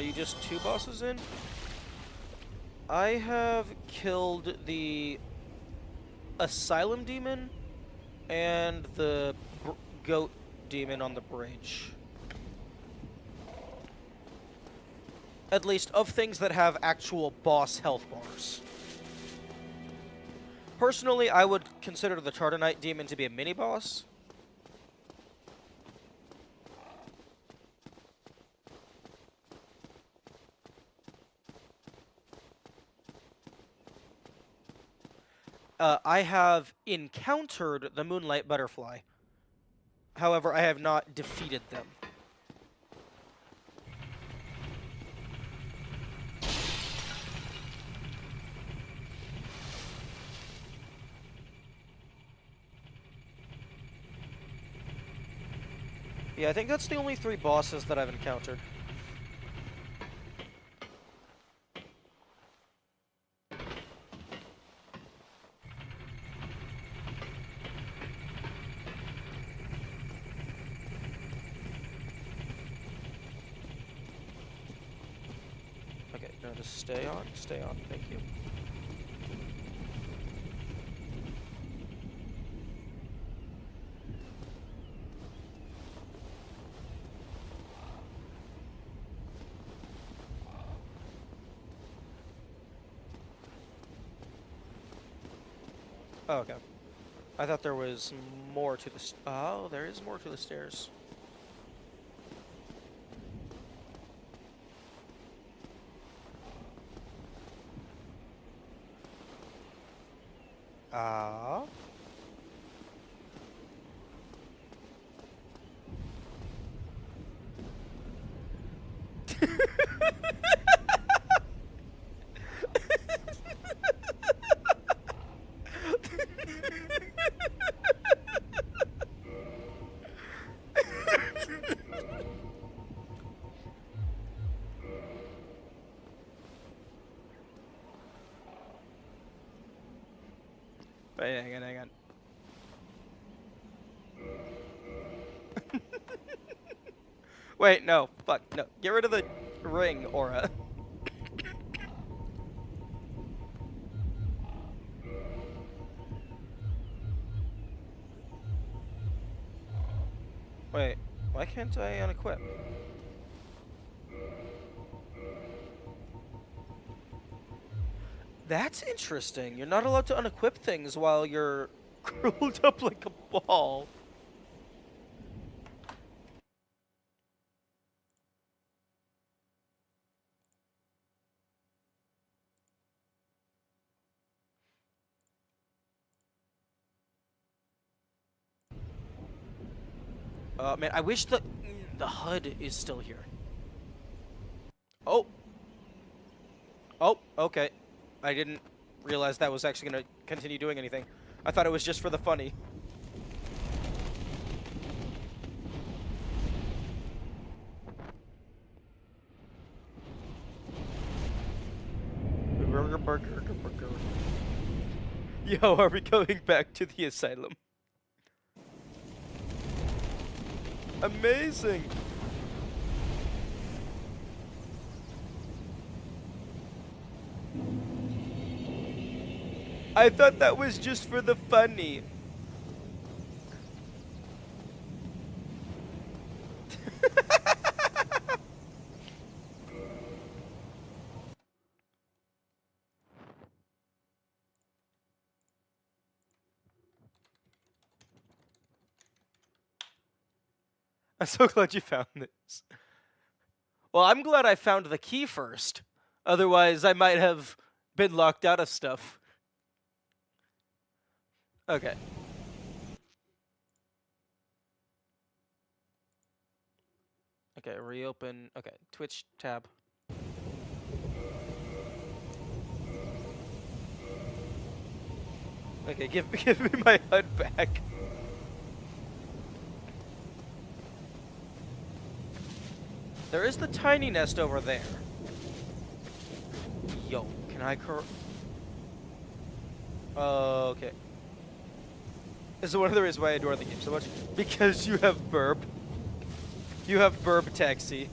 you just 2 bosses in? I have killed the Asylum Demon and the Goat Demon on the bridge. At least of things that have actual boss health bars. Personally, I would consider the Tardonite Demon to be a mini-boss. I have encountered the Moonlight Butterfly. However, I have not defeated them. Yeah, I think that's the only 3 bosses that I've encountered. Okay, no, just stay on, thank you. Oh, okay. I thought there was more to the oh, there is more to the stairs. Ah. Wait, hang on. Wait, no, fuck, no. Get rid of the ring aura. Wait, why can't I unequip? That's interesting. You're not allowed to unequip things while you're curled up like a ball. Man, I wish the HUD is still here. Oh. Oh, okay. I didn't realize that was actually going to continue doing anything. I thought it was just for the funny. Burger. Yo, are we going back to the asylum? Amazing! I thought that was just for the funny. I'm so glad you found this. Well, I'm glad I found the key first. Otherwise, I might have been locked out of stuff. Okay. Okay, reopen. Okay, Twitch tab. Okay, give me my HUD back. There is the tiny nest over there. Yo, can I okay. This is one of the reasons why I adore the game so much. Because you have burp. You have burp taxi.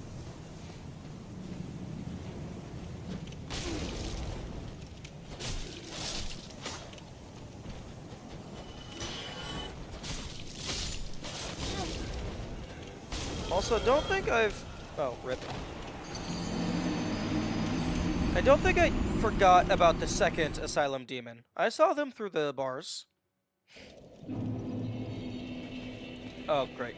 Also, don't think I've... Oh, rip. I don't think I forgot about the second Asylum Demon. I saw them through the bars. Oh, great.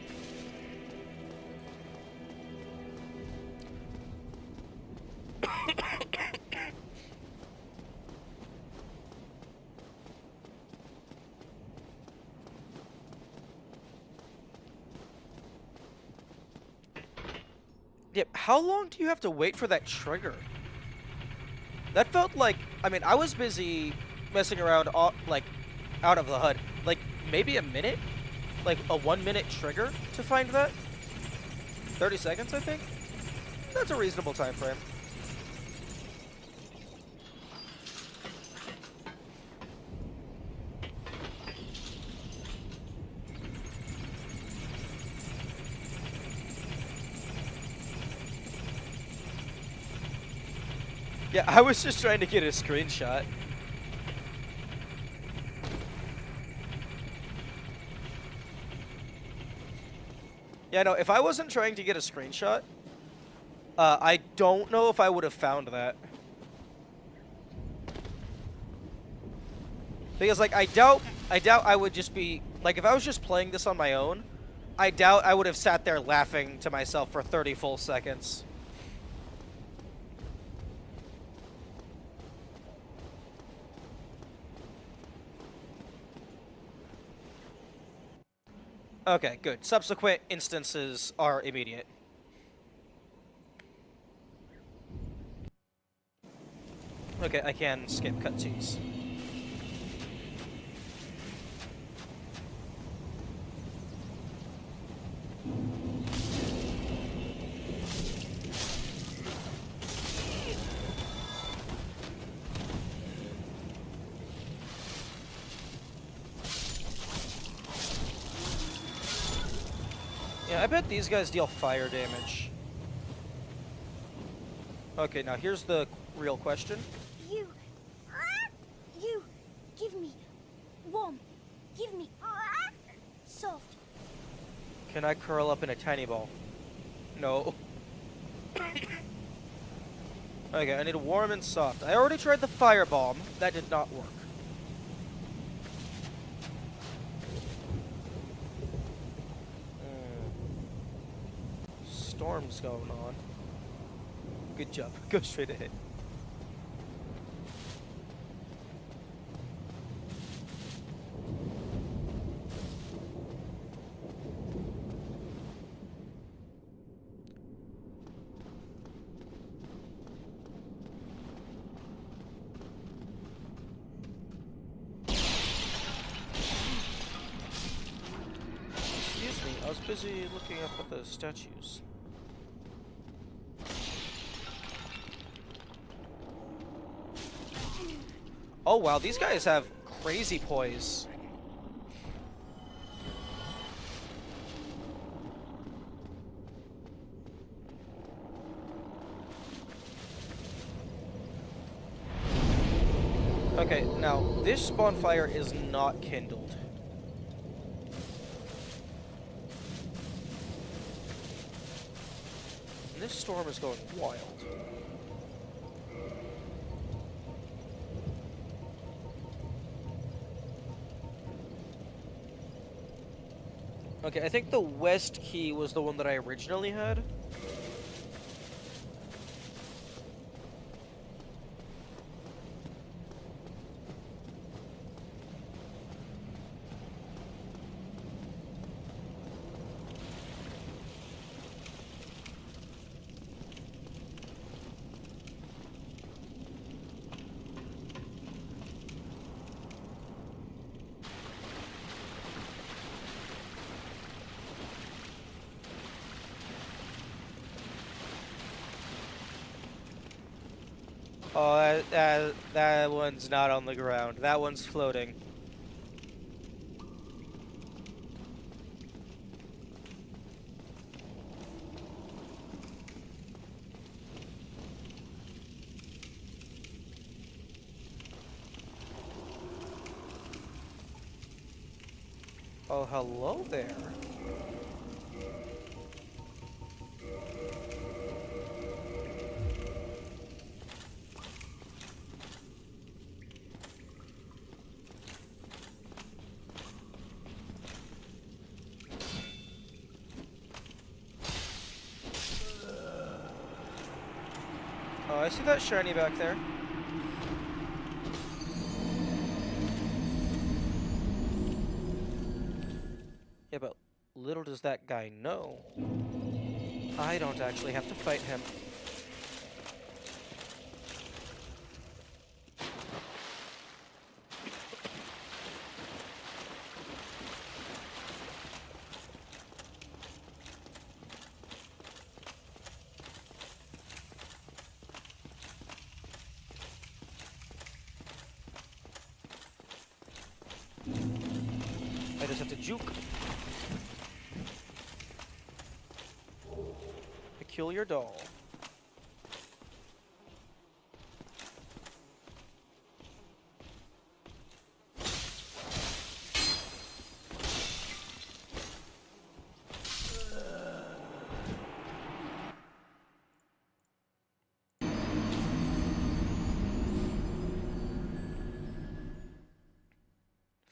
Yep, how long do you have to wait for that trigger? That felt like, I mean, I was busy messing around, like, out of the HUD. Like, maybe a minute? Like, a 1-minute trigger to find that? 30 seconds, I think? That's a reasonable time frame. Yeah, I was just trying to get a screenshot. Yeah, no, if I wasn't trying to get a screenshot, I don't know if I would have found that. Because, like, I doubt I would just be, like, if I was just playing this on my own, I doubt I would have sat there laughing to myself for 30 full seconds. Okay, good. Subsequent instances are immediate. Okay, I can skip cutscenes. Yeah, I bet these guys deal fire damage. Okay, now here's the real question. You, give me warm, give me soft. Can I curl up in a tiny ball? No. Okay, I need a warm and soft. I already tried the firebomb. That did not work. Storm's going on. Good job. Go straight ahead. Excuse me, I was busy looking up at the statues. Oh wow, these guys have crazy poise. Okay, now this bonfire is not kindled. And this storm is going wild. Okay, I think the west key was the one that I originally had. Oh, that one's not on the ground. That one's floating. Oh, hello there. I see that shiny back there. Yeah, but little does that guy know, I don't actually have to fight him. I just have to juke. Peculiar doll.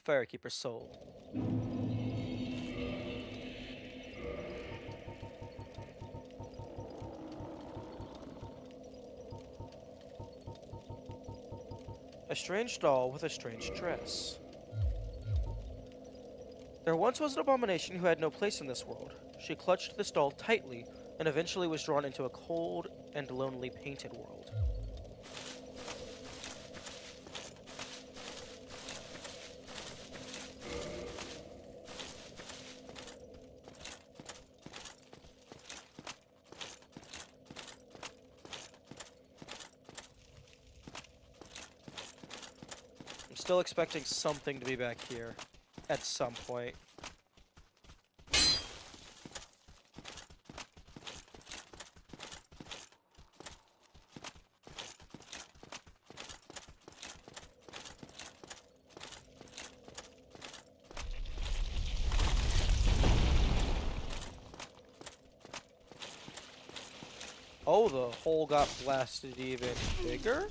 Firekeeper soul. A strange doll with a strange dress. There once was an abomination who had no place in this world. She clutched this doll tightly and eventually was drawn into a cold and lonely painted world. I'm still expecting something to be back here at some point. Oh, the hole got blasted even bigger?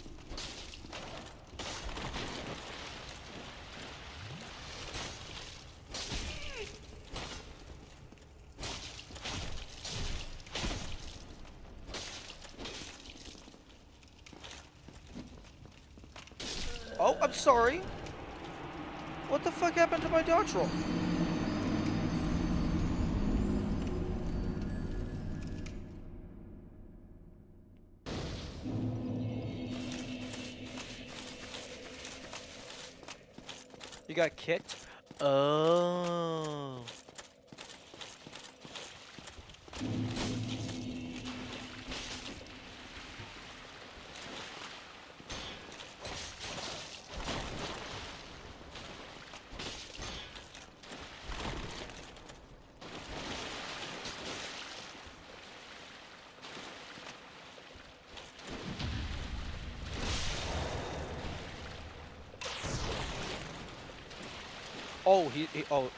Oh, I'm sorry. What the fuck happened to my dodge roll? You got kicked? Oh. Oh, oh.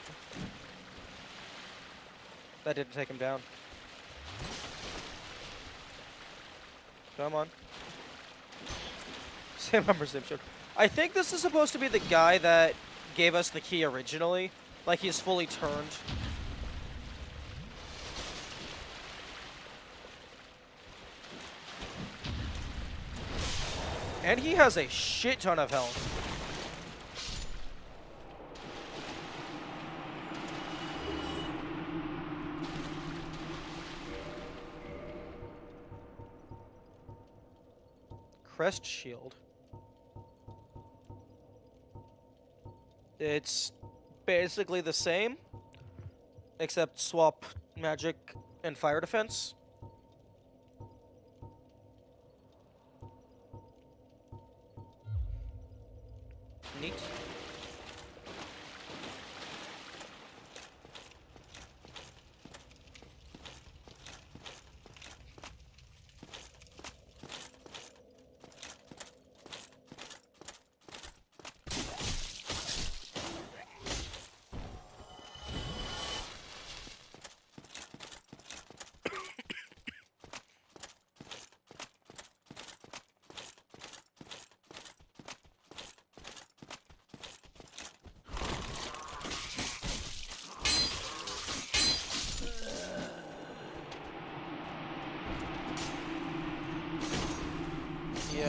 That didn't take him down. Come on. Same number, same shield. I think this is supposed to be the guy that gave us the key originally. Like he's fully turned. And he has a shit ton of health. Crest shield. It's basically the same, except swap magic and fire defense. Neat.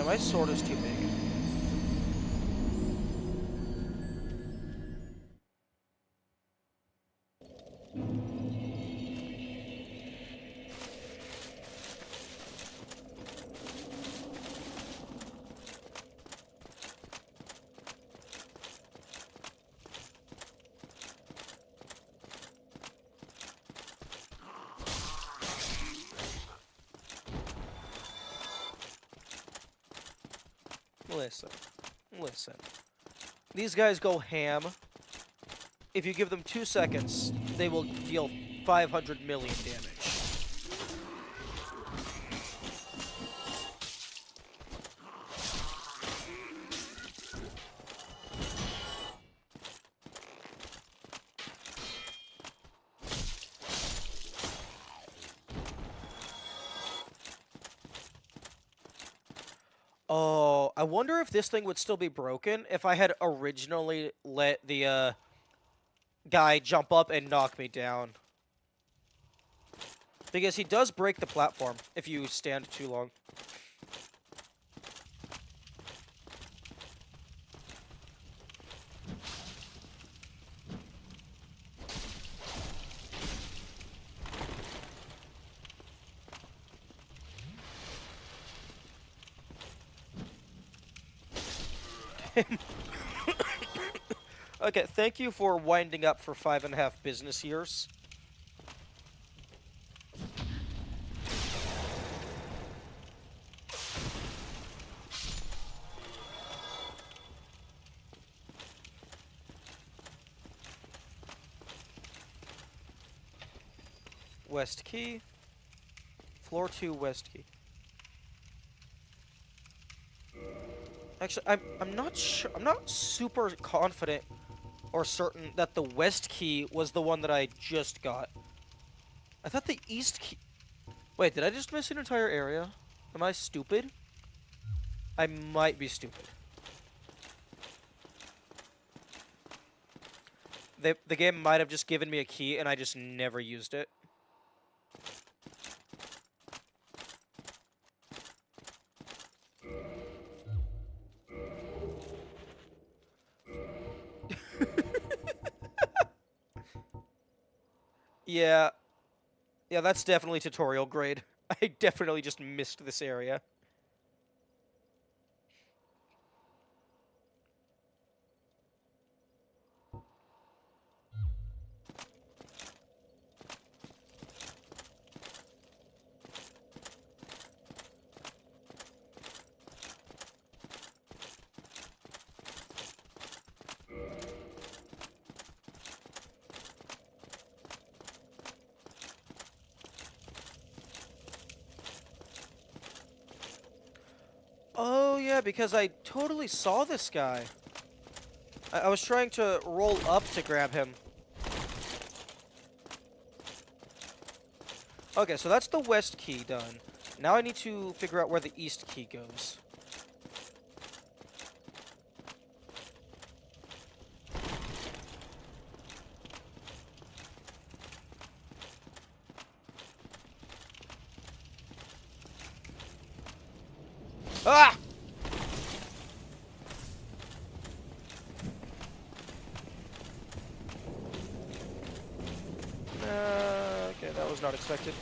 my sword is too big. Listen. Listen. These guys go ham. If you give them 2 seconds, they will deal 500 million damage. Oh, I wonder if this thing would still be broken if I had originally let the guy jump up and knock me down. Because he does break the platform if you stand too long. Okay, thank you for winding up for 5.5 business years. West key. Floor 2, west key. Actually, I'm not sure. I'm not super confident or certain that the west key was the one that I just got. I thought the east key. Wait, did I just miss an entire area? Am I stupid? I might be stupid. The game might have just given me a key and I just never used it. Yeah. Yeah, that's definitely tutorial grade. I definitely just missed this area. Oh, yeah, because I totally saw this guy. I was trying to roll up to grab him. Okay, so that's the west key done. Now I need to figure out where the east key goes. Ah! Okay, that was not expected.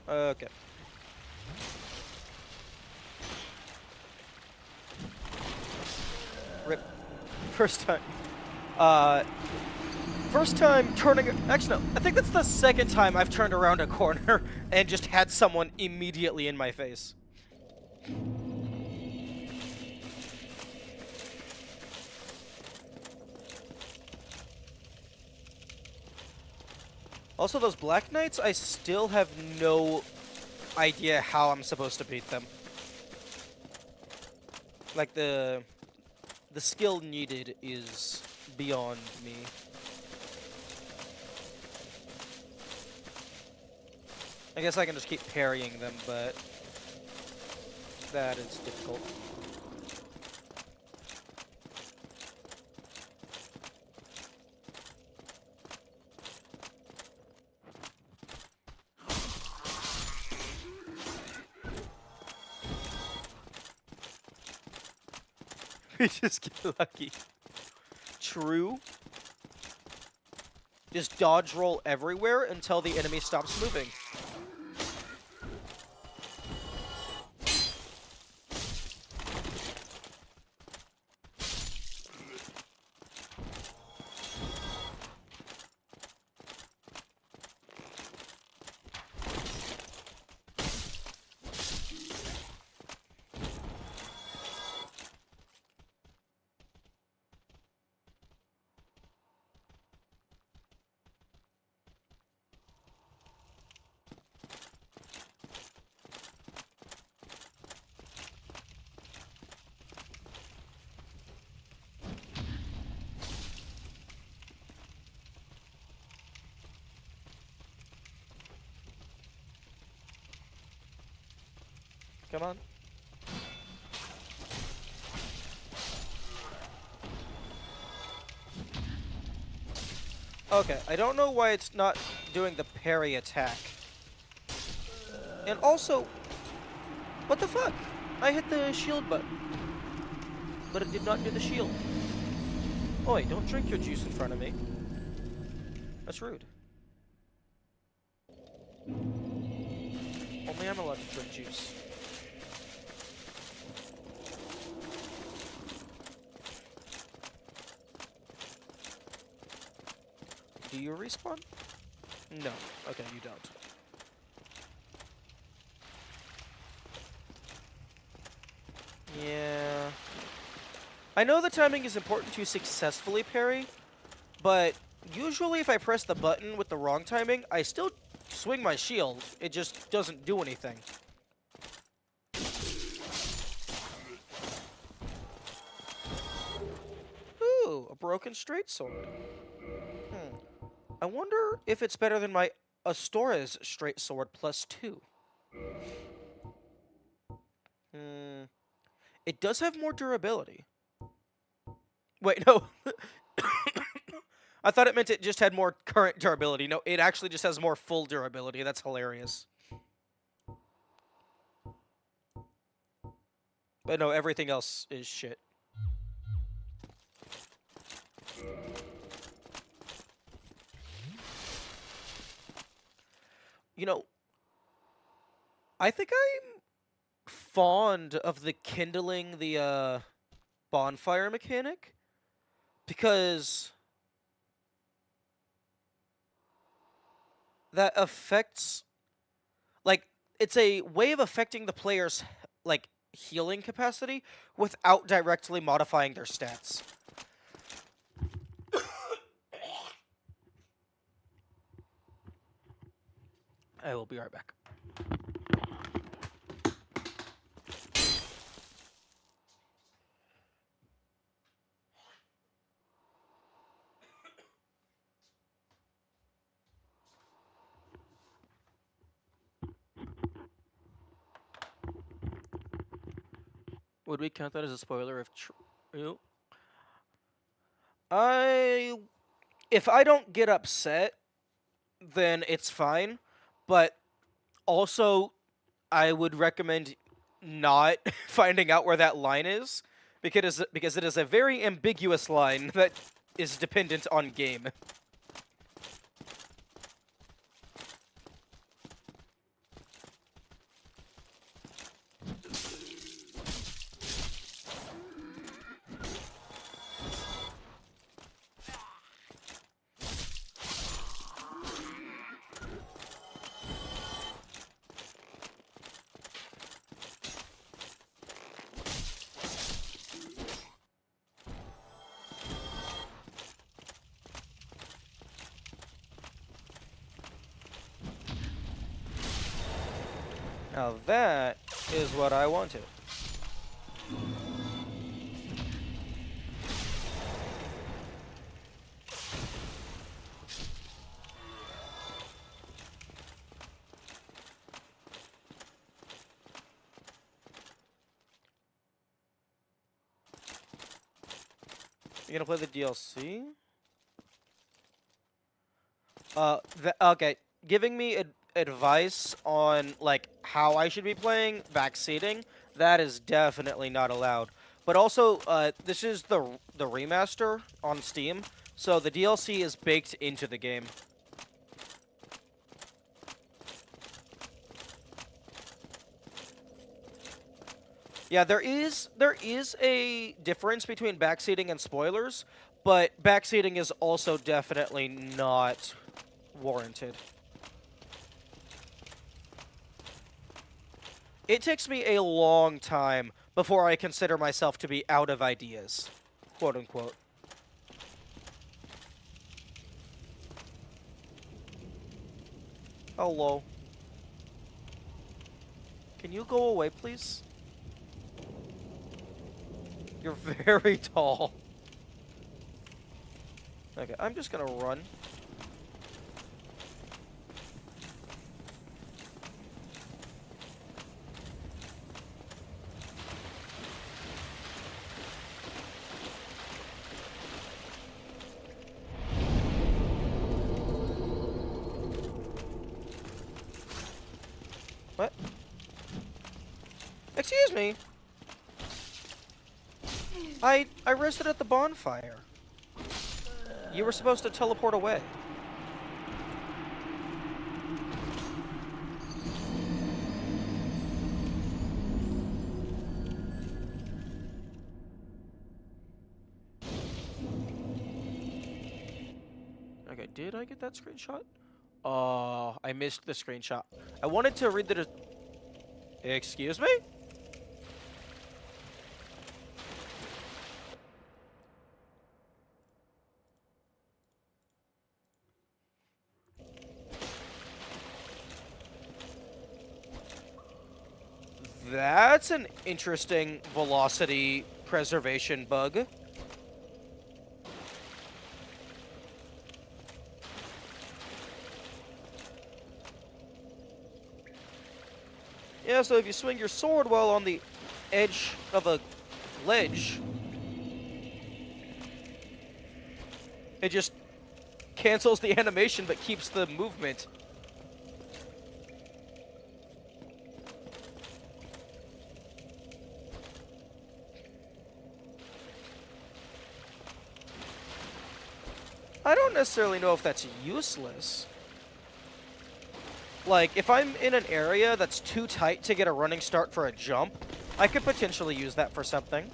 Okay. Rip. First time. First time turning. Actually, no. I think that's the second time I've turned around a corner and just had someone immediately in my face. Also, those Black Knights, I still have no idea how I'm supposed to beat them. Like, the skill needed is beyond me. I guess I can just keep parrying them, but that is difficult. We just get lucky. True. Just dodge roll everywhere until the enemy stops moving. Come on. Okay, I don't know why it's not doing the parry attack. And also, what the fuck? I hit the shield button, but it did not do the shield. Oi, don't drink your juice in front of me. That's rude. Only I'm allowed to drink juice. Do you respawn? No. Okay, you don't. Yeah. I know the timing is important to successfully parry, but usually if I press the button with the wrong timing, I still swing my shield. It just doesn't do anything. Ooh, a broken straight sword. I wonder if it's better than my Astora's straight sword +2. It does have more durability. Wait, no. I thought it meant it just had more current durability. No, it actually just has more full durability. That's hilarious. But no, everything else is shit. You know, I think I'm fond of the kindling the bonfire mechanic because that affects, like, it's a way of affecting the player's like healing capacity without directly modifying their stats. I will be right back. Would we count that as a spoiler if true? If I don't get upset, then it's fine. But also, I would recommend not finding out where that line is because it is a very ambiguous line that is dependent on game. Now that is what I wanted. You gonna play the DLC? Okay. Giving me advice on like how I should be playing backseating, that is definitely not allowed. But also, this is the remaster on Steam, so the DLC is baked into the game. Yeah, there is a difference between backseating and spoilers, but backseating is also definitely not warranted. It takes me a long time before I consider myself to be out of ideas, quote unquote. Hello. Can you go away, please? You're very tall. Okay, I'm just gonna run. What? Excuse me. I rested at the bonfire. You were supposed to teleport away. Okay, did I get that screenshot? Oh, I missed the screenshot. I wanted to read the... Excuse me? That's an interesting velocity preservation bug. Yeah, so if you swing your sword while on the edge of a ledge, it just cancels the animation but keeps the movement. I don't necessarily know if that's useless. Like, if I'm in an area that's too tight to get a running start for a jump, I could potentially use that for something.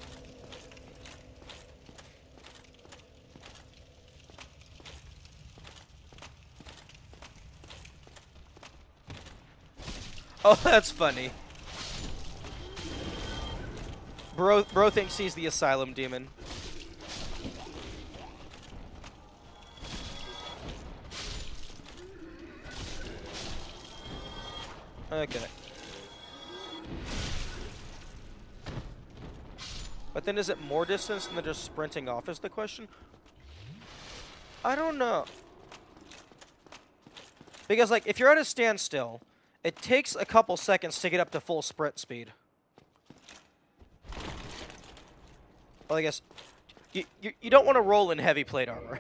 Oh, that's funny. Bro thinks he's the asylum demon. Okay. But then is it more distance than just sprinting off is the question? I don't know. Because, like, if you're at a standstill, it takes a couple seconds to get up to full sprint speed. Well, I guess you don't want to roll in heavy plate armor.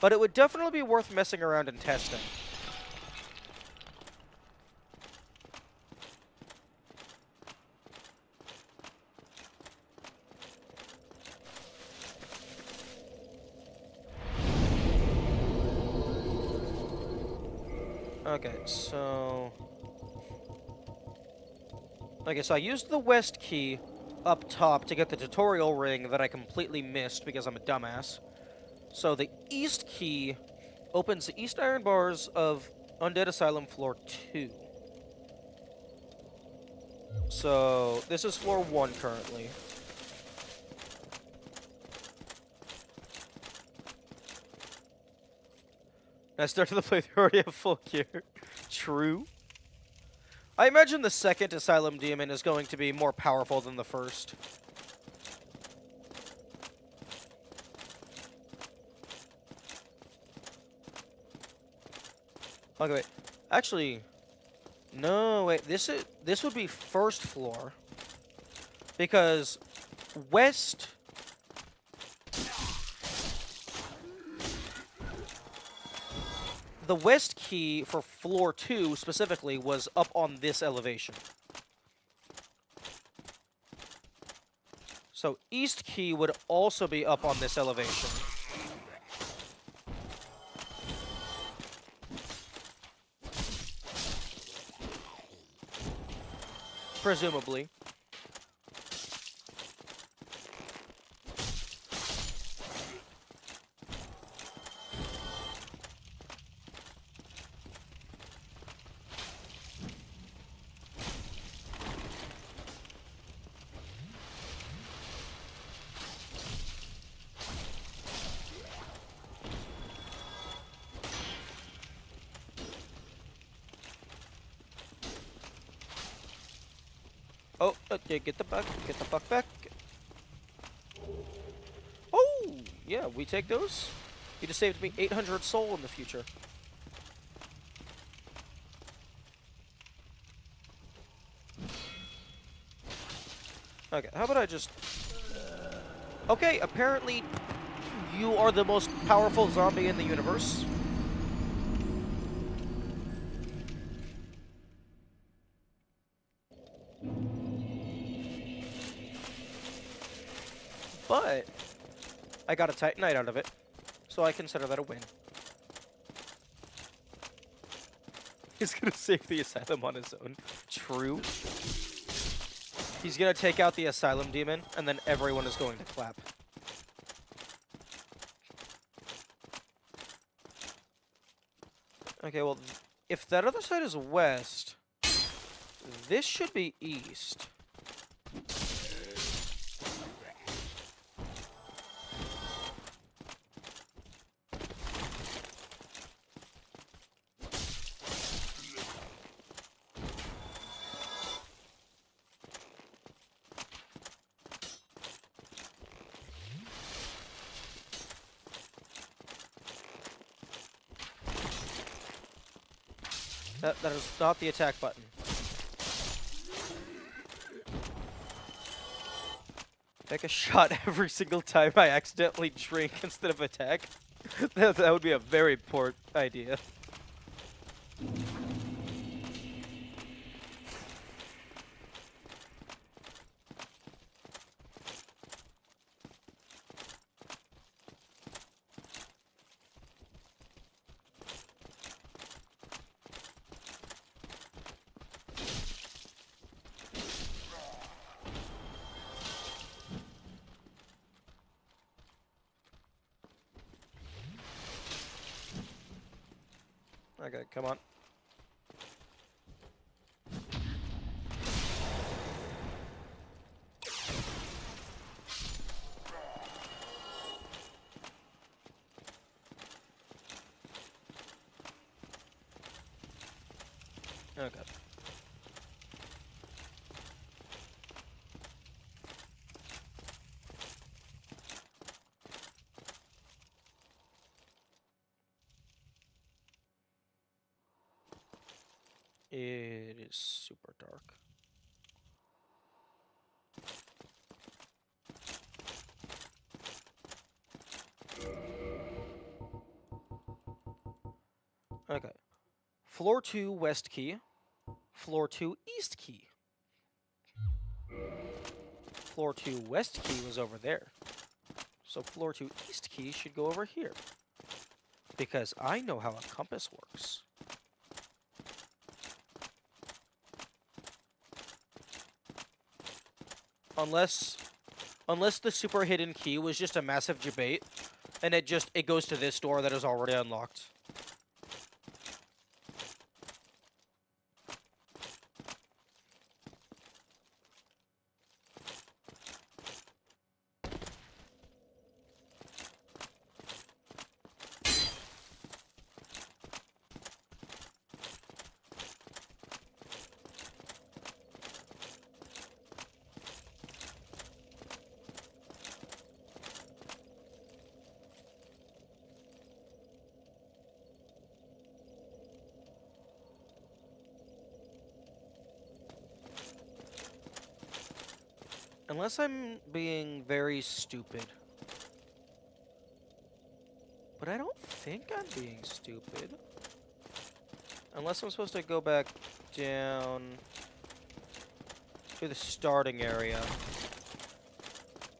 But it would definitely be worth messing around and testing. Okay, so... Okay, so I used the west key up top to get the tutorial ring that I completely missed because I'm a dumbass. So the east key opens the east iron bars of Undead Asylum floor 2. So this is floor 1 currently. I started the playthrough already have full gear. True. I imagine the second Asylum Demon is going to be more powerful than the first. Okay, wait. Actually, no, wait. This would be first floor because west. the west key for floor 2 specifically was up on this elevation. So east key would also be up on this elevation. Presumably. Oh, yeah, get the fuck back. Oh, yeah, we take those. You just saved me 800 soul in the future. Okay, how about I just... Okay, apparently you are the most powerful zombie in the universe. But I got a Titanite out of it, so I consider that a win. He's gonna save the asylum on his own. True. He's gonna take out the asylum demon, and then everyone is going to clap. Okay, well, if that other side is west, this should be east. That is not the attack button. Take a shot every single time I accidentally drink instead of attack. That would be a very poor idea. Okay, come on. Okay. It is super dark. Okay. Floor 2 west key. Floor 2 east key. Floor 2 west key was over there. So floor 2 east key should go over here. Because I know how a compass works. Unless the super hidden key was just a massive debate, and it goes to this door that is already unlocked. Unless I'm being very stupid. But I don't think I'm being stupid. Unless I'm supposed to go back down to the starting area.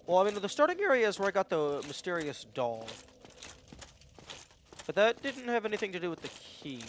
Well, I mean, the starting area is where I got the mysterious doll. But that didn't have anything to do with the key.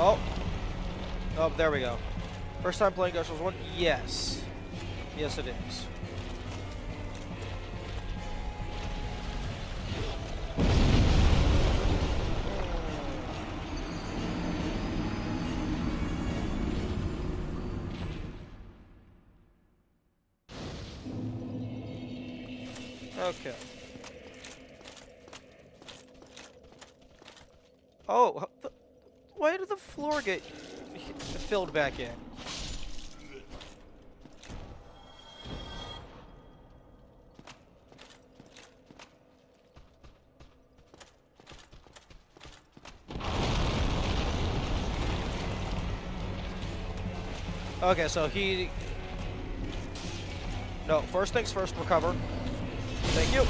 Oh. Oh, there we go. First time playing Dark Souls 1? Yes. Yes, it is. Okay. Oh, why did the floor get filled back in? Okay, so he... No, first things first, recover. Thank you.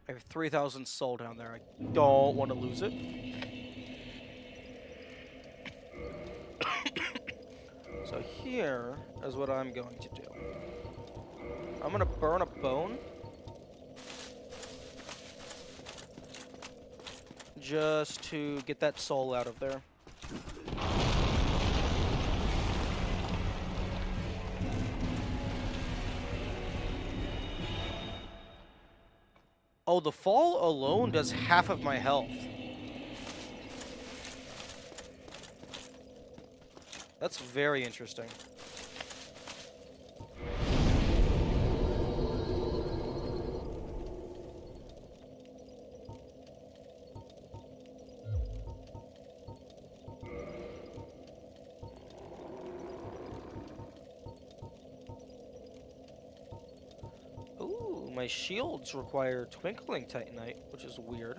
I have 3,000 soul down there. I don't want to lose it. So here is what I'm going to do. I'm going to burn a bone. Just to get that soul out of there. Oh, the fall alone does half of my health. That's very interesting. My shields require Twinkling Titanite, which is weird.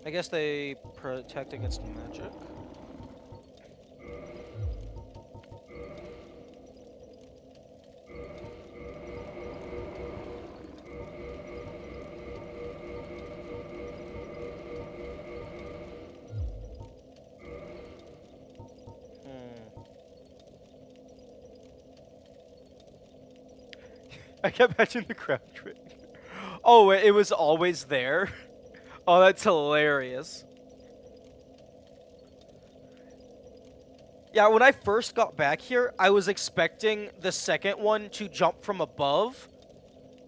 I guess they protect against magic. I kept matching the crowd trick. Oh, it was always there? Oh, that's hilarious. Yeah, when I first got back here, I was expecting the second one to jump from above.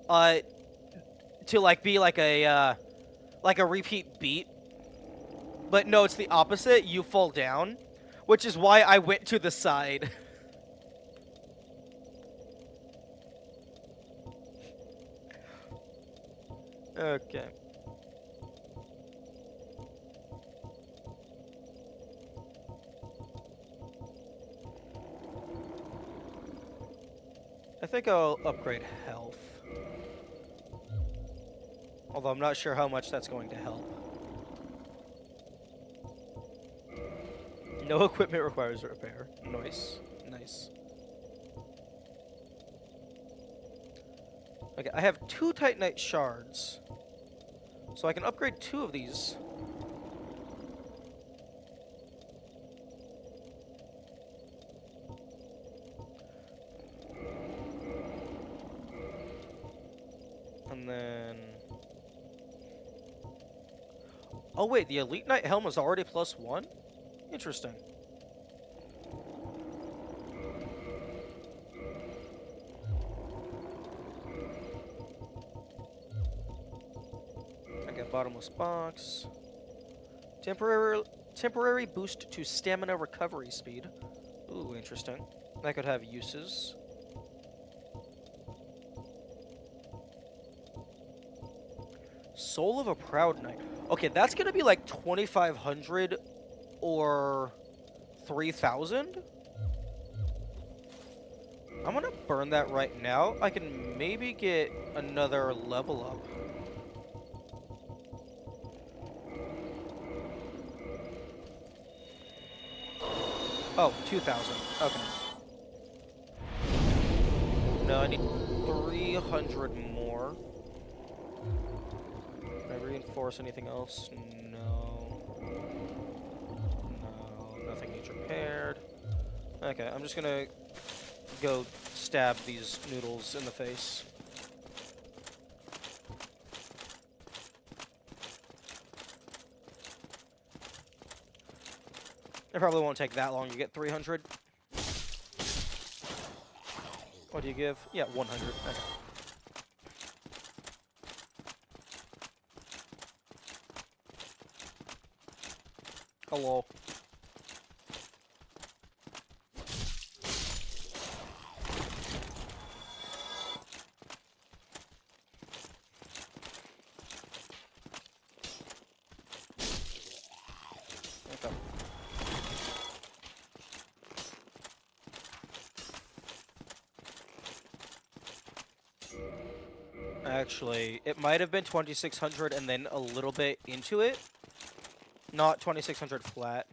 To, like, be like a repeat beat. But no, it's the opposite. You fall down. Which is why I went to the side. Okay. I think I'll upgrade health. Although I'm not sure how much that's going to help. No equipment requires repair. Nice. Nice. Okay, I have 2 Titanite shards. So I can upgrade 2 of these. And then... Oh wait, the Elite Knight helm is already +1? Interesting. bottomless box. Temporary boost to stamina recovery speed. Ooh, interesting. That could have uses. Soul of a Proud Knight. Okay, that's gonna be like 2,500 or 3,000. I'm gonna burn that right now. I can maybe get another level up. Oh, 2,000. Okay. No, I need 300 more. Can I reinforce anything else? No. No, nothing needs repaired. Okay, I'm just gonna go stab these noodles in the face. It probably won't take that long to get 300. What do you give? Yeah, 100. Okay. Hello. Okay. Actually, it might have been 2,600 and then a little bit into it. Not 2,600 flat.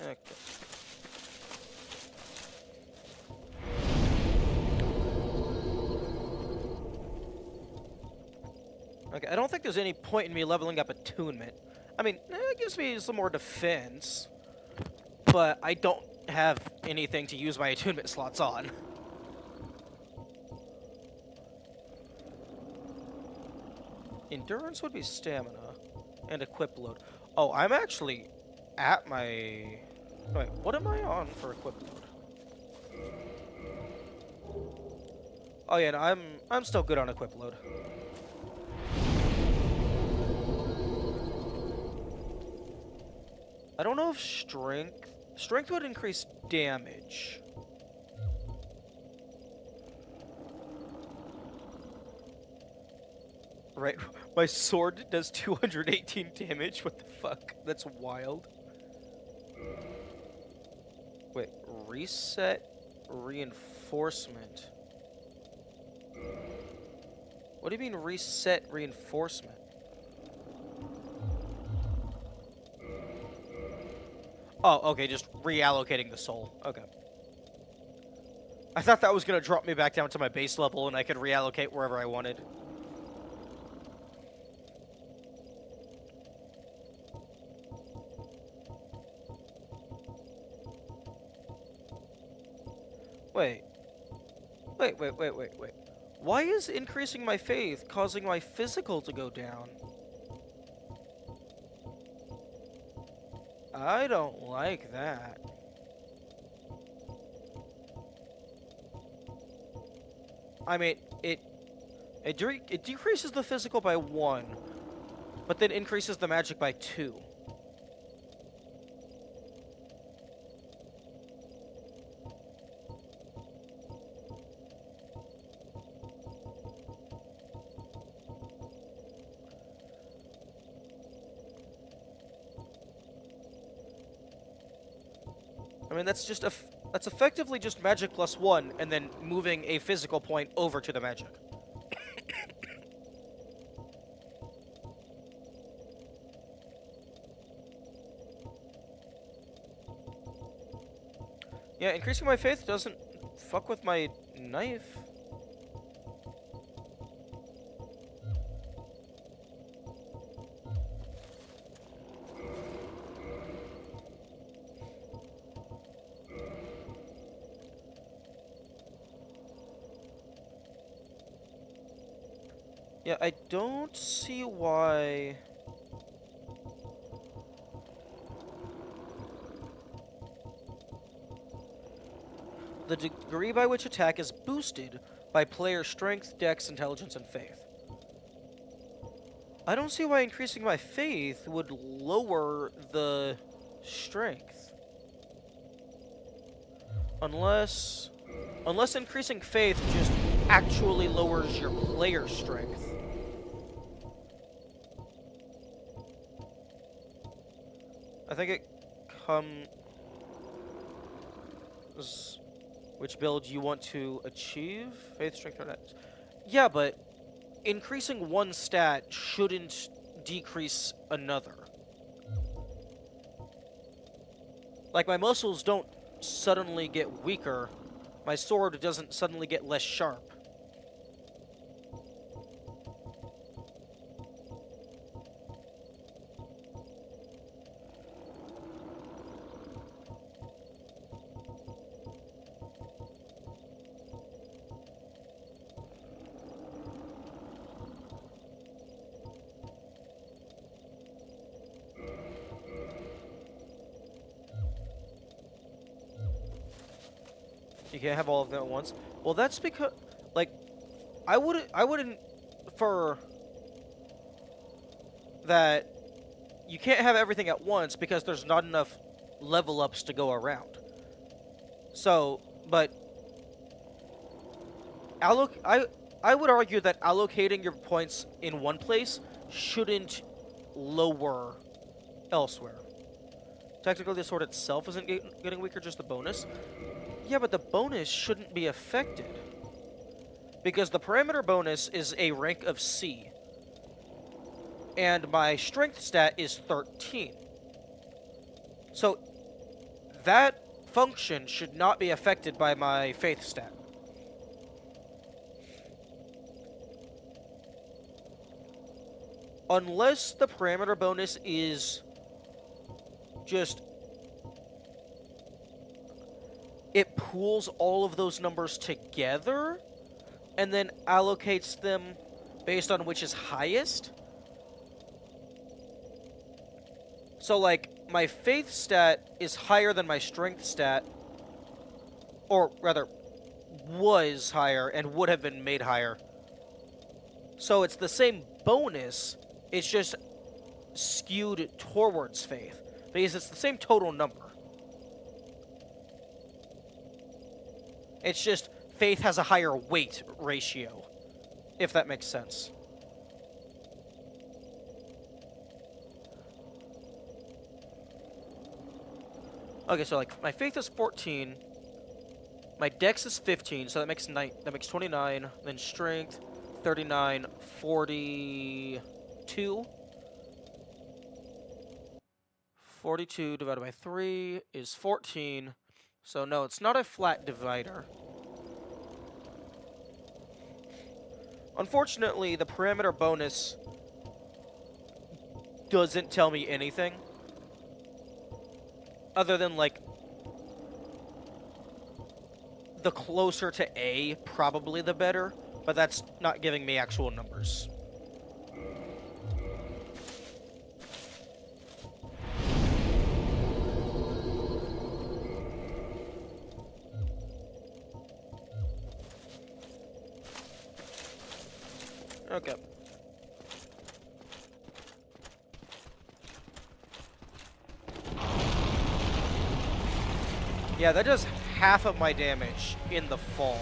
Okay. Okay, I don't think there's any point in me leveling up attunement. I mean, it gives me some more defense, but I don't have anything to use my attunement slots on. Endurance would be stamina, and equip load. Oh, I'm actually at my... Wait, what am I on for equip load? Oh yeah, no, I'm still good on equip load. I don't know if strength would increase damage. Right, my sword does 218 damage. What the fuck? That's wild. Wait, reset reinforcement. What do you mean reset reinforcement? Oh, okay, just reallocating the soul. Okay. I thought that was gonna drop me back down to my base level and I could reallocate wherever I wanted. Wait. Wait. Why is increasing my faith causing my physical to go down? I don't like that. I mean, it decreases the physical by 1, but then increases the magic by 2. I mean, that's effectively just magic plus 1, and then moving a physical point over to the magic. Yeah, increasing my faith doesn't fuck with my knife. Yeah, I don't see why... The degree by which attack is boosted by player strength, dex, intelligence, and faith. I don't see why increasing my faith would lower the strength. Unless increasing faith just actually lowers your player strength. I think it comes... Which build you want to achieve? Faith, strength, or dex. Yeah, but increasing one stat shouldn't decrease another. Like, my muscles don't suddenly get weaker. My sword doesn't suddenly get less sharp. You can't have all of them at once. Well, that's because, like, I wouldn't, for that, you can't have everything at once because there's not enough level ups to go around. So, but, I would argue that allocating your points in one place shouldn't lower elsewhere. Technically, the sword itself isn't getting weaker, just the bonus. Yeah, but the bonus shouldn't be affected. Because the parameter bonus is a rank of C. And my strength stat is 13. So, that function should not be affected by my faith stat. Unless the parameter bonus is just... it pools all of those numbers together and then allocates them based on which is highest. So, like, my faith stat is higher than my strength stat, or rather, was higher and would have been made higher. So it's the same bonus, it's just skewed towards faith, because it's the same total number. It's just faith has a higher weight ratio, if that makes sense. Okay, so like my faith is 14, my dex is 15, so that makes 29, then strength 39, 42. 42 divided by 3 is 14. So no, it's not a flat divider. Unfortunately, the parameter bonus doesn't tell me anything. Other than, like, the closer to A, probably the better. But that's not giving me actual numbers. Okay. Yeah, that does half of my damage in the fall.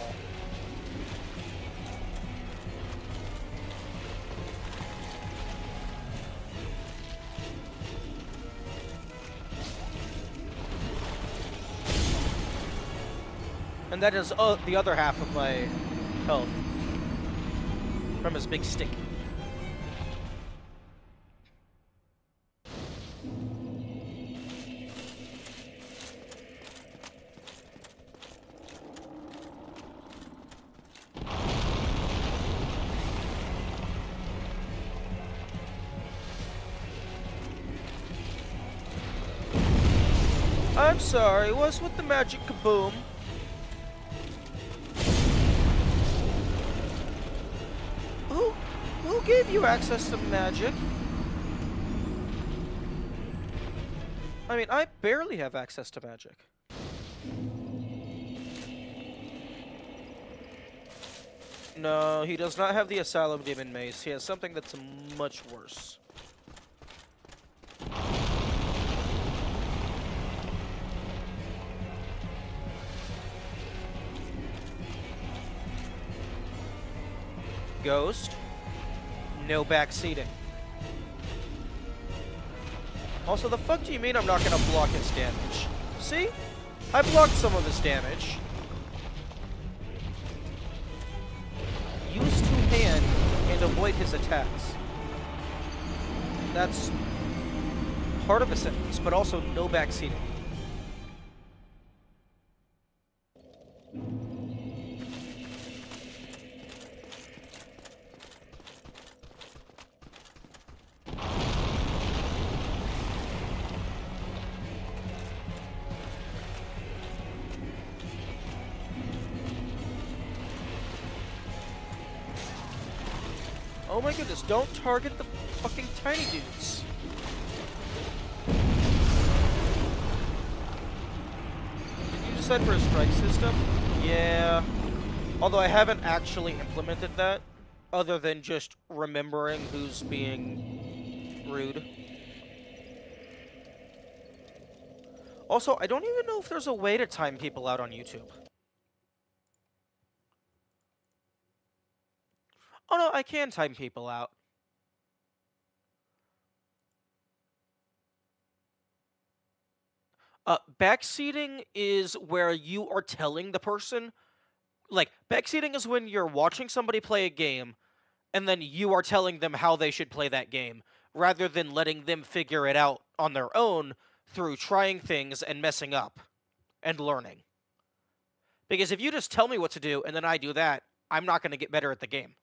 And that is the other half of my health from his big stick. I'm sorry, what's with the magic kaboom? Who Who gave you access to magic? I mean, I barely have access to magic. No, he does not have the Asylum Demon Mace. He has something that's much worse. Ghost. No backseating. Also, the fuck do you mean I'm not gonna block his damage? See? I blocked some of his damage. Use two-hand and avoid his attacks. That's part of a sentence, but also no backseating. Oh my goodness, don't target the fucking tiny dudes. Did you decide for a strike system? Yeah. Although I haven't actually implemented that, other than just remembering who's being rude. Also, I don't even know if there's a way to time people out on YouTube. Oh no, I can time people out. Backseating is where you are telling the person, like, backseating is when you're watching somebody play a game, and then you are telling them how they should play that game, rather than letting them figure it out on their own through trying things and messing up and learning. Because if you just tell me what to do and then I do that, I'm not going to get better at the game.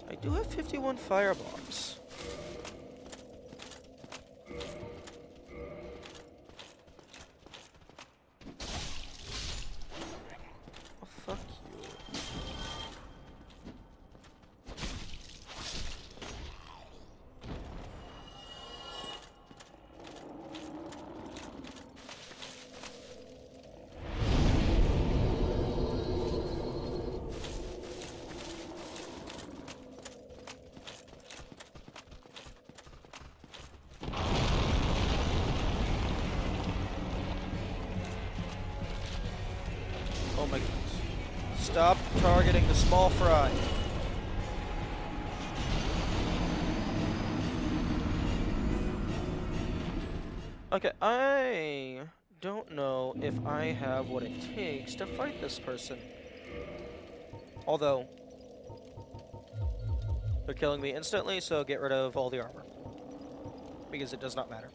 I do have 51 firebombs. Oh, fuck you. Oh my goodness. Stop targeting the small fry. Okay, I don't know if I have what it takes to fight this person. Although, they're killing me instantly, so get rid of all the armor. Because it does not matter.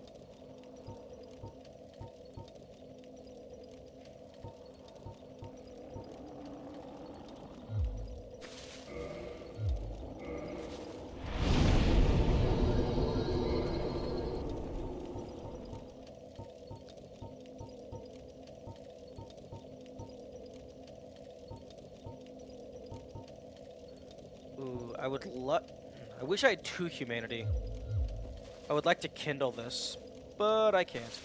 Ooh, I wish I had 2 humanity. I would like to kindle this, but I can't.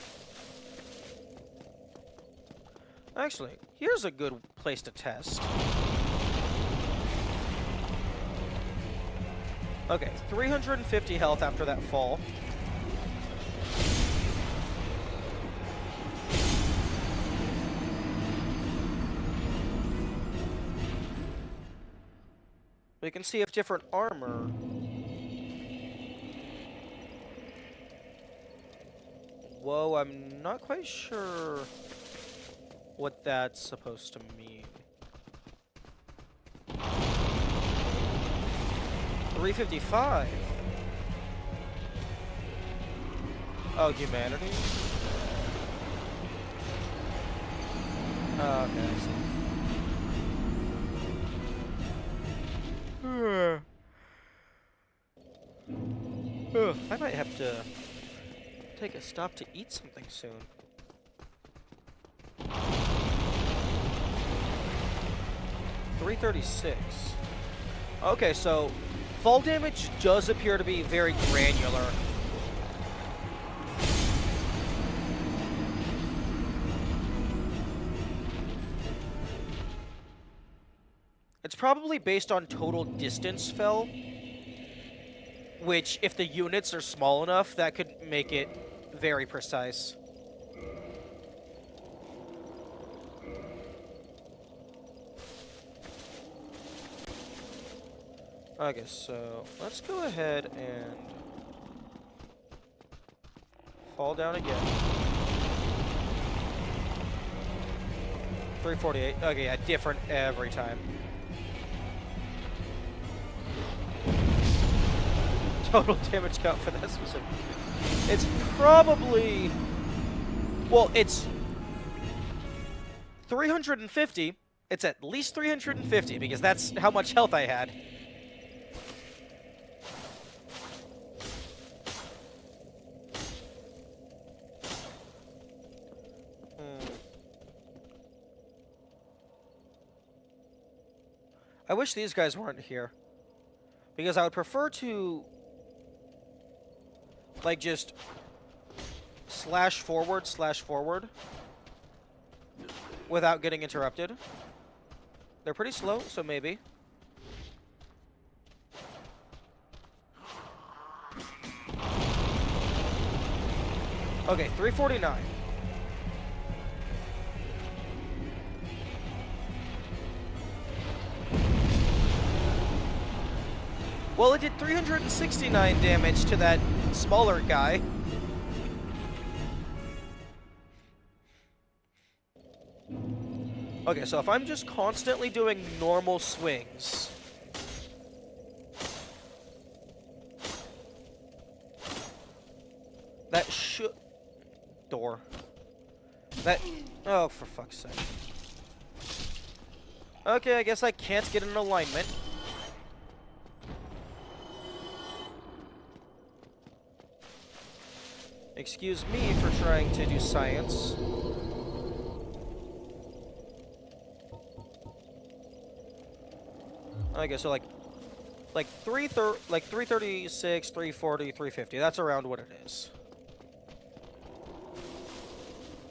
Actually, here's a good place to test. Okay, 350 health after that fall. We can see if different armor... Whoa, I'm not quite sure what that's supposed to mean. 355? Oh, humanity? Oh, okay, I see. I might have to take a stop to eat something soon. $336. Okay, so fall damage does appear to be very granular. It's probably based on total distance fell, which, if the units are small enough, that could make it very precise. Okay, so let's go ahead and fall down again. 348. Okay, yeah, different every time. Total damage count for that specific. It's probably, well, it's 350. It's at least 350 because that's how much health I had. I wish these guys weren't here, because I would prefer to, like, just slash forward, without getting interrupted. They're pretty slow, so maybe. Okay, 349. Well, it did 369 damage to that smaller guy. Okay, so if I'm just constantly doing normal swings, that should... Door. That... Oh, for fuck's sake. Okay, I guess I can't get an alignment. Excuse me for trying to do science. Okay, so like 336, 340, 350. That's around what it is.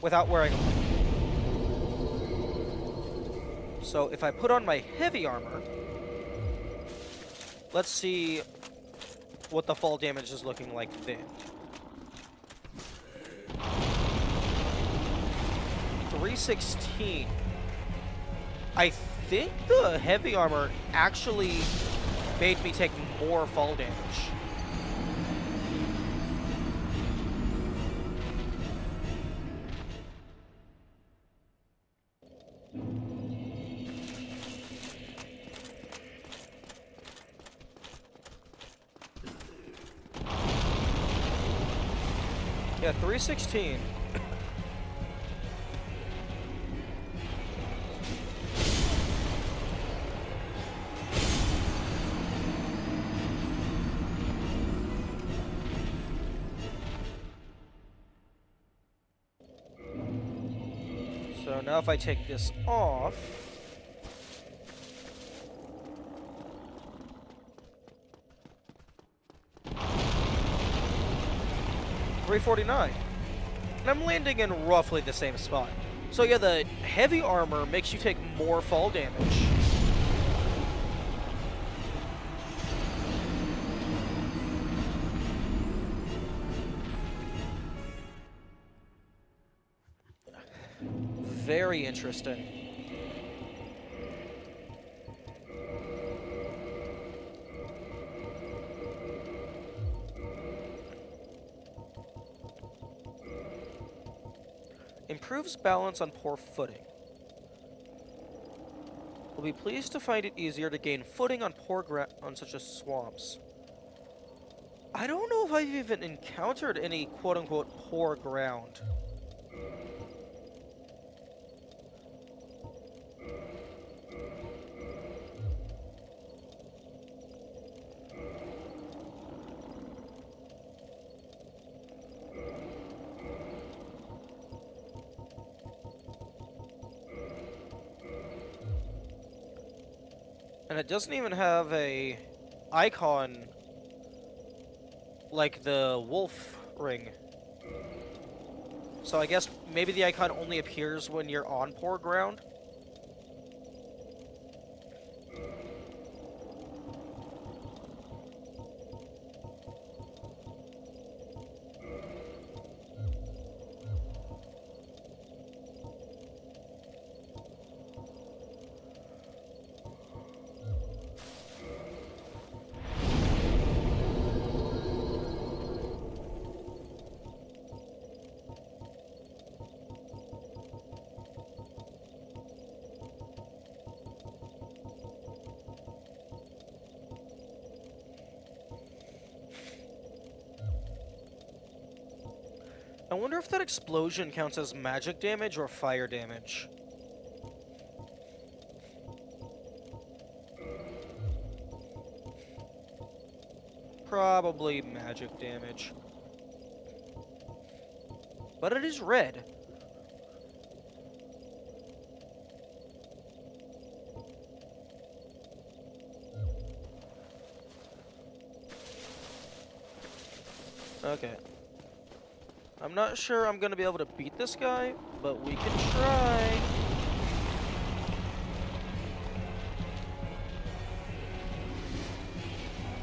Without wearing a helmet. So if I put on my heavy armor, let's see what the fall damage is looking like then. 316. I think the heavy armor actually made me take more fall damage. Yeah, 316. So now if I take this off, $349. And I'm landing in roughly the same spot. So yeah, the heavy armor makes you take more fall damage. Very interesting. Improves balance on poor footing. Will be pleased to find it easier to gain footing on poor ground on such as swamps. I don't know if I've even encountered any quote-unquote poor ground. And it doesn't even have a icon like the wolf ring. So I guess maybe the icon only appears when you're on poor ground. I wonder if that explosion counts as magic damage or fire damage. Probably magic damage. But it is red. Okay. I'm not sure I'm gonna be able to beat this guy, but we can try.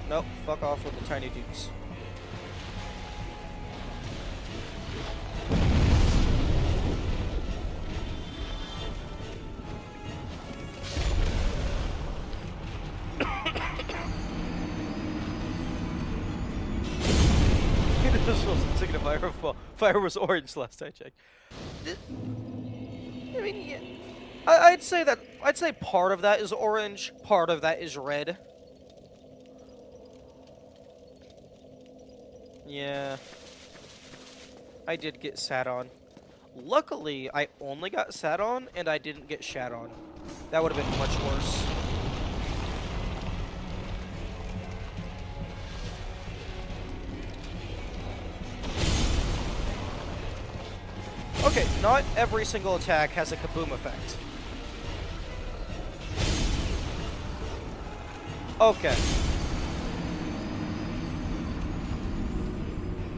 Nope, fuck off with the tiny dudes. This wasn't taking a fire was orange last I checked. I mean, yeah. I'd say part of that is orange, part of that is red. Yeah. I did get sat on. Luckily, I only got sat on and I didn't get shat on. That would have been much worse. Okay, not every single attack has a kaboom effect. Okay.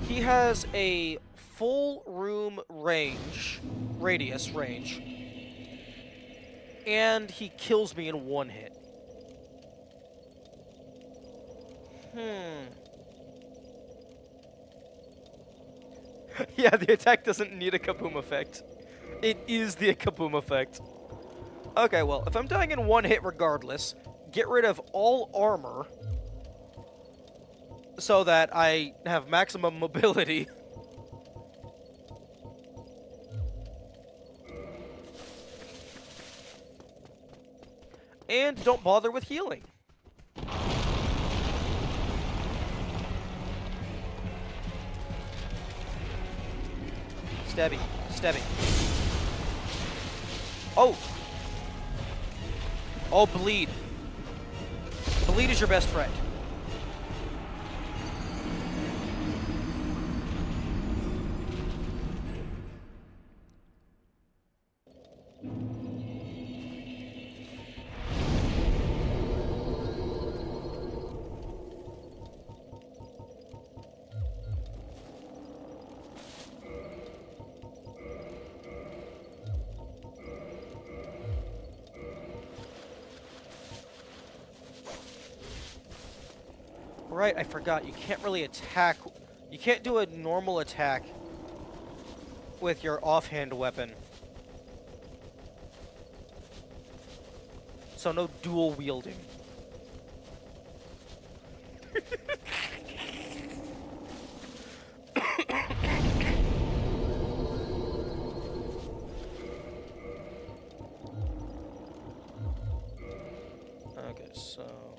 He has a full room radius range, and he kills me in one hit. Yeah, the attack doesn't need a kaboom effect. It is the kaboom effect. Okay, well, if I'm dying in one hit regardless, get rid of all armor so that I have maximum mobility. And don't bother with healing. Stabby. Stabby. Oh! Oh, bleed. Bleed is your best friend. Right, I forgot. You can't really attack. You can't do a normal attack with your offhand weapon. So no dual wielding. Okay, so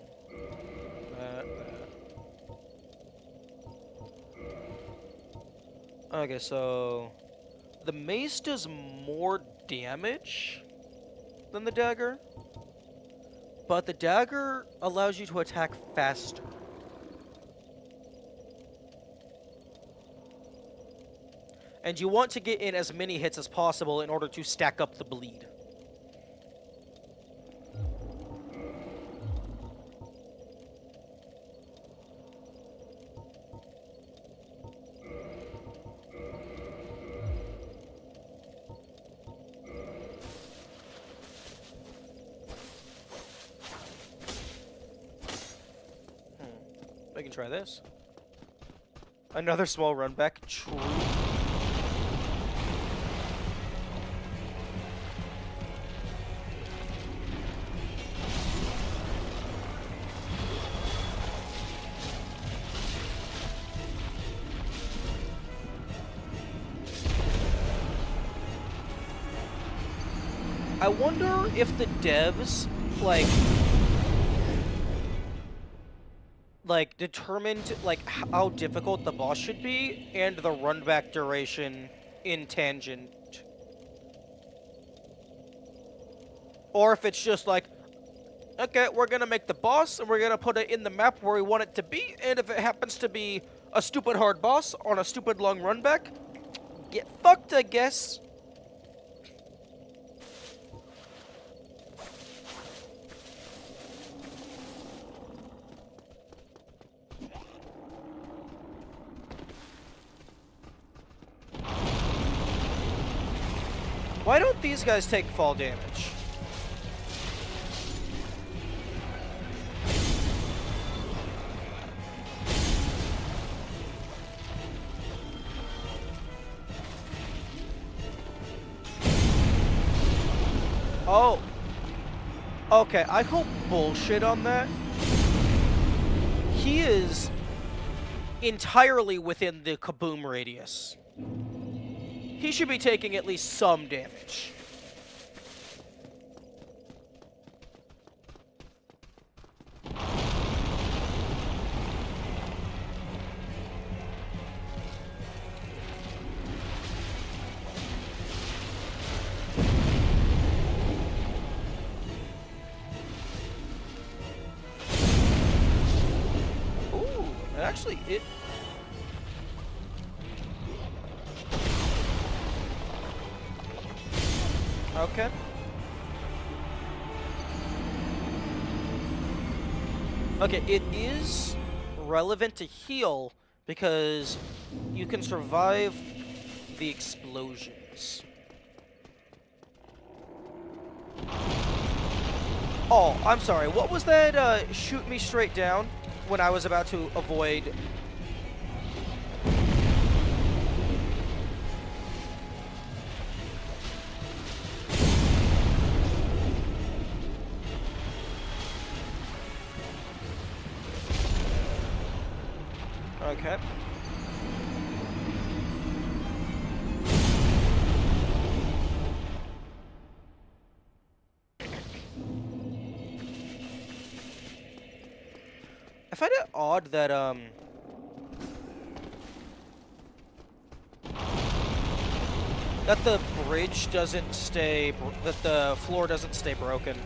that. Okay, so the mace does more damage than the dagger, but the dagger allows you to attack faster. And you want to get in as many hits as possible in order to stack up the bleed. can try this. Another small run back. True. I wonder if the devs, like determined, like, how difficult the boss should be, and the run-back duration in Tangent. Or if it's just like, okay, we're gonna make the boss, and we're gonna put it in the map where we want it to be, and if it happens to be a stupid hard boss on a stupid long run-back, get fucked, I guess. Why don't these guys take fall damage? Oh. Okay, I call bullshit on that. He is entirely within the kaboom radius. He should be taking at least some damage. Ooh, actually, it... Okay. Okay, it is relevant to heal because you can survive the explosions. Oh, I'm sorry. What was that shoot me straight down when I was about to avoid... Okay. I find it odd that, that the bridge doesn't stay, that the floor doesn't stay broken.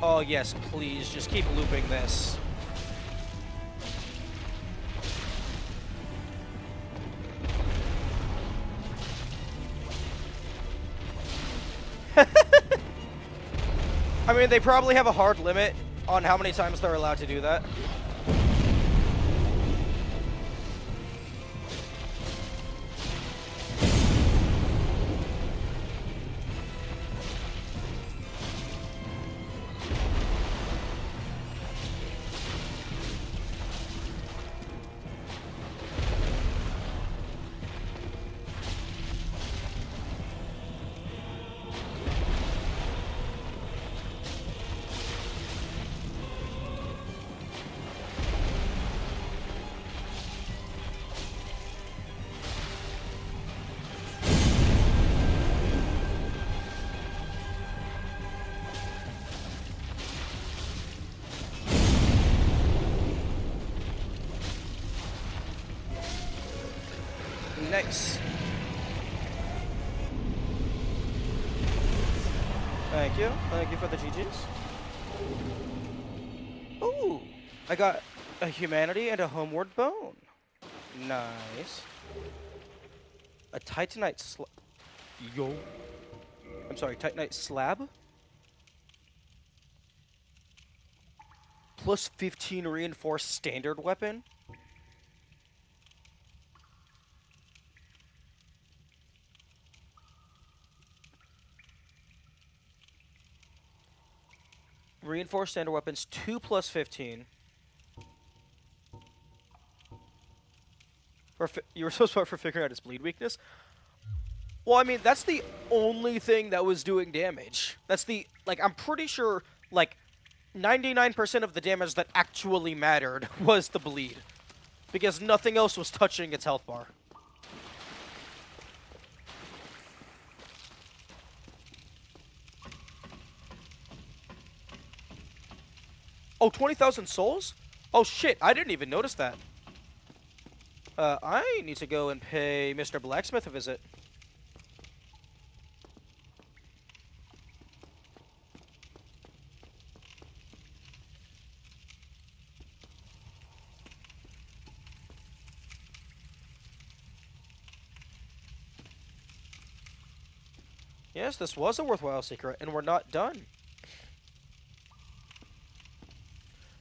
Oh yes, please, just keep looping this. I mean, they probably have a hard limit on how many times they're allowed to do that. Nice. Thank you. Thank you for the GGs. Ooh, I got a humanity and a homeward bone. Nice. A titanite slab. Yo. I'm sorry, titanite slab. Plus 15 reinforced standard weapon. Reinforced standard weapons, 2 plus 15. You were so smart for figuring out his bleed weakness. Well, I mean, that's the only thing that was doing damage. That's the, like, I'm pretty sure, like, 99% of the damage that actually mattered was the bleed. Because nothing else was touching its health bar. Oh, 20,000 souls? Oh shit, I didn't even notice that. I need to go and pay Mr. Blacksmith a visit. Yes, this was a worthwhile secret, and we're not done.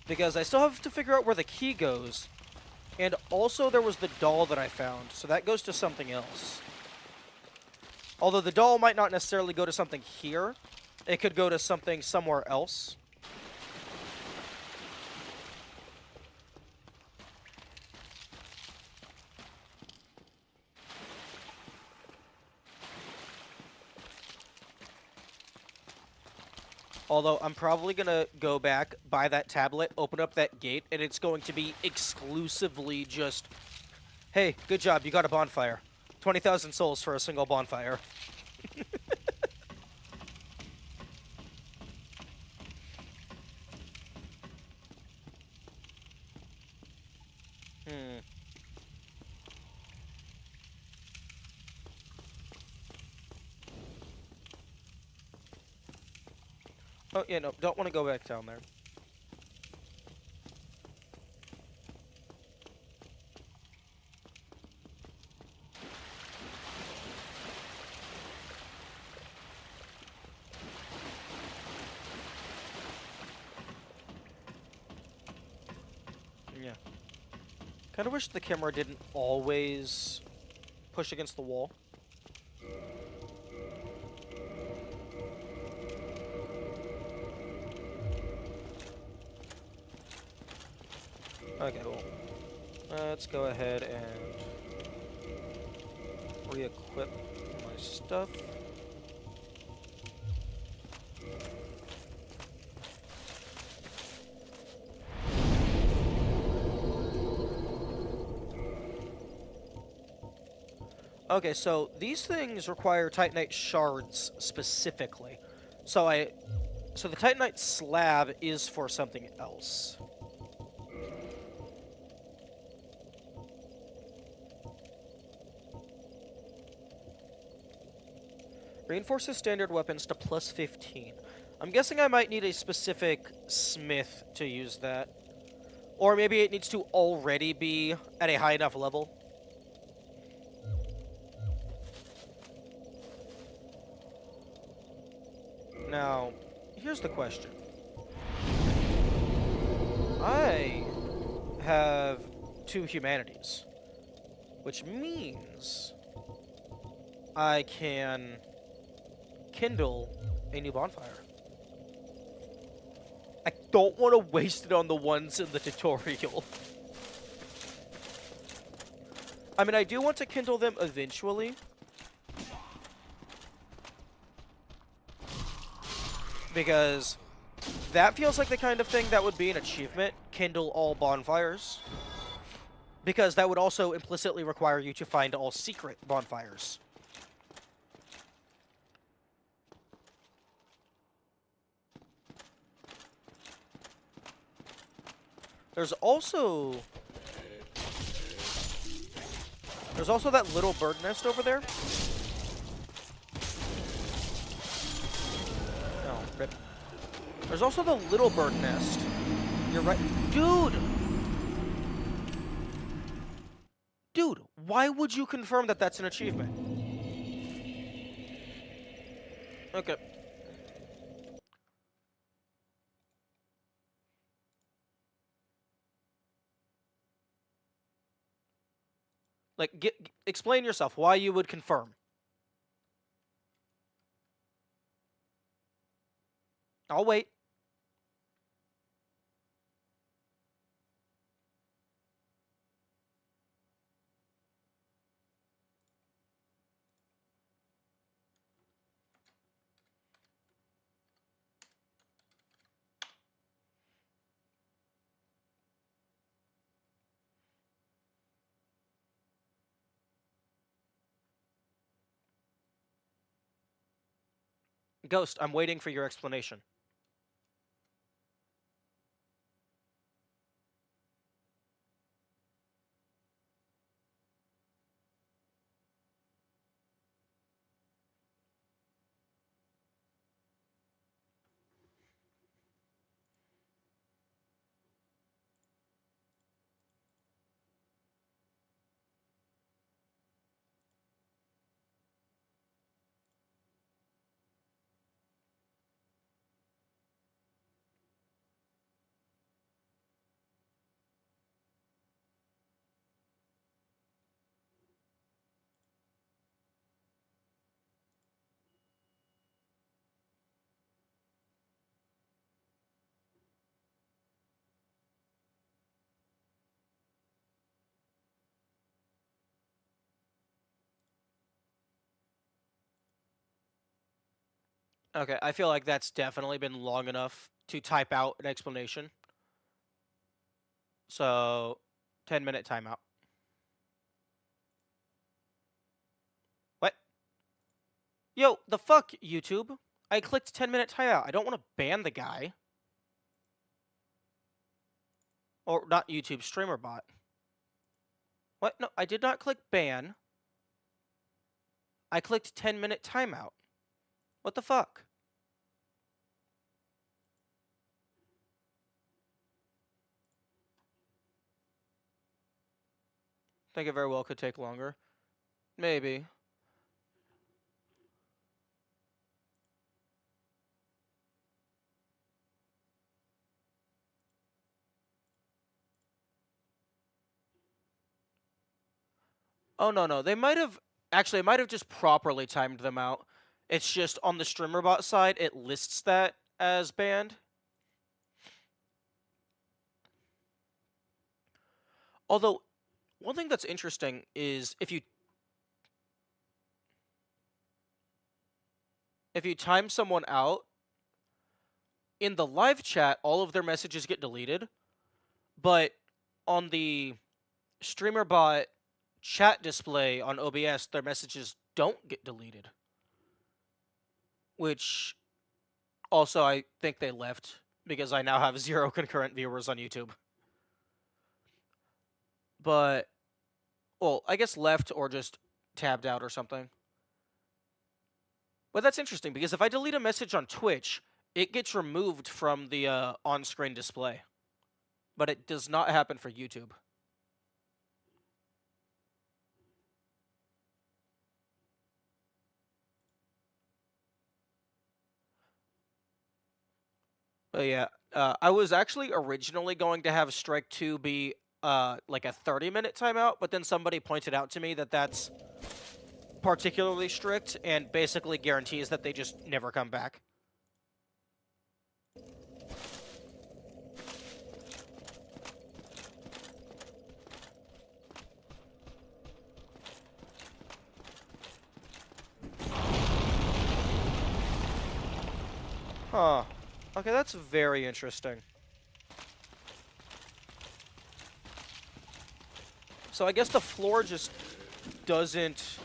Because I still have to figure out where the key goes. And also there was the doll that I found, so that goes to something else. Although the doll might not necessarily go to something here. It could go to something somewhere else. Although I'm probably going to go back, buy that tablet, open up that gate, and it's going to be exclusively just, hey, good job, you got a bonfire. 20,000 souls for a single bonfire. Oh, yeah, no, don't want to go back down there. Yeah. Kind of wish the camera didn't always push against the wall. Okay, well, let's go ahead and re-equip my stuff. Okay, so these things require Titanite shards specifically. So the Titanite slab is for something else. Reinforces standard weapons to plus 15. I'm guessing I might need a specific smith to use that. Or maybe it needs to already be at a high enough level. Now, here's the question. I have 2 humanities, which means I can kindle a new bonfire. I don't want to waste it on the ones in the tutorial. I mean, I do want to kindle them eventually. Because that feels like the kind of thing that would be an achievement, kindle all bonfires. Because that would also implicitly require you to find all secret bonfires. There's There's also that little bird nest over there. Oh, rip. There's also the little bird nest. You're right. Dude! Dude, why would you confirm that that's an achievement? Okay. Like, explain yourself. Why you would confirm. I'll wait. Ghost, I'm waiting for your explanation. Okay, I feel like that's definitely been long enough to type out an explanation. So, 10-minute timeout. What? Yo, the fuck, YouTube? I clicked 10-minute timeout. I don't want to ban the guy. Or not YouTube, streamer bot. What? No, I did not click ban. I clicked 10-minute timeout. What the fuck? Think it very well could take longer. Maybe. Oh, no. They might have... Actually, it might have just properly timed them out. It's just on the streamer bot side, it lists that as banned. Although, one thing that's interesting is if you time someone out, in the live chat, all of their messages get deleted, but on the streamer bot chat display on OBS, their messages don't get deleted. Which also I think they left because I now have 0 concurrent viewers on YouTube. But, well, I guess left or just tabbed out or something. But that's interesting because if I delete a message on Twitch, it gets removed from the on-screen display. But it does not happen for YouTube. But yeah, I was actually originally going to have Strike 2 be like a 30-minute timeout, but then somebody pointed out to me that that's particularly strict and basically guarantees that they just never come back. Huh. Okay, that's very interesting. So I guess the floor just doesn't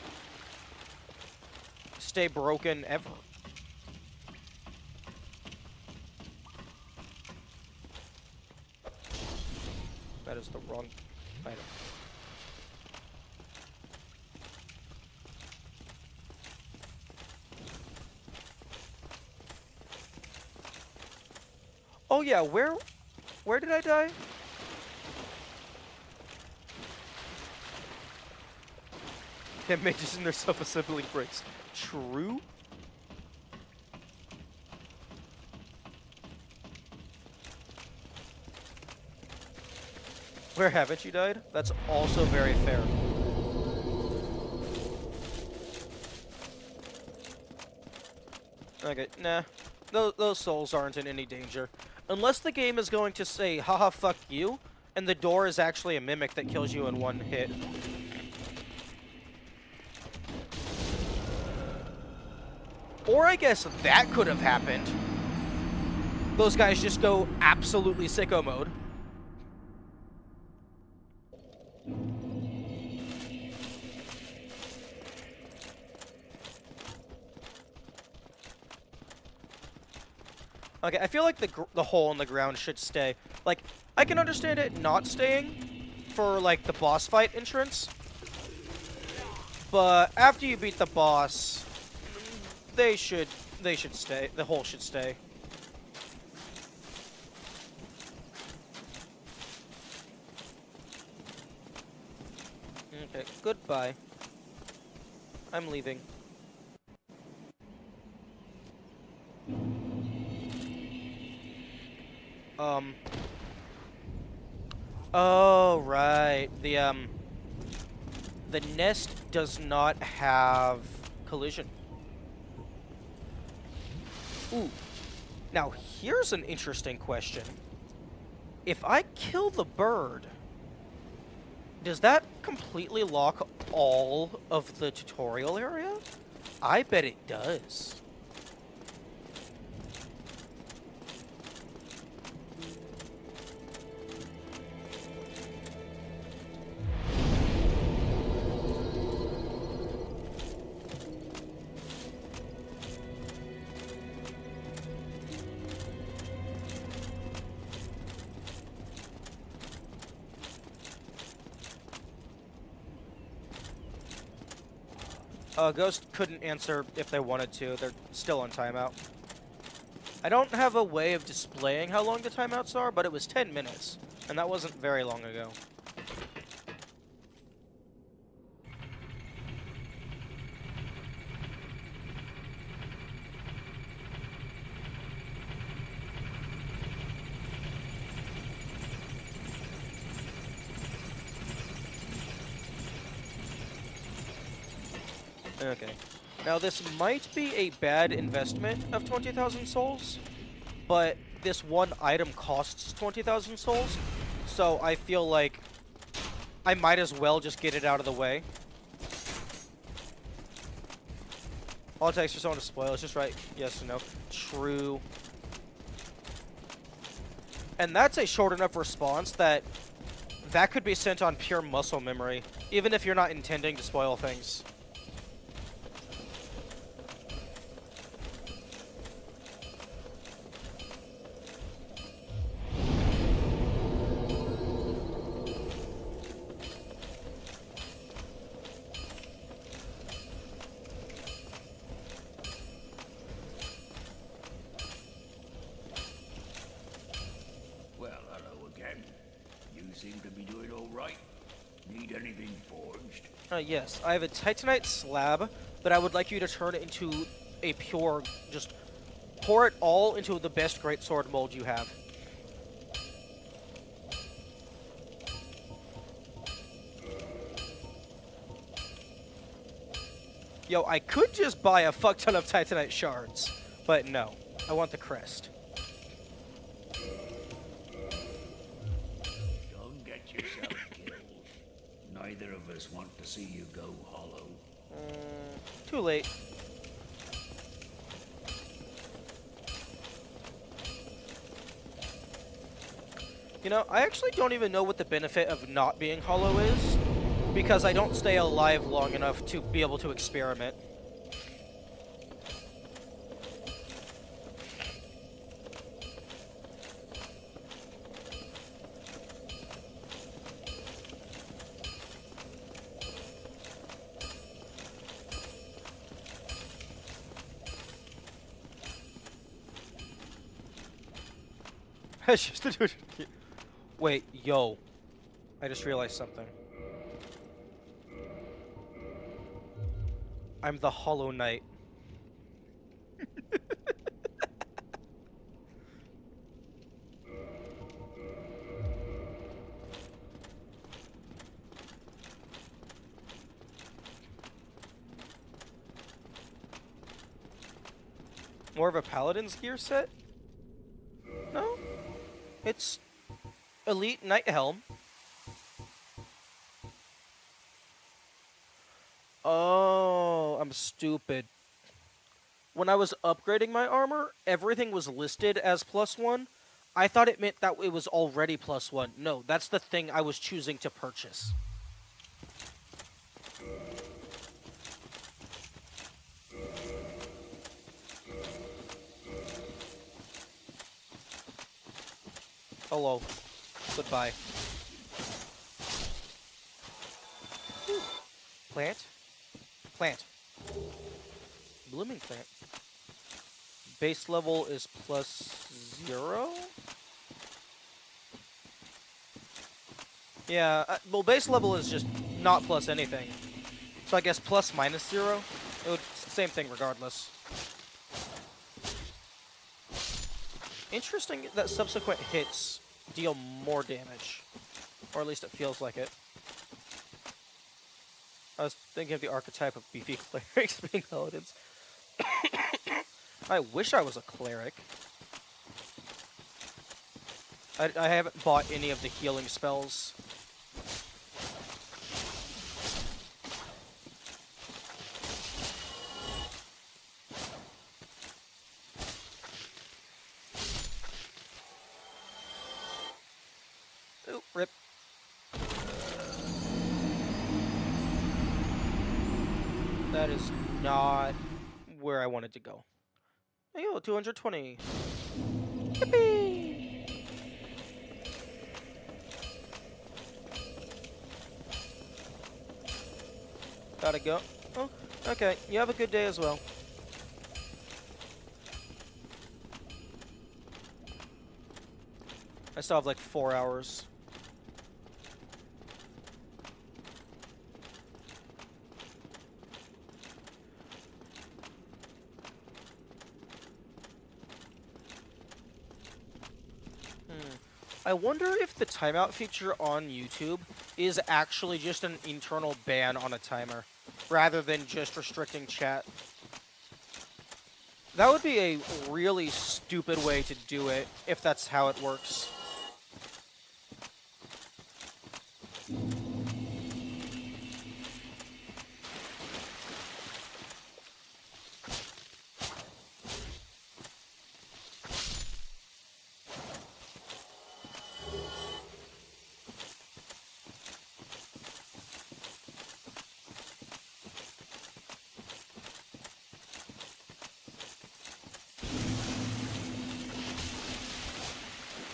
stay broken ever. That is the wrong item. yeah, where did I die? Yeah, mages and their self-assembling bricks. True? Where haven't you died? That's also very fair. Okay, nah. Those souls aren't in any danger. Unless the game is going to say, haha, fuck you, and the door is actually a mimic that kills you in one hit. Or I guess that could have happened. Those guys just go absolutely sicko mode. Okay, I feel like the hole in the ground should stay. Like, I can understand it not staying for, like, the boss fight entrance. But after you beat the boss, they should stay. The hole should stay. Okay, goodbye. I'm leaving. Oh, right. The nest does not have collision. Ooh. Now, here's an interesting question. If I kill the bird, does that completely lock all of the tutorial area? I bet it does. Ghost couldn't answer if they wanted to. They're still on timeout. I don't have a way of displaying how long the timeouts are, but it was 10 minutes, and that wasn't very long ago. Okay. Now, this might be a bad investment of 20,000 souls, but this one item costs 20,000 souls, so I feel like I might as well just get it out of the way. All it takes for someone to spoil is just write yes or no. True. And that's a short enough response that could be sent on pure muscle memory, even if you're not intending to spoil things. Seem to be doing all right. Need anything forged? Yes, I have a Titanite slab, but I would like you to turn it into a pure, just pour it all into the best greatsword mold you have. Yo, I could just buy a fuck ton of Titanite shards, but no, I want the crest. Neither of us want to see you go hollow. Too late. You know, I actually don't even know what the benefit of not being hollow is, because I don't stay alive long enough to be able to experiment. That's just a dude. Wait, yo. I just realized something. I'm the Hollow Knight. More of a paladin's gear set? No. It's elite knight helm. Oh, I'm stupid. When I was upgrading my armor, everything was listed as +1. I thought it meant that it was already +1. No, that's the thing I was choosing to purchase. Hello. Goodbye. Plant? Plant. Blooming plant. Base level is +0? Yeah, well, base level is just not plus anything. So I guess ±0? It would, same thing regardless. Interesting that subsequent hits deal more damage. Or at least it feels like it. I was thinking of the archetype of beefy clerics being paladins. I wish I was a cleric. I haven't bought any of the healing spells. Ooh, rip. That is not where I wanted to go. Hey, yo, 220. Yippee! Gotta go. Oh, okay. You have a good day as well. I still have like 4 hours. I wonder if the timeout feature on YouTube is actually just an internal ban on a timer, rather than just restricting chat. That would be a really stupid way to do it, if that's how it works.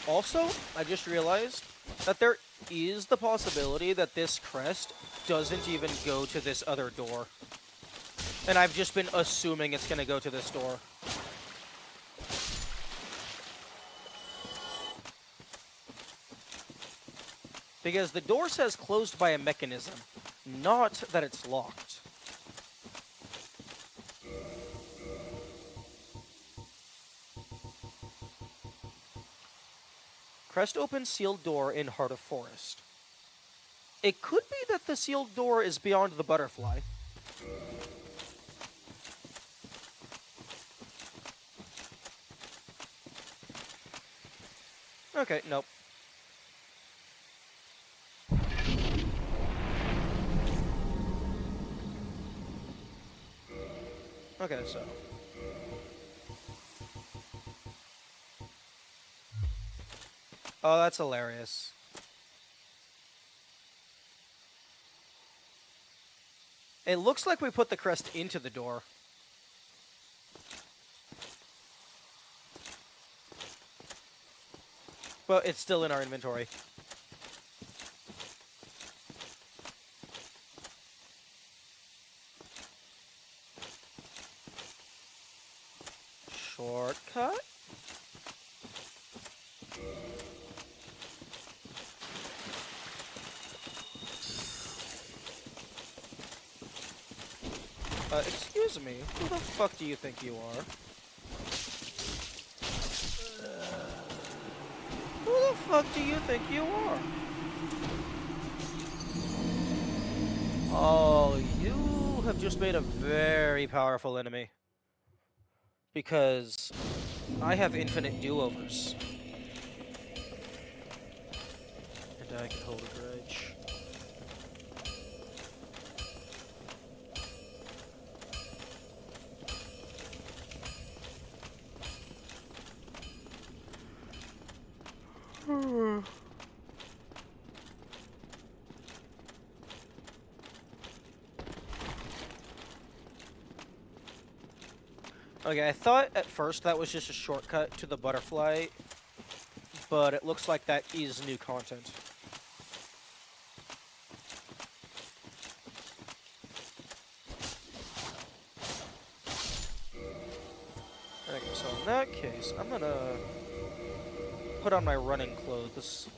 Also, I just realized that there is the possibility that this crest doesn't even go to this other door. And I've just been assuming it's going to go to this door. Because the door says closed by a mechanism, not that it's locked. Crest opens sealed door in Heart of Forest. It could be that the sealed door is beyond the butterfly. Okay, nope. Okay, so. Oh, that's hilarious. It looks like we put the crest into the door. But it's still in our inventory. Shortcut? Excuse me, who the fuck do you think you are? Who the fuck do you think you are? Oh, you have just made a very powerful enemy. Because I have infinite do-overs. And I can hold a grudge. Okay, I thought at first that was just a shortcut to the butterfly, but it looks like that is new content. Okay, so in that case, I'm gonna put on my running clothes.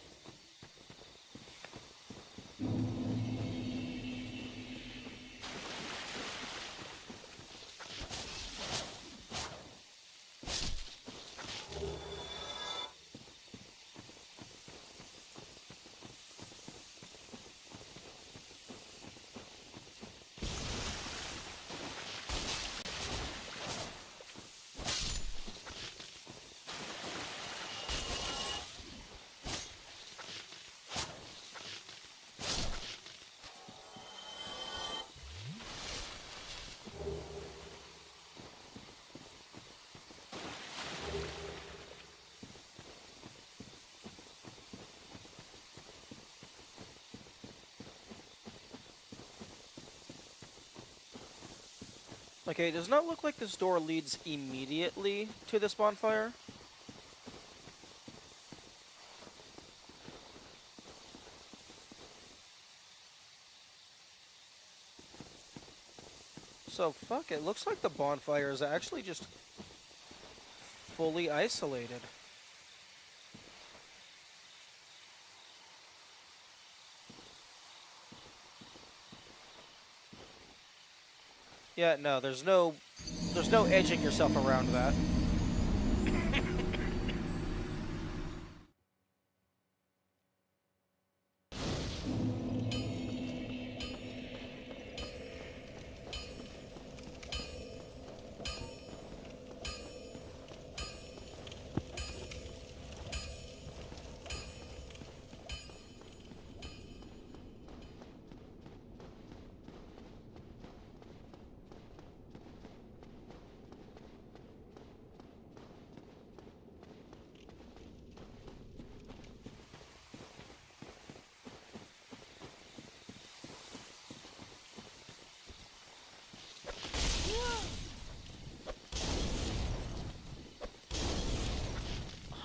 Okay, it does not look like this door leads immediately to this bonfire. So, fuck, it looks like the bonfire is actually just fully isolated. Yeah, no, there's no edging yourself around that.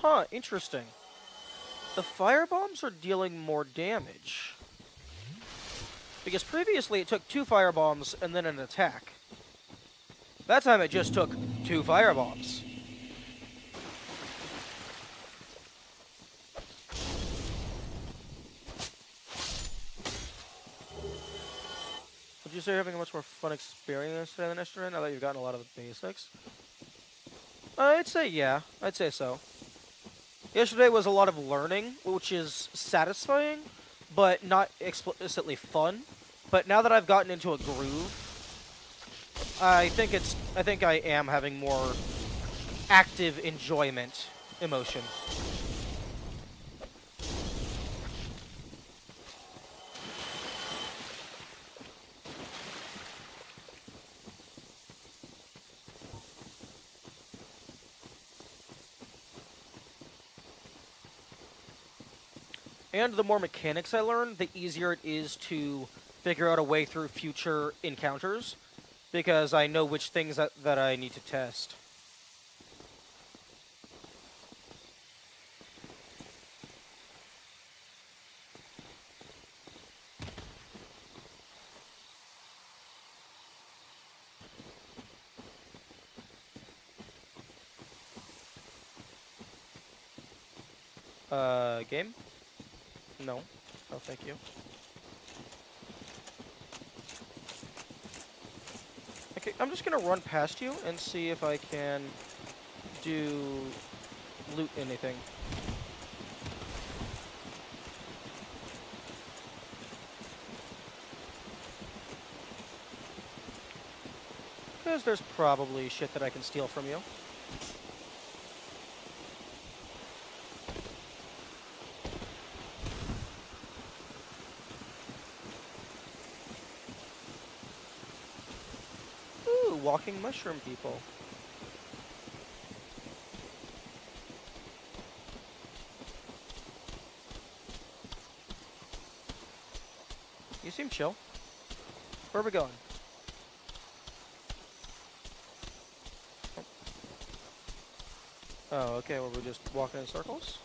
Huh, interesting. The firebombs are dealing more damage. Because previously it took 2 firebombs and then an attack. That time it just took 2 firebombs. Would you say you're having a much more fun experience today than yesterday, now that you've gotten a lot of the basics? I'd say yeah, I'd say so. Yesterday was a lot of learning, which is satisfying, but not explicitly fun. But now that I've gotten into a groove, I think I am having more active enjoyment emotion. And the more mechanics I learn, the easier it is to figure out a way through future encounters, because I know which things that I need to test. Game? No. No, thank you. Okay, I'm just gonna run past you and see if I can loot anything. Because there's probably shit that I can steal from you. Ooh, walking mushroom people. You seem chill. Where are we going? Oh, okay, well, we're just walking in circles?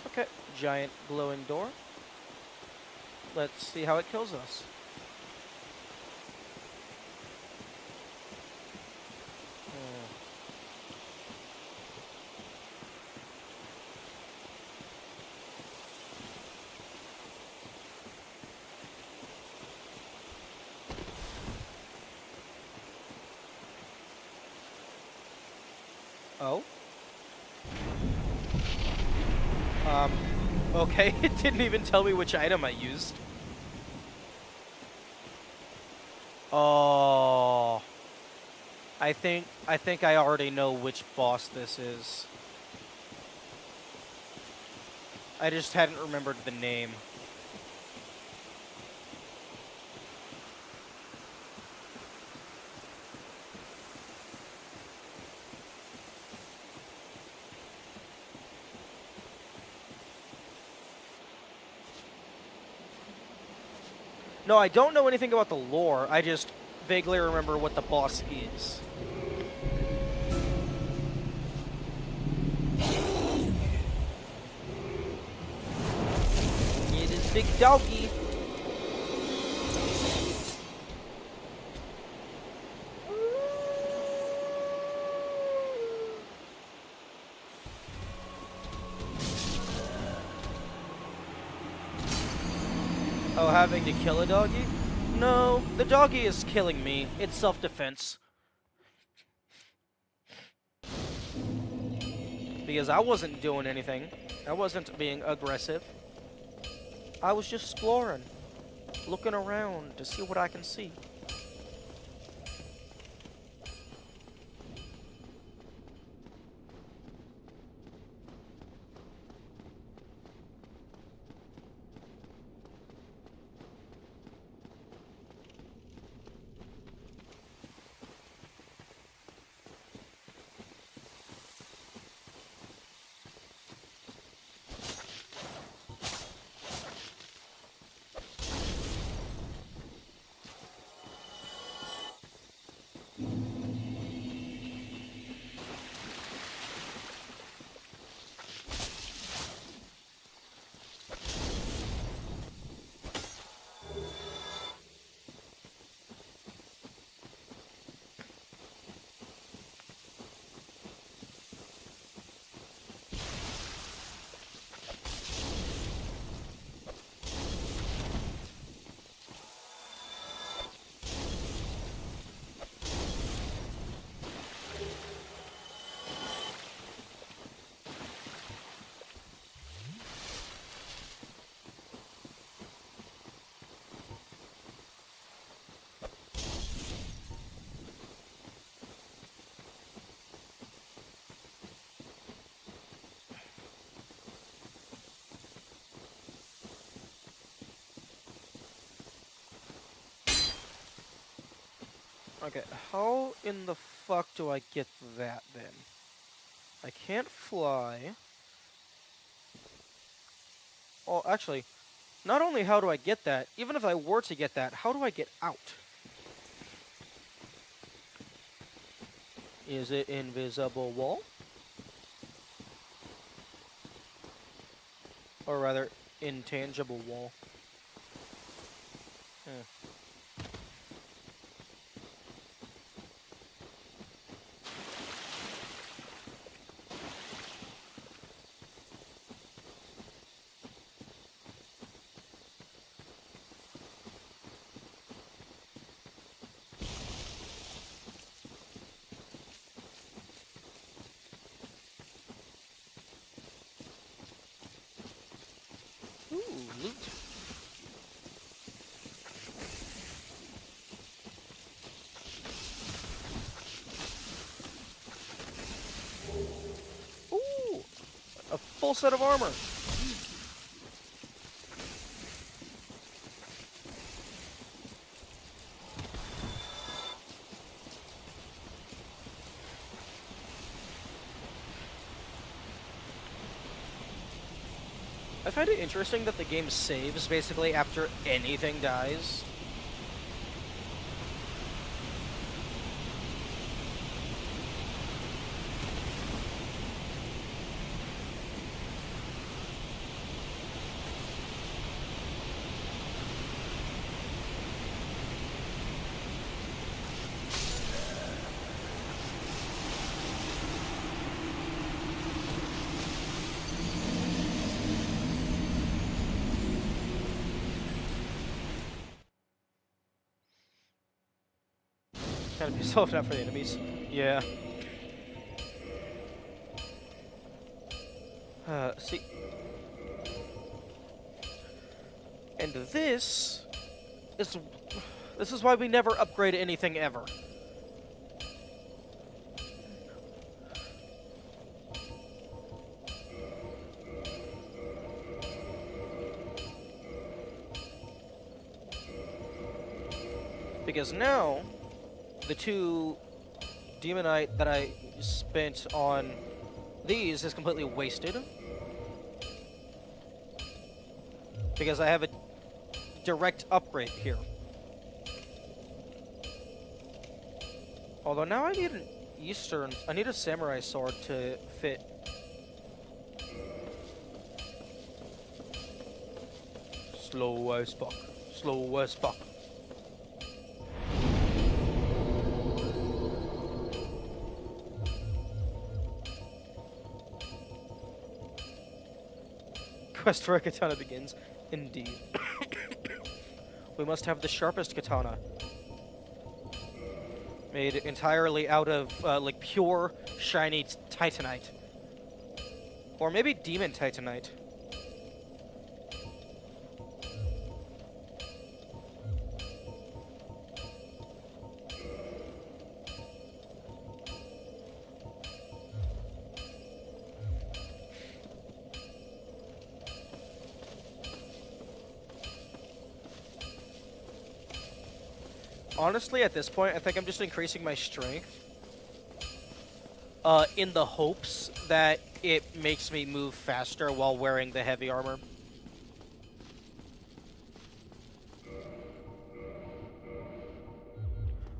Okay, giant glowing door. Let's see how it kills us. Oh? Okay, it didn't even tell me which item I used. Oh. I think I already know which boss this is. I just hadn't remembered the name. No, I don't know anything about the lore. I just vaguely remember what the boss is. It is Big Doggy. Oh, having to kill a doggy? No, the doggy is killing me. It's self-defense. Because I wasn't doing anything. I wasn't being aggressive. I was just exploring. Looking around to see what I can see. Okay, how in the fuck do I get that then? I can't fly. Oh, actually, not only how do I get that, even if I were to get that, how do I get out? Is it invisible wall? Or rather, intangible wall? loot. Ooh, a full set of armor. I find it interesting that the game saves basically after anything dies. Kind of be solved out for the enemies. Yeah. See. And this is why we never upgrade anything ever. Because now, the 2 Demonite that I spent on these is completely wasted. Because I have a direct upgrade here. Although now I need an I need a samurai sword to fit. Slow as fuck. Slow as fuck. Quest for a katana begins. Indeed. We must have the sharpest katana. Made entirely out of, like, pure, shiny titanite. Or maybe demon titanite. Honestly, at this point, I think I'm just increasing my strength. In the hopes that it makes me move faster while wearing the heavy armor.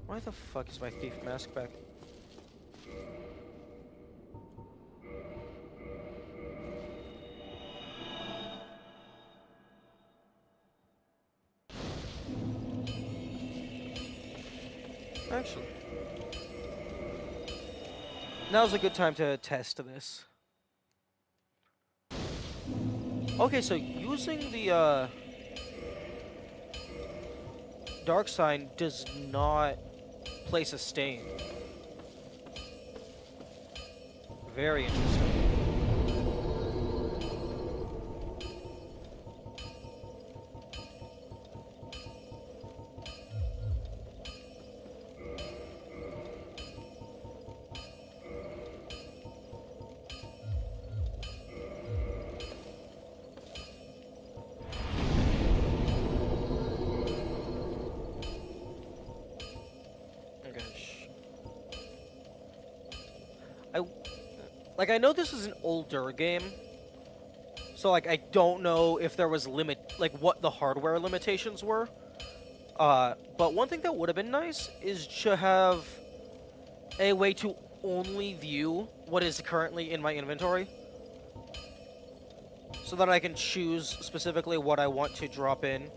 Why the fuck is my thief mask back? Actually, now's a good time to test this. Okay, so using the Dark Sign does not place a stain. Very interesting. Like, I know this is an older game, so, like, I don't know if there was what the hardware limitations were. But one thing that would have been nice is to have a way to only view what is currently in my inventory, so that I can choose specifically what I want to drop in.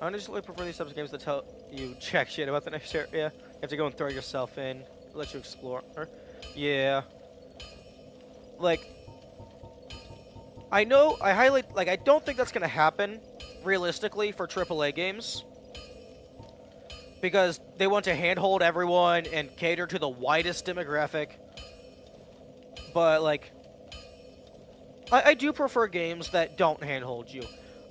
I honestly prefer these types of games that tell you jack shit about the next area. You have to go and throw yourself in, let you explore. Yeah. Like, I know, I don't think that's gonna happen, realistically, for AAA games. Because they want to handhold everyone and cater to the widest demographic. But, like, I do prefer games that don't handhold you.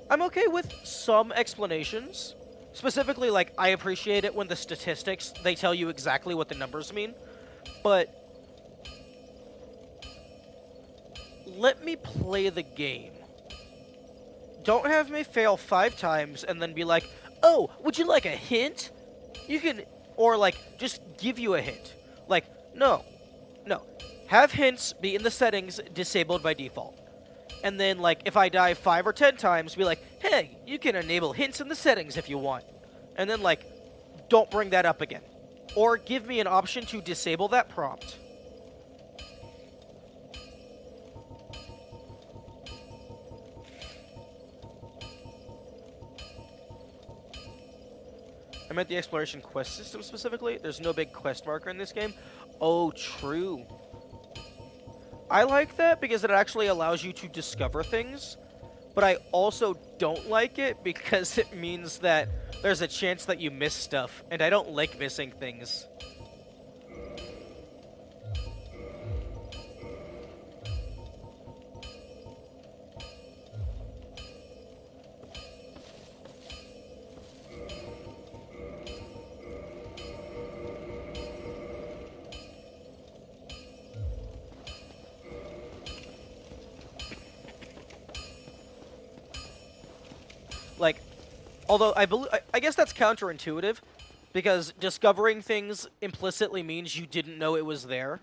I'm okay with some explanations. Specifically, like, I appreciate it when the statistics, they tell you exactly what the numbers mean. But let me play the game. Don't have me fail 5 times and then be like, oh, would you like a hint? You can, or like, just give you a hint. Like, no. Have hints be in the settings disabled by default. And then, like, if I die 5 or 10 times, be like, hey, you can enable hints in the settings if you want. And then, like, don't bring that up again. Or give me an option to disable that prompt. I meant the exploration quest system specifically. There's no big quest marker in this game. Oh, true. I like that because it actually allows you to discover things, but I also don't like it because it means that there's a chance that you miss stuff, and I don't like missing things. Like, although I guess that's counterintuitive, because discovering things implicitly means you didn't know it was there.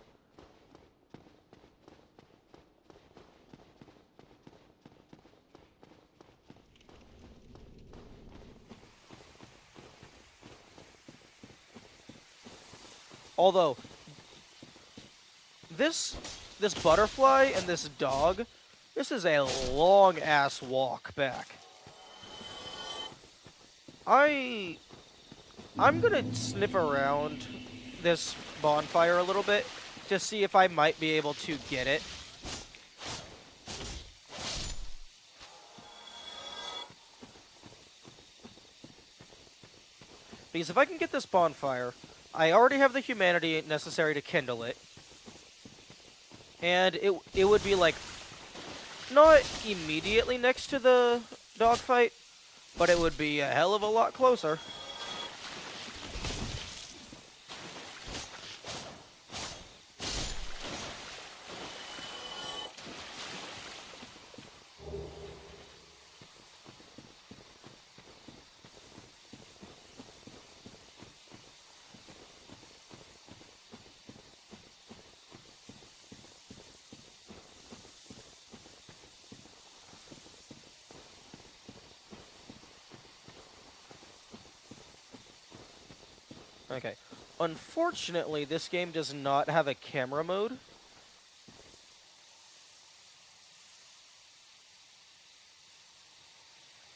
Although, this butterfly and this dog, this is a long-ass walk back. I'm gonna sniff around this bonfire a little bit to see if I might be able to get it. Because if I can get this bonfire, I already have the humanity necessary to kindle it. And it would be, like, not immediately next to the dogfight, but it would be a hell of a lot closer. Okay. Unfortunately, this game does not have a camera mode.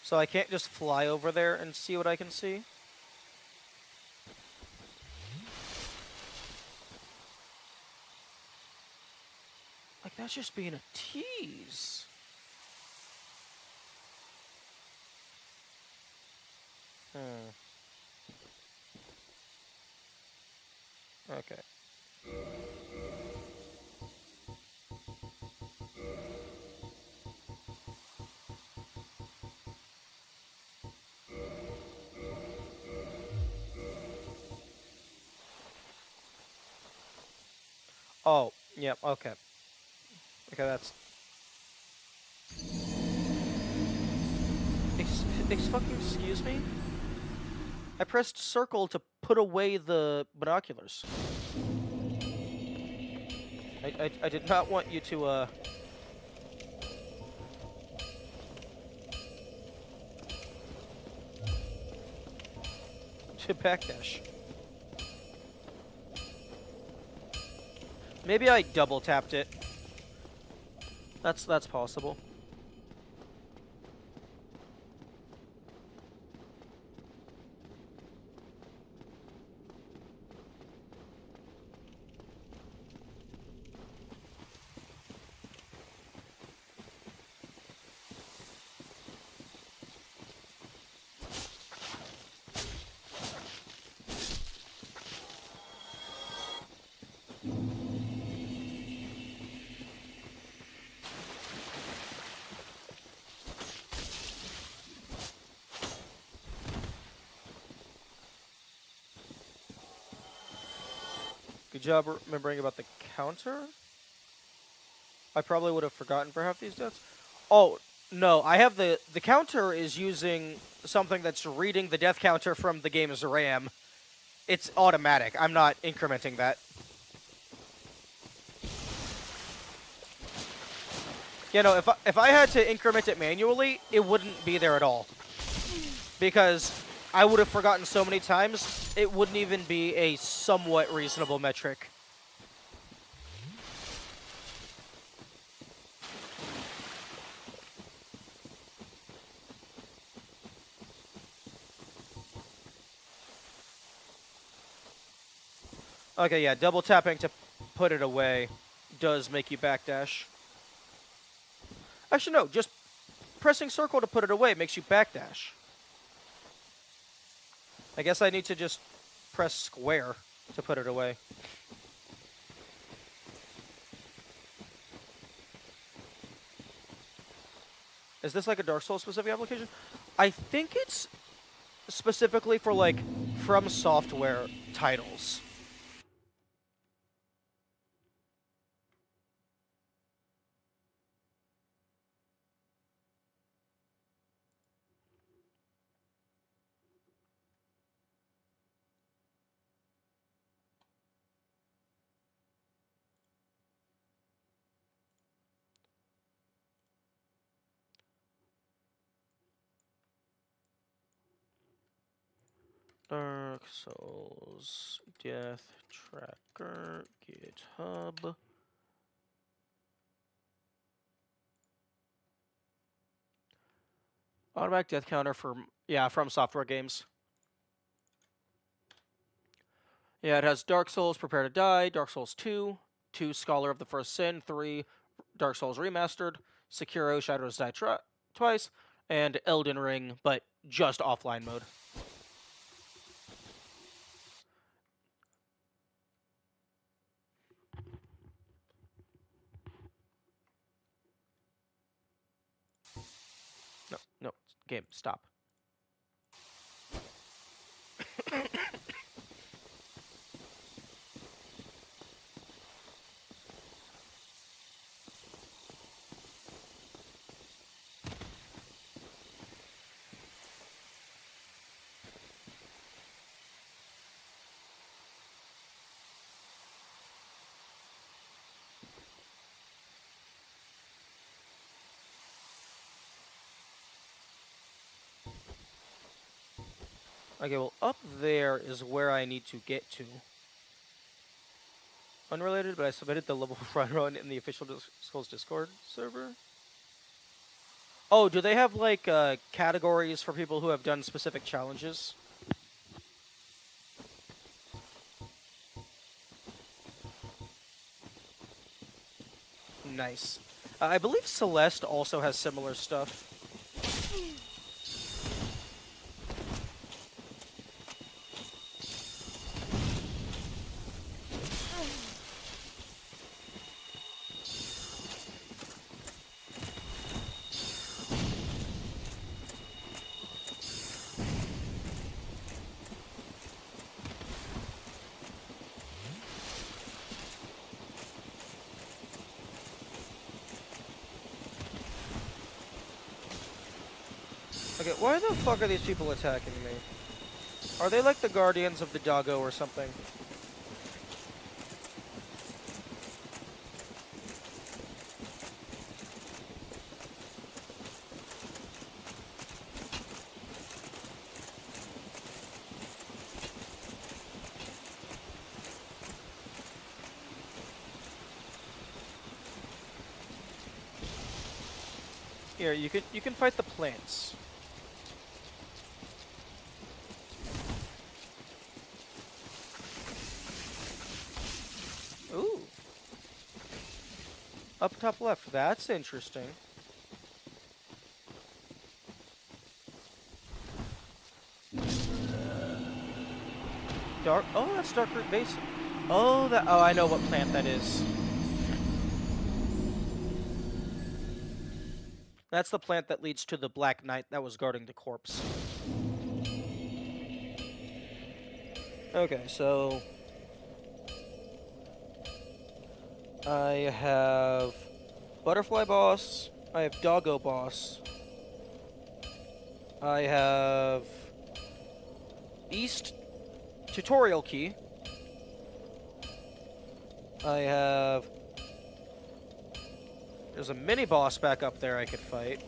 So I can't just fly over there and see what I can see. Like, that's just being a tease. Okay. Oh, yep, okay. Okay, that's... Excuse me? I pressed circle to put away the binoculars. I did not want you to, to backdash. Maybe I double tapped it. That's possible. Good job remembering about the counter. I probably would have forgotten for half these deaths. Oh, no, I have the counter is using something that's reading the death counter from the game's RAM. It's automatic. I'm not incrementing that. You know, if I had to increment it manually, it wouldn't be there at all. Because I would have forgotten so many times, it wouldn't even be a somewhat reasonable metric. Okay, yeah, double tapping to put it away does make you backdash. Actually, no, just pressing circle to put it away makes you backdash. I guess I need to just press square to put it away. Is this like a Dark Souls specific application? I think it's specifically for like From Software titles. Dark Souls Death Tracker GitHub. Automatic death counter for, yeah, From Software games. Yeah, it has Dark Souls Prepare to Die, Dark Souls 2, 2 Scholar of the First Sin, 3 Dark Souls Remastered, Sekiro Shadows Die Twice, and Elden Ring, but just offline mode. No, no, game, stop. Okay, well, up there is where I need to get to. Unrelated, but I submitted the level run in the official Souls Discord server. Oh, do they have, like, categories for people who have done specific challenges? Nice. I believe Celeste also has similar stuff. Okay, why the fuck are these people attacking me? Are they like the guardians of the doggo or something? Here, you can fight the plants. Ooh. Up top left, that's interesting. Dark, oh, that's dark root basin. Oh, I know what plant that is. That's the plant that leads to the Black Knight that was guarding the corpse. Okay, so I have Butterfly Boss. I have Doggo Boss. I have East Tutorial Key. I have... There's a mini boss back up there I could fight.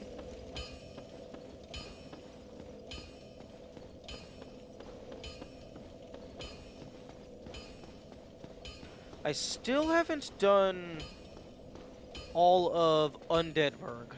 I still haven't done all of Undeadburg.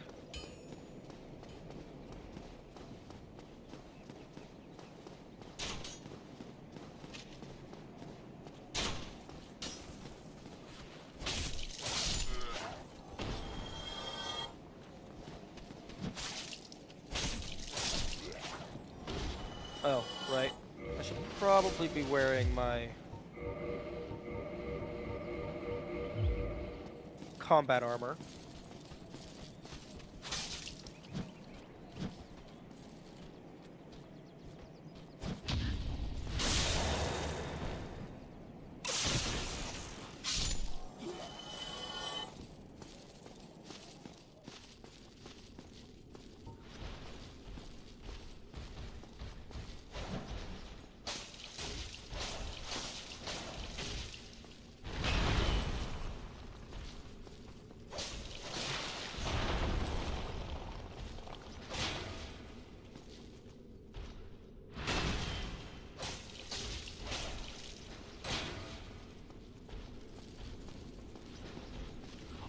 Oh, right. I should probably be wearing my combat armor.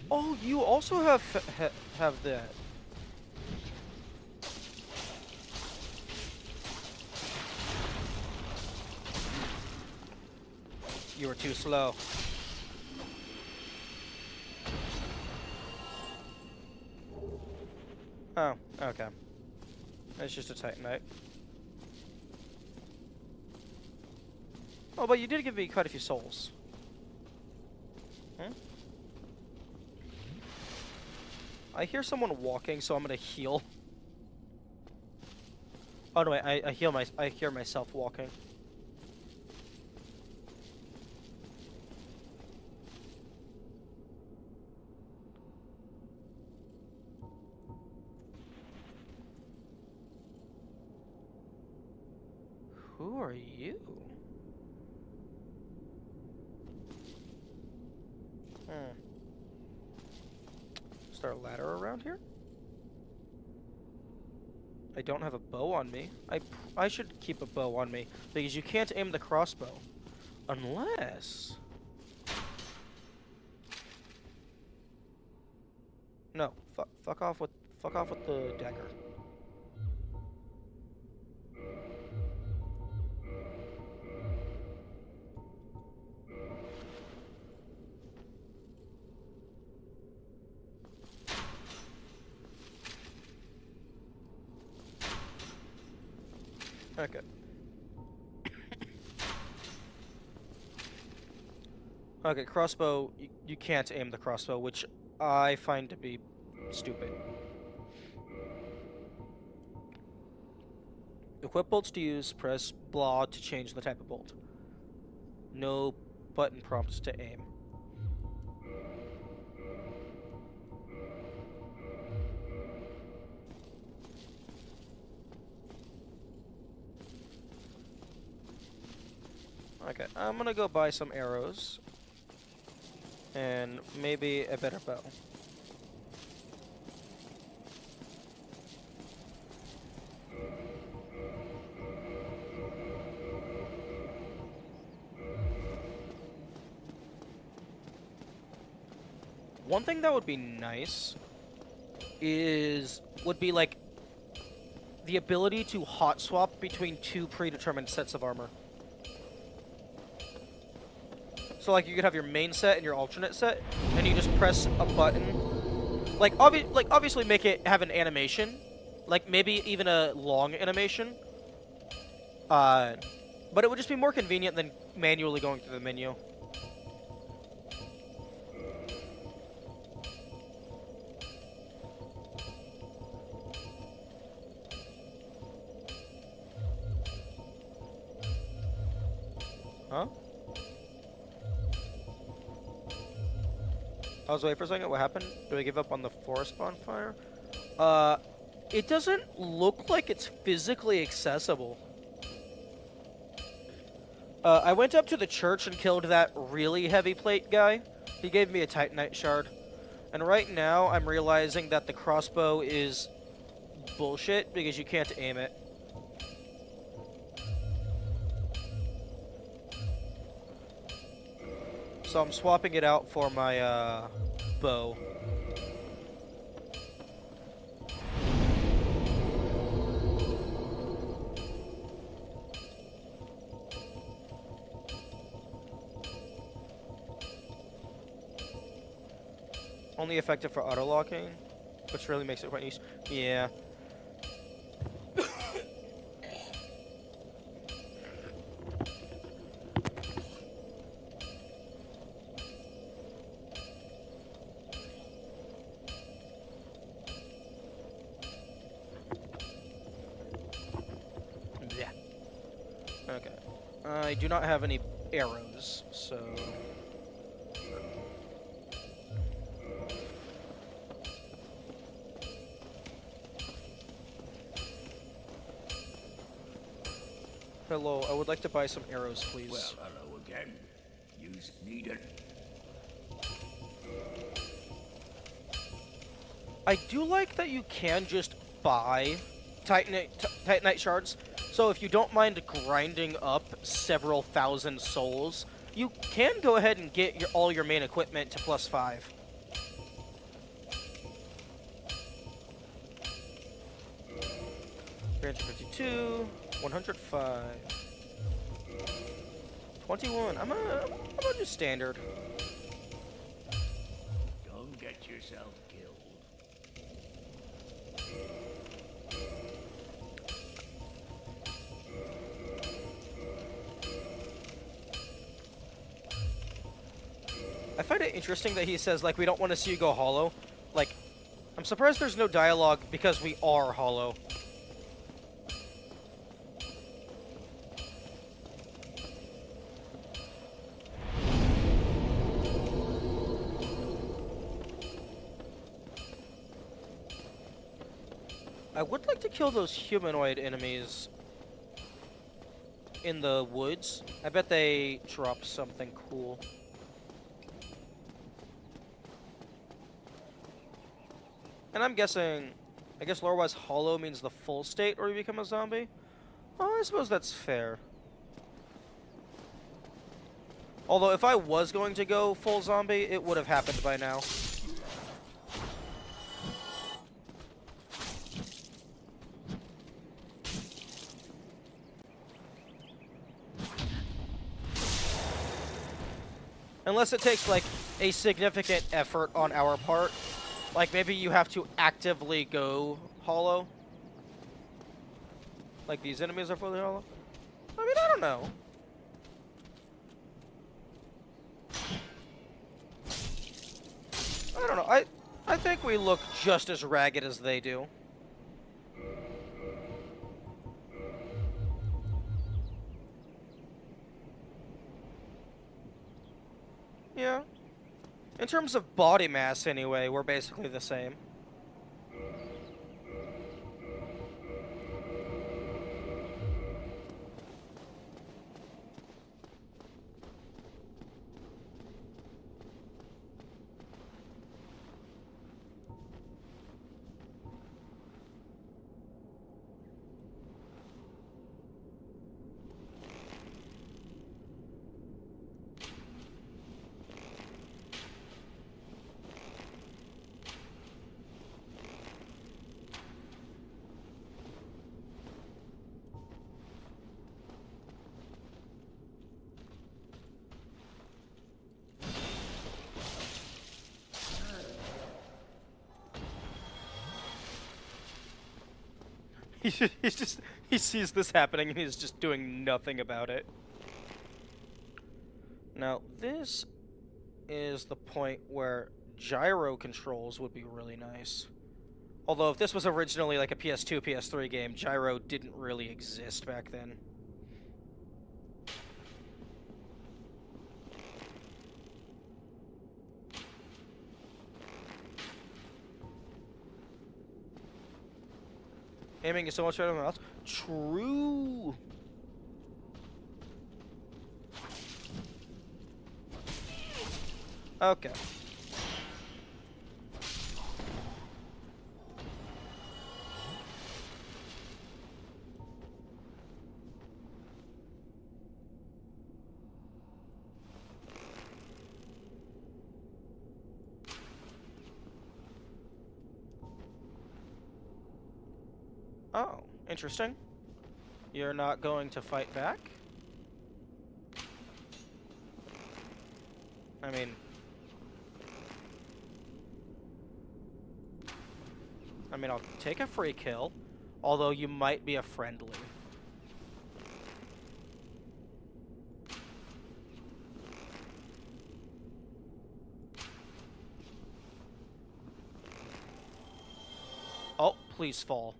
Oh, you also have that. You were too slow. Oh, okay. It's just a Titanite. Oh, but you did give me quite a few souls. Hmm? I hear someone walking, so I'm gonna heal. Oh no, wait, I hear myself walking. Who are you? Is there a ladder around here? I don't have a bow on me. I should keep a bow on me because you can't aim the crossbow unless... No, fuck off with the dagger. Okay. Okay, crossbow, you can't aim the crossbow, which I find to be stupid. Equip bolts to use, press blah to change the type of bolt. No button prompts to aim. Okay, I'm gonna go buy some arrows. And maybe a better bow. One thing that would be nice would be like the ability to hot swap between two predetermined sets of armor. So like you could have your main set and your alternate set, and you just press a button. Like obviously make it have an animation, like maybe even a long animation. But it would just be more convenient than manually going through the menu. Huh? I was waiting for a second. What happened? Do I give up on the forest bonfire? Uh, it doesn't look like it's physically accessible. I went up to the church and killed that really heavy plate guy. He gave me a Titanite shard. And right now, I'm realizing that the crossbow is bullshit because you can't aim it. So I'm swapping it out for my, bow. Only effective for auto-locking, which really makes it quite nice. Yeah. Yeah. Okay. I do not have any arrows, so... Hello, I would like to buy some arrows, please. Well, hello again. You need it. I do like that you can just buy Titanite shards. So if you don't mind grinding up several thousand souls, you can go ahead and get all your main equipment to +5. $352, 105, 21. I'm gonna do standard. Don't get yourself killed. I find it interesting that he says, like, we don't want to see you go hollow. Like, I'm surprised there's no dialogue because we are hollow. I would like to kill those humanoid enemies in the woods. I bet they drop something cool. And I'm guessing, I guess lore-wise, hollow means the full state or you become a zombie? Oh, I suppose that's fair. Although, if I was going to go full zombie, it would have happened by now. Unless it takes, like, a significant effort on our part. Like, maybe you have to actively go hollow. Like, these enemies are fully hollow. I mean, I don't know. I don't know. I think we look just as ragged as they do. Yeah. In terms of body mass, anyway, we're basically the same. He sees this happening and he's just doing nothing about it. Now, this is the point where gyro controls would be really nice. Although, if this was originally like a PS2, PS3 game, gyro didn't really exist back then. Aiming is so much better than mouse. True. Okay. Oh, interesting. You're not going to fight back? I mean, I'll take a free kill, although you might be a friendly. Oh, please fall.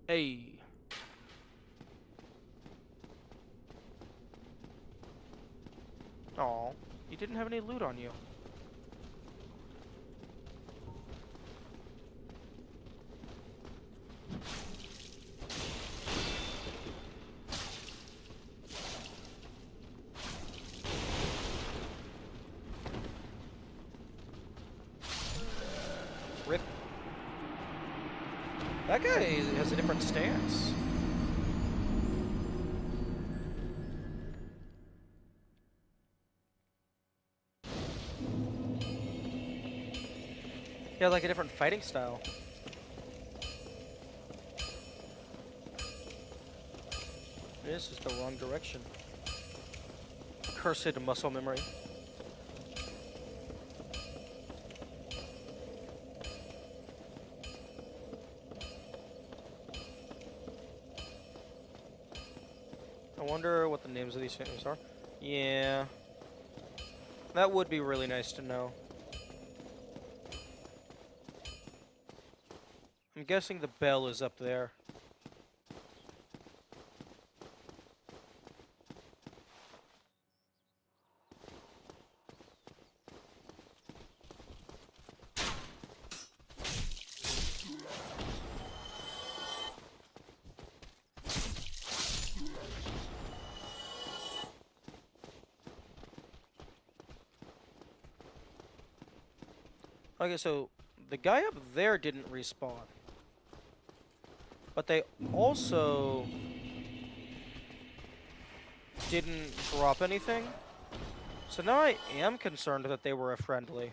Hey. Aw, you didn't have any loot on you. Rip. That guy has a different stance. He had like a different fighting style. This is the wrong direction. Cursed muscle memory. I wonder what the names of these things are. Yeah. That would be really nice to know. I'm guessing the bell is up there. Okay, so the guy up there didn't respawn. But they also didn't drop anything. So now I am concerned that they were a friendly.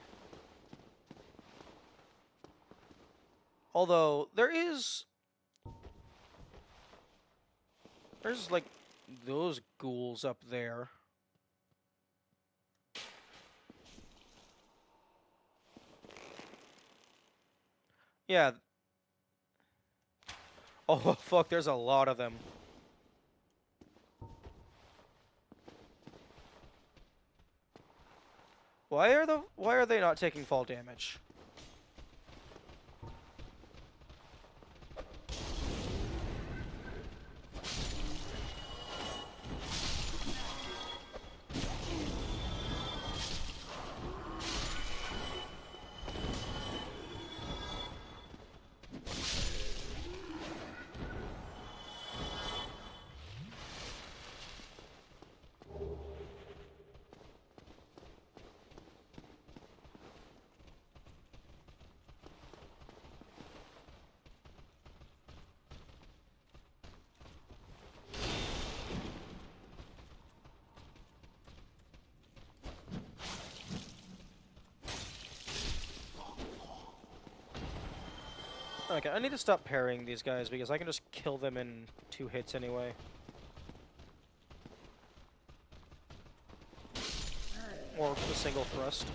Although, there's like those ghouls up there. Yeah. Oh, fuck, there's a lot of them. Why are they not taking fall damage? Okay, I need to stop parrying these guys because I can just kill them in 2 hits anyway. Or with a single thrust.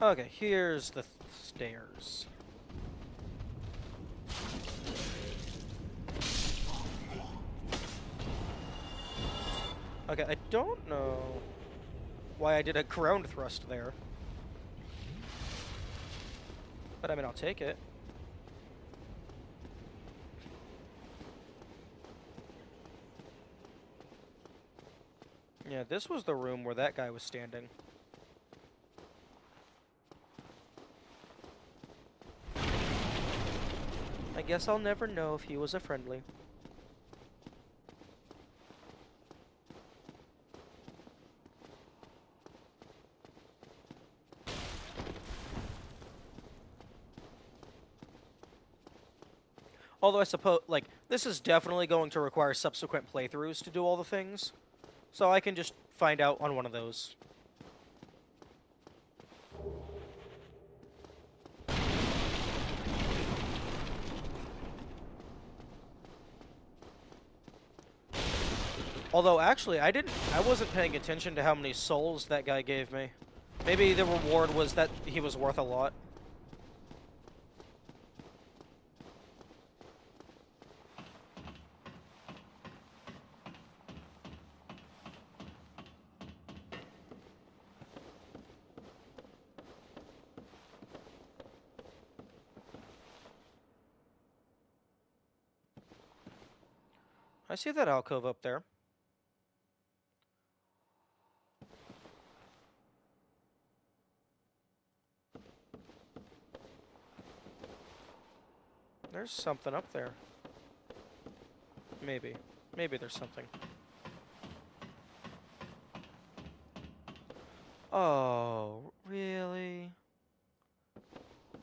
Okay, here's the stairs. Okay, I don't know why I did a ground thrust there. But I mean, I'll take it. Yeah, this was the room where that guy was standing. I guess I'll never know if he was a friendly. Although I suppose, like, this is definitely going to require subsequent playthroughs to do all the things. So I can just find out on one of those. Although, actually, I wasn't paying attention to how many souls that guy gave me. Maybe the reward was that he was worth a lot. I see that alcove up there. There's something up there. Maybe. Maybe there's something. Oh, really?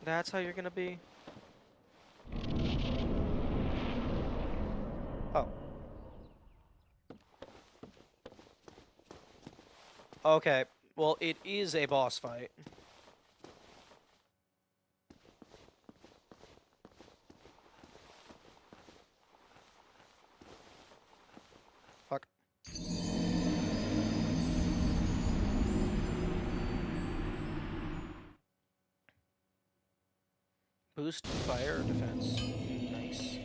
That's how you're gonna be? Oh. Okay. Well, it is a boss fight. Fuck. Boost fire defense. Nice.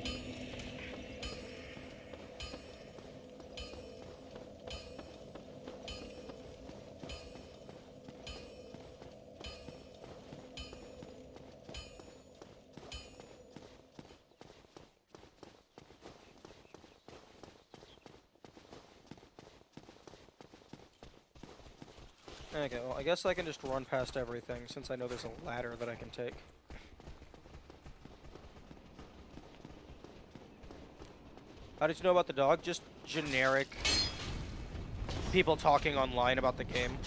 Okay, well, I guess I can just run past everything since I know there's a ladder that I can take. How did you know about the dog? Just generic people talking online about the game.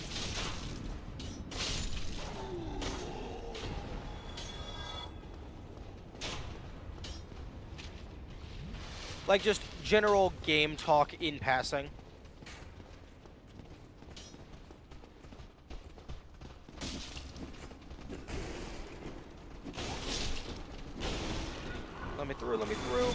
Like, just general game talk in passing. Let me through, let me through.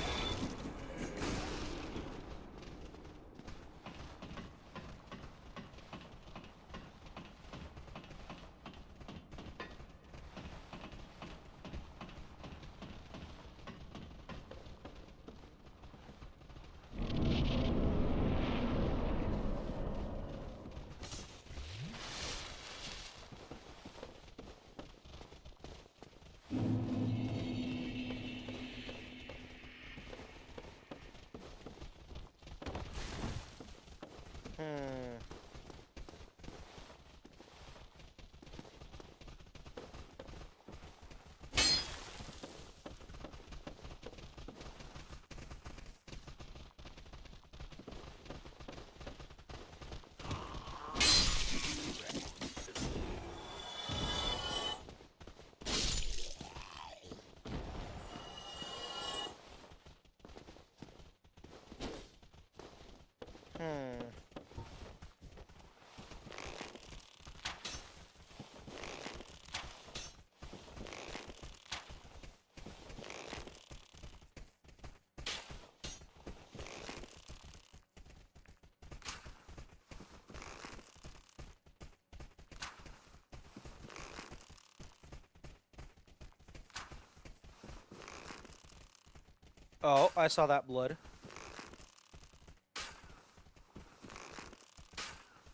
Oh, I saw that blood.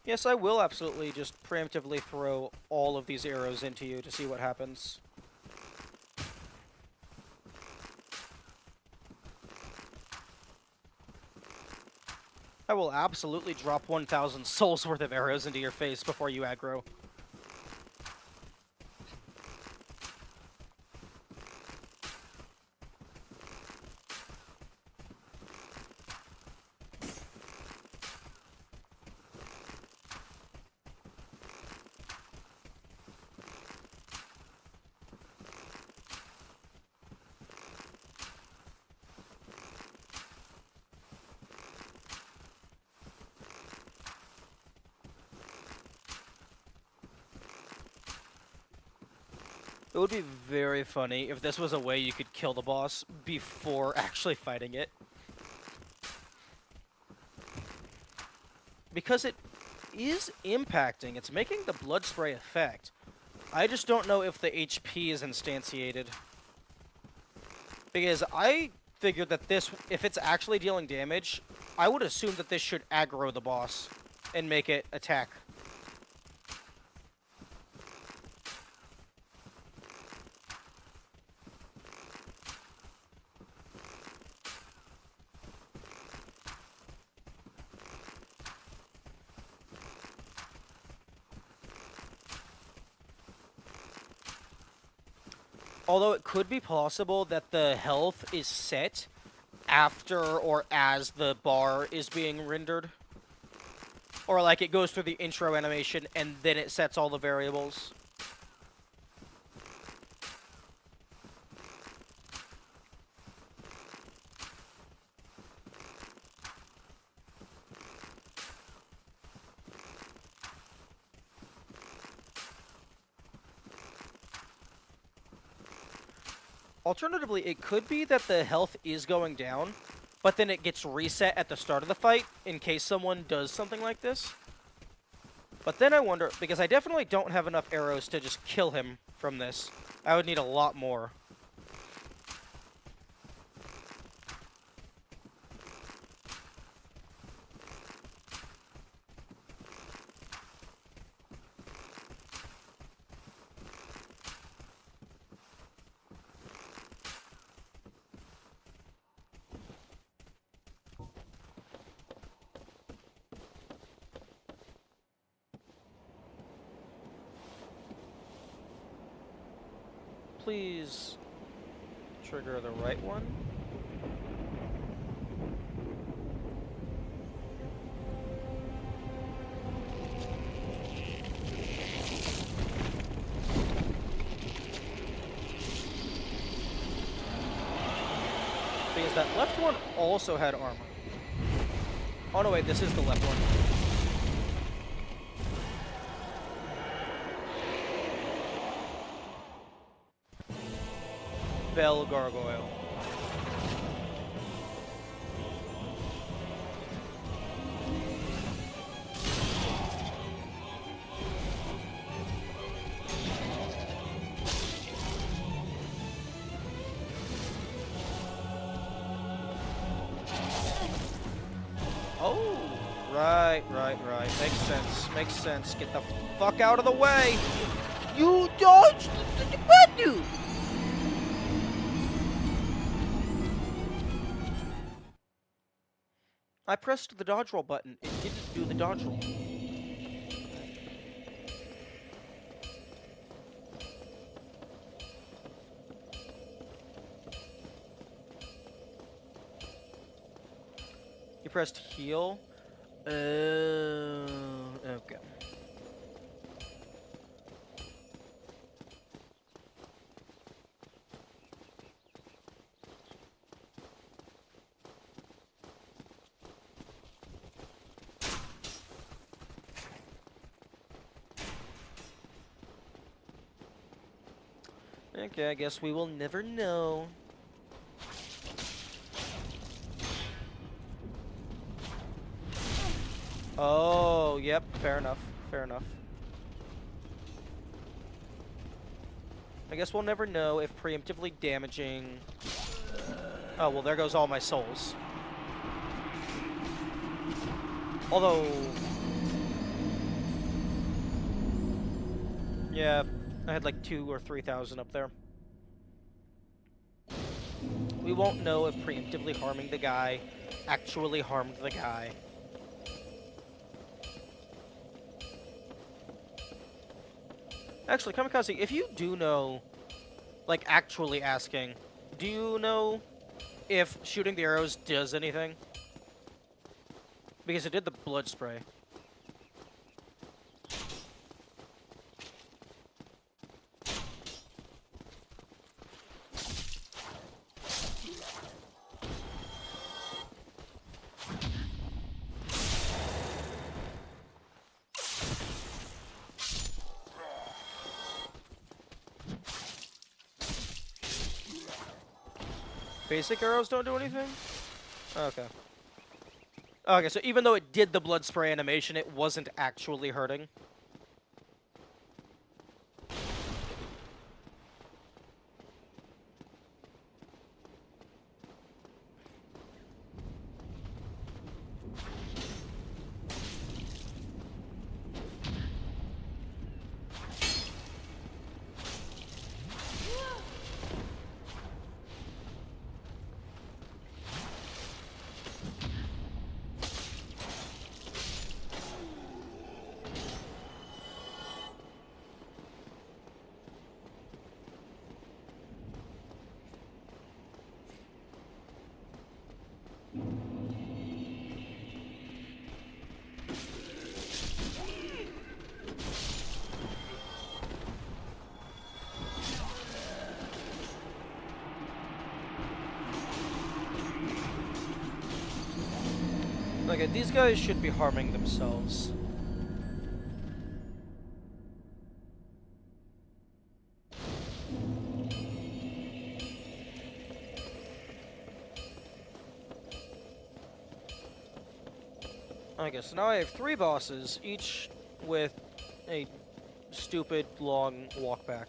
Yes, I will absolutely just preemptively throw all of these arrows into you to see what happens. I will absolutely drop 1,000 souls worth of arrows into your face before you aggro. It would be very funny if this was a way you could kill the boss before actually fighting it. Because it is impacting, it's making the blood spray effect. I just don't know if the HP is instantiated. Because I figured that this, if it's actually dealing damage, I would assume that this should aggro the boss and make it attack. Although it could be possible that the health is set after or as the bar is being rendered. Or like it goes through the intro animation and then it sets all the variables. Alternatively, it could be that the health is going down, but then it gets reset at the start of the fight in case someone does something like this. But then I wonder, because I definitely don't have enough arrows to just kill him from this. I would need a lot more. Please trigger the right one. Because that left one also had armor. Oh no, wait, this is the left one. Bell Gargoyle. Oh, right. Makes sense. Makes sense. Get the fuck out of the way. You dodged the bad dude. I pressed the dodge roll button. It didn't do the dodge roll. You pressed heal. Okay. Okay, I guess we will never know. Oh, yep, fair enough, fair enough. I guess we'll never know if preemptively damaging... Oh, well, there goes all my souls. Although... Yeah, I had like 2,000 or 3,000 up there. We won't know if preemptively harming the guy actually harmed the guy. Actually, Kamikaze, if you do know, like, actually asking, do you know if shooting the arrows does anything? Because it did the blood spray. Basic arrows don't do anything? Okay. Okay, so even though it did the blood spray animation, it wasn't actually hurting. Okay, these guys should be harming themselves. Okay, so now I have 3 bosses, each with a stupid long walk back.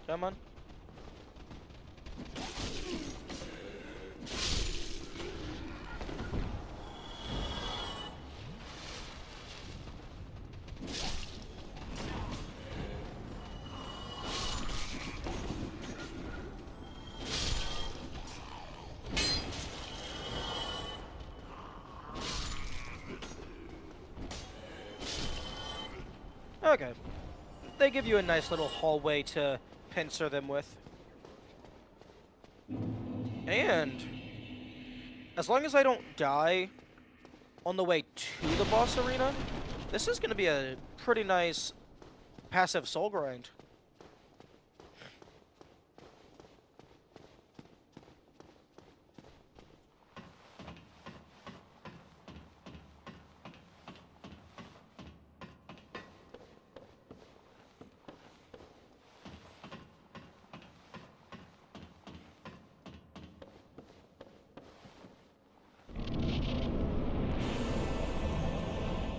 Come on. Okay. They give you a nice little hallway to pincer them with. And as long as I don't die on the way to the boss arena, this is going to be a pretty nice passive soul grind.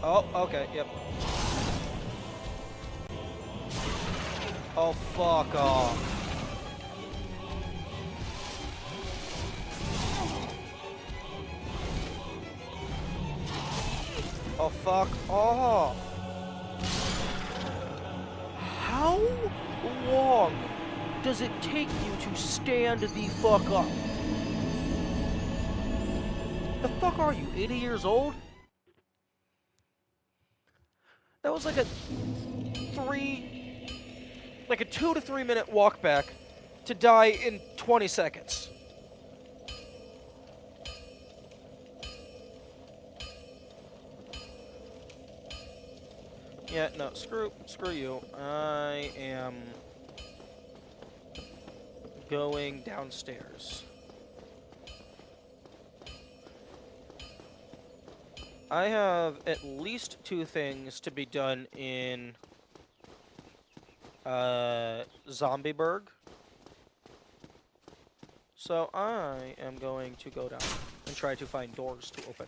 Oh, okay, yep. Oh, fuck off. Oh, fuck off. How long does it take you to stand the fuck up? The fuck are you, 80 years old? That was like a 2 to 3 minute walk back to die in 20 seconds. Yeah, no, screw you. I am going downstairs. I have at least 2 things to be done in Zombieburg. So I am going to go down and try to find doors to open.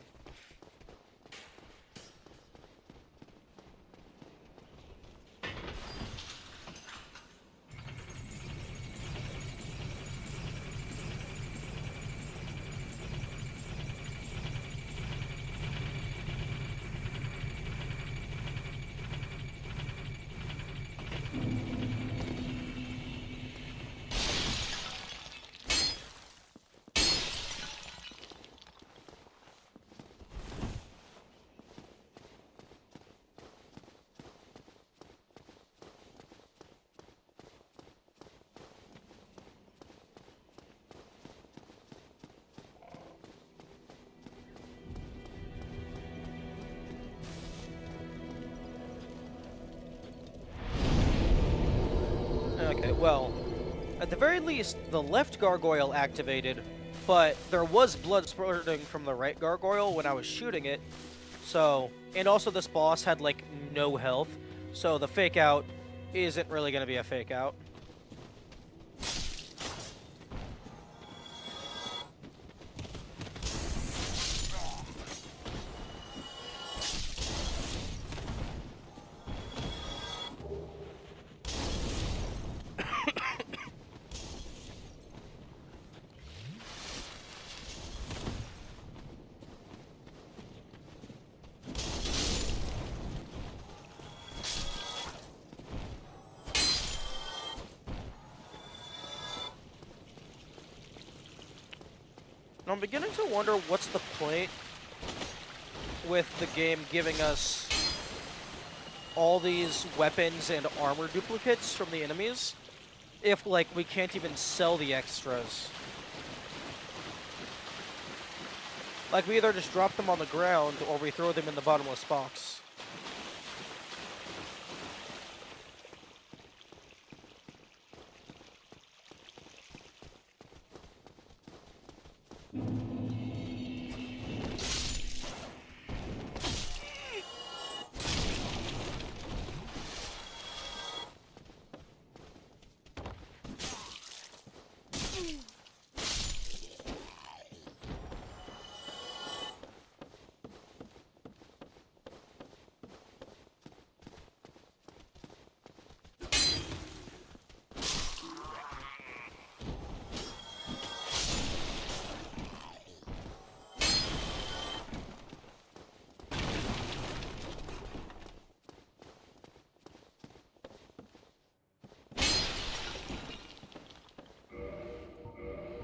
Okay, well, at the very least, the left gargoyle activated, but there was blood spurting from the right gargoyle when I was shooting it. So, and also this boss had like no health, so the fake out isn't really going to be a fake out. And I'm beginning to wonder what's the point with the game giving us all these weapons and armor duplicates from the enemies if, like, we can't even sell the extras. Like, we either just drop them on the ground or we throw them in the bottomless box.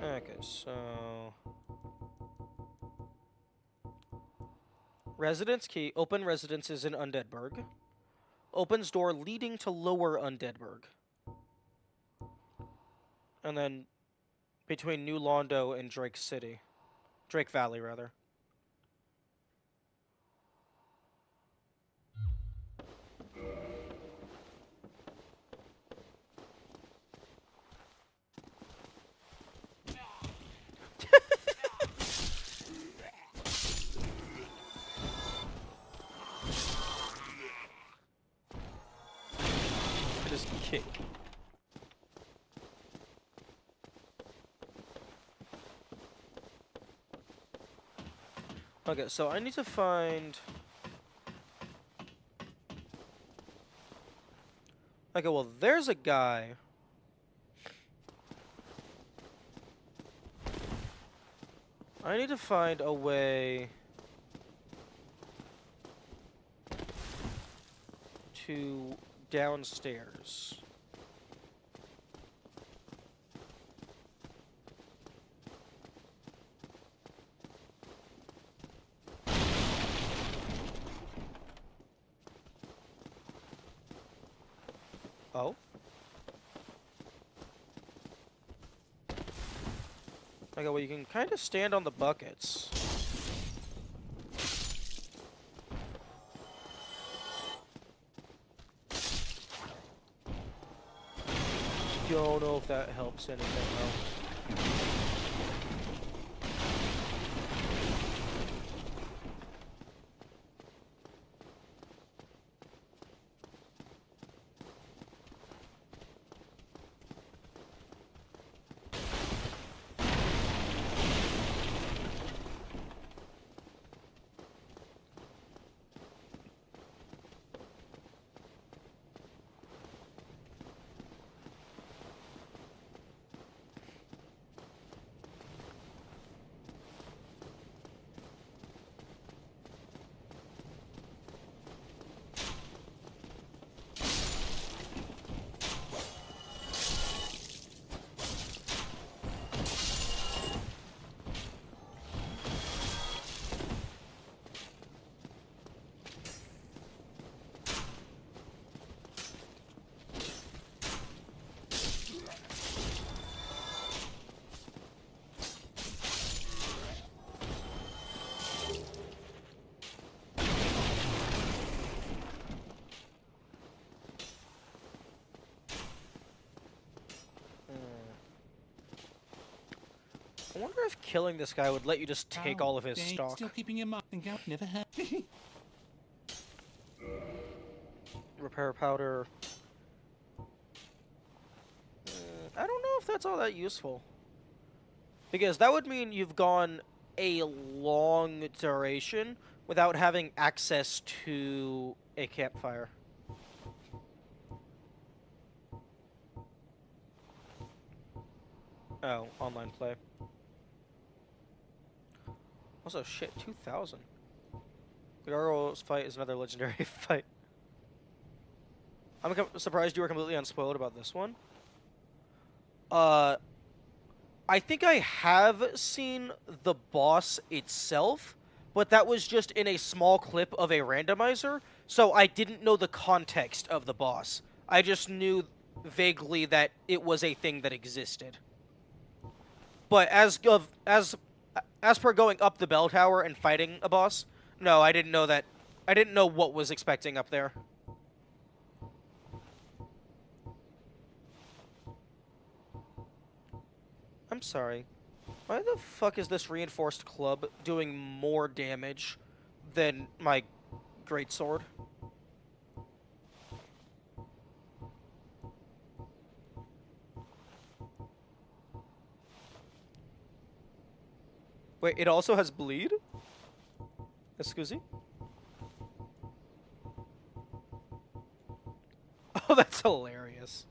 Okay, so... Residence key. Open residences in Undeadburg. Opens door leading to lower Undeadburg. And then between New Londo and Drake City. Drake Valley, rather. I just kick. Okay, so I need to find... Okay, well, there's a guy. I need to find a way to downstairs. Oh? Okay, well, you can kind of stand on the buckets. Don't know if that helps anything, though. I wonder if killing this guy would let you just take all of his dang, stock. Still keeping your mind and go. Never heard. Repair powder. I don't know if that's all that useful. Because that would mean you've gone a long duration without having access to a campfire. Oh, online play. Also, shit, 2,000. The Gargoyle's fight is another legendary fight. I'm surprised you were completely unspoiled about this one. I think I have seen the boss itself, but that was just in a small clip of a randomizer, so I didn't know the context of the boss. I just knew vaguely that it was a thing that existed. But as per going up the bell tower and fighting a boss, no, I didn't know that. I didn't know what was expecting up there. I'm sorry. Why the fuck is this reinforced club doing more damage than my greatsword? Wait, it also has bleed? Excuse me? Oh, that's hilarious.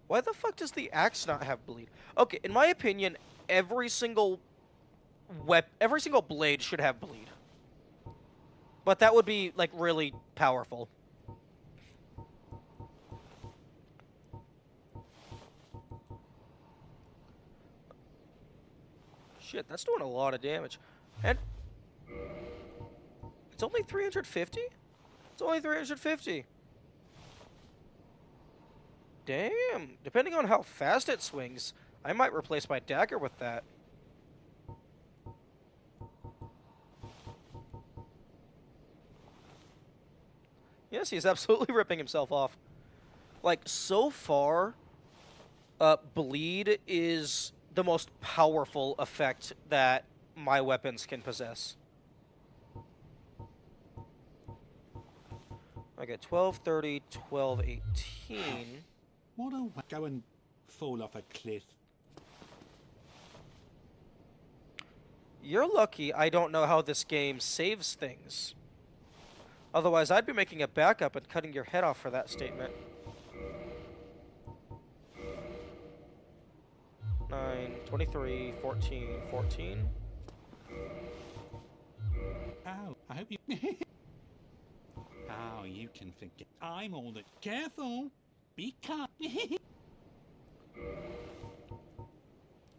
Why the fuck does the axe not have bleed? Okay, in my opinion, every single blade should have bleed. But that would be, like, really powerful. Shit, that's doing a lot of damage. And it's only 350? It's only 350. Damn. Depending on how fast it swings, I might replace my dagger with that. Yes, he's absolutely ripping himself off. Like, so far, bleed is the most powerful effect that my weapons can possess. Okay, 1230, 1218. What a go and fall off a cliff. You're lucky I don't know how this game saves things. Otherwise, I'd be making a backup and cutting your head off for that statement. 9, 23, 14, 14. Ow, I hope you... Oh, you can forget. I'm all that... Careful! Be calm.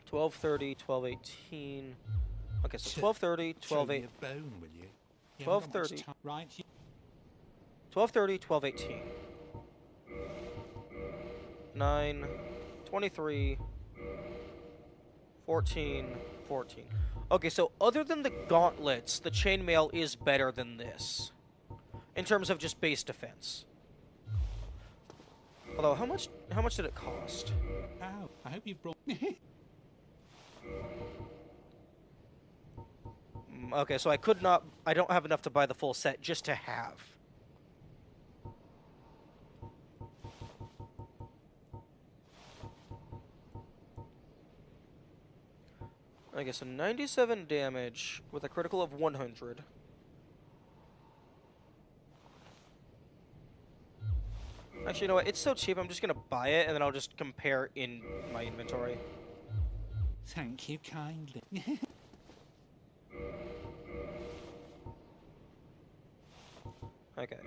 1230, 1218. Okay, so 1230, 1218. Bone, will you? 1230. Right. 1230, 1218. 9, 23, 14, 14. Okay, so other than the gauntlets, the chainmail is better than this. In terms of just base defense. Although, how much did it cost? Ow, I hope you brought... Okay, so I don't have enough to buy the full set just to have. Okay, so 97 damage with a critical of 100. Actually, you know what? It's so cheap, I'm just gonna buy it, and then I'll just compare in my inventory. Thank you kindly. Okay,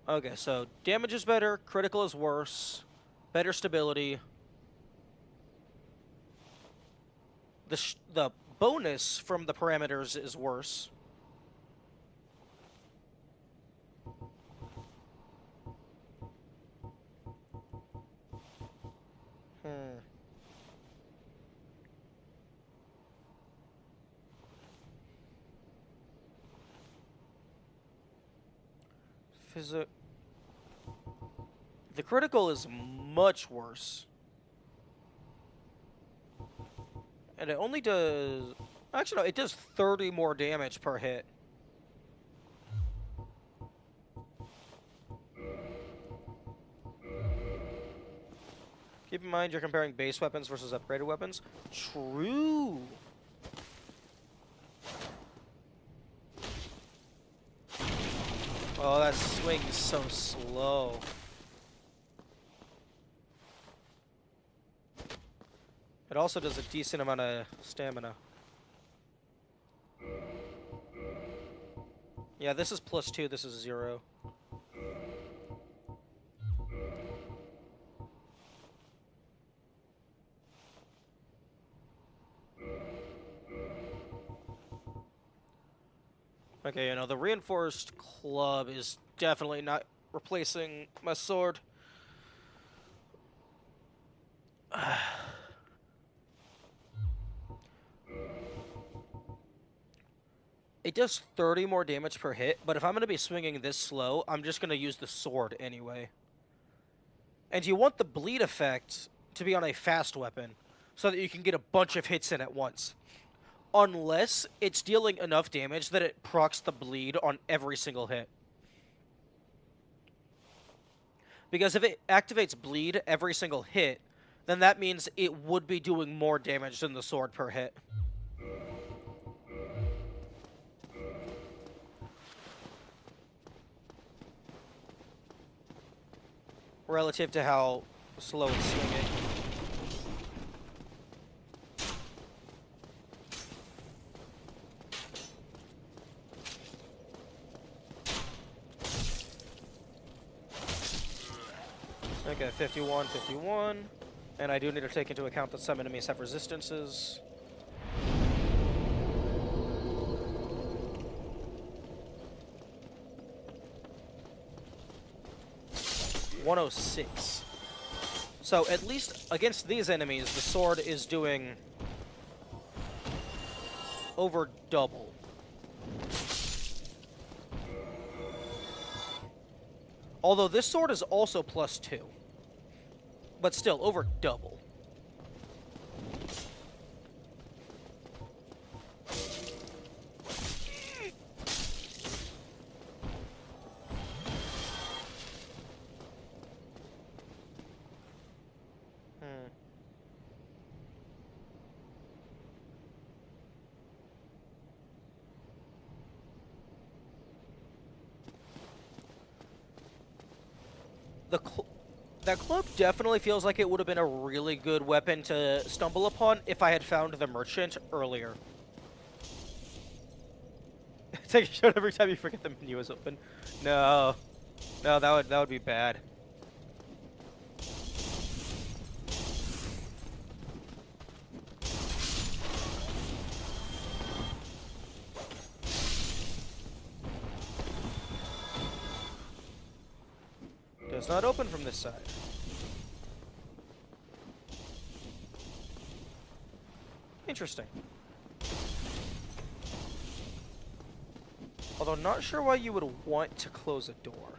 Okay, so damage is better, critical is worse, better stability. The bonus from the parameters is worse. The critical is much worse. And it only does... Actually, no, it does 30 more damage per hit. Keep in mind you're comparing base weapons versus upgraded weapons. True! Oh, that swing is so slow. It also does a decent amount of stamina. Yeah, this is +2, this is 0. Okay, you know, the reinforced club is definitely not replacing my sword. It does 30 more damage per hit, but if I'm going to be swinging this slow, I'm just going to use the sword anyway. And you want the bleed effect to be on a fast weapon, so that you can get a bunch of hits in at once. Unless it's dealing enough damage that it procs the bleed on every single hit. Because if it activates bleed every single hit, then that means it would be doing more damage than the sword per hit. Relative to how slow it's swinging. Okay, 51, 51. And I do need to take into account that some enemies have resistances. $106. So at least against these enemies, the sword is doing over double. Although this sword is also +2. But still, over double. That club definitely feels like it would have been a really good weapon to stumble upon if I had found the merchant earlier. Take a shot every time you forget the menu is open. No. No, that would be bad. Does not open from this side. Interesting. Although not sure why you would want to close a door.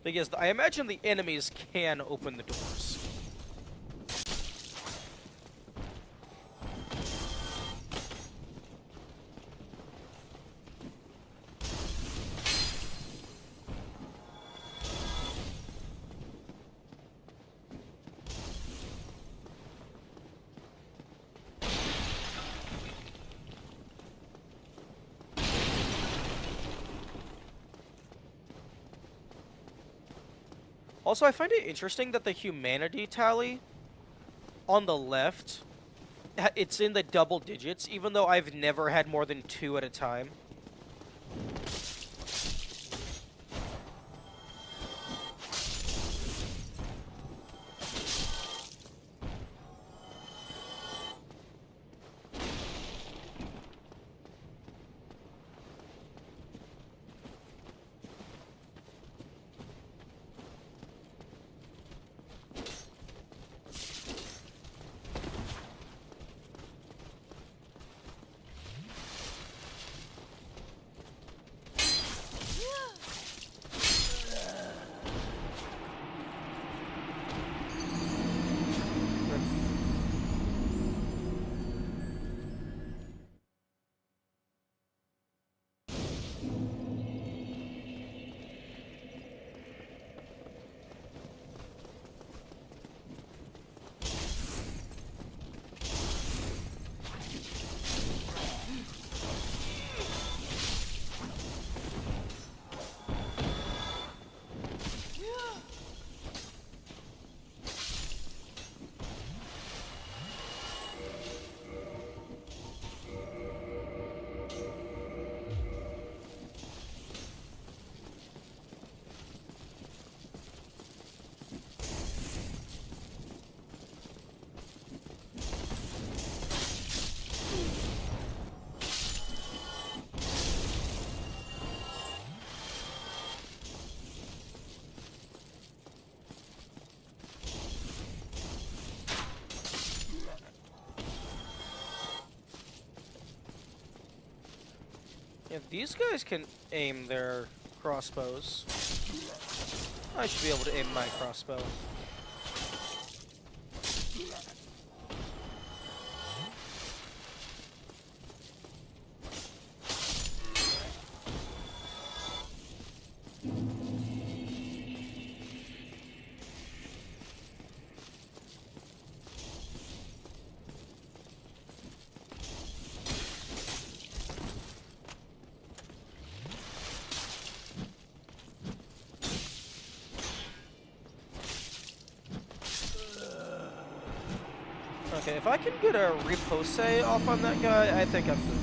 Because I imagine the enemies can open the doors. Also, I find it interesting that the humanity tally on the left, it's in the double digits, even though I've never had more than 2 at a time. If these guys can aim their crossbows, I should be able to aim my crossbow. Okay, if I can get a repose off on that guy, I think I'm good.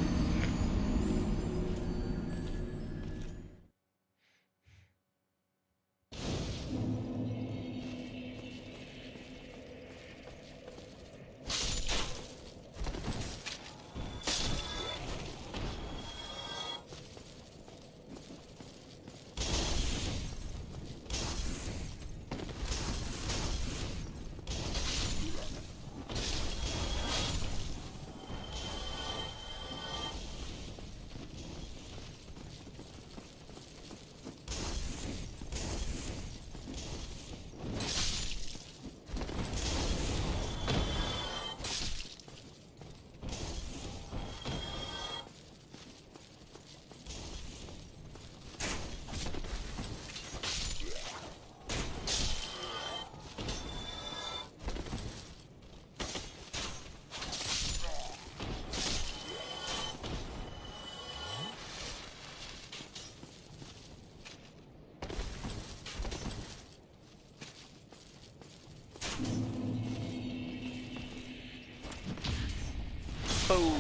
Boom.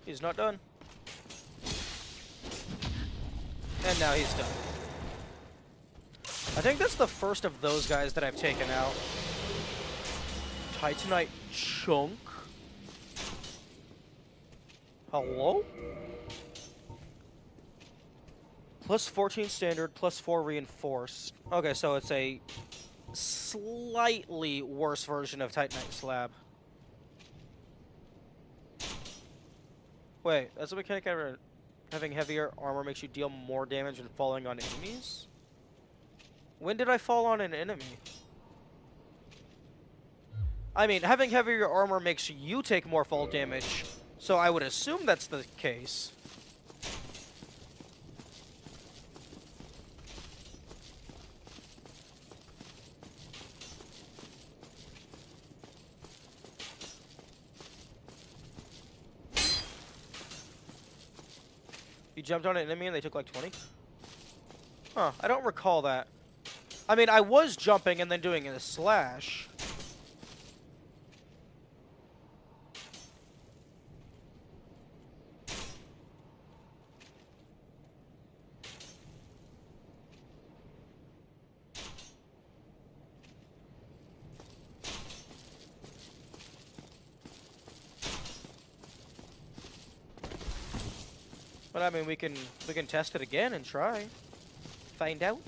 He's not done. And now he's done. I think that's the first of those guys that I've taken out. Titanite chunk? Hello? Plus 14 standard, plus 4 reinforced. Okay, so it's a slightly worse version of Titanite slab. Wait, that's a mechanic ever. Having heavier armor makes you deal more damage when falling on enemies? When did I fall on an enemy? I mean, having heavier armor makes you take more fall damage, so I would assume that's the case. You jumped on an enemy and they took like 20? Huh, I don't recall that. I mean, I was jumping and then doing a slash. But I mean, we can test it again and try. Find out.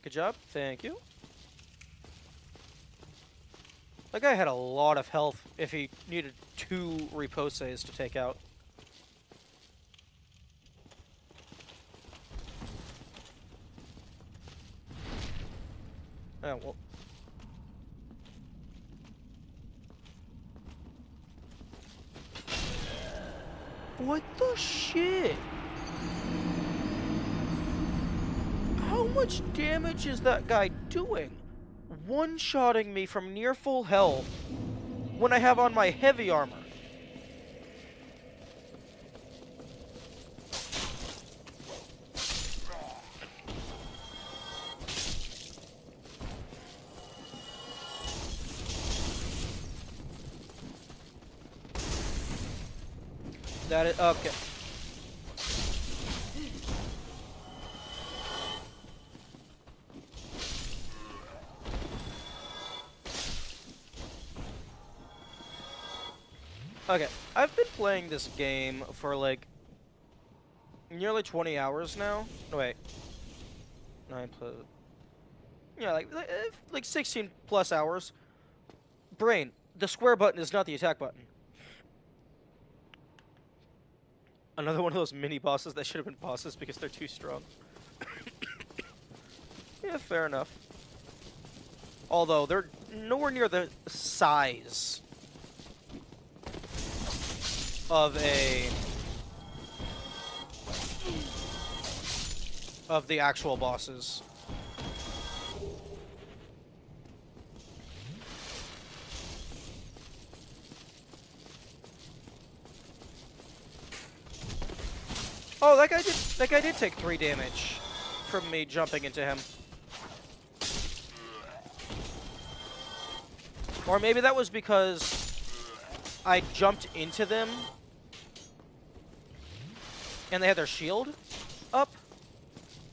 Good job. Thank you. That guy had a lot of health if he needed 2 reposes to take out. Oh, well. What the shit? How much damage is that guy doing? One-shotting me from near full health when I have on my heavy armor. That is okay. Okay, I've been playing this game for like nearly 20 hours now. No, wait. 9 plus. Yeah, like 16 plus hours. Brain, the square button is not the attack button. Another one of those mini bosses that should have been bosses because they're too strong. Yeah, fair enough. Although they're nowhere near the size of the actual bosses. Oh, that guy did take 3 damage from me jumping into him. Or maybe that was because I jumped into them and they had their shield up.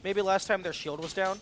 Maybe last time their shield was down.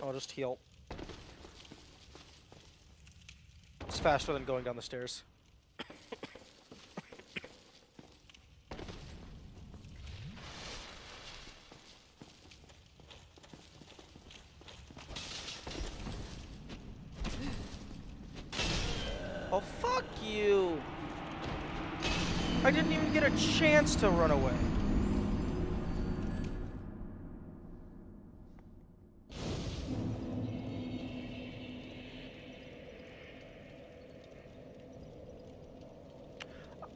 I'll just heal. It's faster than going down the stairs. Oh, fuck you! I didn't even get a chance to run away.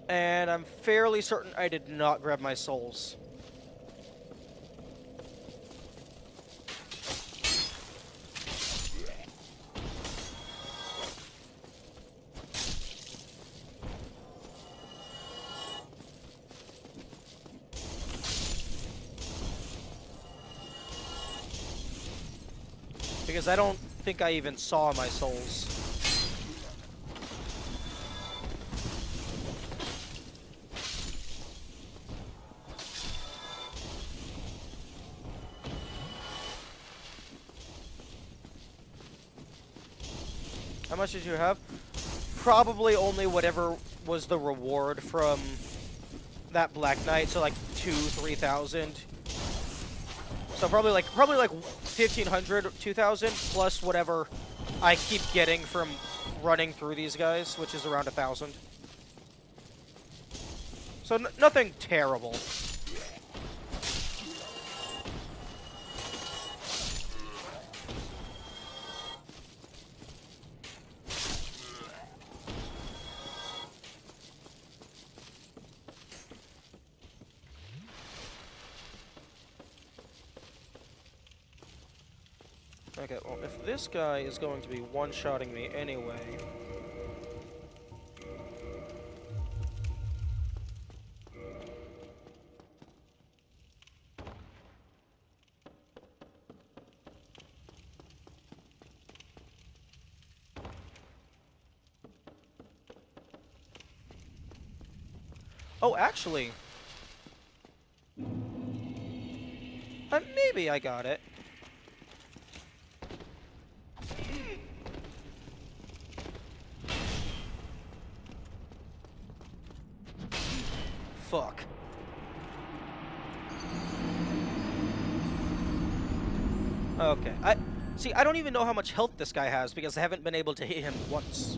And I'm fairly certain I did not grab my souls. Because I don't think I even saw my souls. How much did you have? Probably only whatever was the reward from that Black Knight, so like 3,000. So probably like 1,500, 2,000 plus whatever I keep getting from running through these guys, which is around 1,000. So nothing terrible. Okay, well, if this guy is going to be one-shotting me anyway... Oh, actually... maybe I got it. Fuck. Okay, I don't even know how much health this guy has because I haven't been able to hit him once.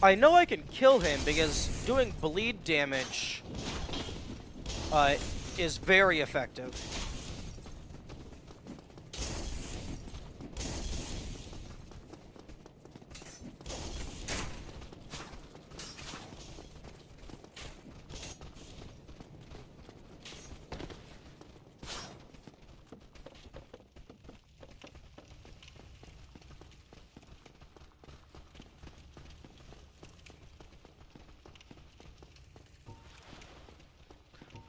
I know I can kill him because doing bleed damage is very effective.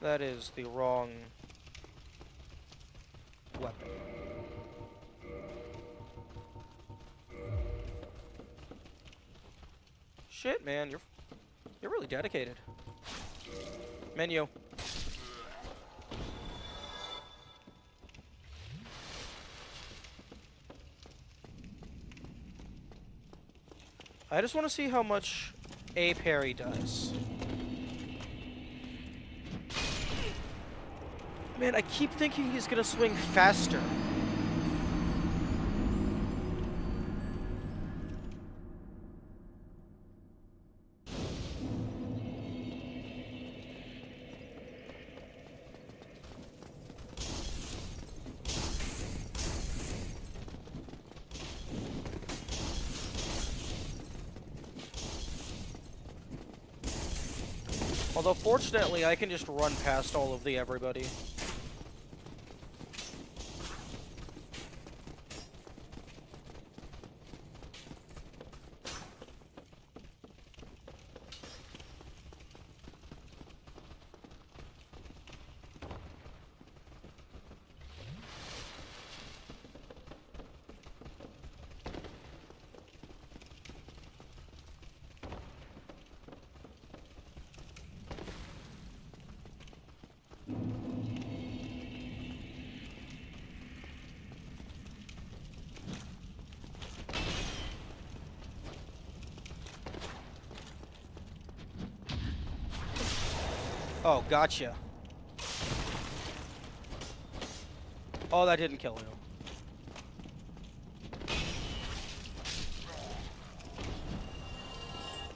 That is the wrong weapon. Shit, man, you're really dedicated. Menu. I just want to see how much a parry does. Man, I keep thinking he's gonna swing faster. Although, fortunately, I can just run past all of the everybody. Oh, gotcha. Oh, that didn't kill him.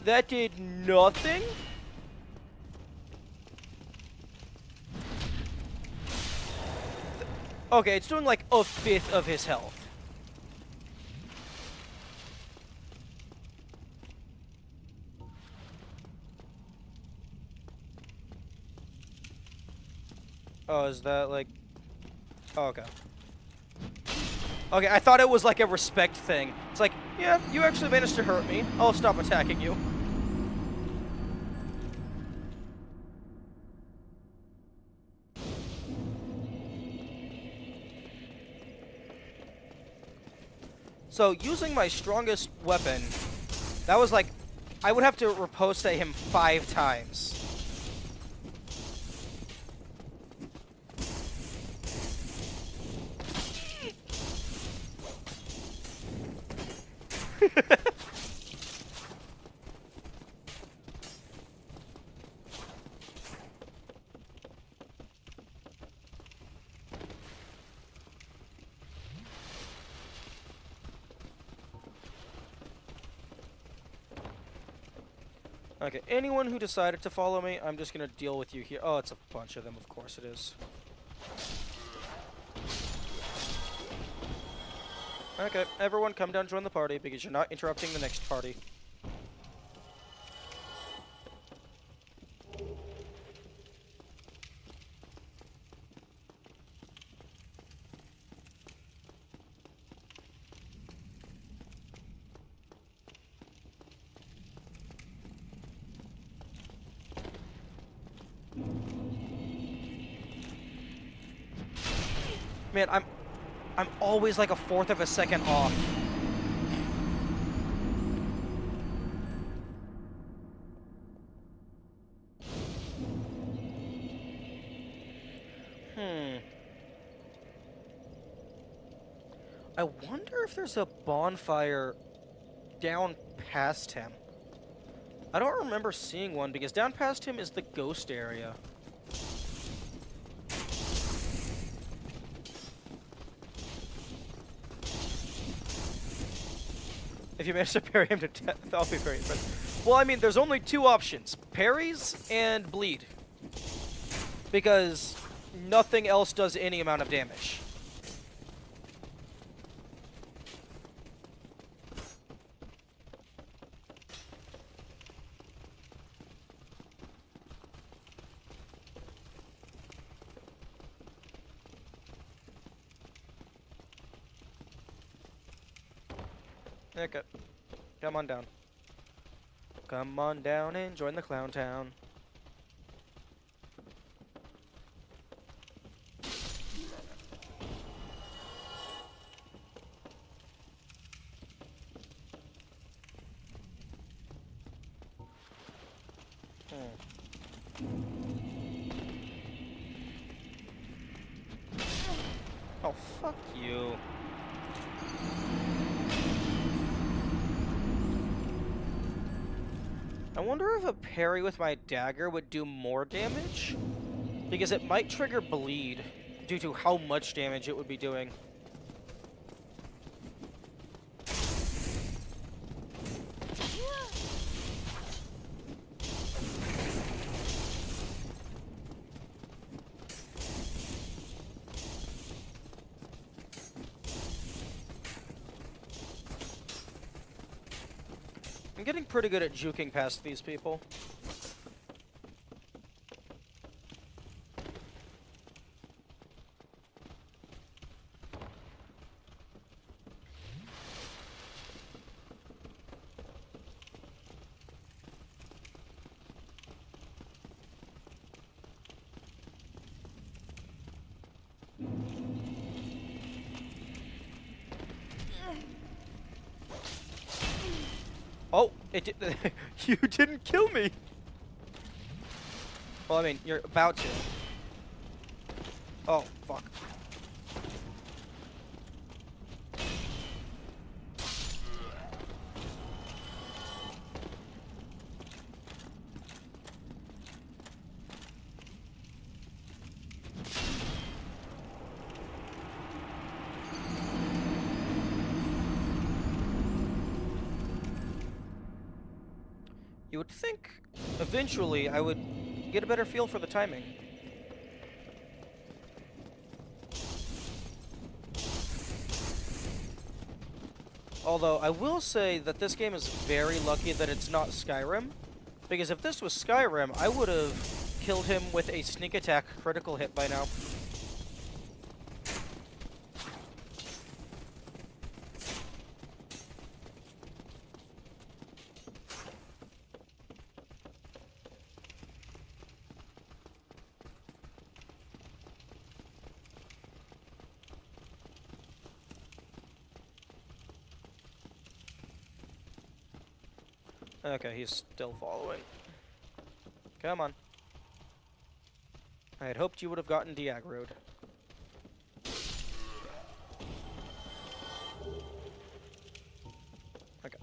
That did nothing? Okay, it's doing like a fifth of his health. Oh, is that like... Oh, okay. Okay, I thought it was like a respect thing. It's like, yeah, you actually managed to hurt me. I'll stop attacking you. So, using my strongest weapon, that was like... I would have to riposte at him 5 times. Okay, anyone who decided to follow me, I'm just gonna deal with you here. Oh, it's a bunch of them, of course it is. Okay, everyone come down, join the party, because you're not interrupting the next party. Man, I'm always like a fourth of a second off. I wonder if there's a bonfire down past him. I don't remember seeing one because down past him is the ghost area. If you manage to parry him to death, I'll be very impressed. Well, I mean, there's only 2 options. Parries and bleed. Because nothing else does any amount of damage. Okay. Come on down. Come on down and join the clown town. Oh, fuck you. I wonder if a parry with my dagger would do more damage? Because it might trigger bleed due to how much damage it would be doing. I'm getting pretty good at juking past these people. Oh, it did. You didn't kill me. Well, I mean, you're about to. Oh, fuck. You would think eventually I would get a better feel for the timing. Although, I will say that this game is very lucky that it's not Skyrim, because if this was Skyrim, I would have killed him with a sneak attack critical hit by now. Okay, he's still following. Come on. I had hoped you would have gotten de-aggroed. Okay.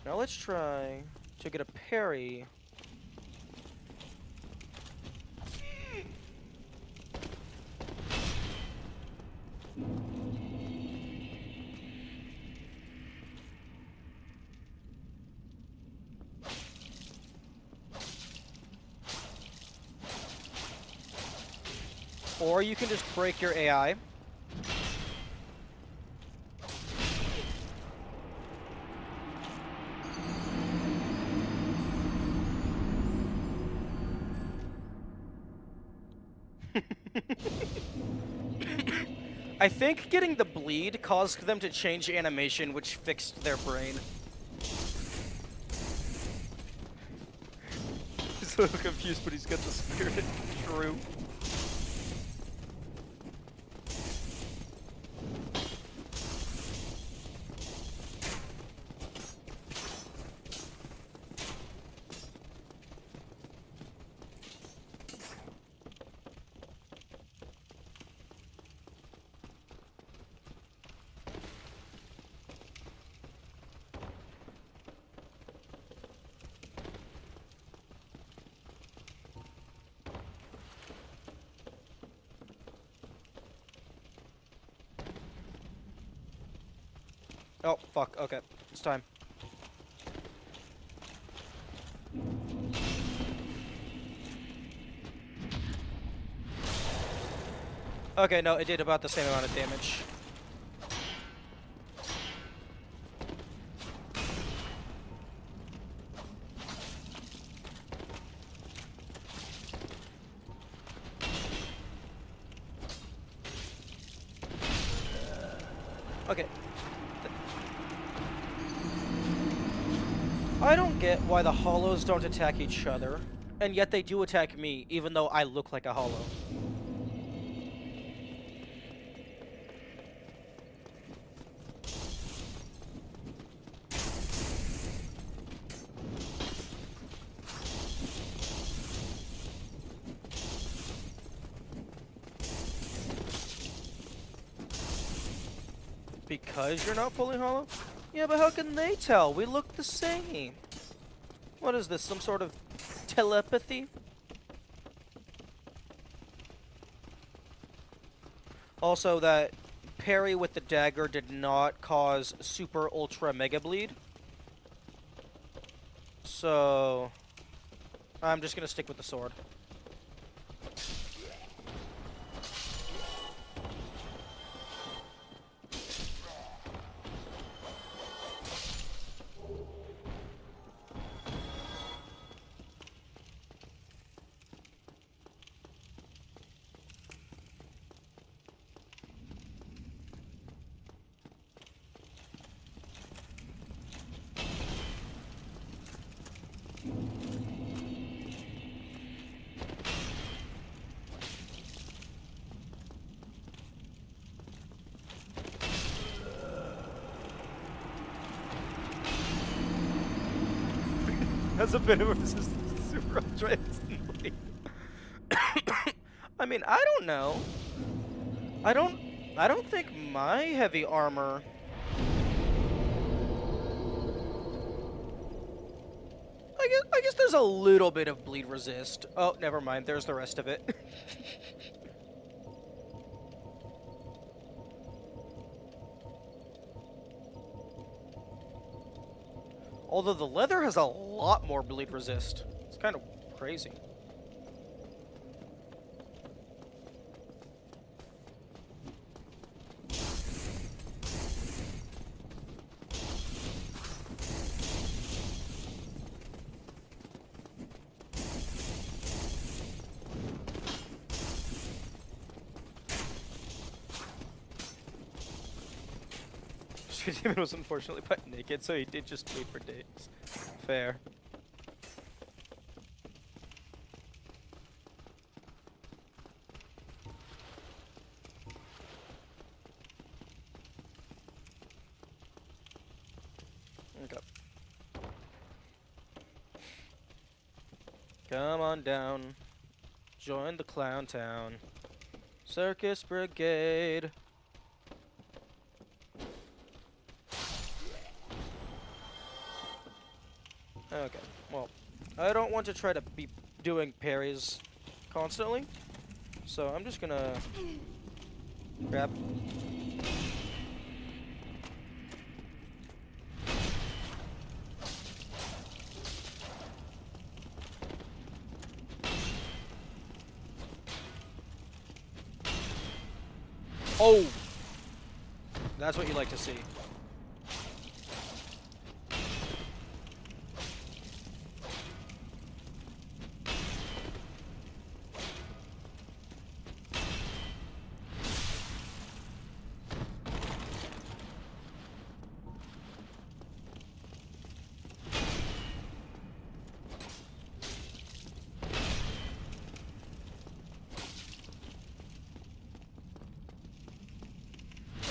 Now let's try to get a parry. Or you can just break your AI. I think getting the bleed caused them to change animation, which fixed their brain. He's a little confused, but he's got the spirit. True. Oh, fuck. Okay. It's time. Okay, no, it did about the same amount of damage. Okay. I don't get why the hollows don't attack each other, and yet they do attack me, even though I look like a hollow. Because you're not fully hollow? Yeah, but how can they tell? We look the same. What is this, some sort of telepathy? Also, that parry with the dagger did not cause super ultra mega bleed. So, I'm just gonna stick with the sword. Has a bit of a resistance to super ultra instantly. I mean, I don't know. I don't think my heavy armor. I guess there's a little bit of bleed resist. Oh, never mind. There's the rest of it. Although the leather has a lot more bleed resist. It's kind of crazy. Demon was unfortunately butt naked, so he did just wait for days. Fair. Okay. Come on down. Join the clown town. Circus Brigade. Okay, well, I don't want to try to be doing parries constantly, so I'm just gonna grab. Oh! That's what you like to see.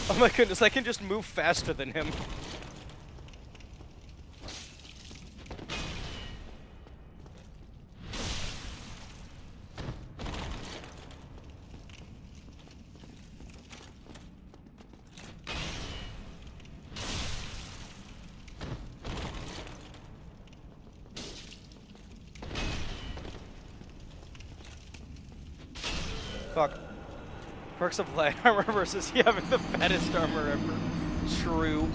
Oh my goodness, I can just move faster than him. Fuck. Perks of light armor versus having the fattest armor ever. True.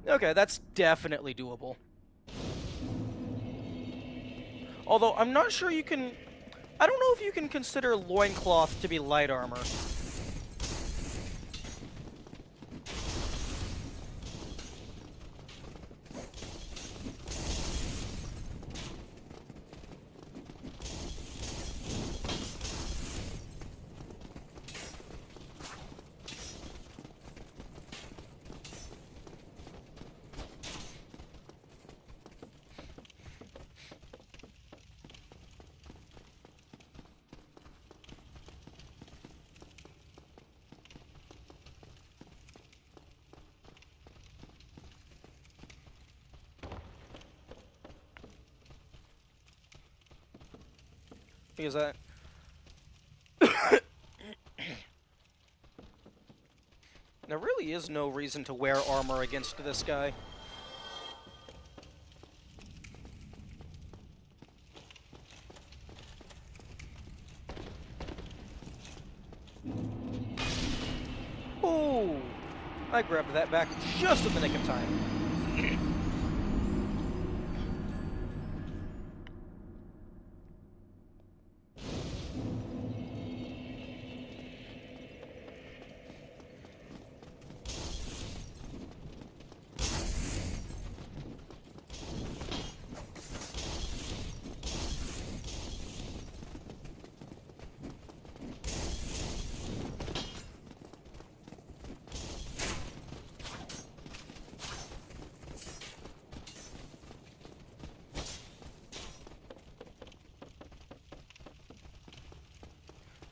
Okay, that's definitely doable. Although, I'm not sure you can... I don't know if you can consider loincloth to be light armor. Because really is no reason to wear armor against this guy. Oh! I grabbed that back just in the nick of time.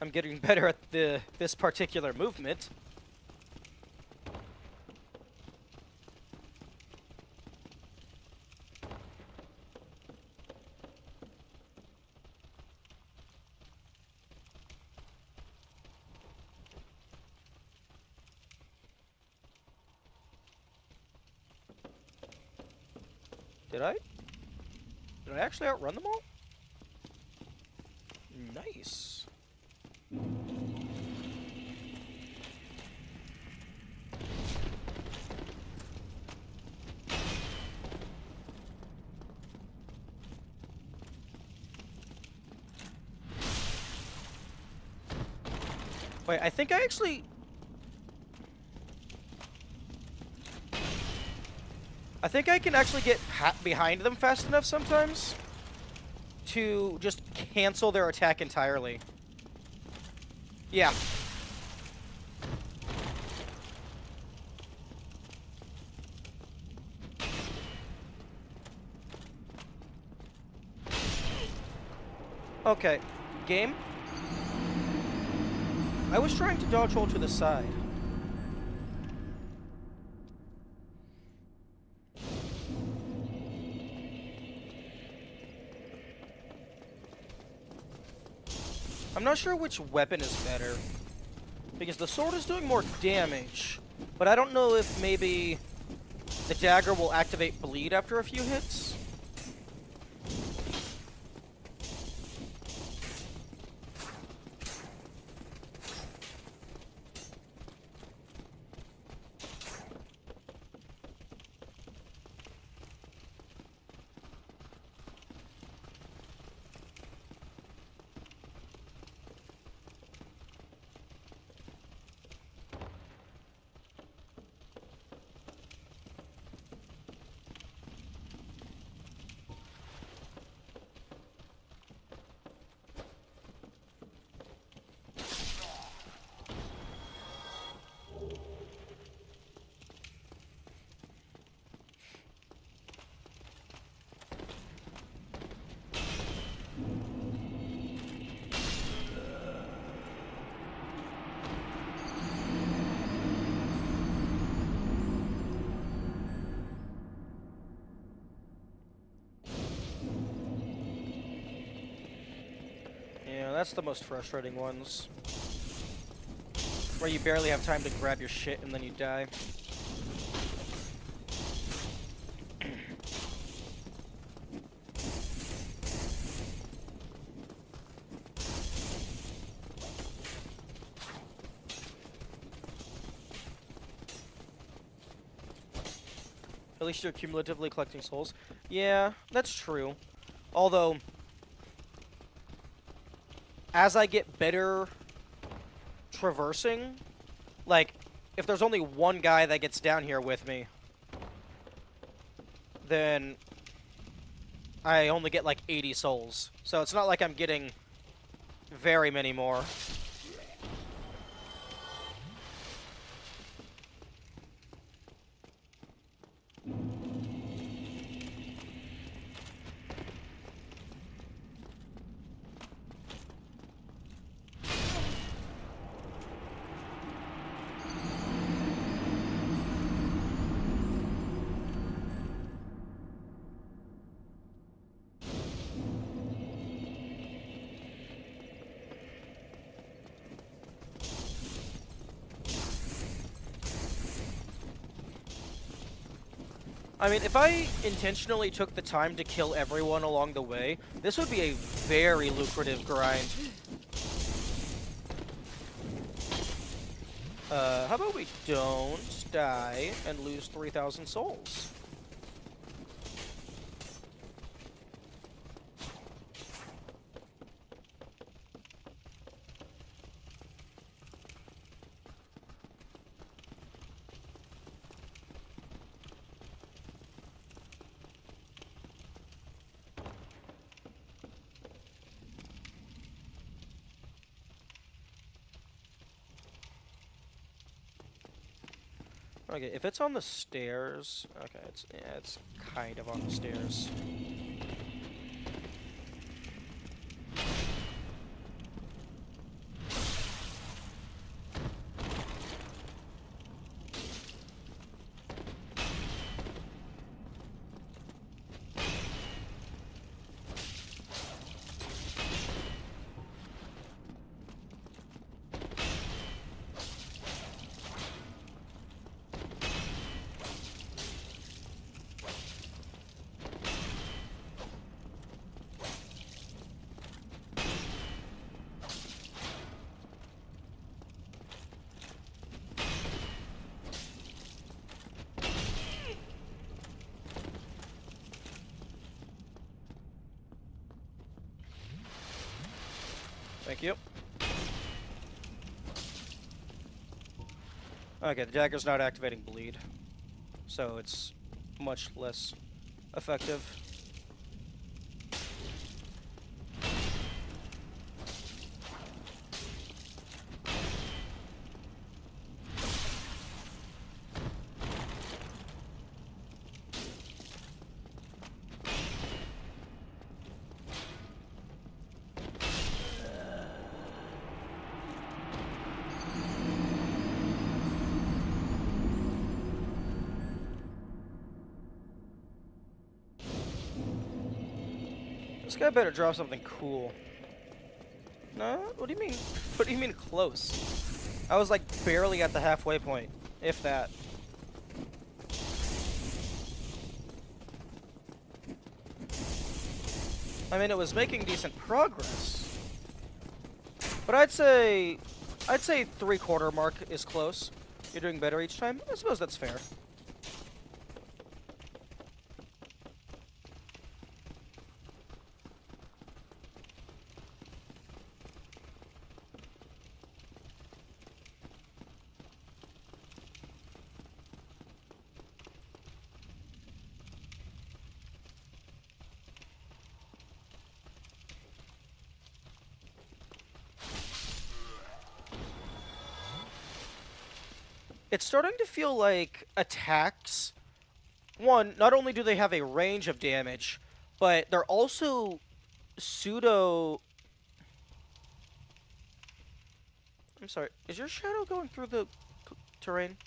I'm getting better at this particular movement. Did I? Did I actually outrun them all? Nice. Wait, I think I actually... I think I can actually get behind them fast enough sometimes to just cancel their attack entirely. Yeah. Okay. Game? I was trying to dodge roll to the side. I'm not sure which weapon is better, because the sword is doing more damage, but I don't know if maybe the dagger will activate bleed after a few hits. Yeah, that's the most frustrating ones. Where you barely have time to grab your shit and then you die. At least you're cumulatively collecting souls. Yeah, that's true. Although, as I get better traversing, like, if there's only one guy that gets down here with me, then I only get like 80 souls. So it's not like I'm getting very many more. I mean, if I intentionally took the time to kill everyone along the way, this would be a very lucrative grind. How about we don't die and lose 3,000 souls? Okay, if it's on the stairs, okay, it's kind of on the stairs. Thank you. Okay, the dagger's not activating bleed, so it's much less effective. This guy better drop something cool. No? What do you mean? What do you mean close? I was like barely at the halfway point, if that. I mean, it was making decent progress. But I'd say 3/4 mark is close. You're doing better each time. I suppose that's fair. It's starting to feel like attacks, one, not only do they have a range of damage, but they're also pseudo... I'm sorry, is your shadow going through the terrain?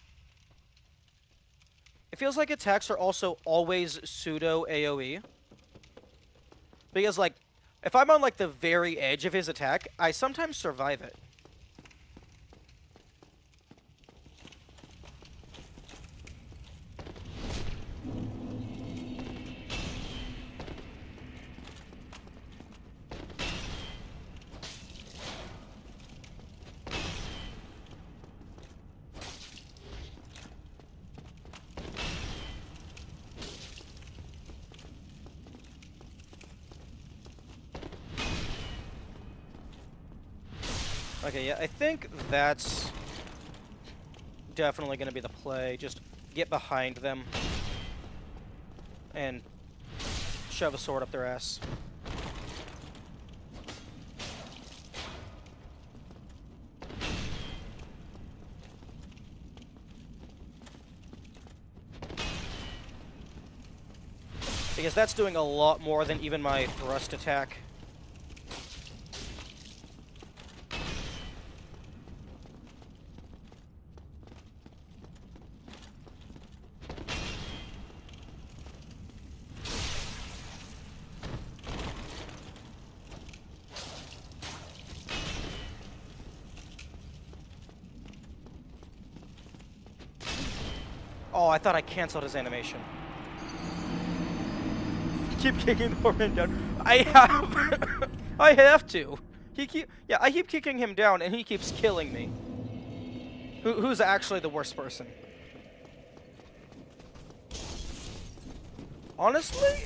It feels like attacks are also always pseudo AoE. Because, like, if I'm on, like, the very edge of his attack, I sometimes survive it. Okay, yeah, I think that's definitely going to be the play. Just get behind them and shove a sword up their ass. Because that's doing a lot more than even my thrust attack. Oh, I thought I canceled his animation. keep kicking the poor man down. I have. I have to. I keep kicking him down, and he keeps killing me. Who's actually the worst person? Honestly,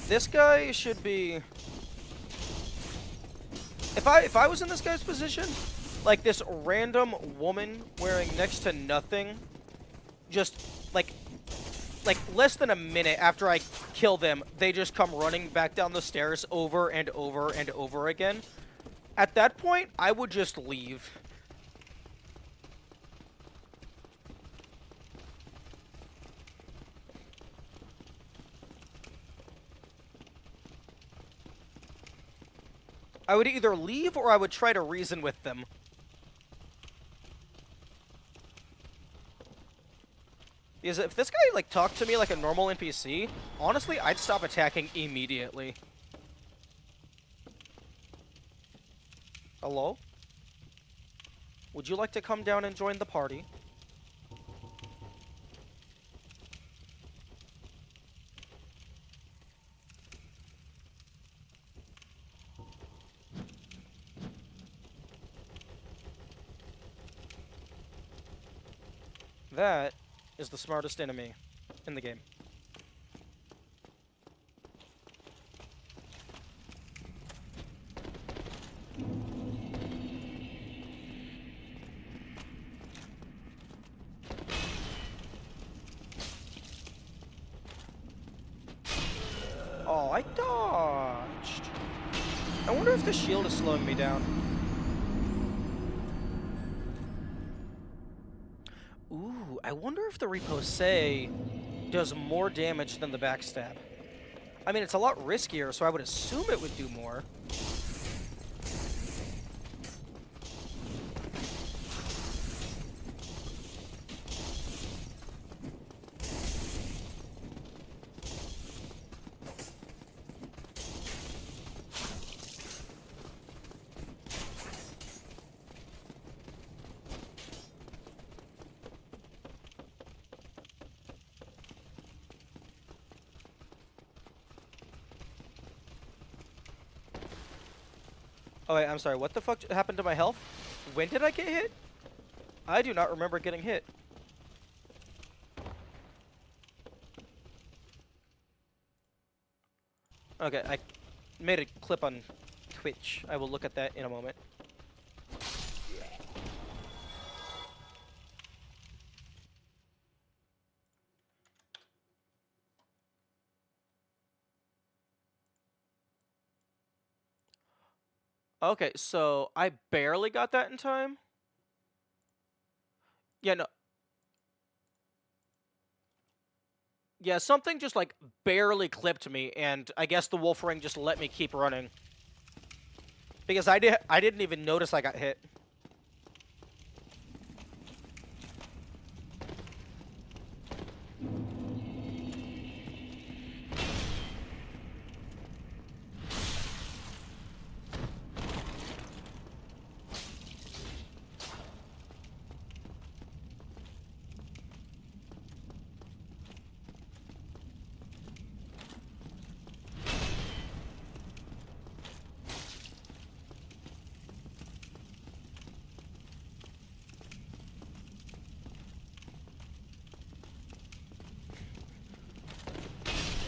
this guy should be. If I was in this guy's position, like this random woman wearing next to nothing, just like less than a minute after I kill them, they just come running back down the stairs over and over and over again. At that point, I would just leave. I would either leave or I would try to reason with them. Because if this guy, like, talked to me like a normal NPC, honestly, I'd stop attacking immediately. Hello? Would you like to come down and join the party? That is the smartest enemy in the game. Oh, I dodged. I wonder if the shield is slowing me down. Ooh, I wonder if the Repose does more damage than the backstab. I mean, it's a lot riskier, so I would assume it would do more. Oh wait, I'm sorry, what the fuck happened to my health? When did I get hit? I do not remember getting hit. Okay, I made a clip on Twitch. I will look at that in a moment. Okay, so I barely got that in time. Yeah, no. Yeah, something just like barely clipped me, and I guess the wolf ring just let me keep running. Because I didn't even notice I got hit.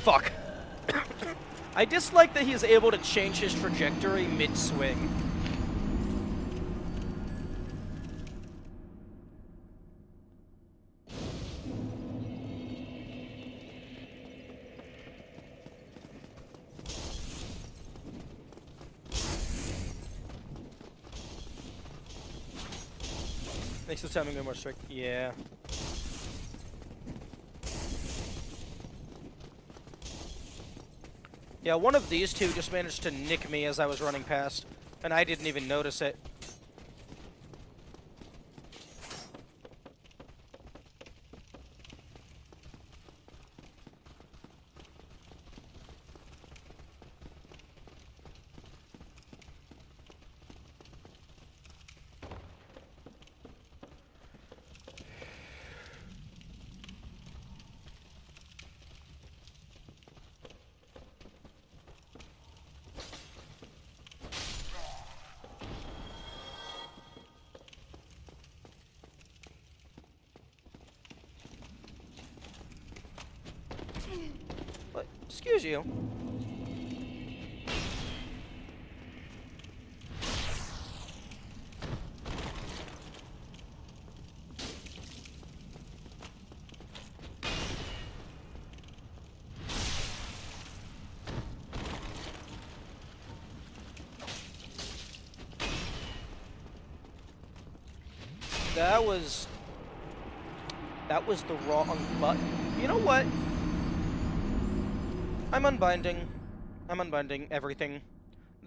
Fuck. I dislike that he is able to change his trajectory mid-swing. Makes the timing more strict. Yeah. Yeah, one of these two just managed to nick me as I was running past, and I didn't even notice it. What? Excuse you. That was the wrong button. You know what? I'm unbinding everything.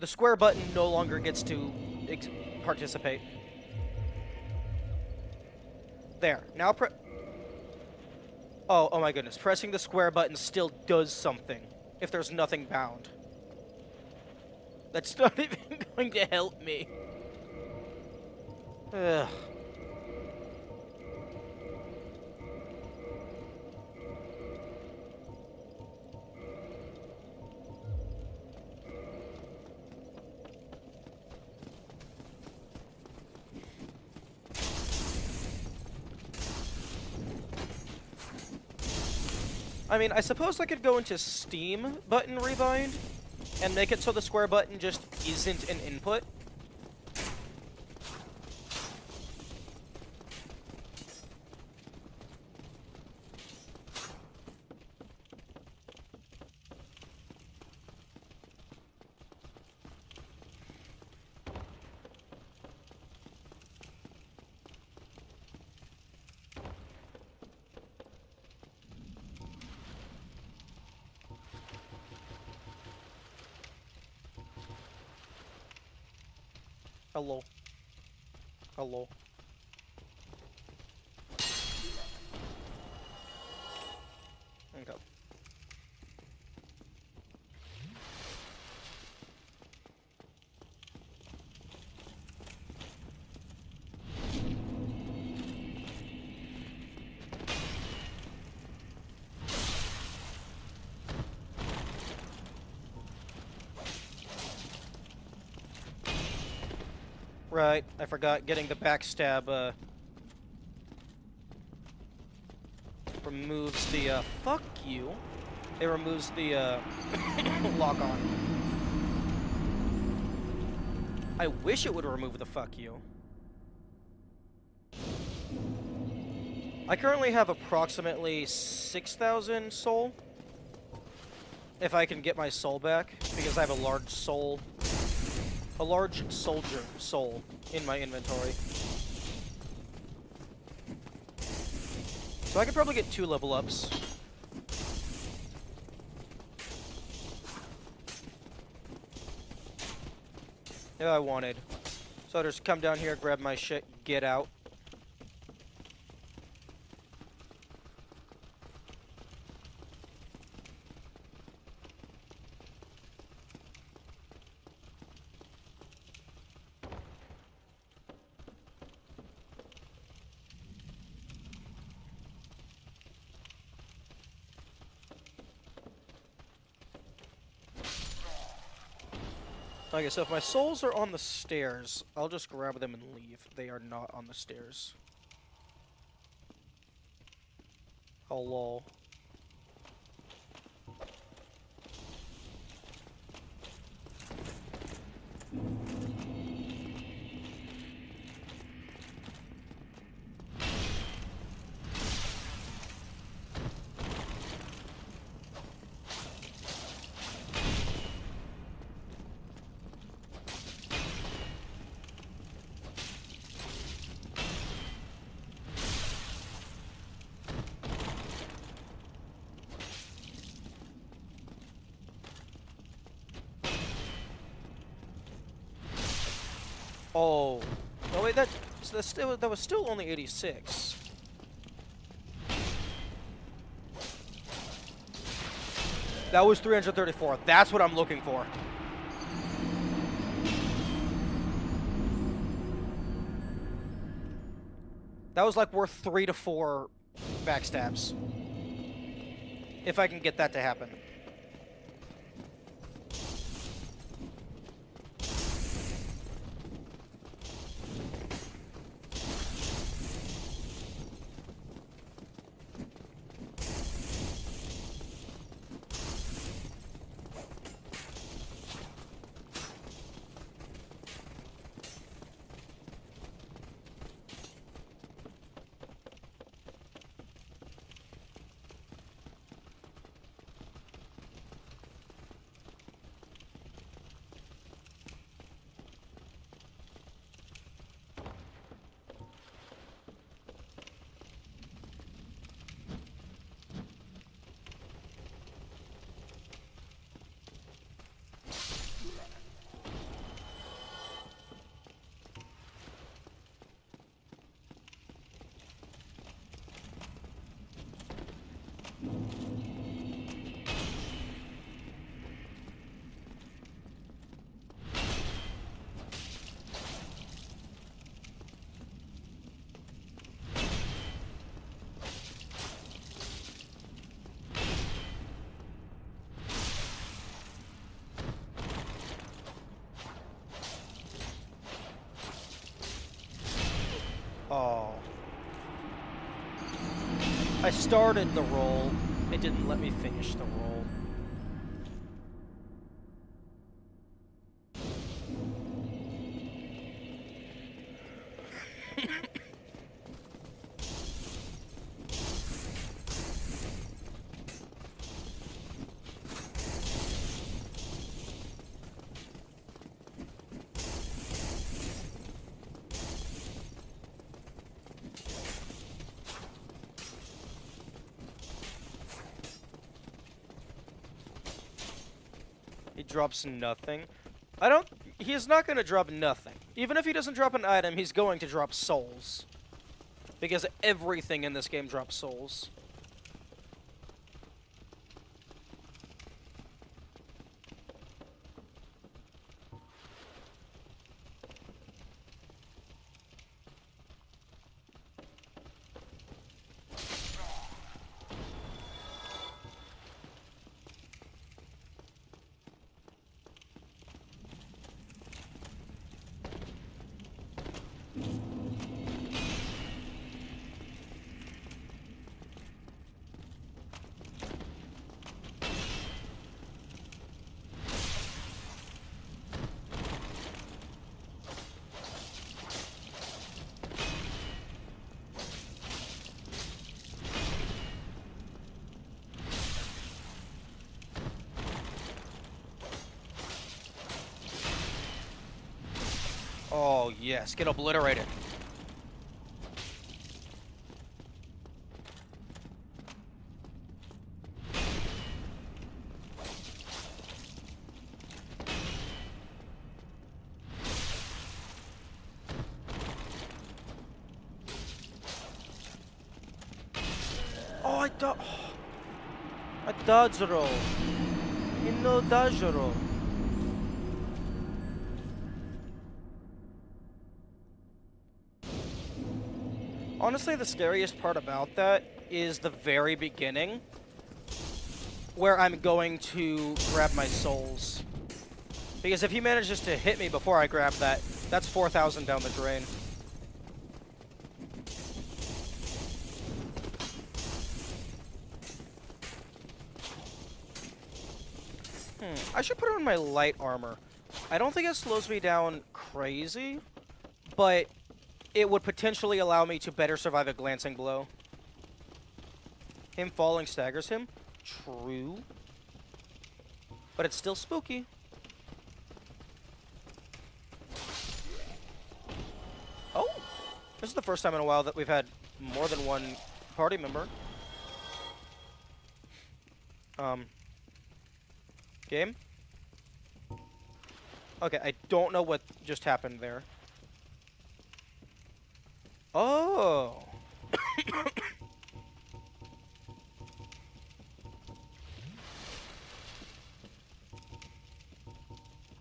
The square button no longer gets to participate. There. Now oh my goodness. Pressing the square button still does something if there's nothing bound. That's not even going to help me. Ugh. I mean, I suppose I could go into Steam button rebind and make it so the square button just isn't an input. Hello. Hello. Okay. Right, I forgot getting the backstab, removes the, fuck you. It removes the, lock on. I wish it would remove the fuck you. I currently have approximately 6,000 soul. If I can get my soul back, because I have a large soldier soul in my inventory. So I could probably get 2 level ups. Yeah, I wanted. So I just come down here, grab my shit, get out. Okay, so if my souls are on the stairs, I'll just grab them and leave. They are not on the stairs. Hello. Oh. Oh wait, that was still only 86. That was 334. That's what I'm looking for. That was like worth 3 to 4 backstabs. If I can get that to happen. I started the roll. It didn't let me finish the roll. He drops nothing. He's not going to drop nothing. Even if he doesn't drop an item, he's going to drop souls. Because everything in this game drops souls. Oh, yes. Get obliterated. Oh, I dodge roll. You know dodge roll. Honestly, the scariest part about that is the very beginning, where I'm going to grab my souls. Because if he manages to hit me before I grab that, that's 4,000 down the drain. I should put on my light armor. I don't think it slows me down crazy, but it would potentially allow me to better survive a glancing blow. Him falling staggers him. True. But it's still spooky. Oh! This is the first time in a while that we've had more than one party member. Game? Okay, I don't know what just happened there. Oh!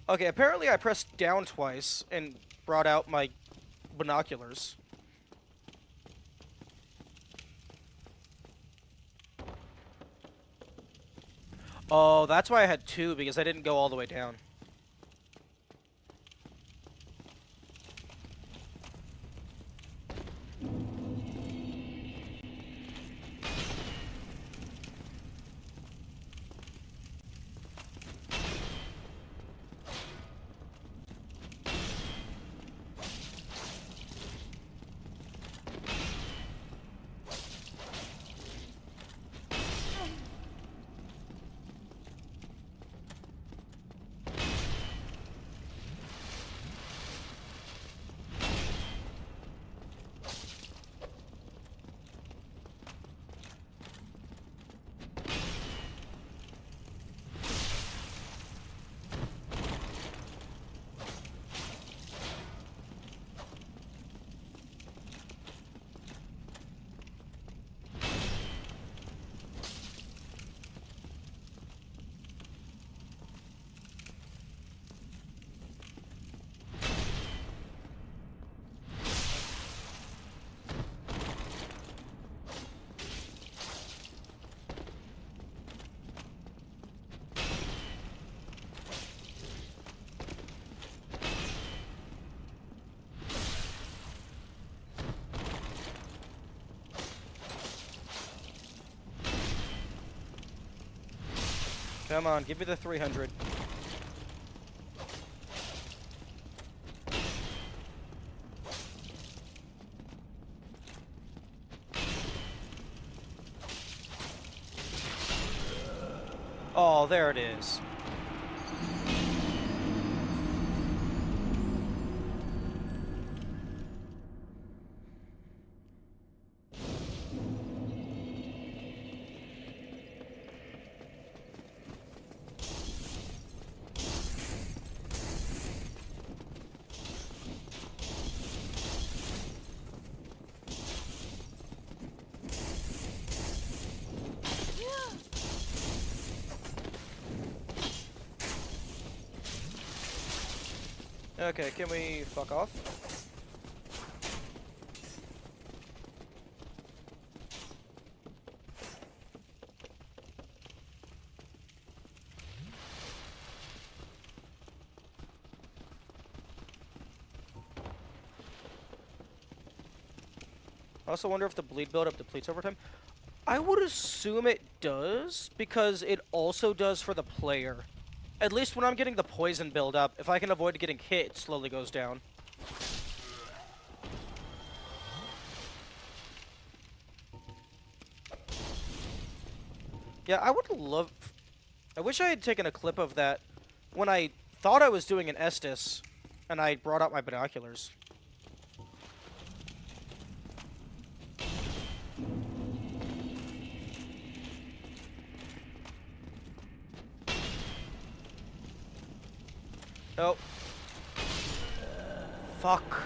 Okay, apparently I pressed down twice and brought out my binoculars. Oh, that's why I had two, because I didn't go all the way down. Come on, give me the 300. Oh, there it is. Okay, can we fuck off? I also wonder if the bleed buildup depletes over time. I would assume it does, because it also does for the player. At least when I'm getting the poison buildup, if I can avoid getting hit, it slowly goes down. Yeah, I would love... I wish I had taken a clip of that when I thought I was doing an Estus, and I brought out my binoculars. Oh. Fuck.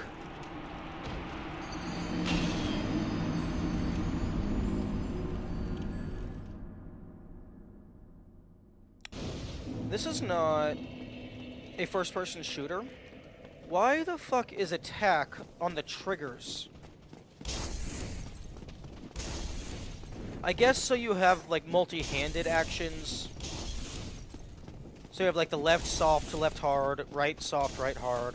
This is not a first-person shooter. Why the fuck is attack on the triggers? I guess so you have, like, multi-handed actions. So you have, like, the left soft to left hard, right soft, right hard.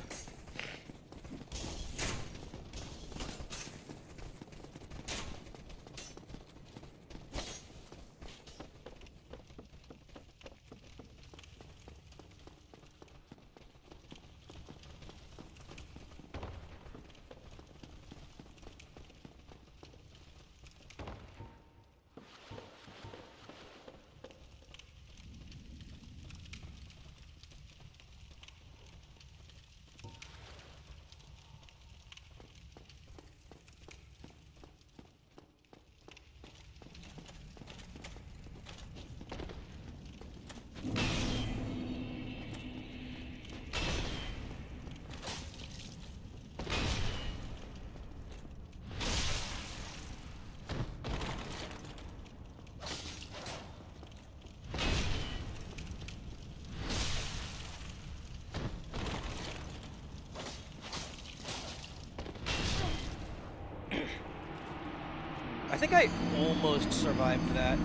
I think I almost survived that.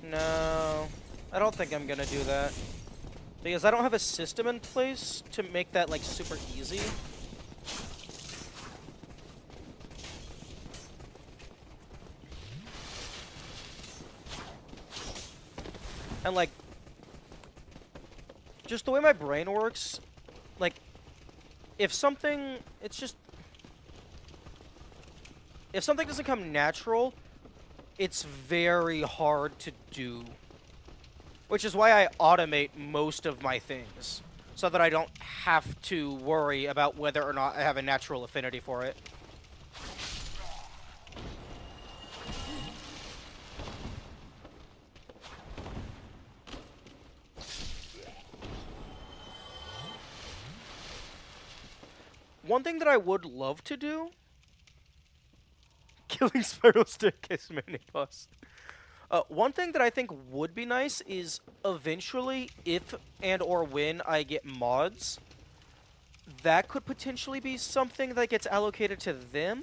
No, I don't think I'm gonna do that. Because I don't have a system in place to make that, like, super easy. And, like, just the way my brain works, like, if something, it's just... If something doesn't come natural, it's very hard to do. Which is why I automate most of my things, so that I don't have to worry about whether or not I have a natural affinity for it. One thing that I would love to do... Killing Spiral Staircase Mini-Boss. One thing that I think would be nice is eventually, if and or when I get mods, that could potentially be something that gets allocated to them.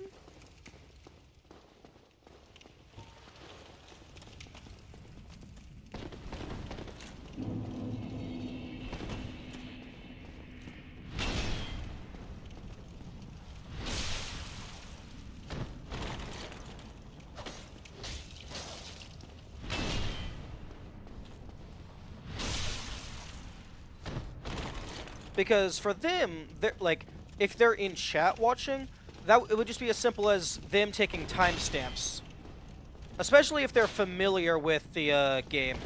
Because for them, they're like, if they're in chat watching, it would just be as simple as them taking timestamps. Especially if they're familiar with the game.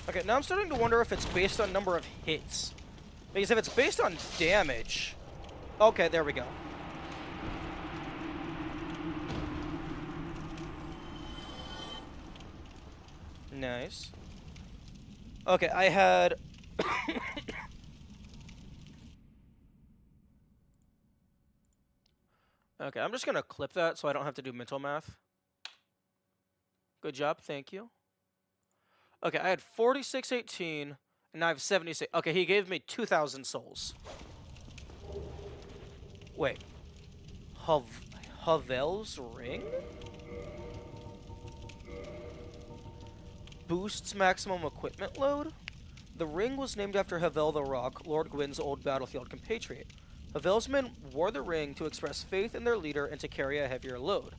Okay, now I'm starting to wonder if it's based on number of hits. Because if it's based on damage... Okay, there we go. Nice. Okay, I had... Okay, I'm just gonna clip that so I don't have to do mental math. Good job, thank you. Okay, I had 4618, and now I have 76. Okay, he gave me 2,000 souls. Wait. Havel's ring? Boosts maximum equipment load? The ring was named after Havel the Rock, Lord Gwyn's old battlefield compatriot. Havel's men wore the ring to express faith in their leader and to carry a heavier load.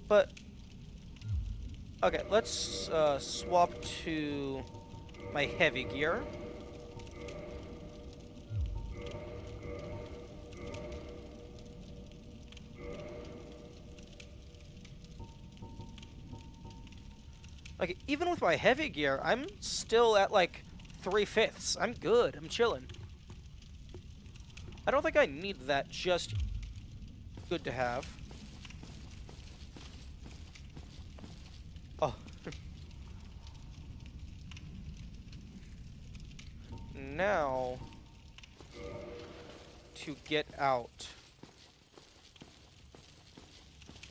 But... Okay, let's swap to my heavy gear. Like, even with my heavy gear, I'm still at, like, 3/5. I'm good. I'm chilling. I don't think I need that, just good to have. Oh. Now, to get out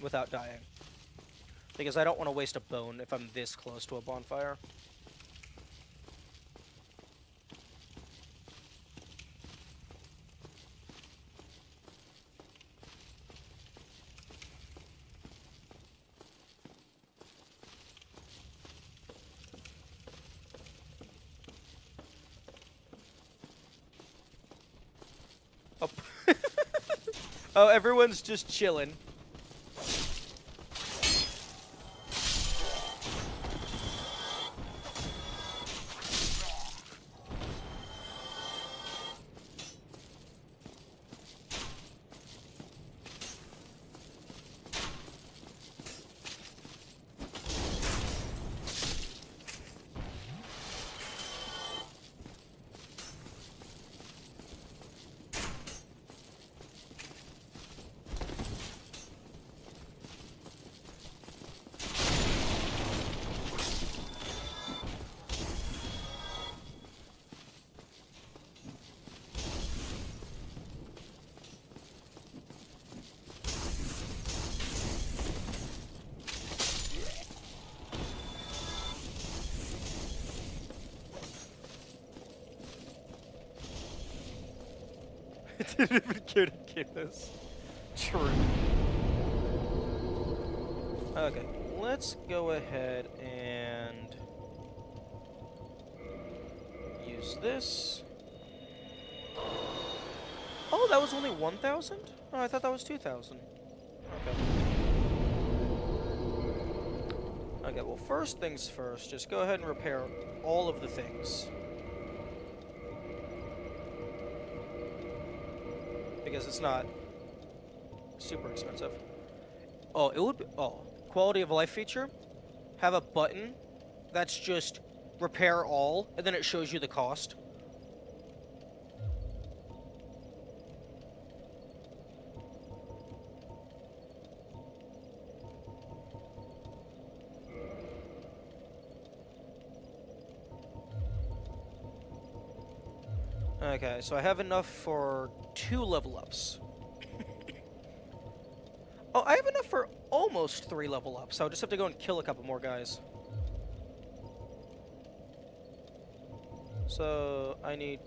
without dying. Because I don't want to waste a bone if I'm this close to a bonfire. Oh, oh, everyone's just chilling. I didn't even care to get this. True. Okay, let's go ahead and use this. Oh, that was only 1,000? Oh, I thought that was 2,000. Okay. Okay, well, first things first, just go ahead and repair all of the things. because it's not super expensive. Oh, it would be, oh, quality of life feature. Have a button that's just repair all, and then it shows you the cost. Okay, so I have enough for 2 level ups. Oh, I have enough for almost 3 level ups, so I'll just have to go and kill a couple more guys. So, I need,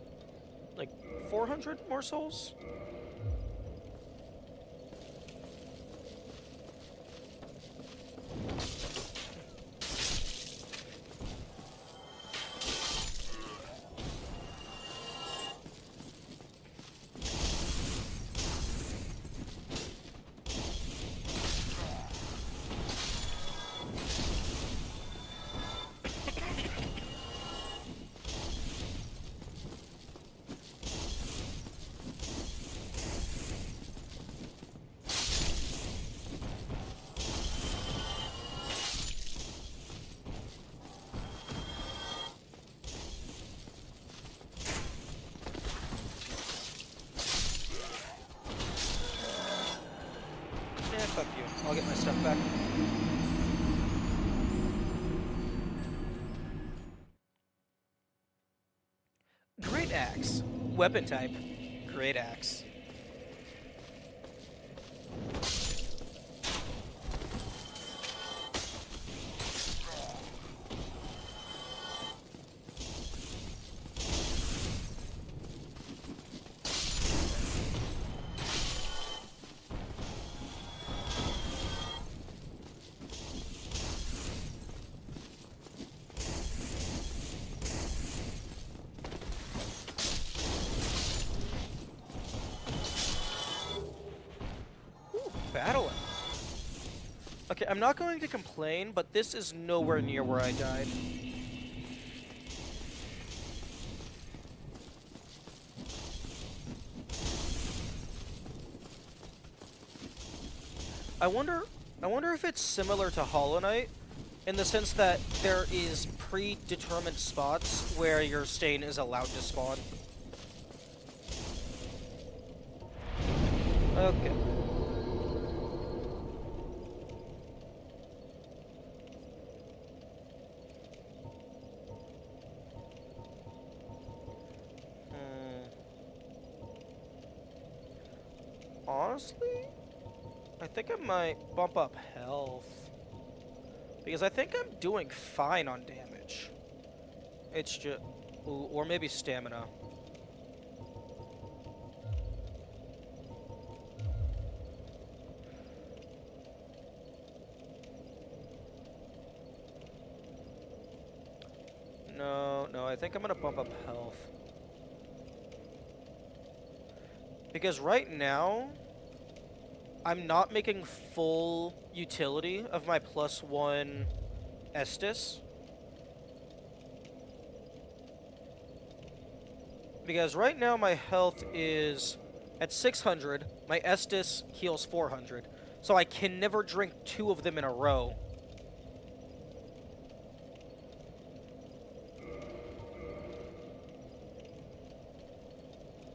like, 400 more souls? Yeah, fuck you. I'll get my stuff back. Great axe. Weapon type. Great axe. Battling. Okay, I'm not going to complain, but this is nowhere near where I died. I wonder if it's similar to Hollow Knight, in the sense that there is predetermined spots where your stain is allowed to spawn. Okay. Honestly, I think I might bump up health. Because I think I'm doing fine on damage. It's just... or maybe stamina. No, I think I'm gonna bump up health. Because right now, I'm not making full utility of my +1 Estus. Because right now my health is at 600, my Estus heals 400. So I can never drink 2 of them in a row.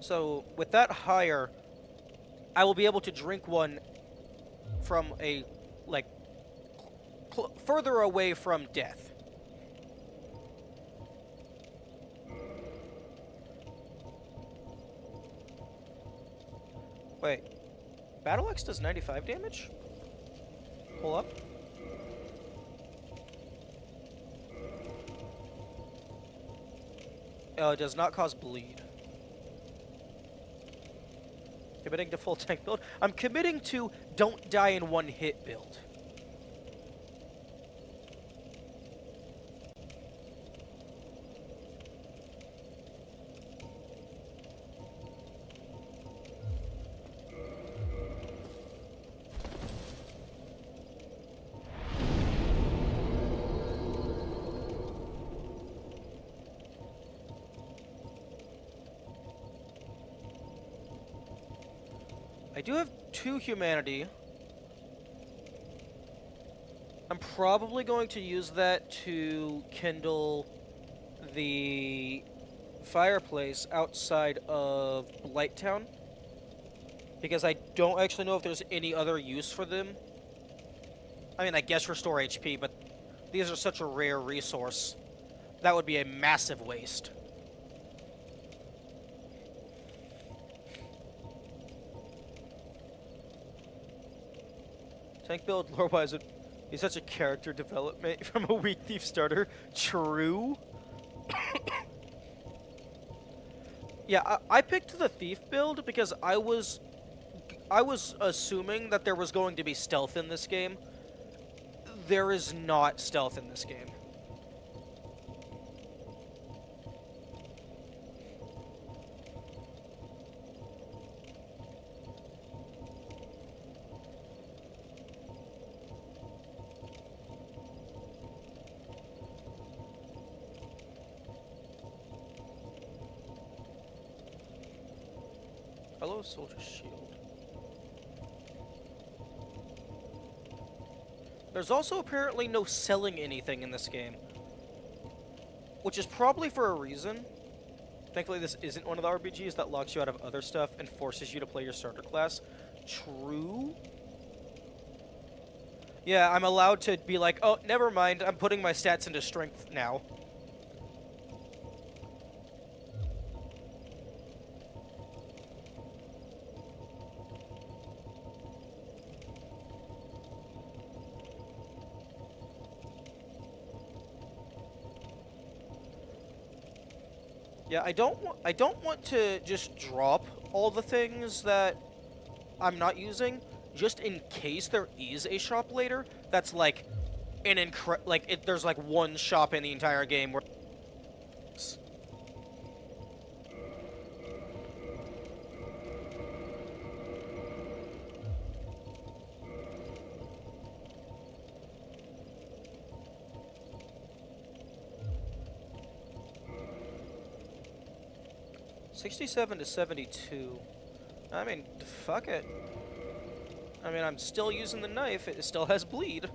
So with that higher, I will be able to drink one from a, like, further away from death. Wait, Battle Axe does 95 damage? Pull up. It does not cause bleed. Committing to full tank build. I'm committing to don't die in one hit build. I do have 2 humanity. I'm probably going to use that to kindle the fireplace outside of Blighttown, because I don't actually know if there's any other use for them. I mean, I guess restore HP, but these are such a rare resource. That would be a massive waste. Tank build lore-wise would be such a character development from a weak thief starter. True. Yeah, I picked the thief build because I was assuming that there was going to be stealth in this game. There is not stealth in this game. Hello, Soldier Shield. There's also apparently no selling anything in this game, which is probably for a reason. Thankfully, this isn't one of the RPGs that locks you out of other stuff and forces you to play your starter class. True. Yeah, I'm allowed to be like, oh, never mind, I'm putting my stats into strength now. Yeah, I don't want to just drop all the things that I'm not using, just in case there is a shop later that's like an there's like one shop in the entire game where $67 to $72. I mean, fuck it. I mean, I'm still using the knife. It still has bleed.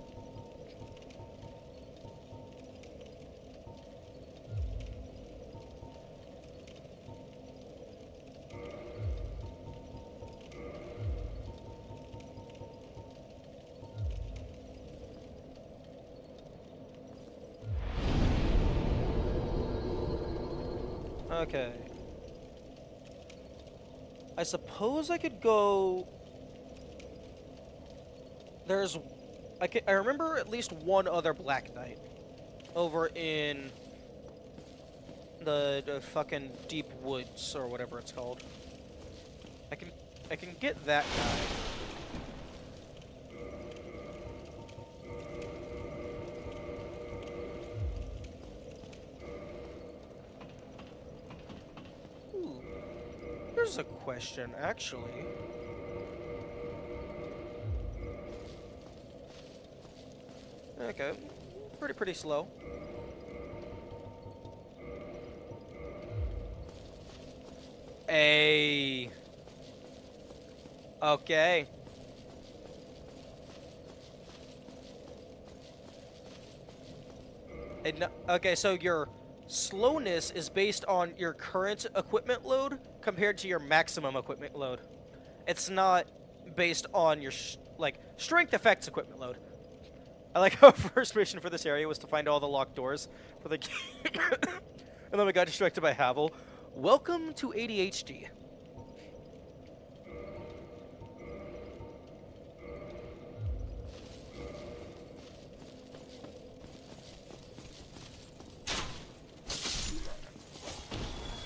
Okay. I suppose I could go... I remember at least one other Black Knight over in the fucking Deep Woods or whatever it's called. I can get that guy. Ooh. Here's a question, actually. Okay, pretty slow. Hey. Okay. Okay, so your slowness is based on your current equipment load compared to your maximum equipment load. It's not based on your strength affects equipment load. I like how our first mission for this area was to find all the locked doors for the game. And then we got distracted by Havel. Welcome to ADHD.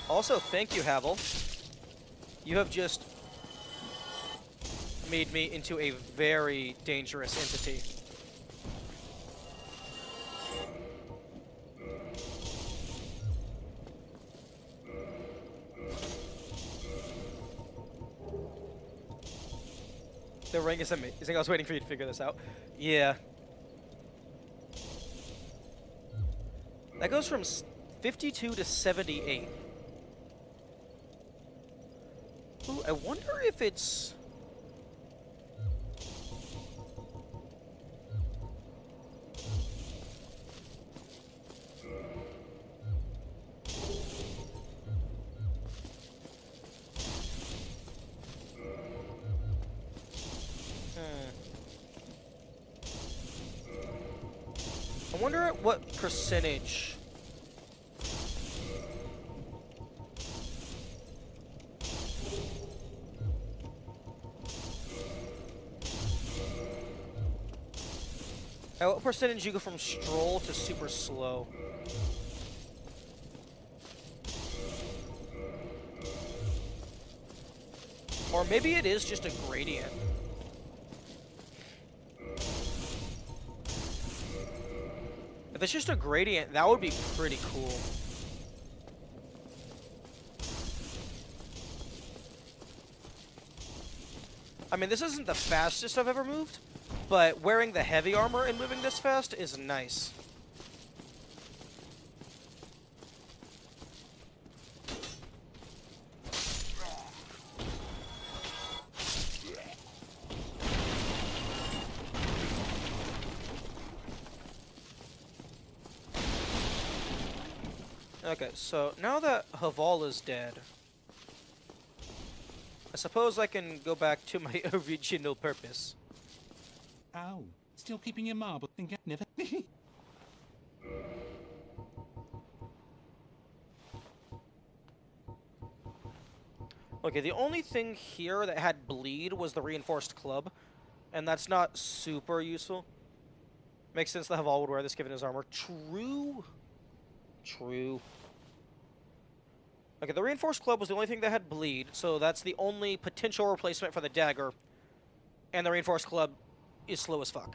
Also, thank you, Havel. You have just made me into a very dangerous entity. The ring is amazing. I was waiting for you to figure this out. Yeah. That goes from 52 to 78. Ooh, I wonder if it's... wonder at what percentage. At what percentage you go from stroll to super slow? Or maybe it is just a gradient. If it's just a gradient, that would be pretty cool. I mean, this isn't the fastest I've ever moved, but wearing the heavy armor and moving this fast is nice. Okay, so now that Haval is dead, I suppose I can go back to my original purpose. Oh, still keeping your marble? Think I never. Okay, the only thing here that had bleed was the reinforced club, and that's not super useful. Makes sense that Haval would wear this given his armor. True. True. Okay, the reinforced club was the only thing that had bleed, so that's the only potential replacement for the dagger. And the reinforced club is slow as fuck.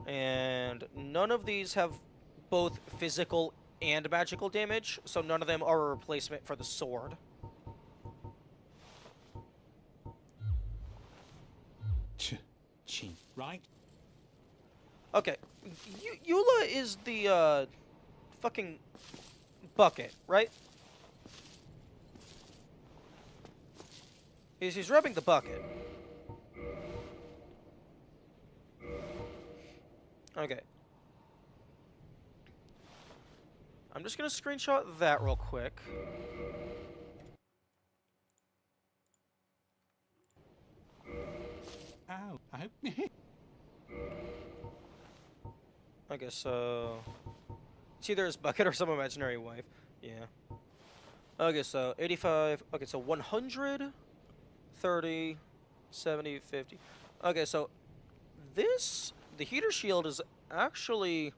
And none of these have both physical and magical damage, so none of them are a replacement for the sword. Cheap, right? Okay, Eula is the, fucking bucket, right? He's rubbing the bucket. Okay. I'm just gonna screenshot that real quick. Oh, I hope. Okay, so it's either his bucket or some imaginary wife. Yeah. Okay, so 85. Okay, so 100, 30, 70, 50. Okay, so the heater shield is actually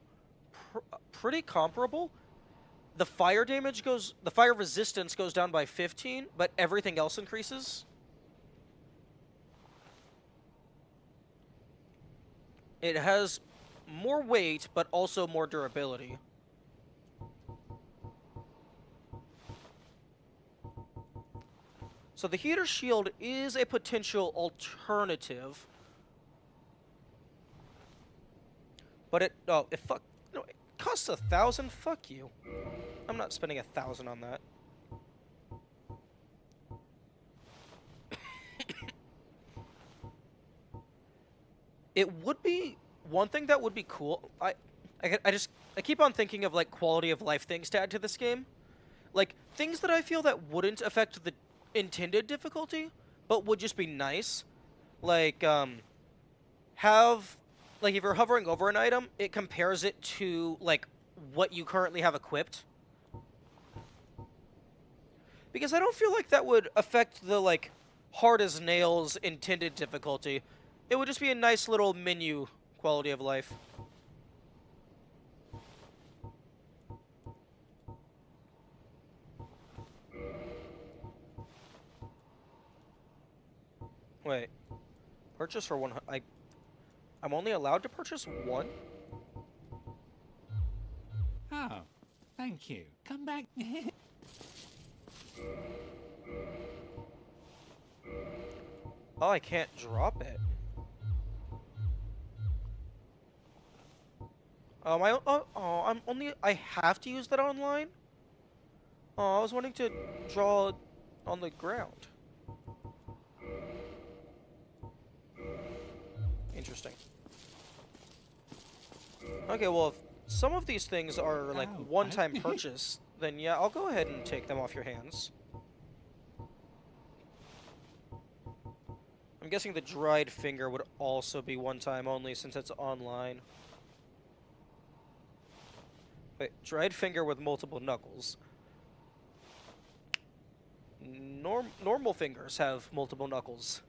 pretty comparable. The fire resistance goes down by 15, but everything else increases. It has more weight, but also more durability. So the heater shield is a potential alternative. But it costs 1,000. Fuck you. I'm not spending 1,000 on that. It would be one thing that would be cool. I keep on thinking of like quality of life things to add to this game, like things that I feel that wouldn't affect the intended difficulty, but would just be nice. Like have like if you're hovering over an item, it compares it to like what you currently have equipped. Because I don't feel like that would affect the like hard as nails intended difficulty. It would just be a nice little menu quality of life. Wait. Purchase for one. I'm only allowed to purchase one? Oh, thank you. Come back. Oh, I can't drop it. I have to use that online? Oh, I was wanting to draw on the ground. Interesting. Okay, well, if some of these things are like one-time purchase, then yeah, I'll go ahead and take them off your hands. I'm guessing the dried finger would also be one time only since it's online. Wait, dried finger with multiple knuckles. Normal fingers have multiple knuckles.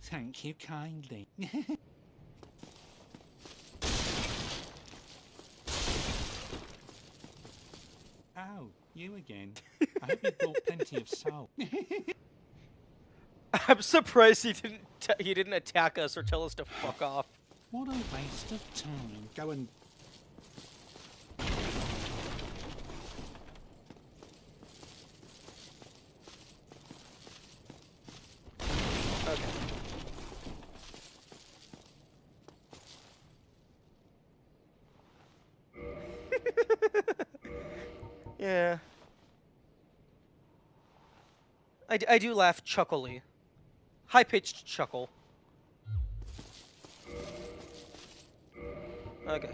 Thank you kindly. Oh, you again. I hope you brought plenty of salt. I'm surprised he didn't attack us or tell us to fuck off. What a waste of time. Go and... Okay. Yeah. I do laugh chuckily. High-pitched chuckle. Okay.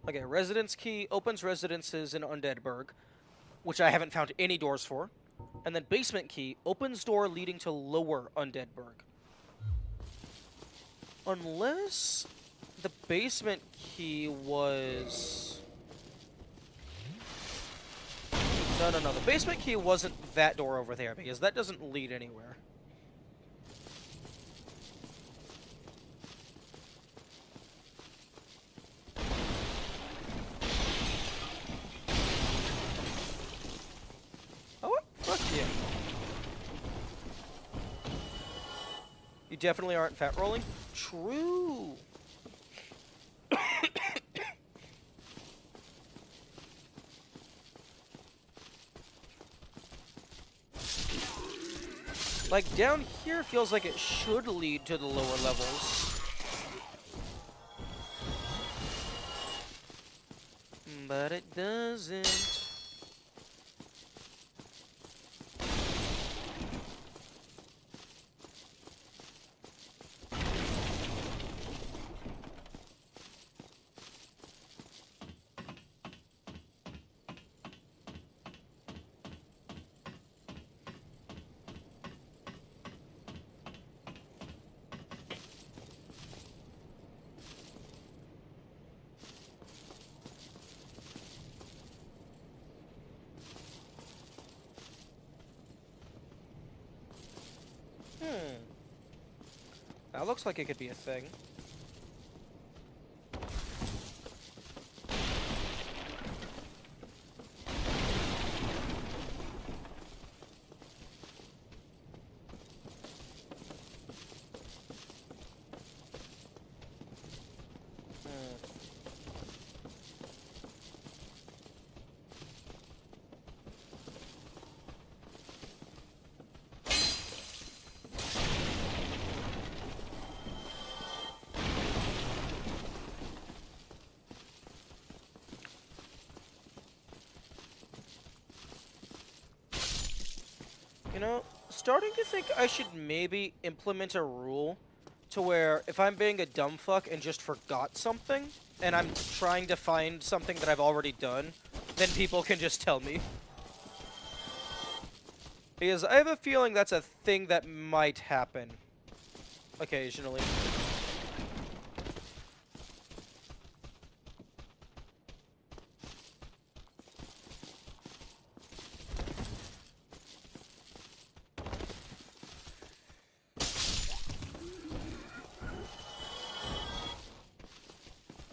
Okay, residence key opens residences in Undeadburg, which I haven't found any doors for. And then basement key opens door leading to lower Undeadburg. Unless the basement key was... No. The basement key wasn't that door over there, because that doesn't lead anywhere. Oh, what? Fuck you. You definitely aren't fat rolling? True. Like, down here feels like it should lead to the lower levels. But it doesn't. That looks like it could be a thing. You know, starting to think I should maybe implement a rule to where if I'm being a dumb fuck and just forgot something, and I'm trying to find something that I've already done, then people can just tell me. Because I have a feeling that's a thing that might happen occasionally.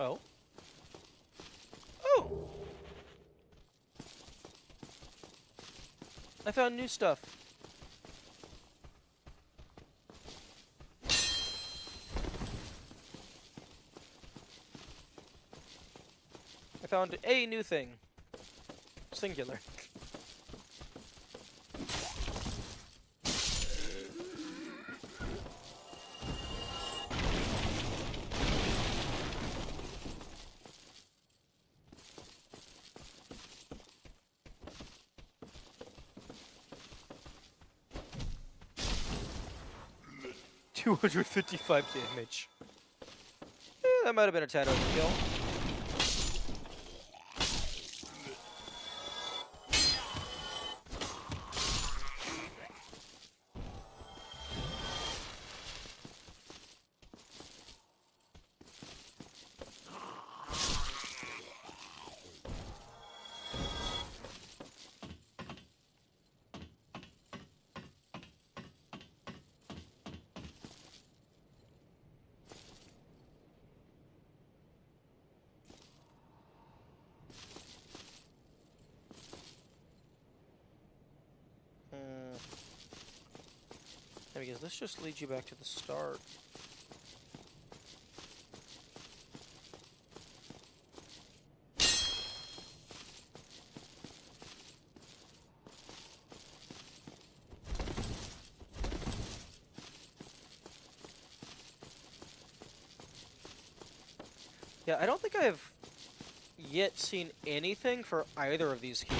Oh. Oh! I found new stuff. I found a new thing. Singular. 255 damage. That might have been a tad overkill. Because this just leads you back to the start. Yeah, I don't think I've yet seen anything for either of these keys.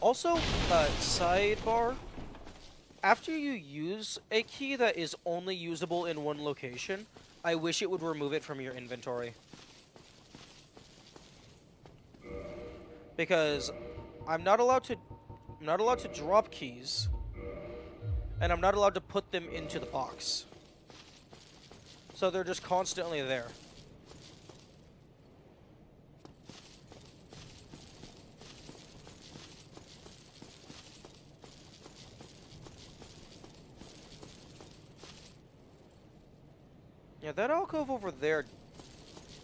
Also, sidebar. After you use a key that is only usable in one location, I wish it would remove it from your inventory. Because I'm not allowed to drop keys, and I'm not allowed to put them into the box. So they're just constantly there. Yeah, that alcove over there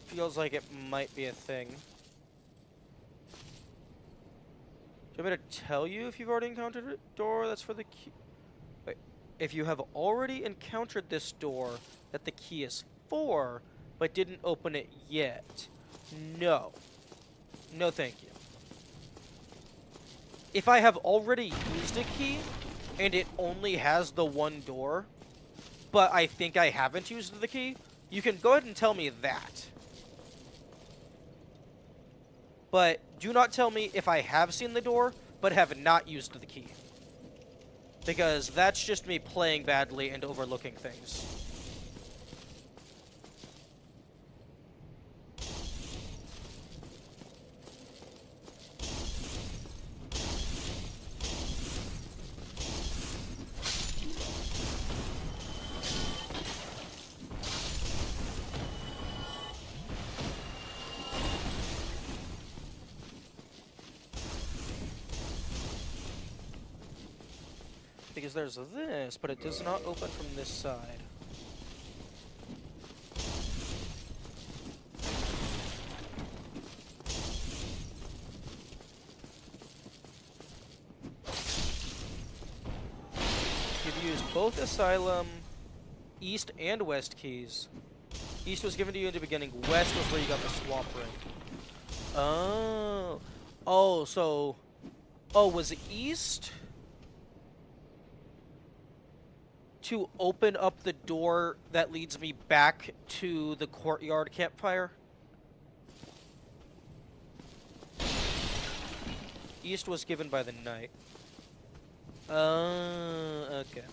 feels like it might be a thing. Do you want me to tell you if you've already encountered a door that's for the key? Wait, if you have already encountered this door that the key is for, but didn't open it yet, no. No thank you. If I have already used a key, and it only has the one door, but I think I haven't used the key, you can go ahead and tell me that. But do not tell me if I have seen the door, but have not used the key. Because that's just me playing badly and overlooking things. Because there's this, but it does not open from this side. You've used both Asylum, East and West keys. East was given to you in the beginning. West was where you got the swamp ring. Oh. Oh, so... Oh, was it East... to open up the door that leads me back to the courtyard campfire? East was given by the knight. Okay.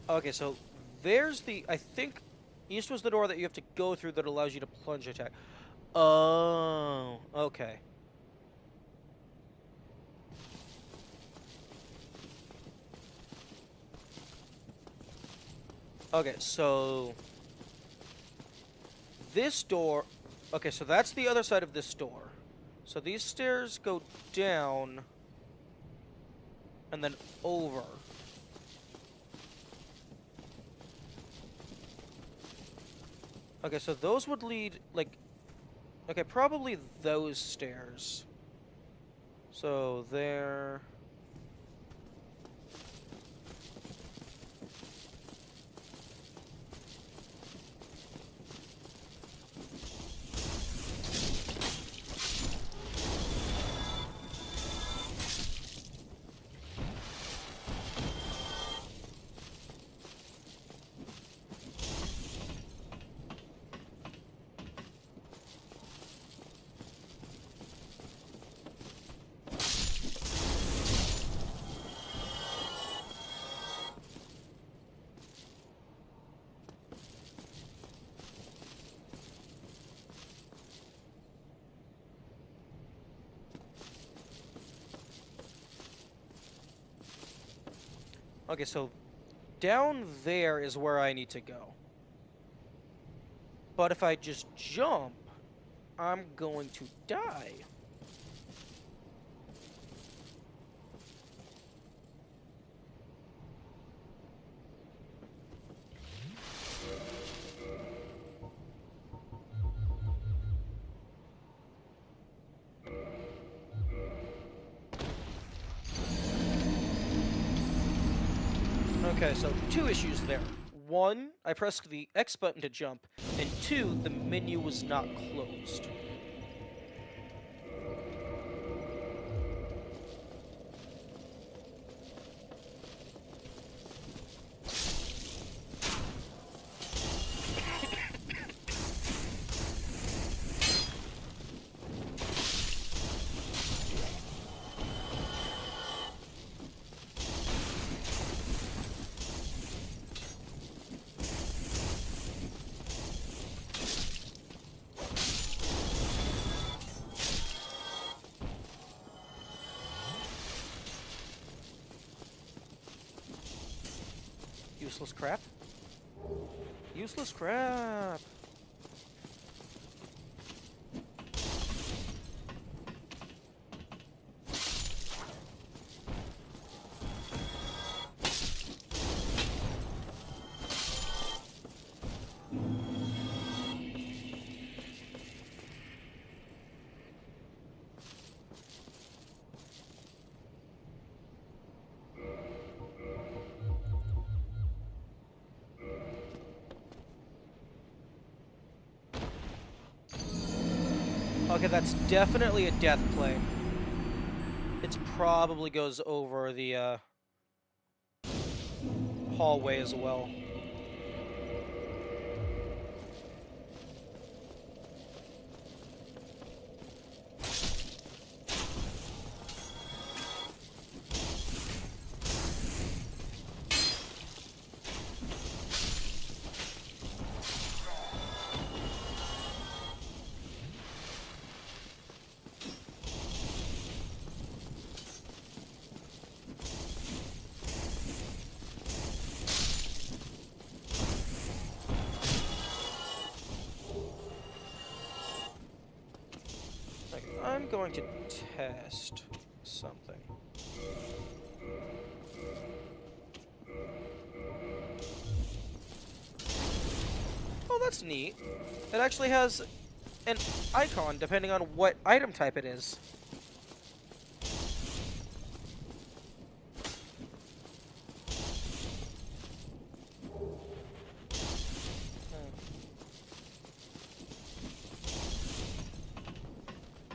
Okay, so there's the... I think East was the door that you have to go through that allows you to plunge attack. Oh, okay. Okay, so... This door... Okay, so that's the other side of this door. So these stairs go down... and then over. Okay, so those would lead, like... Okay, probably those stairs. So, there... Okay, so down there is where I need to go. But if I just jump, I'm going to die. Okay, so two issues there. One, I pressed the X button to jump, and two, the menu was not closed. Useless crap. Useless crap. Okay, that's definitely a death plane. It probably goes over the hallway as well. I'm going to test something. Oh, that's neat. It actually has an icon depending on what item type it is.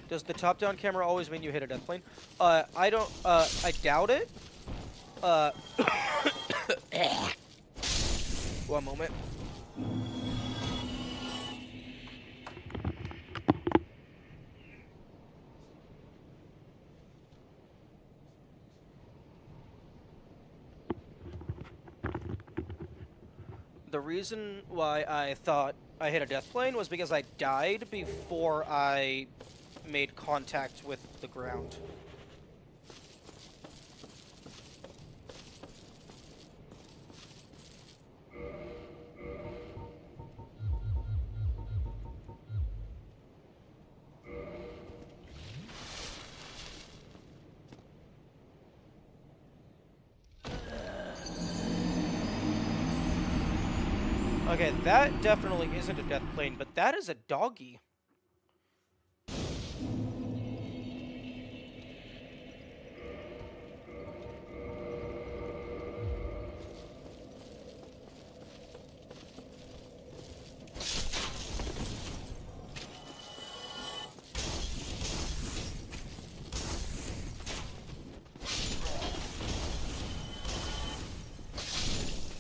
Does the top-down camera always mean you hit a death plane? I don't, I doubt it. One moment. The reason why I thought I hit a death plane was because I died before I made contact with the ground. Okay, that definitely isn't a death plane, but that is a doggy.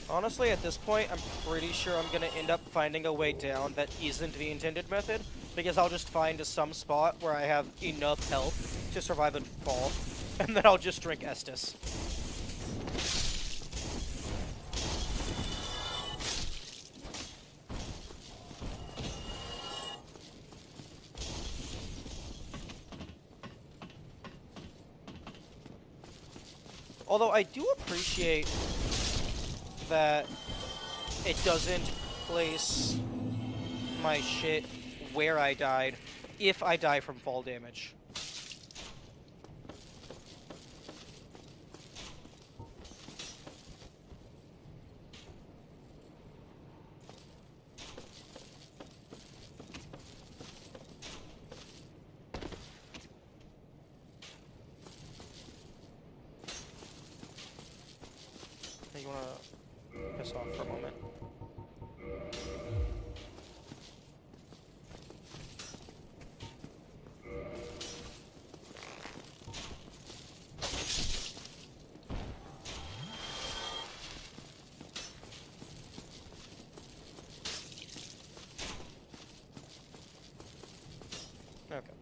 Honestly, at this point, I'm pretty sure I'm gonna end up finding a way down that isn't the intended method, because I'll just find some spot where I have enough health to survive a fall, and then I'll just drink Estus. Although I do appreciate that it doesn't place my shit where I died if I die from fall damage. You wanna piss off for a moment? Okay.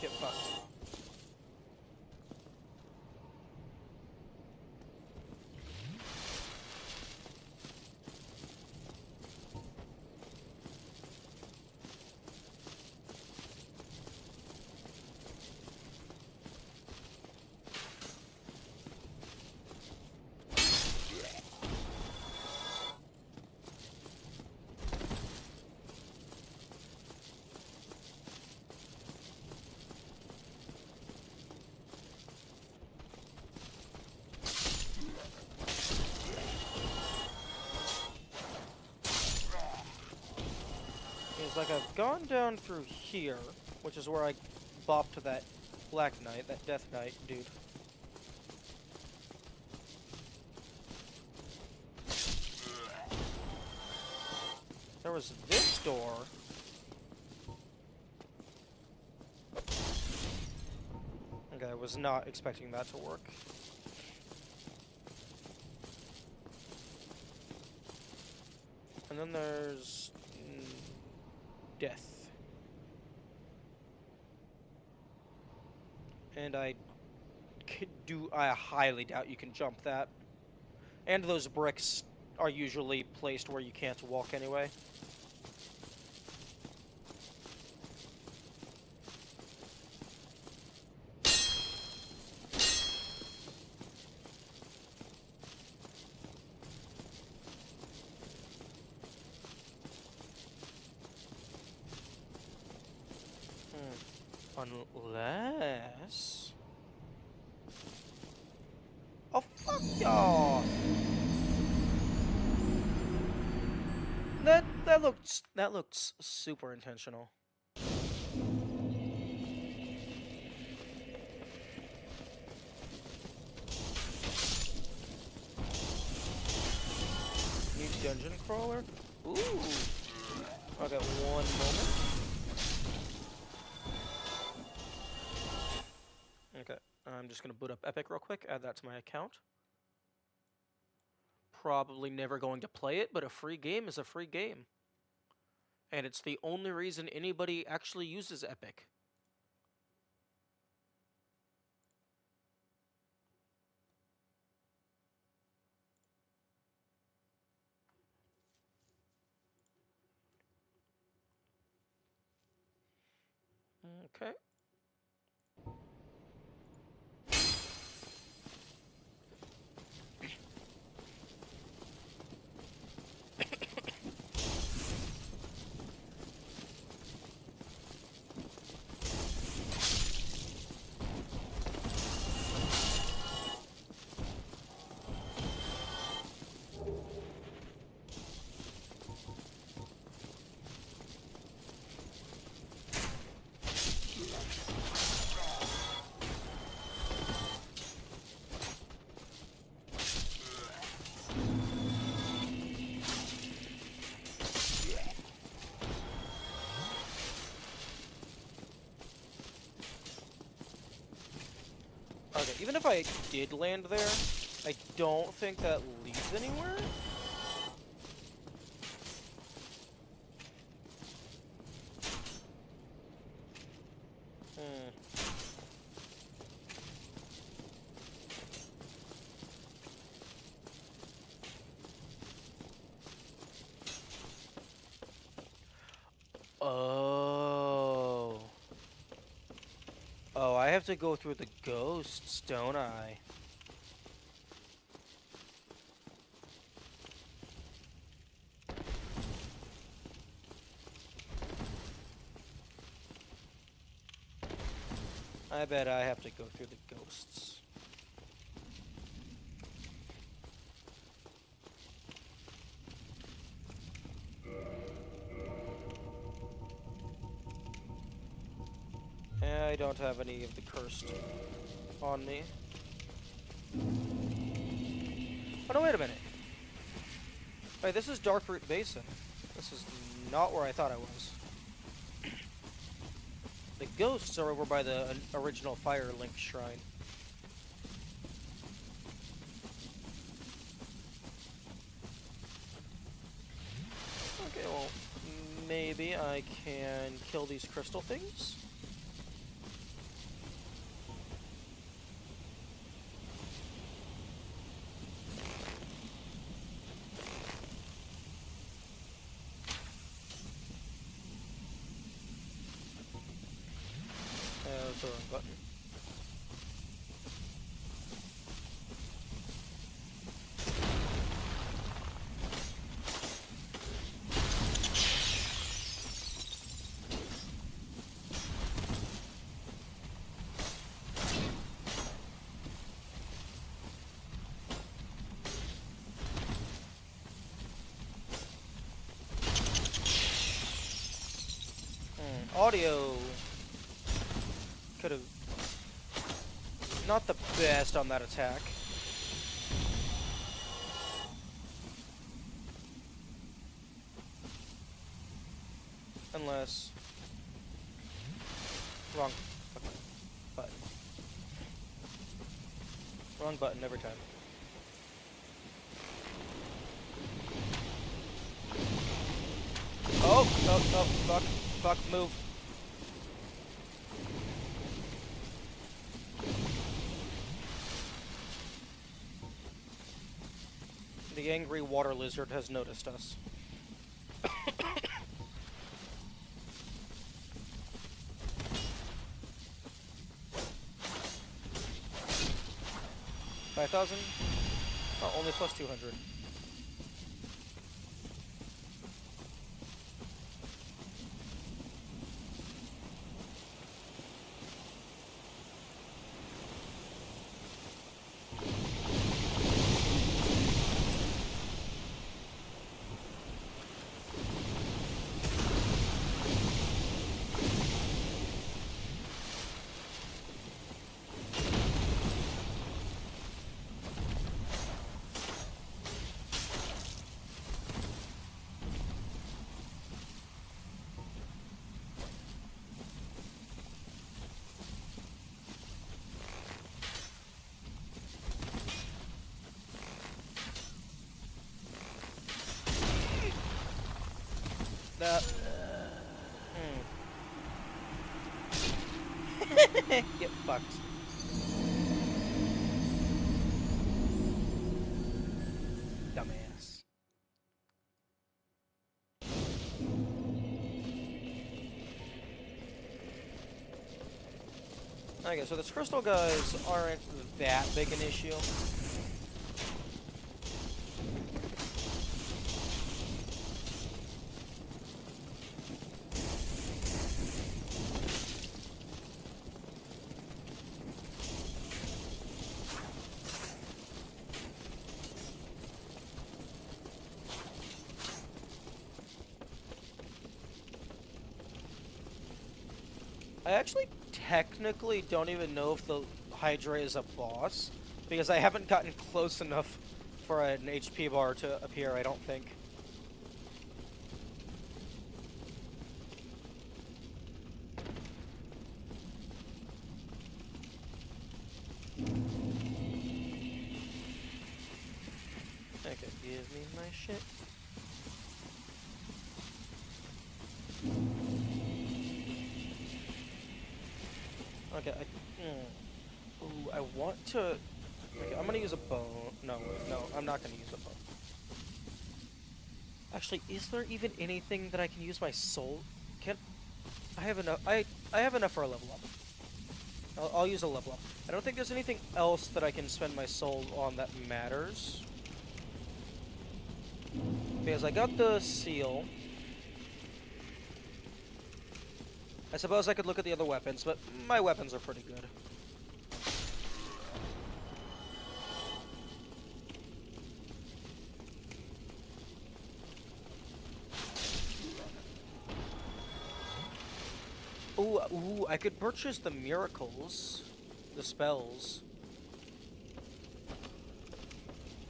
Get fucked. It's like I've gone down through here, which is where I bopped to that Black Knight, that Death Knight dude. There was this door. Okay, I was not expecting that to work. And then there's death. And I highly doubt you can jump that. And those bricks are usually placed where you can't walk anyway. Unless... Oh, fuck y'all! That looked super intentional. New dungeon crawler? Ooh! Okay, one moment. Okay, I'm just gonna boot up Epic real quick, add that to my account. Probably never going to play it, but a free game is a free game. And it's the only reason anybody actually uses Epic. Okay. Okay, even if I did land there, I don't think that leads anywhere. Hmm. Oh. Oh, I have to go through the ghosts, don't I? I bet I have to go through the ghosts. I don't have any of the cursed on me. Oh no, wait a minute. Wait, this is Darkroot Basin. This is not where I thought I was. The ghosts are over by the original Firelink Shrine. Okay, well, maybe I can kill these crystal things? That's the wrong button. Audio could have not the best on that attack. Unless wrong fucking button. Wrong button every time. Oh, fuck, move. The angry water lizard has noticed us. 5,000? Oh, only plus 200. That. Get fucked. Dumbass. Okay, so the crystal guys aren't that big an issue. I actually technically don't even know if the Hydra is a boss, because I haven't gotten close enough for an HP bar to appear, I don't think. shit. Okay, Ooh, I want to... Okay, I'm gonna use a bow. No, wait, no, I'm not gonna use a bow. Actually, is there even anything that I can use my soul? Can... I have enough... I have enough for a level up. I'll use a level up. I don't think there's anything else that I can spend my soul on that matters. Because I got the seal. I suppose I could look at the other weapons, but my weapons are pretty good. Ooh, I could purchase the miracles, the spells.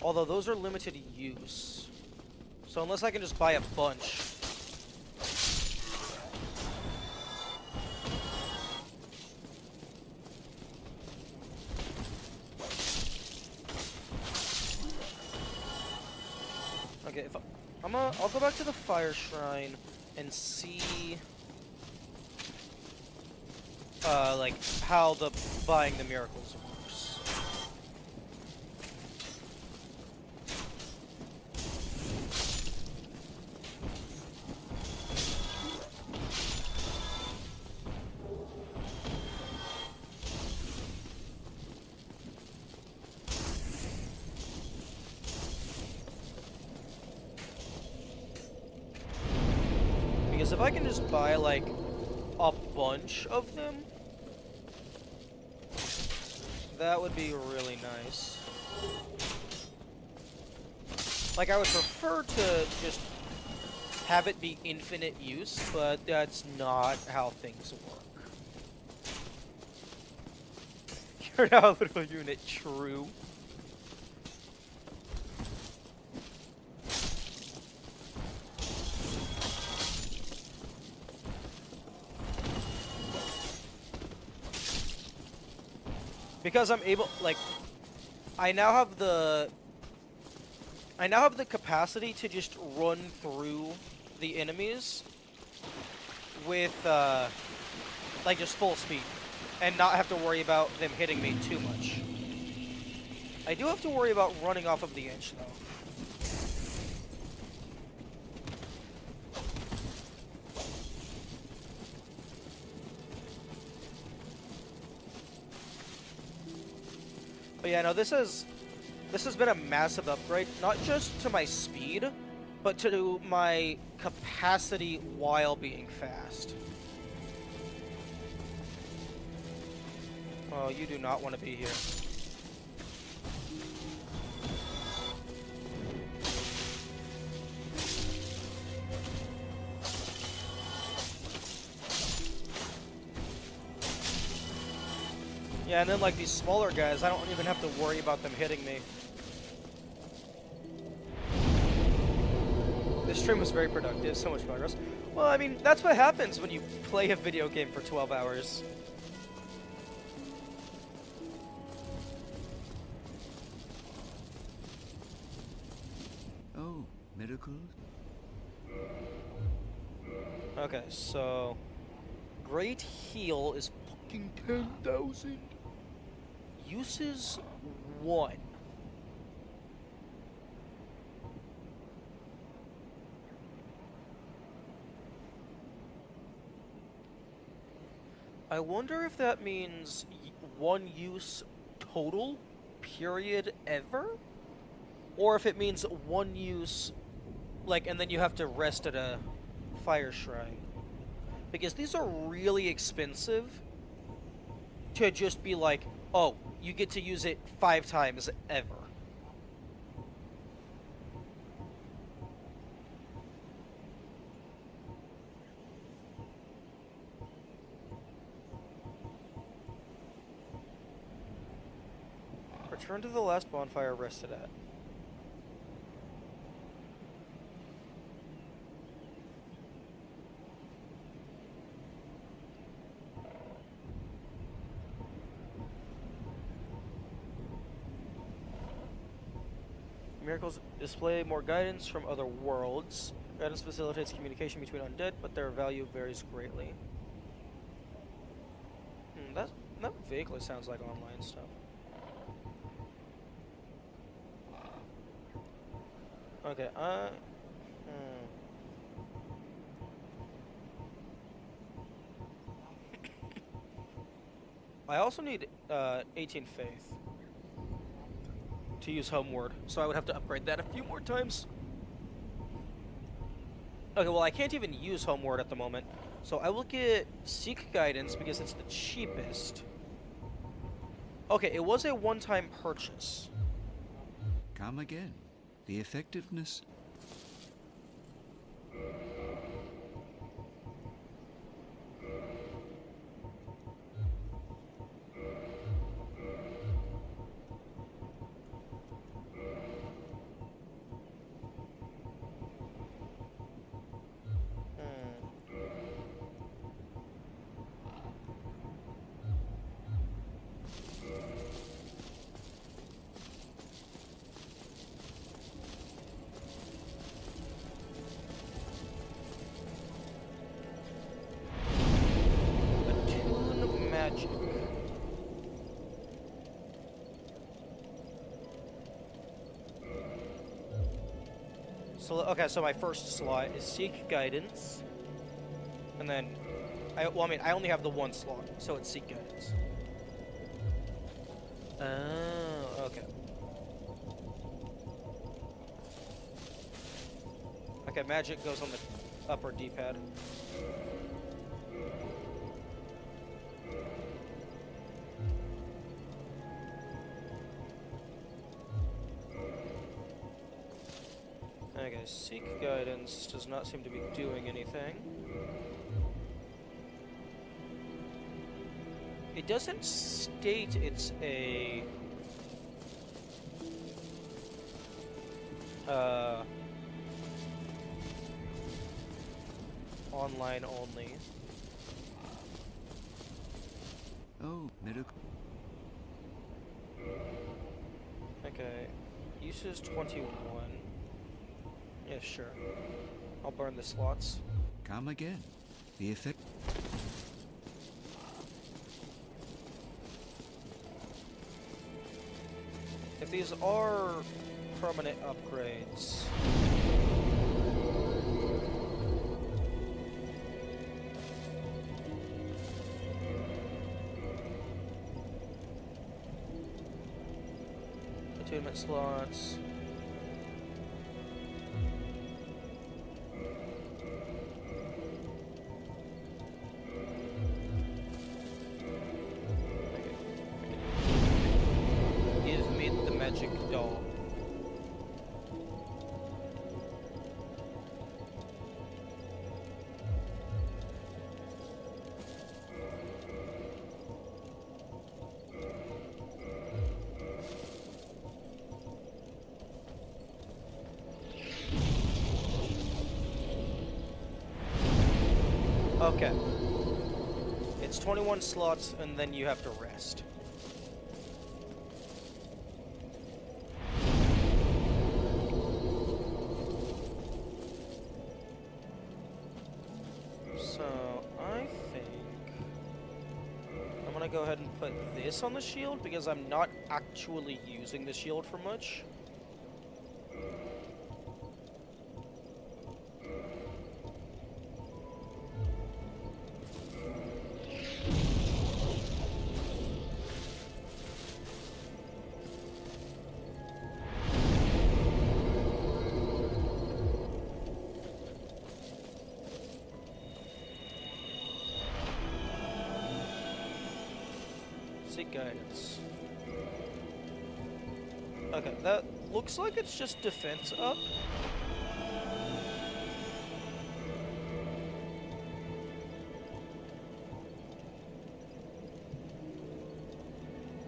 Although those are limited use. So unless I can just buy a bunch. Okay, if I'll go back to the fire shrine and see like how the buying the miracles works. Because if I can just buy like a bunch of them, that would be really nice. Like, I would prefer to just have it be infinite use, but that's not how things work. You're now a little unit, true. Because I'm able, like, I now have the capacity to just run through the enemies with, like, just full speed, and not have to worry about them hitting me too much. I do have to worry about running off of the edge, though. But yeah, no, this has been a massive upgrade, not just to my speed, but to my capacity while being fast. Oh, you do not want to be here. Yeah, and then like these smaller guys, I don't even have to worry about them hitting me. This stream was very productive, so much progress. Well, I mean, that's what happens when you play a video game for 12 hours. Oh, miracles? Okay, so... Great Heal is fucking 10,000. Uses 1. I wonder if that means 1 use total, period, ever? Or if it means 1 use, like, and then you have to rest at a fire shrine. Because these are really expensive to just be like, oh, you get to use it 5 times ever. Return to the last bonfire rested at. miracles display more guidance from other worlds. Guidance facilitates communication between undead, but their value varies greatly. That vaguely sounds like online stuff. Okay, I also need 18 faith to use Homeward, so I would have to upgrade that a few more times. Okay, well I can't even use Homeward at the moment, so I will get Seek Guidance because it's the cheapest. Okay, it was a one-time purchase. Come again. The effectiveness... Attune Magic. So, okay, so my first slot is Seek Guidance. And then, I only have the one slot, so it's Seek Guidance. Oh, okay. Okay, magic goes on the upper D-pad. Okay, Seek Guidance does not seem to be doing anything. It doesn't state it's a... online only. Oh, miracle. Okay, uses 21. Yeah, sure. I'll burn the slots. Come again. The effect... If these are permanent upgrades... Attunement slots... Give me the magic doll. Okay. It's 21 slots, and then you have to rest. So, I think I'm gonna go ahead and put this on the shield, because I'm not actually using the shield for much. Seek Guidance. Okay, that looks like it's just defense up.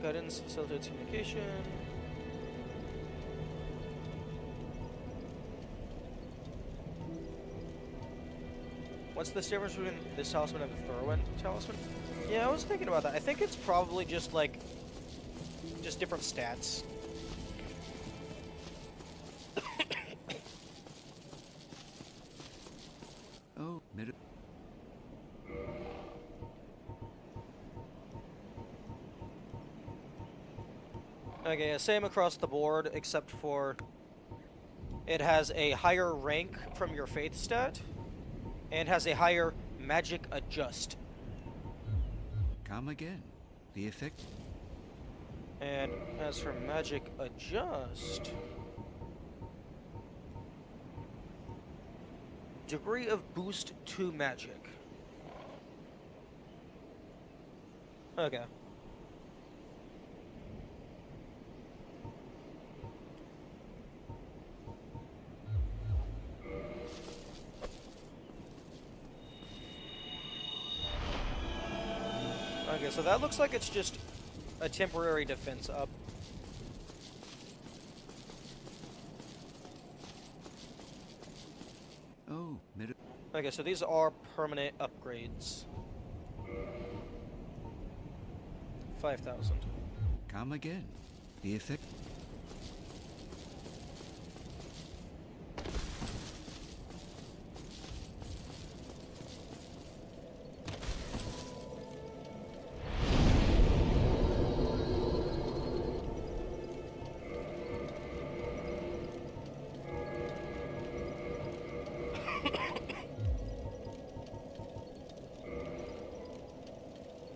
Guidance facilitates communication. What's the difference between this talisman and the Thorwyn talisman? Yeah, I was thinking about that. I think it's probably just like, just different stats. Okay, yeah, same across the board, except for it has a higher rank from your faith stat, and has a higher magic adjust. Come again. The effect. And as for magic adjust, degree of boost to magic. Okay. Okay, so that looks like it's just a temporary defense up. Oh, Okay, so these are permanent upgrades. 5,000. come again. The effect.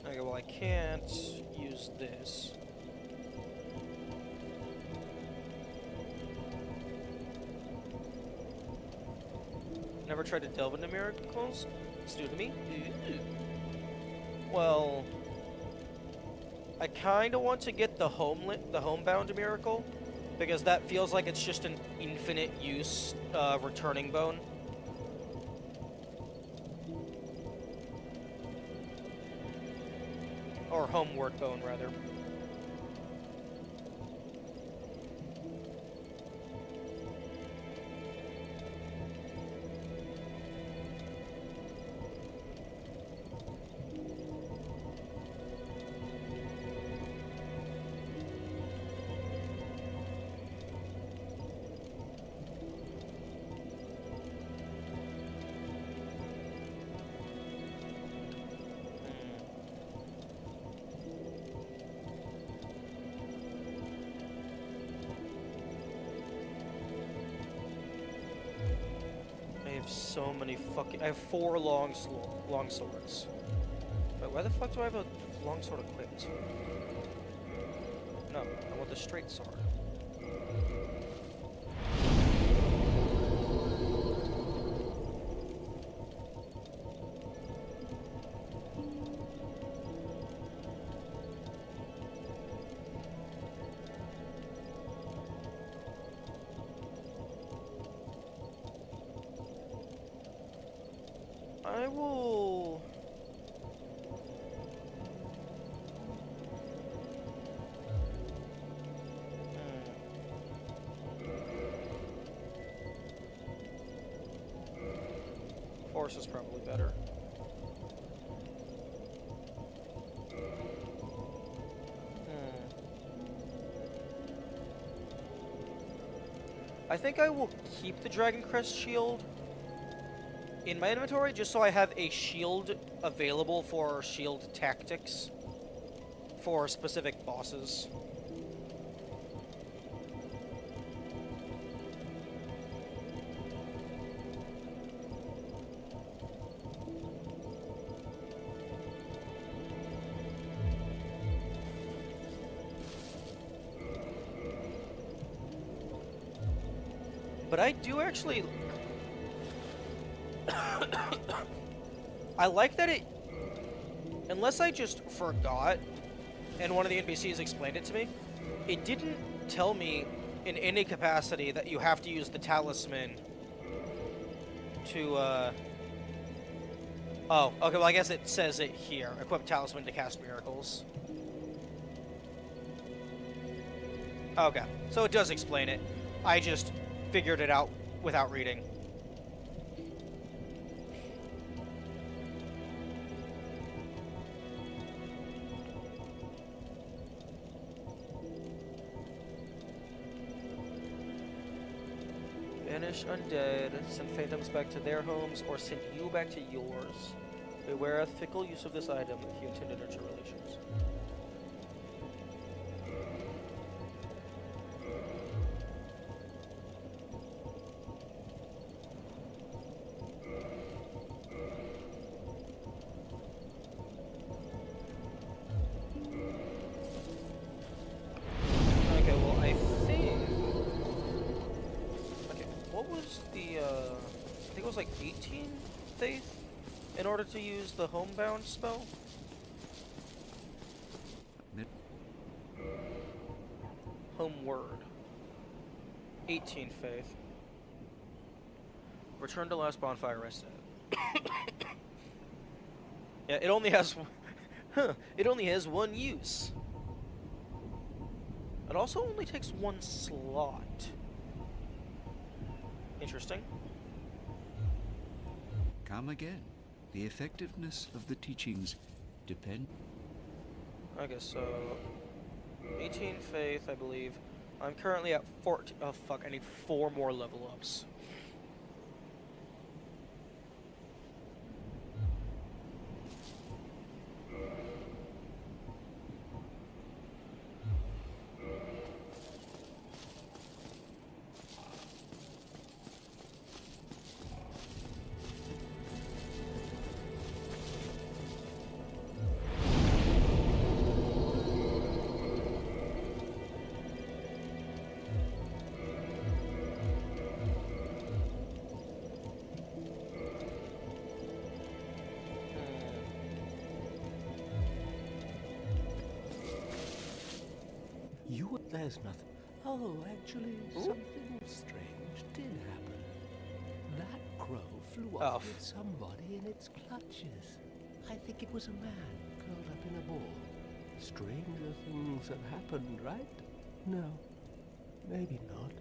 Okay, well I can't use this. Never tried to delve into miracles? It's new to me? Ooh. Well, I kinda want to get the homebound miracle, because that feels like it's just an infinite use returning bone. Or homeward bone, rather. So many fucking... I have 4 long swords. Wait, why the fuck do I have a long sword equipped? No, I want the straight sword. I will... Force is probably better. I think I will keep the Dragon Crest shield in my inventory, just so I have a shield available for shield tactics for specific bosses. But I do actually... I like that it... Unless I just forgot, and one of the NPCs explained it to me, it didn't tell me in any capacity that you have to use the talisman to, Oh, okay, well I guess it says it here. Equip talisman to cast miracles. Okay, so it does explain it. I just figured it out without reading. Banish undead, send phantoms back to their homes, or send you back to yours. Beware of fickle use of this item if you intend to nurture relations. was like 18 faith in order to use the homebound spell. Homeward. 18 faith. Return to last bonfire rest at. Yeah, it only has it only has one use. It also only takes one slot. Interesting. Come again. The effectiveness of the teachings depend. Okay, so 18 faith, I believe. I'm currently at 14. Oh fuck! I need 4 more level ups. There's nothing. Oh, actually, something strange did happen. That crow flew off with somebody in its clutches. I think it was a man curled up in a ball. Stranger things have happened, right? No, maybe not.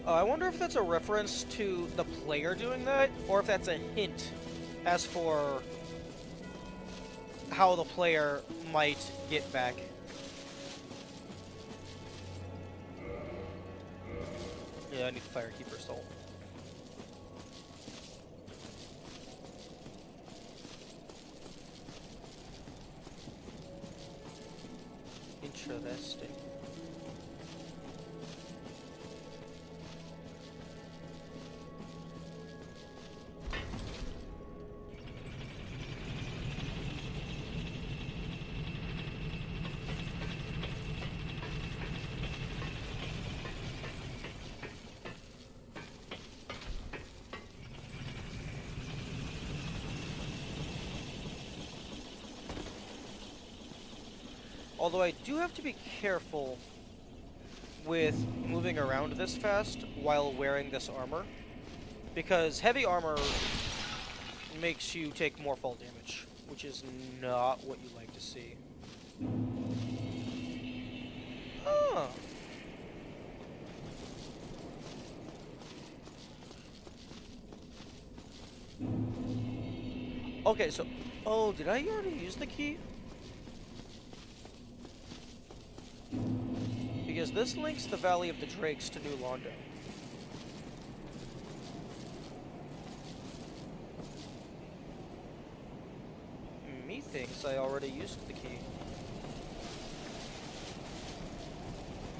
I wonder if that's a reference to the player doing that, or if that's a hint as for how the player might get back. Yeah, I need Firekeeper Soul. Interesting. Although I do have to be careful with moving around this fast while wearing this armor, because heavy armor makes you take more fall damage, which is not what you like to see. Oh. Okay, so... Oh, did I already use the key? Because this links the Valley of the Drakes to New Londo. Methinks I already used the key.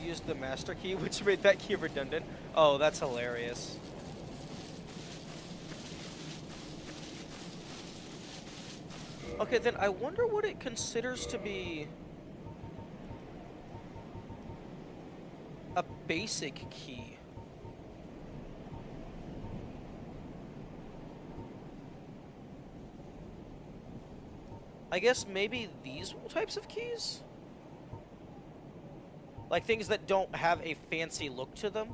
Used the master key, which made that key redundant. Oh, that's hilarious. Okay, then I wonder what it considers to be a basic key. I guess maybe these types of keys? Like things that don't have a fancy look to them?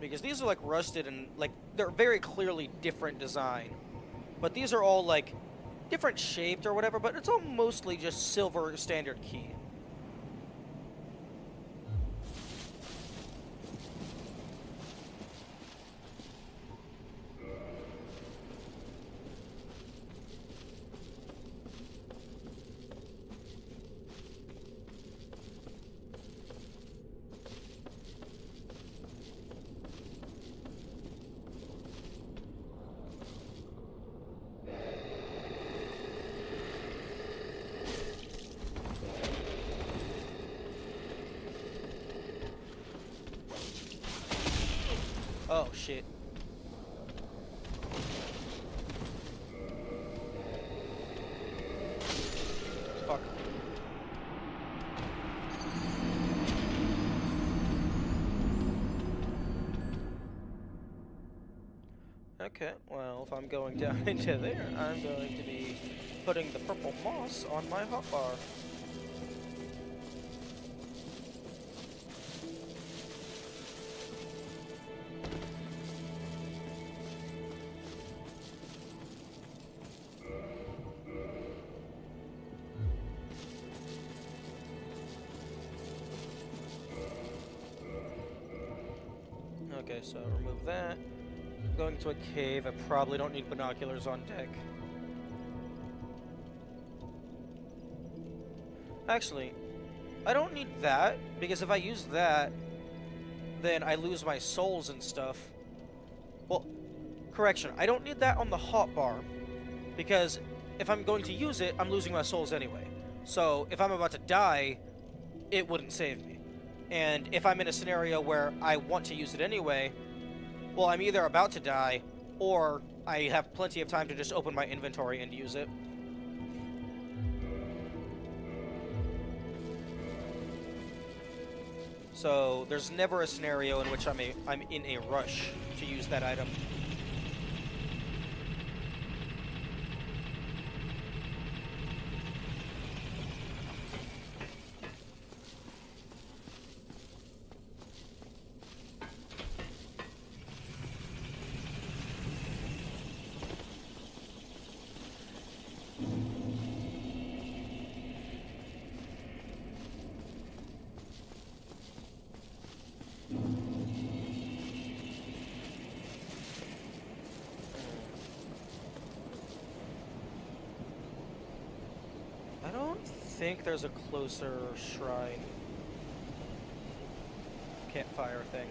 Because these are like rusted and like they're very clearly different design. But these are all like different shaped or whatever, but it's all mostly just silver standard key. Oh, shit. Okay, well, if I'm going down into there, I'm going to be putting the purple moss on my hotbar. Okay, so remove that. Going to a cave, I probably don't need binoculars on deck. Actually, I don't need that, because if I use that, then I lose my souls and stuff. Well, correction, I don't need that on the hotbar, because if I'm going to use it, I'm losing my souls anyway. So, if I'm about to die, it wouldn't save me. And if I'm in a scenario where I want to use it anyway, well, I'm either about to die, or I have plenty of time to just open my inventory and use it. So there's never a scenario in which I'm in a rush to use that item. I don't think there's a closer shrine campfire thing.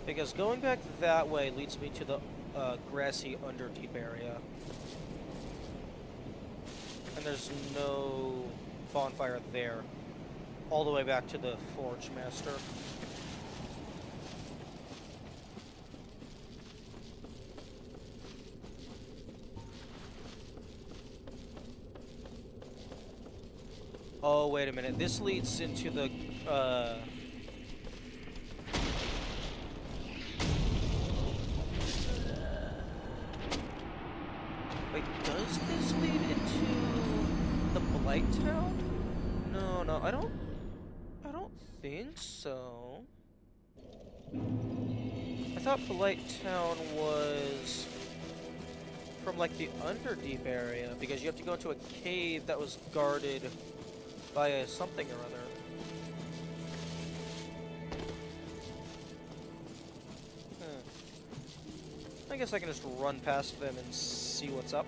Because going back that way leads me to the grassy underdeep area. And there's no bonfire there. All the way back to the Forge Master. Oh, wait a minute. This leads into the, Wait, does this lead into the Blight Town? No, I don't think so. I thought Blight Town was from, like, the Underdeep area, because you have to go into a cave that was guarded by a something or other. I guess I can just run past them and see what's up.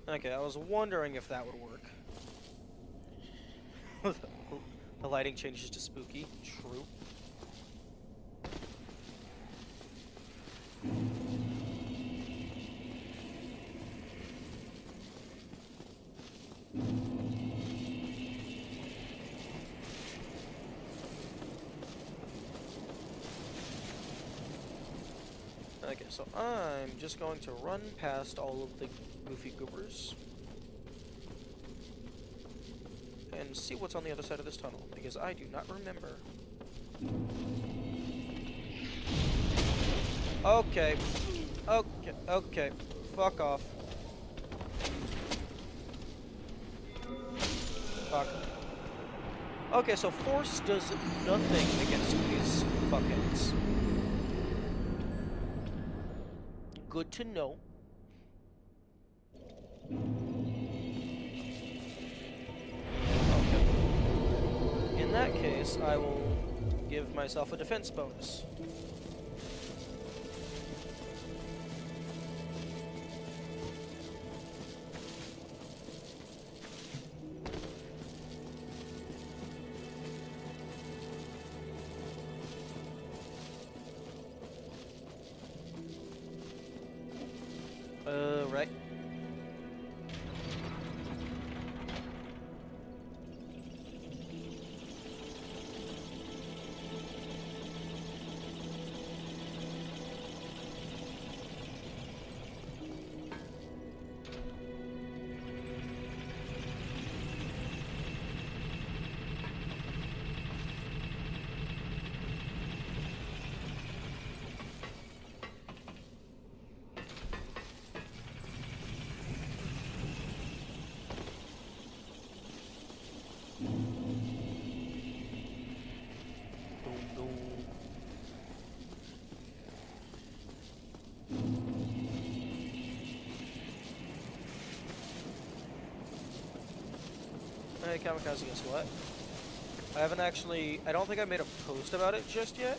Okay, I was wondering if that would work. The lighting changes to spooky. True. Okay, so I'm just going to run past all of the goofy goobers and see what's on the other side of this tunnel, because I do not remember. Okay. Okay. Fuck off. Fuck. Okay, so force does nothing against these fuckheads. Good to know. In that case, I will give myself a defense bonus. Right. Hey, Kamikaze, guess what? I haven't actually... I don't think I made a post about it just yet,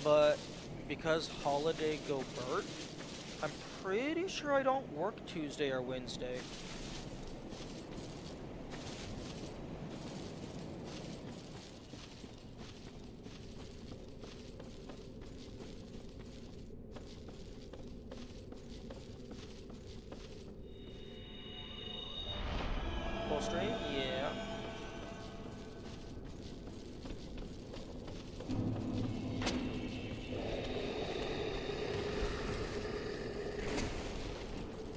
but because holiday go Bert, I'm pretty sure I don't work Tuesday or Wednesday. Full stream? Yeah.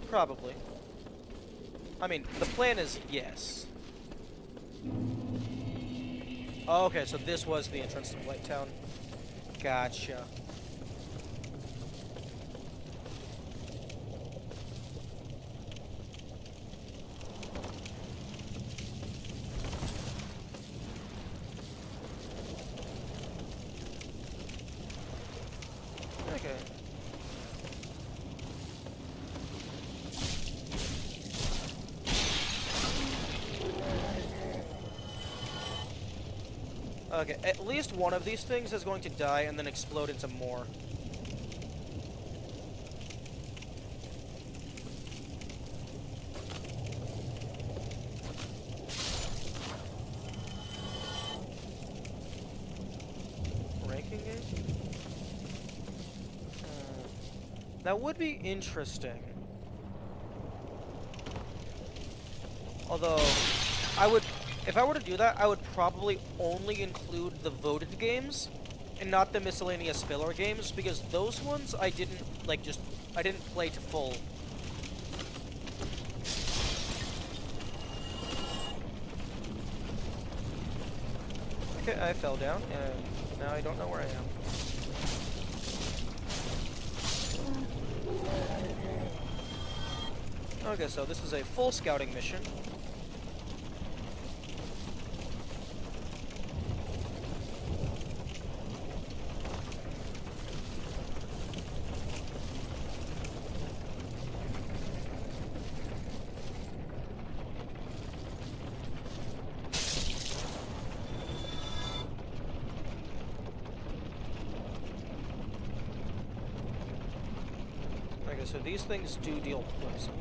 Probably. I mean, the plan is yes. Oh, okay, so this was the entrance to White Town. Gotcha. Okay. Okay, at least one of these things is going to die and then explode into more. Ranking game? That would be interesting. Although, if I were to do that, I would probably only include the voted games and not the miscellaneous filler games, because those ones I didn't, I didn't play to full. Okay, I fell down, and now I don't know where I am. Okay, so this is a full scouting mission. Okay, so these things do deal poison.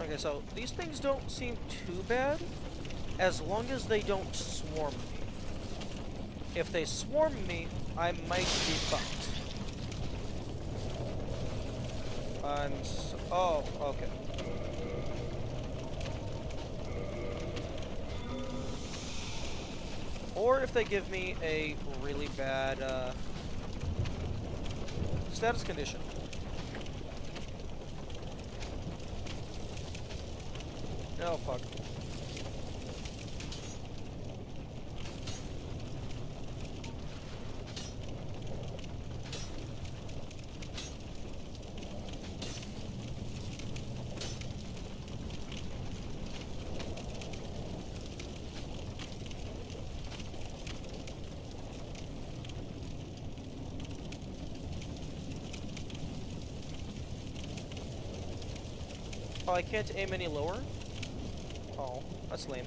Okay, so these things don't seem too bad, as long as they don't swarm me. If they swarm me, I might be fucked. Oh, okay. Or if they give me a really bad, status condition. Oh, fuck. Oh, I can't aim any lower? Oh, that's lame.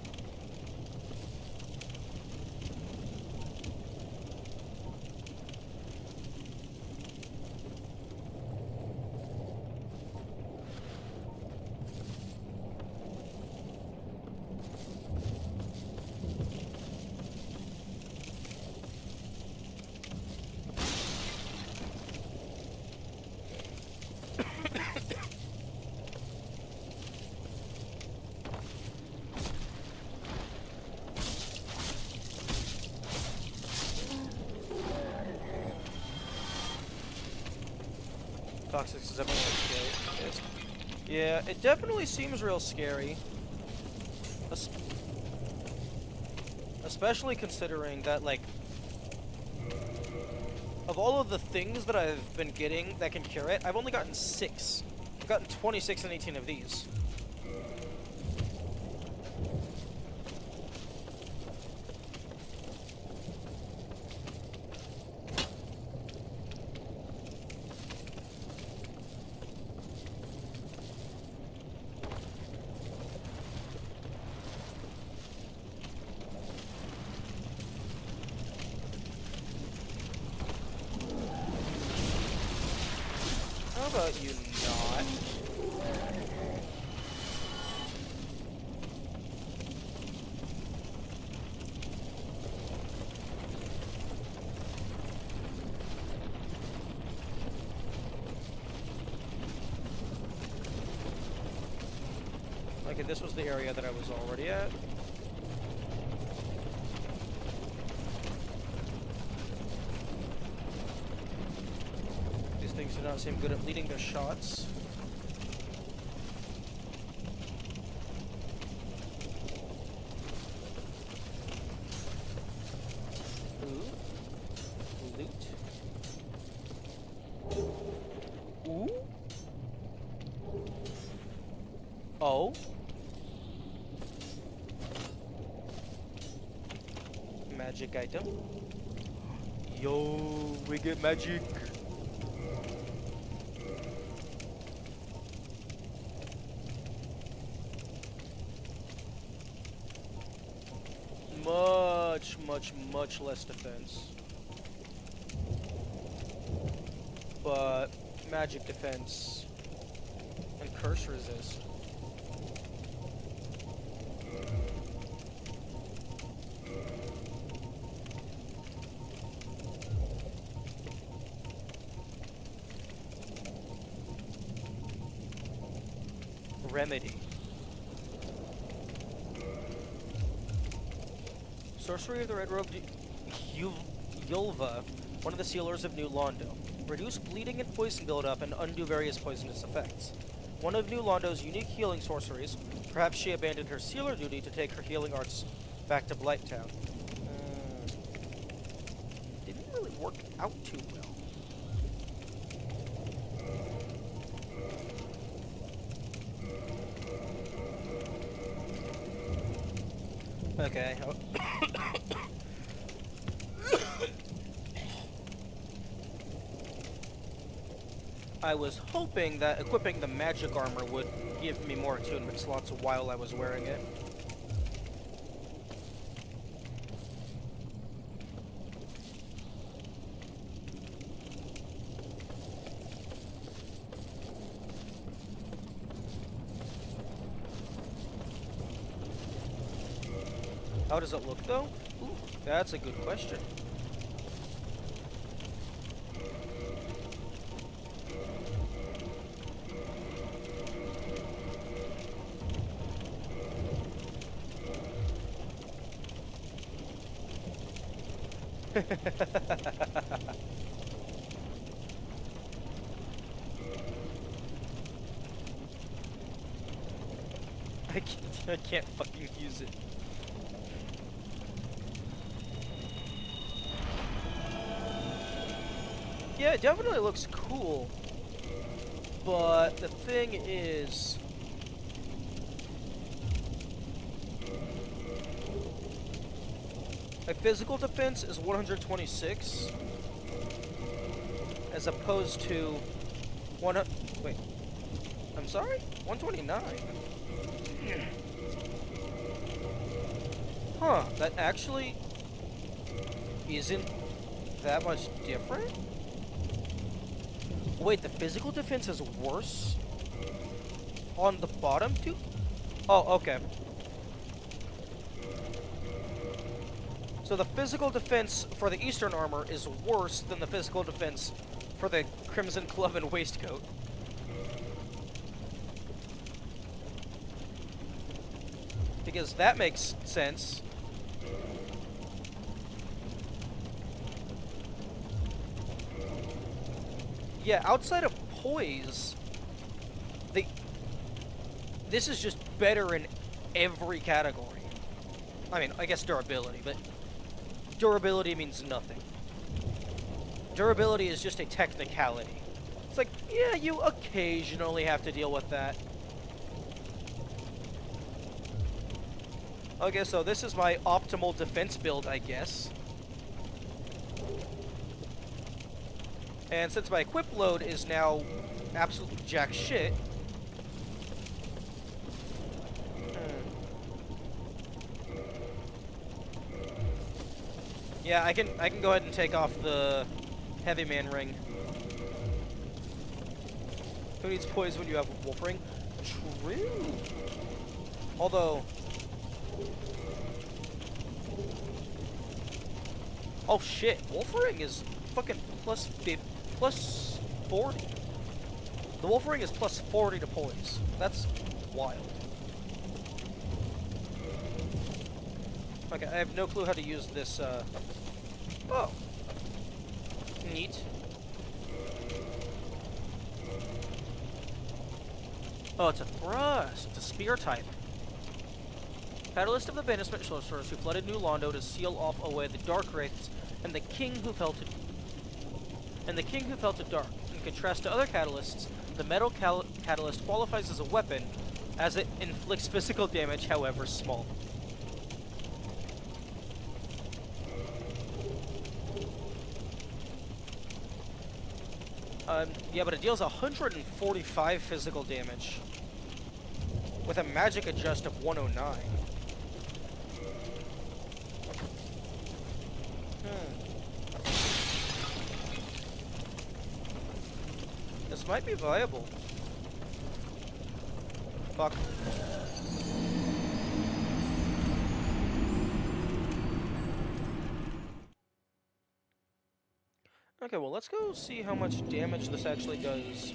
Toxic is definitely scary. Yeah, it definitely seems real scary. Es- Especially considering that, like, of all of the things that I've been getting that can cure it, I've only gotten 6. I've gotten 26 and 18 of these. How about you not? Okay, this was the area that I was already at. These things do not seem good at leading their shots. Ooh. Loot. Ooh. Oh. Magic item. Yo, we get magic. Much less defense. But magic defense and curse resist. Remedy. Sorcery of the Red-Robed Yulva, one of the sealers of New Londo. Reduce bleeding and poison buildup and undo various poisonous effects. One of New Londo's unique healing sorceries. Perhaps she abandoned her sealer duty to take her healing arts back to Blighttown. Didn't really work out too well. Okay. I was hoping that equipping the magic armor would give me more attunement slots while I was wearing it. How does it look, though? Ooh, that's a good question. I can't fucking use it. Yeah, it definitely looks cool. But the thing is, my physical defense is 126 as opposed to wait. I'm sorry? 129. Huh, that actually isn't that much different? Wait, the physical defense is worse on the bottom two? Oh, okay. So the physical defense for the Eastern armor is worse than the physical defense for the Crimson Glove and Waistcoat. Because that makes sense. Yeah, outside of toys, this is just better in every category. I mean, I guess durability, but durability means nothing. Durability is just a technicality. It's like, yeah, you occasionally have to deal with that. Okay, so this is my optimal defense build, I guess. And since my equip load is now absolutely jack shit... Yeah, I can go ahead and take off the heavy man ring. Who needs poise when you have wolf ring? True. Although... Oh shit, wolf ring is fucking plus 40. The wolf ring is plus 40 to poise. That's wild. Okay, I have no clue how to use this, Oh. Neat. Oh, it's a thrust. It's a spear type. Catalyst of the banishment sorcerers who flooded New Londo to seal off away the dark wraiths and the king who fell to dark. In contrast to other catalysts, the metal catalyst qualifies as a weapon as it inflicts physical damage, however small. Yeah, but it deals 145 physical damage with a magic adjust of 109. This might be viable. Fuck. Okay, well, let's go see how much damage this actually does.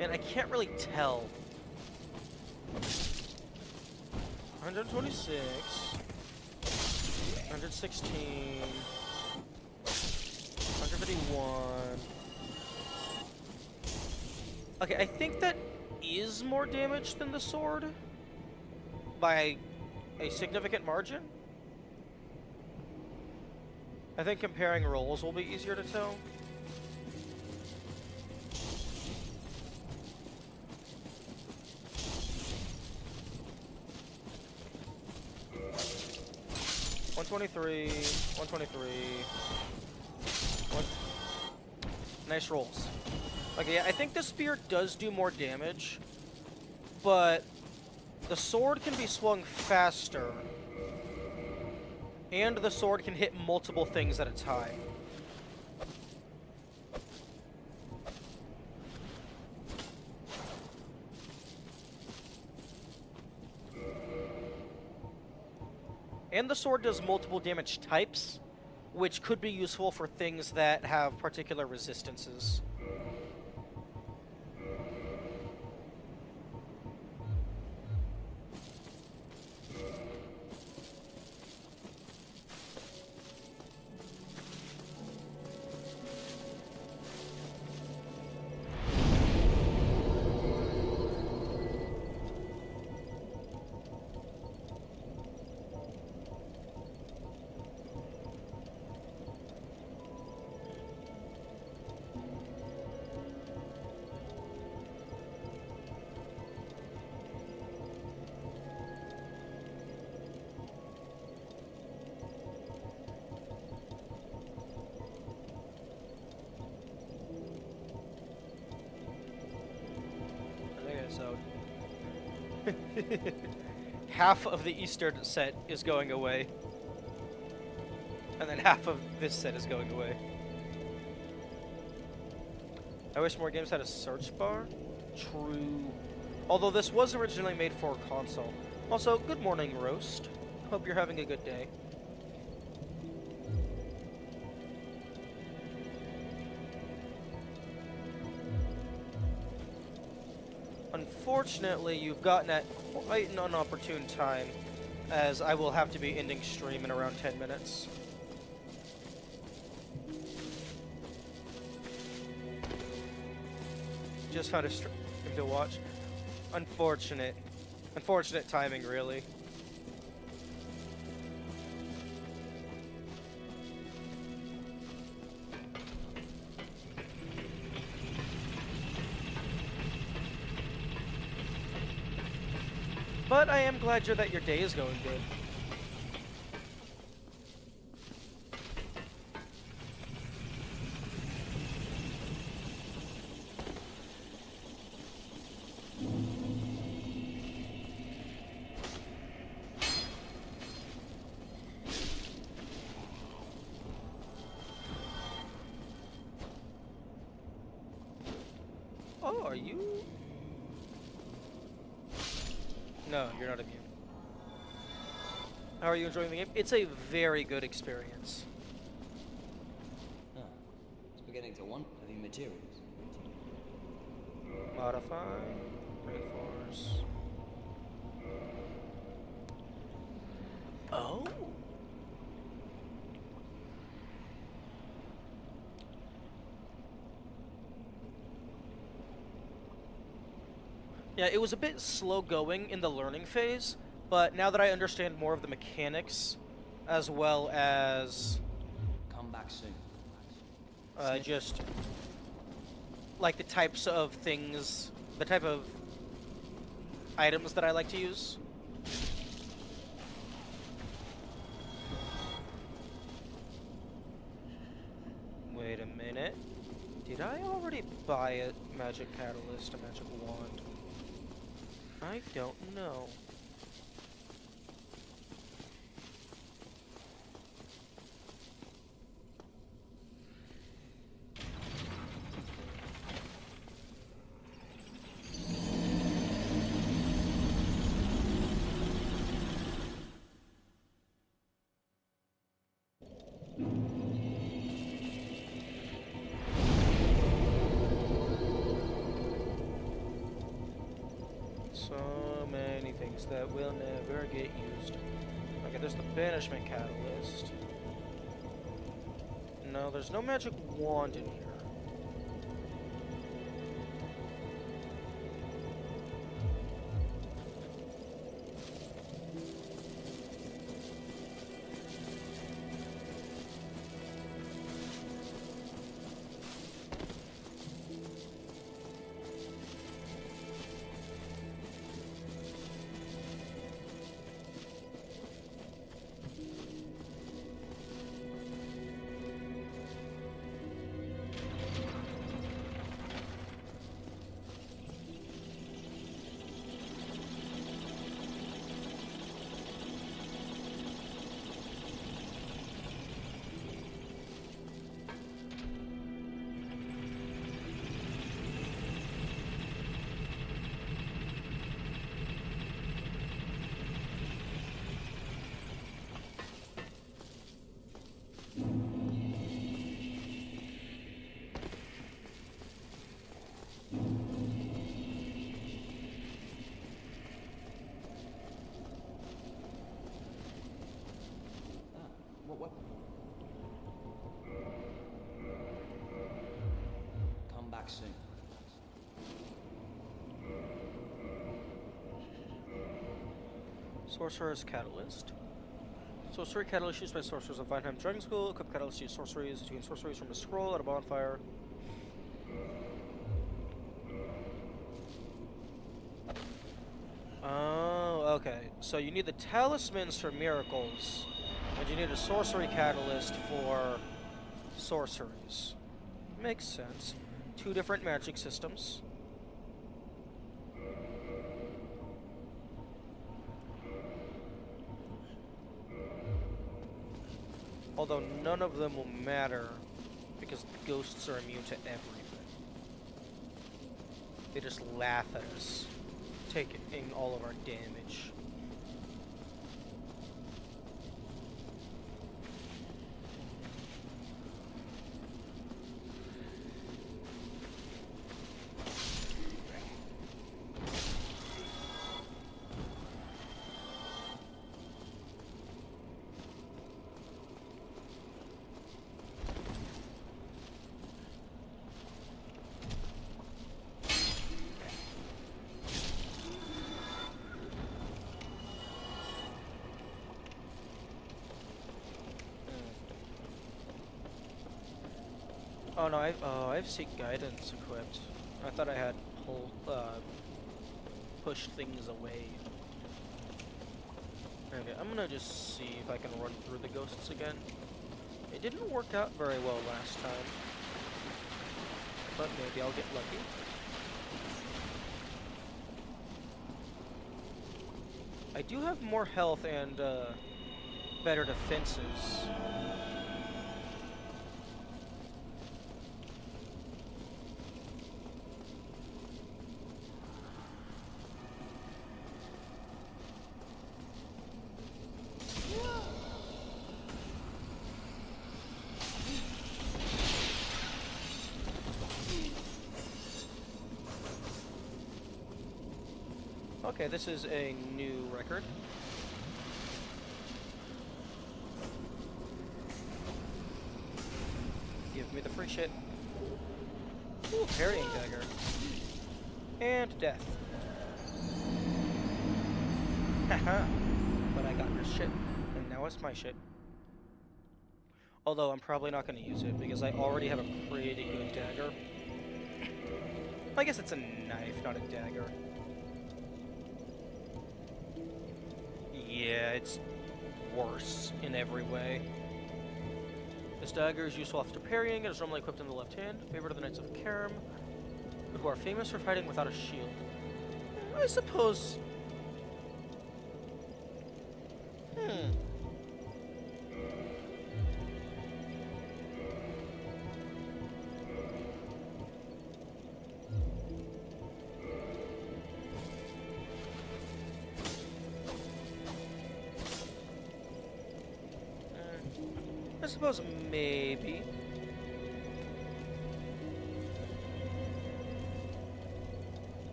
And I can't really tell. 126. 116. 151. Okay, I think that is more damage than the sword. By a significant margin. I think comparing rolls will be easier to tell. $123, $123. Nice rolls. Okay, yeah, I think the spear does do more damage, but the sword can be swung faster, and the sword can hit multiple things at a time. And the sword does multiple damage types, which could be useful for things that have particular resistances. So half of the Eastern set is going away, and then half of this set is going away. I wish more games had a search bar. True. Although this was originally made for console. Also, good morning, Roast. Hope you're having a good day. Unfortunately, you've gotten at quite an inopportune time, as I will have to be ending stream in around 10 minutes. Just found a stream to watch. Unfortunate timing, really. But I am glad that your day is going good. Oh, are you? No, you're not immune. How are you enjoying the game? It's a very good experience. Ah, it's beginning to want heavy materials. Modify, reinforce. Oh. Yeah, it was a bit slow going in the learning phase, but now that I understand more of the mechanics, as well as Come back soon. just like the types of things, the type of items that I like to use. Wait a minute. Did I already buy a magic catalyst, a magic wand? I don't know. So many things that will never get used. Okay, there's the banishment catalyst. No, there's no magic wand in here. What? Come back soon. Sorcerer's Catalyst. Sorcery Catalyst used by sorcerers of Vineheim Dragon School. Equip Catalyst use sorceries to gain sorceries from a scroll at a bonfire. Oh, okay. So you need the talismans for miracles, and you need a sorcery catalyst for sorceries. Makes sense. Two different magic systems. Although none of them will matter because the ghosts are immune to everything. They just laugh at us, taking all of our damage. Oh no, I have Seek Guidance equipped. I thought I had pushed things away. Okay, I'm gonna just see if I can run through the ghosts again. It didn't work out very well last time, but maybe I'll get lucky. I do have more health and better defenses. Okay, this is a new record. Give me the free shit. Ooh, parrying dagger. And death. Haha. But I got your shit, and now it's my shit. Although I'm probably not going to use it because I already have a pretty good dagger. I guess it's a knife, not a dagger. Yeah, it's worse in every way. This dagger is useful after parrying. It is normally equipped in the left hand. Favorite of the Knights of Karam, who are famous for fighting without a shield. I suppose. I suppose maybe.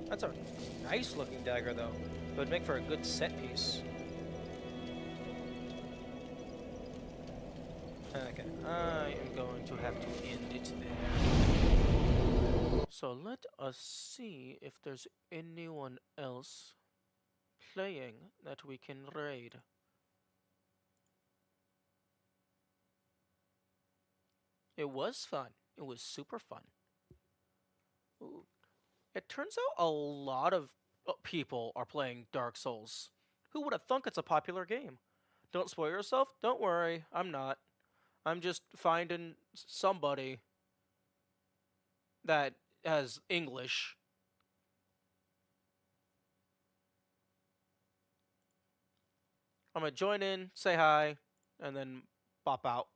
That's a nice looking dagger though. It would make for a good set piece. Okay, I am going to have to end it there. So let us see if there's anyone else playing that we can raid. It was fun. It was super fun. Ooh. It turns out a lot of people are playing Dark Souls. Who would have thunk it's a popular game? Don't spoil yourself? Don't worry, I'm not. I'm just finding somebody that has English. I'm gonna join in, say hi, and then pop out.